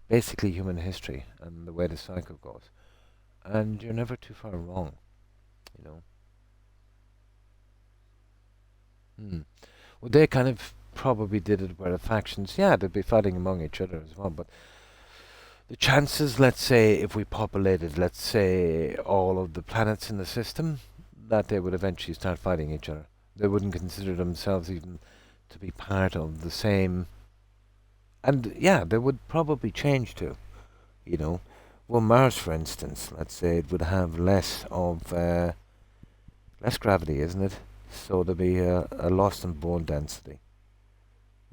basically human history and the way the cycle goes. And you're never too far wrong, Well, they kind of probably did it where the factions, yeah, they'd be fighting among each other as well, but the chances, let's say, if we populated, let's say, all of the planets in the system, that they would eventually start fighting each other. They wouldn't consider themselves even to be part of the same. And yeah, they would probably change too. You know, well, Mars, for instance, let's say it would have less of less gravity, isn't it? So there'd be a loss in bone density.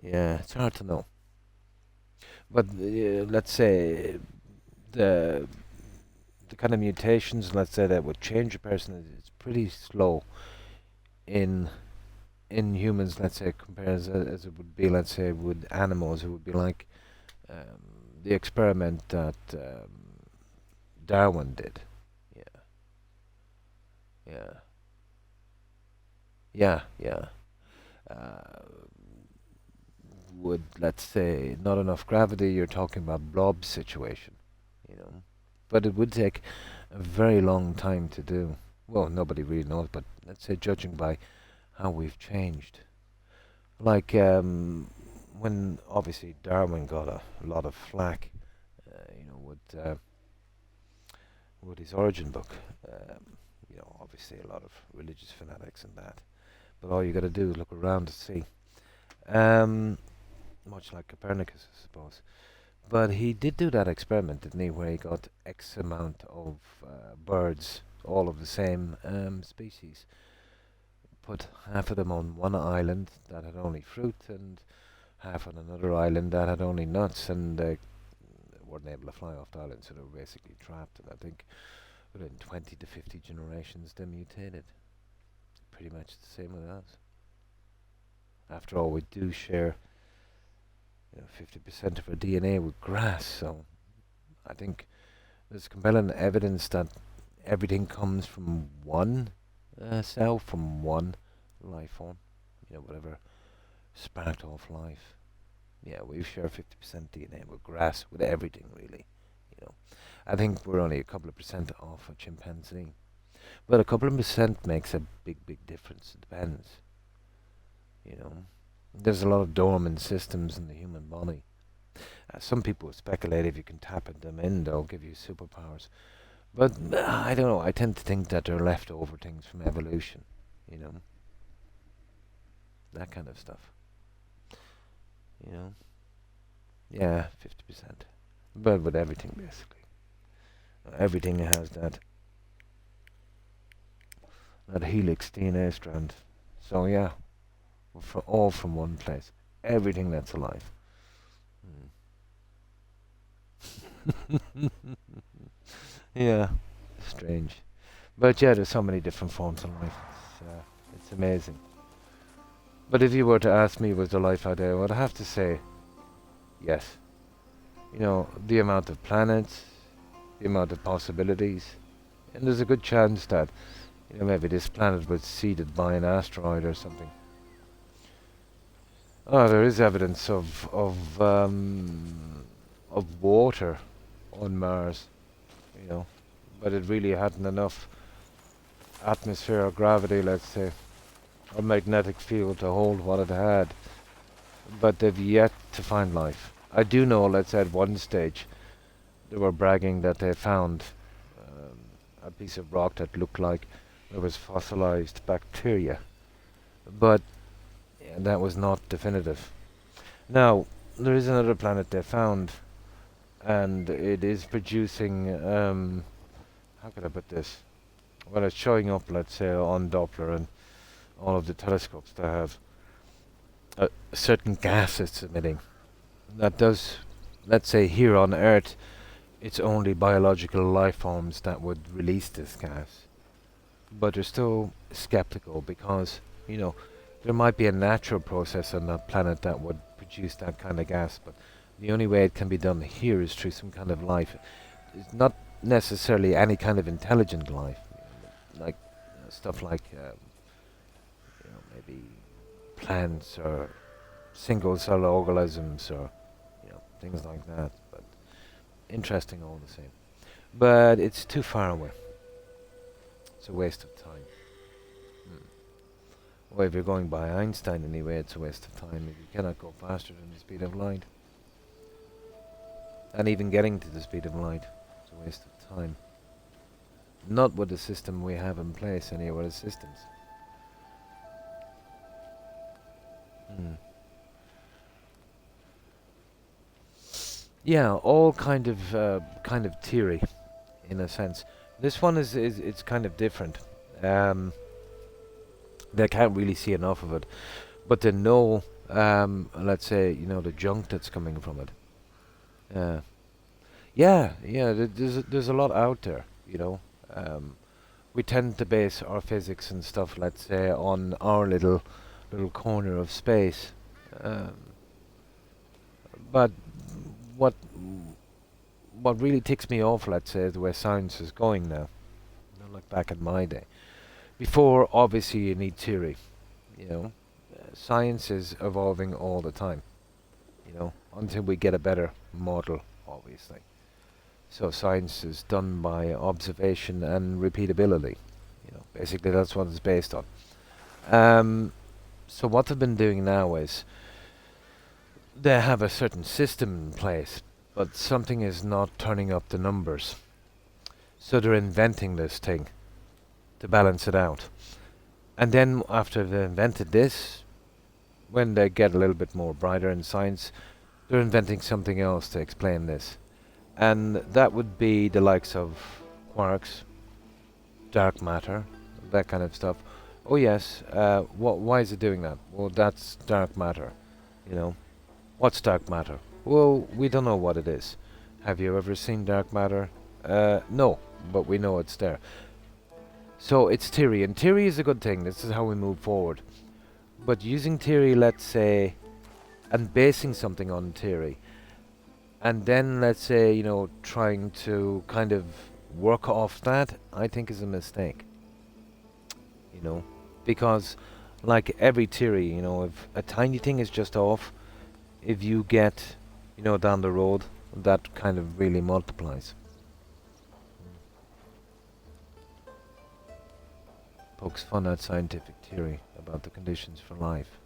Yeah, it's hard to know. But let's say the kind of mutations, let's say, that would change a person is pretty slow in humans, let's say, compared as it would be, let's say, with animals. It would be like the experiment that Darwin did. Yeah. Yeah. Yeah, yeah. Would, let's say, not enough gravity, you're talking about blob situation, you know. But it would take a very long time to do. Well, nobody really knows, but let's say judging by how we've changed. Like when obviously Darwin got a lot of flack, you know, with his origin book. You know, obviously a lot of religious fanatics and that. But all you got to do is look around to see. Much like Copernicus, I suppose. But he did do that experiment, didn't he, where he got X amount of birds, all of the same species. Put half of them on one island that had only fruit and half on another island that had only nuts, and they weren't able to fly off the island, so they were basically trapped. And I think within 20 to 50 generations, they mutated. Pretty much the same with us. After all, we do share 50% of our DNA with grass, so I think there's compelling evidence that everything comes from one cell, from one life form, whatever sparked off life. Yeah, we share 50% DNA with grass, with everything really. I think we're only a couple of percent off a chimpanzee, but a couple of percent makes a big, big difference. It depends. There's a lot of dormant systems in the human body. Some people speculate if you can tap them in, they'll give you superpowers. But I don't know. I tend to think that they're leftover things from evolution. That kind of stuff. Yeah, 50%. But with everything, basically. Everything has that helix DNA strand. So yeah, we're all from one place. Everything that's alive. Yeah, strange. But yeah, there's so many different forms of life. It's amazing. But if you were to ask me, was there life out there, I would have to say yes. The amount of planets, the amount of possibilities, and there's a good chance that maybe this planet was seeded by an asteroid or something. Oh, there is evidence of water on Mars, but it really hadn't enough atmosphere or gravity, let's say, or magnetic field to hold what it had. But they've yet to find life. I do know, let's say, at one stage, they were bragging that they found a piece of rock that looked like there was fossilized bacteria, but that was not definitive. Now, there is another planet they found, and it is producing, how could I put this? Well, it's showing up, let's say, on Doppler and all of the telescopes that have a certain gas it's emitting. That does, let's say, here on Earth, it's only biological life forms that would release this gas. But they're still skeptical because, there might be a natural process on that planet that would produce that kind of gas, but the only way it can be done here is through some kind of life. It's not necessarily any kind of intelligent life, like stuff like, maybe plants or single-cell organisms or, things like that. But interesting all the same. But it's too far away. It's a waste of time. Well, if you're going by Einstein anyway, it's a waste of time. If you cannot go faster than the speed of light. And even getting to the speed of light, it's a waste of time. Not with the system we have in place, any other systems. Yeah, all kind of theory, in a sense. This one is it's kind of different. They can't really see enough of it, but they know, let's say, the junk that's coming from it. Yeah. There's a lot out there, we tend to base our physics and stuff, let's say, on our little corner of space. But what really ticks me off, let's say, is the way science is going now. Not like back in my day. Before, obviously, you need theory. Science is evolving all the time. Until we get a better model, obviously. So science is done by observation and repeatability. Basically that's what it's based on. So what they've been doing now is they have a certain system in place, but something is not turning up the numbers. So they're inventing this thing to balance it out. And then after they've invented this, when they get a little bit more brighter in science, they're inventing something else to explain this. And that would be the likes of quarks, dark matter, that kind of stuff. Oh yes, why is it doing that? Well, that's dark matter, What's dark matter? Well, we don't know what it is. Have you ever seen dark matter? No, but we know it's there. So it's theory, and theory is a good thing. This is how we move forward. But using theory, let's say, and basing something on theory, and then, let's say, trying to kind of work off that, I think is a mistake. Because, like every theory, if a tiny thing is just off, if you get, down the road, that kind of really multiplies. Pokes fun at scientific theory about the conditions for life.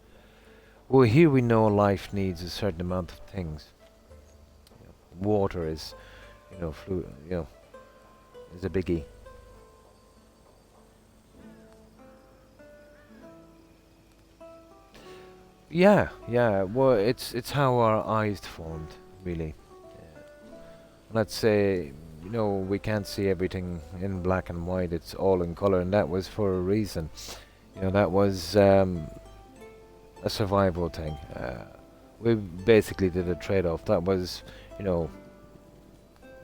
Well, here we know life needs a certain amount of things. Water is, is a biggie. Yeah. Well, it's how our eyes formed, really. Let's say, we can't see everything in black and white. It's all in color, and that was for a reason. That was a survival thing. We basically did a trade-off. That was,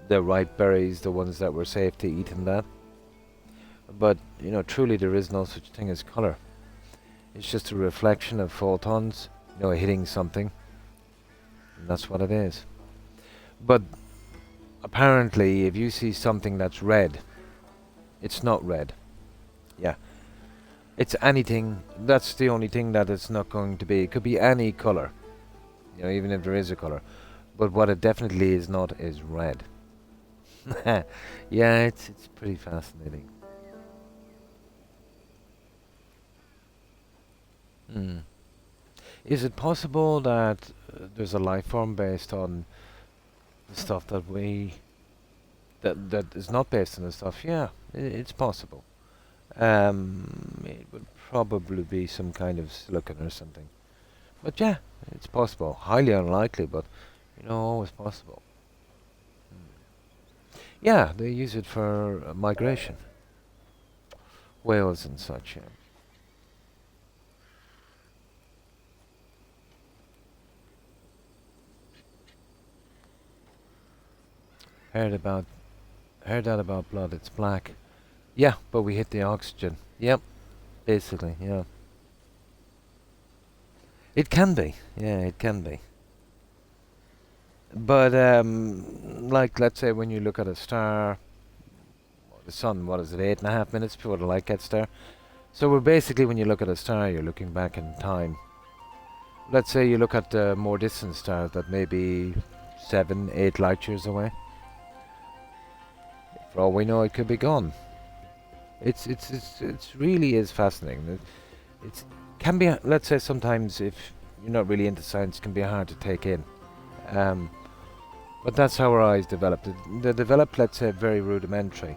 the ripe berries, the ones that were safe to eat and that. But, truly there is no such thing as color. It's just a reflection of photons, hitting something. And that's what it is. But apparently, if you see something that's red, it's not red. Yeah. It's anything. That's the only thing that it's not going to be. It could be any color. Even if there is a color. But what it definitely is not is red. Yeah, it's pretty fascinating. Is it possible that there's a life form based on the stuff that that is not based on the stuff? Yeah, it's possible. It would probably be some kind of silicon or something. But yeah, it's possible. Highly unlikely, but always possible. Yeah, they use it for migration. Whales and such, yeah. Heard that about blood. It's black. Yeah, but we hit the oxygen. Yep, basically, yeah. It can be. Yeah, it can be. But, like, let's say when you look at a star, the sun, what is it, 8.5 minutes before the light gets there? So we're basically, when you look at a star, you're looking back in time. Let's say you look at more distant stars that may be 7, 8 light years away. For all we know, it could be gone. It's really is fascinating. It can be, let's say, sometimes if you're not really into science, can be hard to take in. But that's how our eyes developed. They developed, let's say, very rudimentary.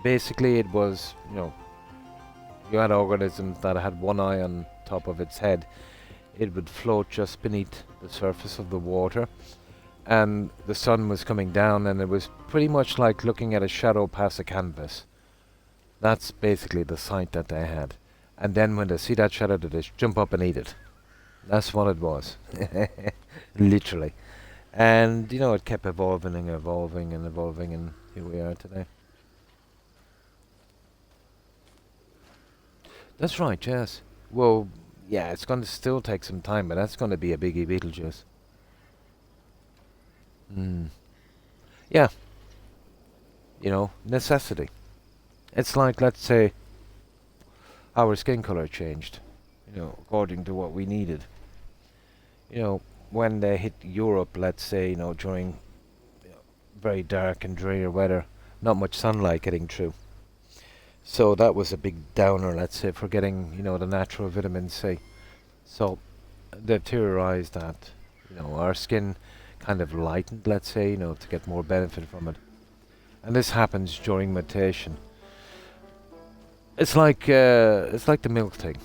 Basically, it was, you had organisms that had one eye on top of its head. It would float just beneath the surface of the water, and the sun was coming down, and it was pretty much like looking at a shadow pass a canvas. That's basically the sight that they had. And then when they see that shadow, they just jump up and eat it. That's what it was. Literally. And, it kept evolving and evolving and evolving, and here we are today. That's right, yes. Well, yeah, it's going to still take some time, but that's going to be a biggie, Beetlejuice. Yeah. Necessity. It's like, let's say, our skin color changed, according to what we needed. When they hit Europe, let's say, during very dark and dreary weather, not much sunlight getting through. So that was a big downer, let's say, for getting, the natural vitamin C. So they theorized that, our skin kind of lightened, let's say, to get more benefit from it. And this happens during mutation. It's like the milk thing,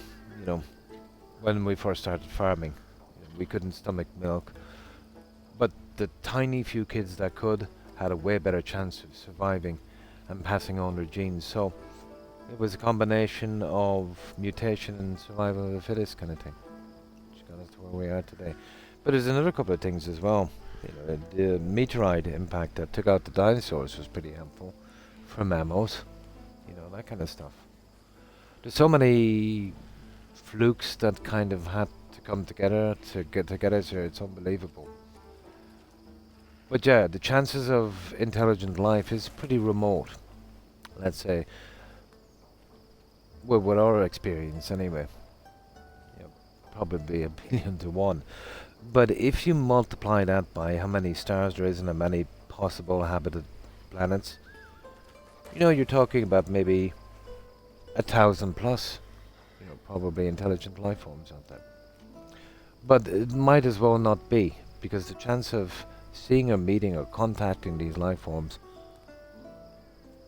when we first started farming. We couldn't stomach milk. But the tiny few kids that could had a way better chance of surviving and passing on their genes. So it was a combination of mutation and survival of the fittest kind of thing, which got us to where we are today. But there's another couple of things as well. The meteorite impact that took out the dinosaurs was pretty helpful for mammals, that kind of stuff. There's so many flukes that kind of had to come together to get together, so it's unbelievable. But yeah, the chances of intelligent life is pretty remote, let's say. Well, with our experience anyway. Probably 1 billion to 1. But if you multiply that by how many stars there is and how many possible habited planets, you're talking about maybe 1,000 plus, probably intelligent life forms out there. But it might as well not be, because the chance of seeing or meeting or contacting these life forms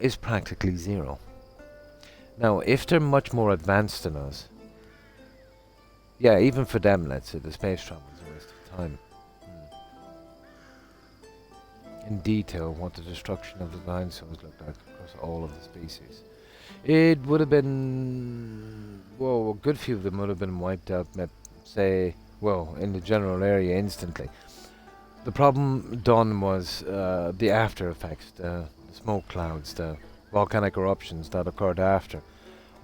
is practically zero. Now, if they're much more advanced than us, yeah, even for them, let's say, the space travel is a waste of time. In detail, what the destruction of the dinosaurs looked like across all of the species. It would have been, a good few of them would have been wiped out, say, in the general area instantly. The problem done was the after effects, the smoke clouds, the volcanic eruptions that occurred after.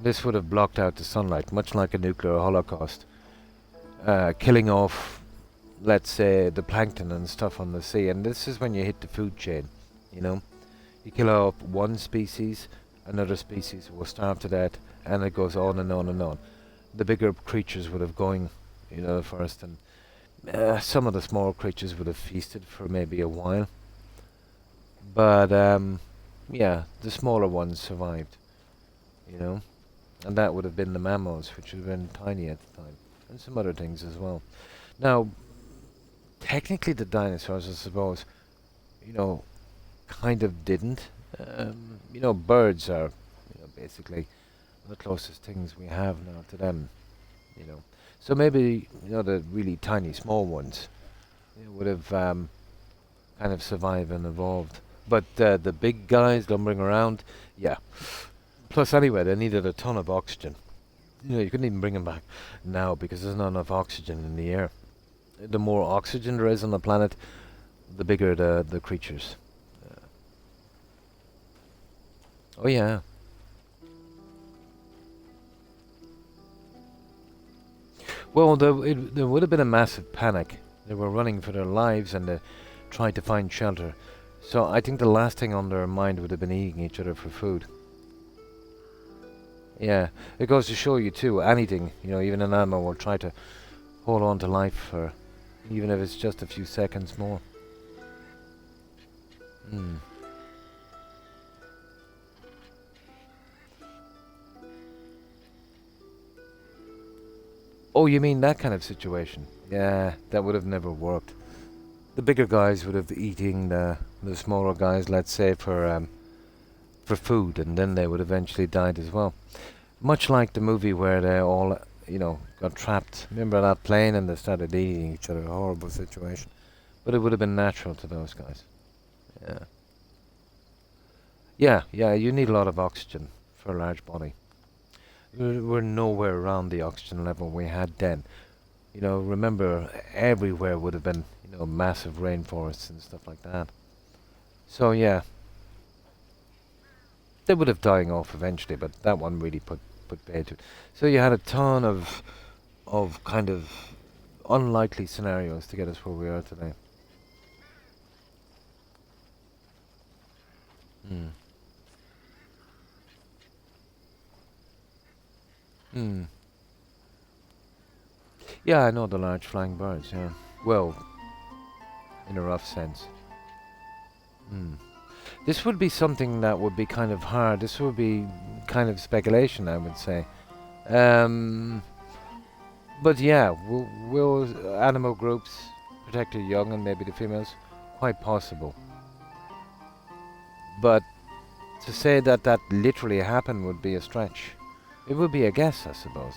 This would have blocked out the sunlight, much like a nuclear holocaust, killing off, let's say, the plankton and stuff on the sea. And this is when you hit the food chain, You kill off one species, another species will starve to death, and it goes on and on and on. The bigger creatures would have gone, first, and some of the small creatures would have feasted for maybe a while. But, yeah, the smaller ones survived, And that would have been the mammals, which would have been tiny at the time. And some other things as well. Now, technically the dinosaurs, I suppose, kind of didn't. Birds are, basically the closest things we have now to them, So maybe, the really tiny, small ones would have kind of survived and evolved. But the big guys lumbering around, yeah. Plus, anyway, they needed a ton of oxygen. You couldn't even bring them back now because there's not enough oxygen in the air. The more oxygen there is on the planet, the bigger the creatures. Oh, yeah. Well, there would have been a massive panic. They were running for their lives and they tried to find shelter. So I think the last thing on their mind would have been eating each other for food. Yeah, it goes to show you too, anything, even an animal will try to hold on to life for, even if it's just a few seconds more. Oh, you mean that kind of situation? Yeah, that would have never worked. The bigger guys would have eating the smaller guys, let's say, for food, and then they would eventually died as well. Much like the movie where they all, got trapped. Remember that plane and they started eating each other? A horrible situation. But it would have been natural to those guys. Yeah. Yeah, you need a lot of oxygen for a large body. We're nowhere around the oxygen level we had then. Remember, everywhere would have been, massive rainforests and stuff like that. So, yeah. They would have dying off eventually, but that one really put paid to it. So you had a ton of kind of unlikely scenarios to get us where we are today. Hmm. Hmm. Yeah, I know the large flying birds, yeah. Well, in a rough sense. Hmm. This would be something that would be kind of hard. This would be kind of speculation, I would say. But yeah, will animal groups protect their young and maybe the females? Quite possible. But to say that that literally happened would be a stretch. It would be a guess, I suppose.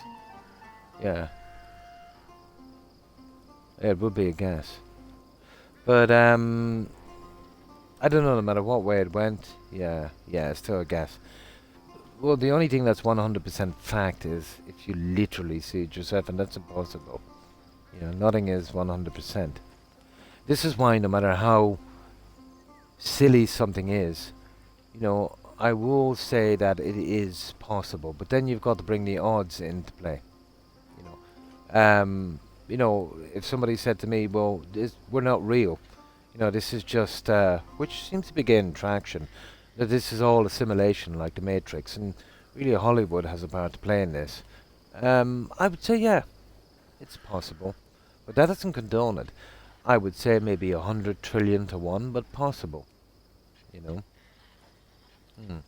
Yeah. It would be a guess. But, I don't know, no matter what way it went, yeah, it's still a guess. Well, the only thing that's 100% fact is if you literally see it yourself, and that's impossible. Nothing is 100%. This is why no matter how silly something is, I will say that it is possible, but then you've got to bring the odds into play. If somebody said to me, well, we're not real, this is just, which seems to be gaining traction, that this is all a simulation like the Matrix, and really Hollywood has a part to play in this. I would say, yeah, it's possible, but that doesn't condone it. I would say maybe 100 trillion to 1, but possible, Hmm.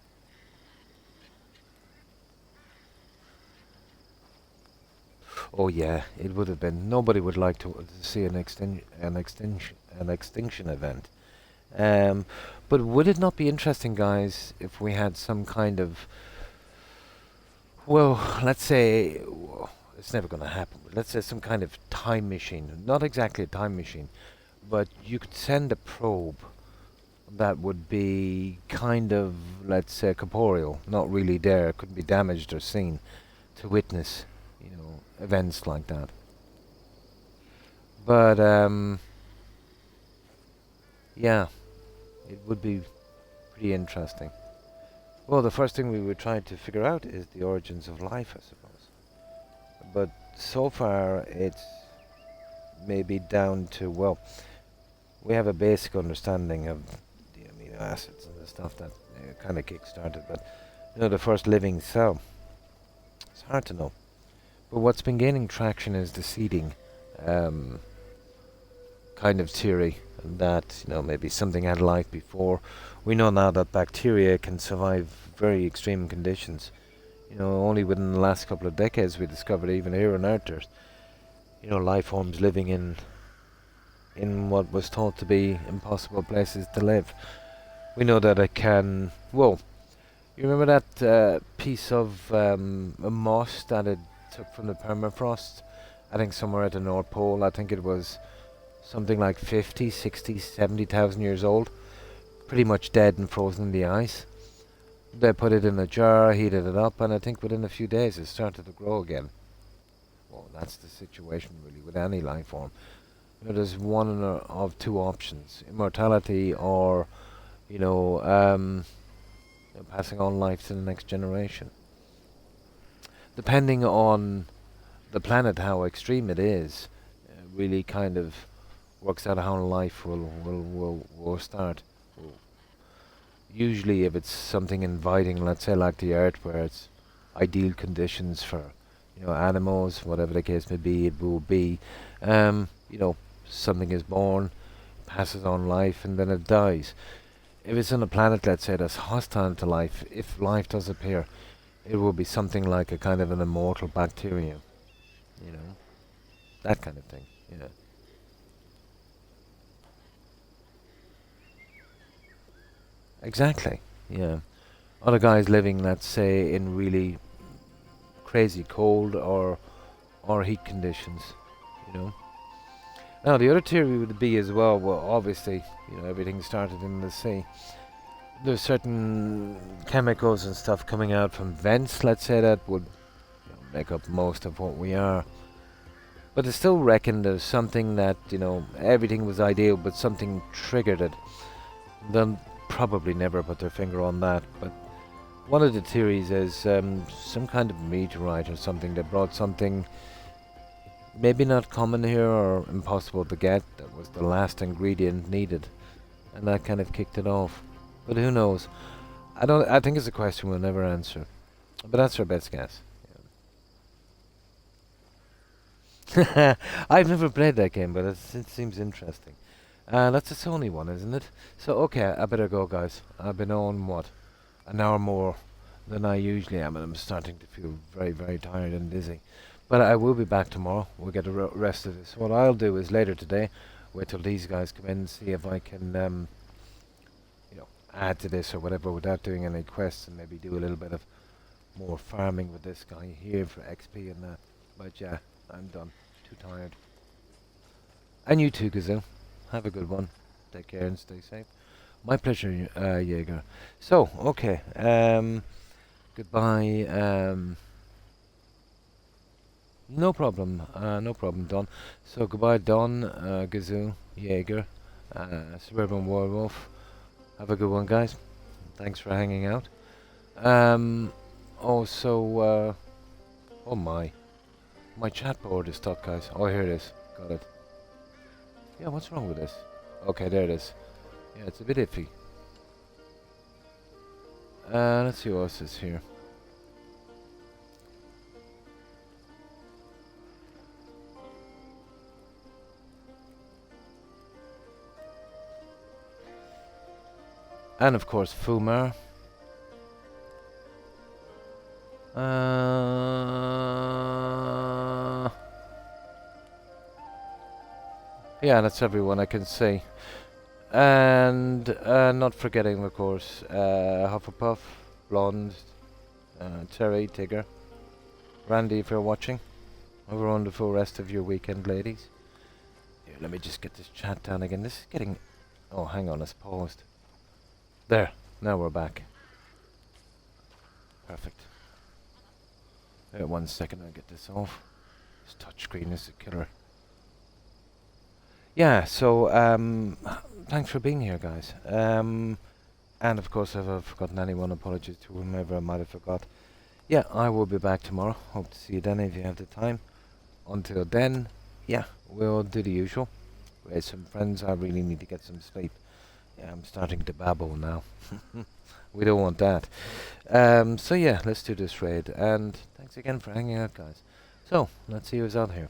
Oh yeah, it would have been. Nobody would like to see an extinction event. But would it not be interesting, guys, if we had some kind of, well, let's say, it's never going to happen, but let's say some kind of time machine. Not exactly a time machine, but you could send a probe that would be kind of, let's say, corporeal, not really there, couldn't be damaged or seen, to witness, events like that. But, yeah, it would be pretty interesting. Well, the first thing we would try to figure out is the origins of life, I suppose. But so far, it's maybe down to, well, we have a basic understanding of the amino acids and the stuff that kind of kick-started, but, the first living cell, it's hard to know. But what's been gaining traction is the seeding kind of theory, that maybe something had life before. We know now that bacteria can survive very extreme conditions. Only within the last couple of decades we discovered even here on Earth there's life forms living in what was thought to be impossible places to live. We know that it can. Well, you remember that piece of moss that it took from the permafrost, I think somewhere at the North Pole. I think it was something like 50, 60, 70,000 years old, pretty much dead and frozen in the ice. They put it in a jar, heated it up, and I think within a few days it started to grow again. Well, that's the situation really with any life form. There's one of two options: immortality or, passing on life to the next generation. Depending on the planet, how extreme it is, really kind of works out how life will start. Usually if it's something inviting, let's say like the Earth, where it's ideal conditions for, animals, whatever the case may be, it will be, something is born, passes on life, and then it dies. If it's on a planet, let's say, that's hostile to life, if life does appear, it will be something like a kind of an immortal bacterium. you know, that kind of thing. Yeah. Exactly. Yeah. Other guys living, let's say, in really crazy cold or heat conditions, you know. Now the other theory would be as well. Well, obviously, you know, everything started in the sea. There's certain chemicals and stuff coming out from vents, let's say, that would, you know, make up most of what we are. But they still reckon there's something that, you know, everything was ideal, but something triggered it. They'll probably never put their finger on that, but one of the theories is some kind of meteorite or something that brought something maybe not common here or impossible to get. That was the last ingredient needed, and that kind of kicked it off. But who knows? I think it's a question we'll never answer. But that's our best guess. Yeah. I've never played that game, but it seems interesting. That's a Sony one, isn't it? So, okay, I better go, guys. I've been on, what, an hour more than I usually am, and I'm starting to feel very, very tired and dizzy. But I will be back tomorrow. We'll get the rest of this. What I'll do is later today, wait till these guys come in and see if I can, you know, add to this or whatever without doing any quests, and maybe do a little bit of more farming with this guy here for XP and that. But yeah, I'm done. Too tired. And you too, Gazoo. Have a good one. Take care and stay safe. My pleasure, Jaeger. So, okay. Goodbye. No problem. No problem, Don. So, goodbye, Don, Gazoo, Jaeger, Suburban Werewolf. Have a good one, guys. Thanks for hanging out. Also, oh my chat board is stuck, guys. Oh, here it is. Got it. Yeah, what's wrong with this? Okay, there it is. Yeah, it's a bit iffy. Let's see what else is here. And of course, Fumar. Yeah, that's everyone I can see. And not forgetting, of course, Hufflepuff, Blonde, Terry, Tigger, Randy, if you're watching. Have a wonderful rest of your weekend, ladies. Here, let me just get this chat down again. This is getting... Oh, hang on, it's paused. There, now we're back. Perfect. Wait 1 second, I'll get this off. This touchscreen is a killer. Yeah, so, thanks for being here, guys. And of course, if I've forgotten anyone, apologies to whomever I might have forgot. Yeah, I will be back tomorrow. Hope to see you then if you have the time. Until then, yeah, we'll do the usual. Raise some friends. I really need to get some sleep. Yeah, I'm starting to babble now. We don't want that. So yeah, let's do this raid. And thanks again for hanging out, guys. So, let's see who's out here.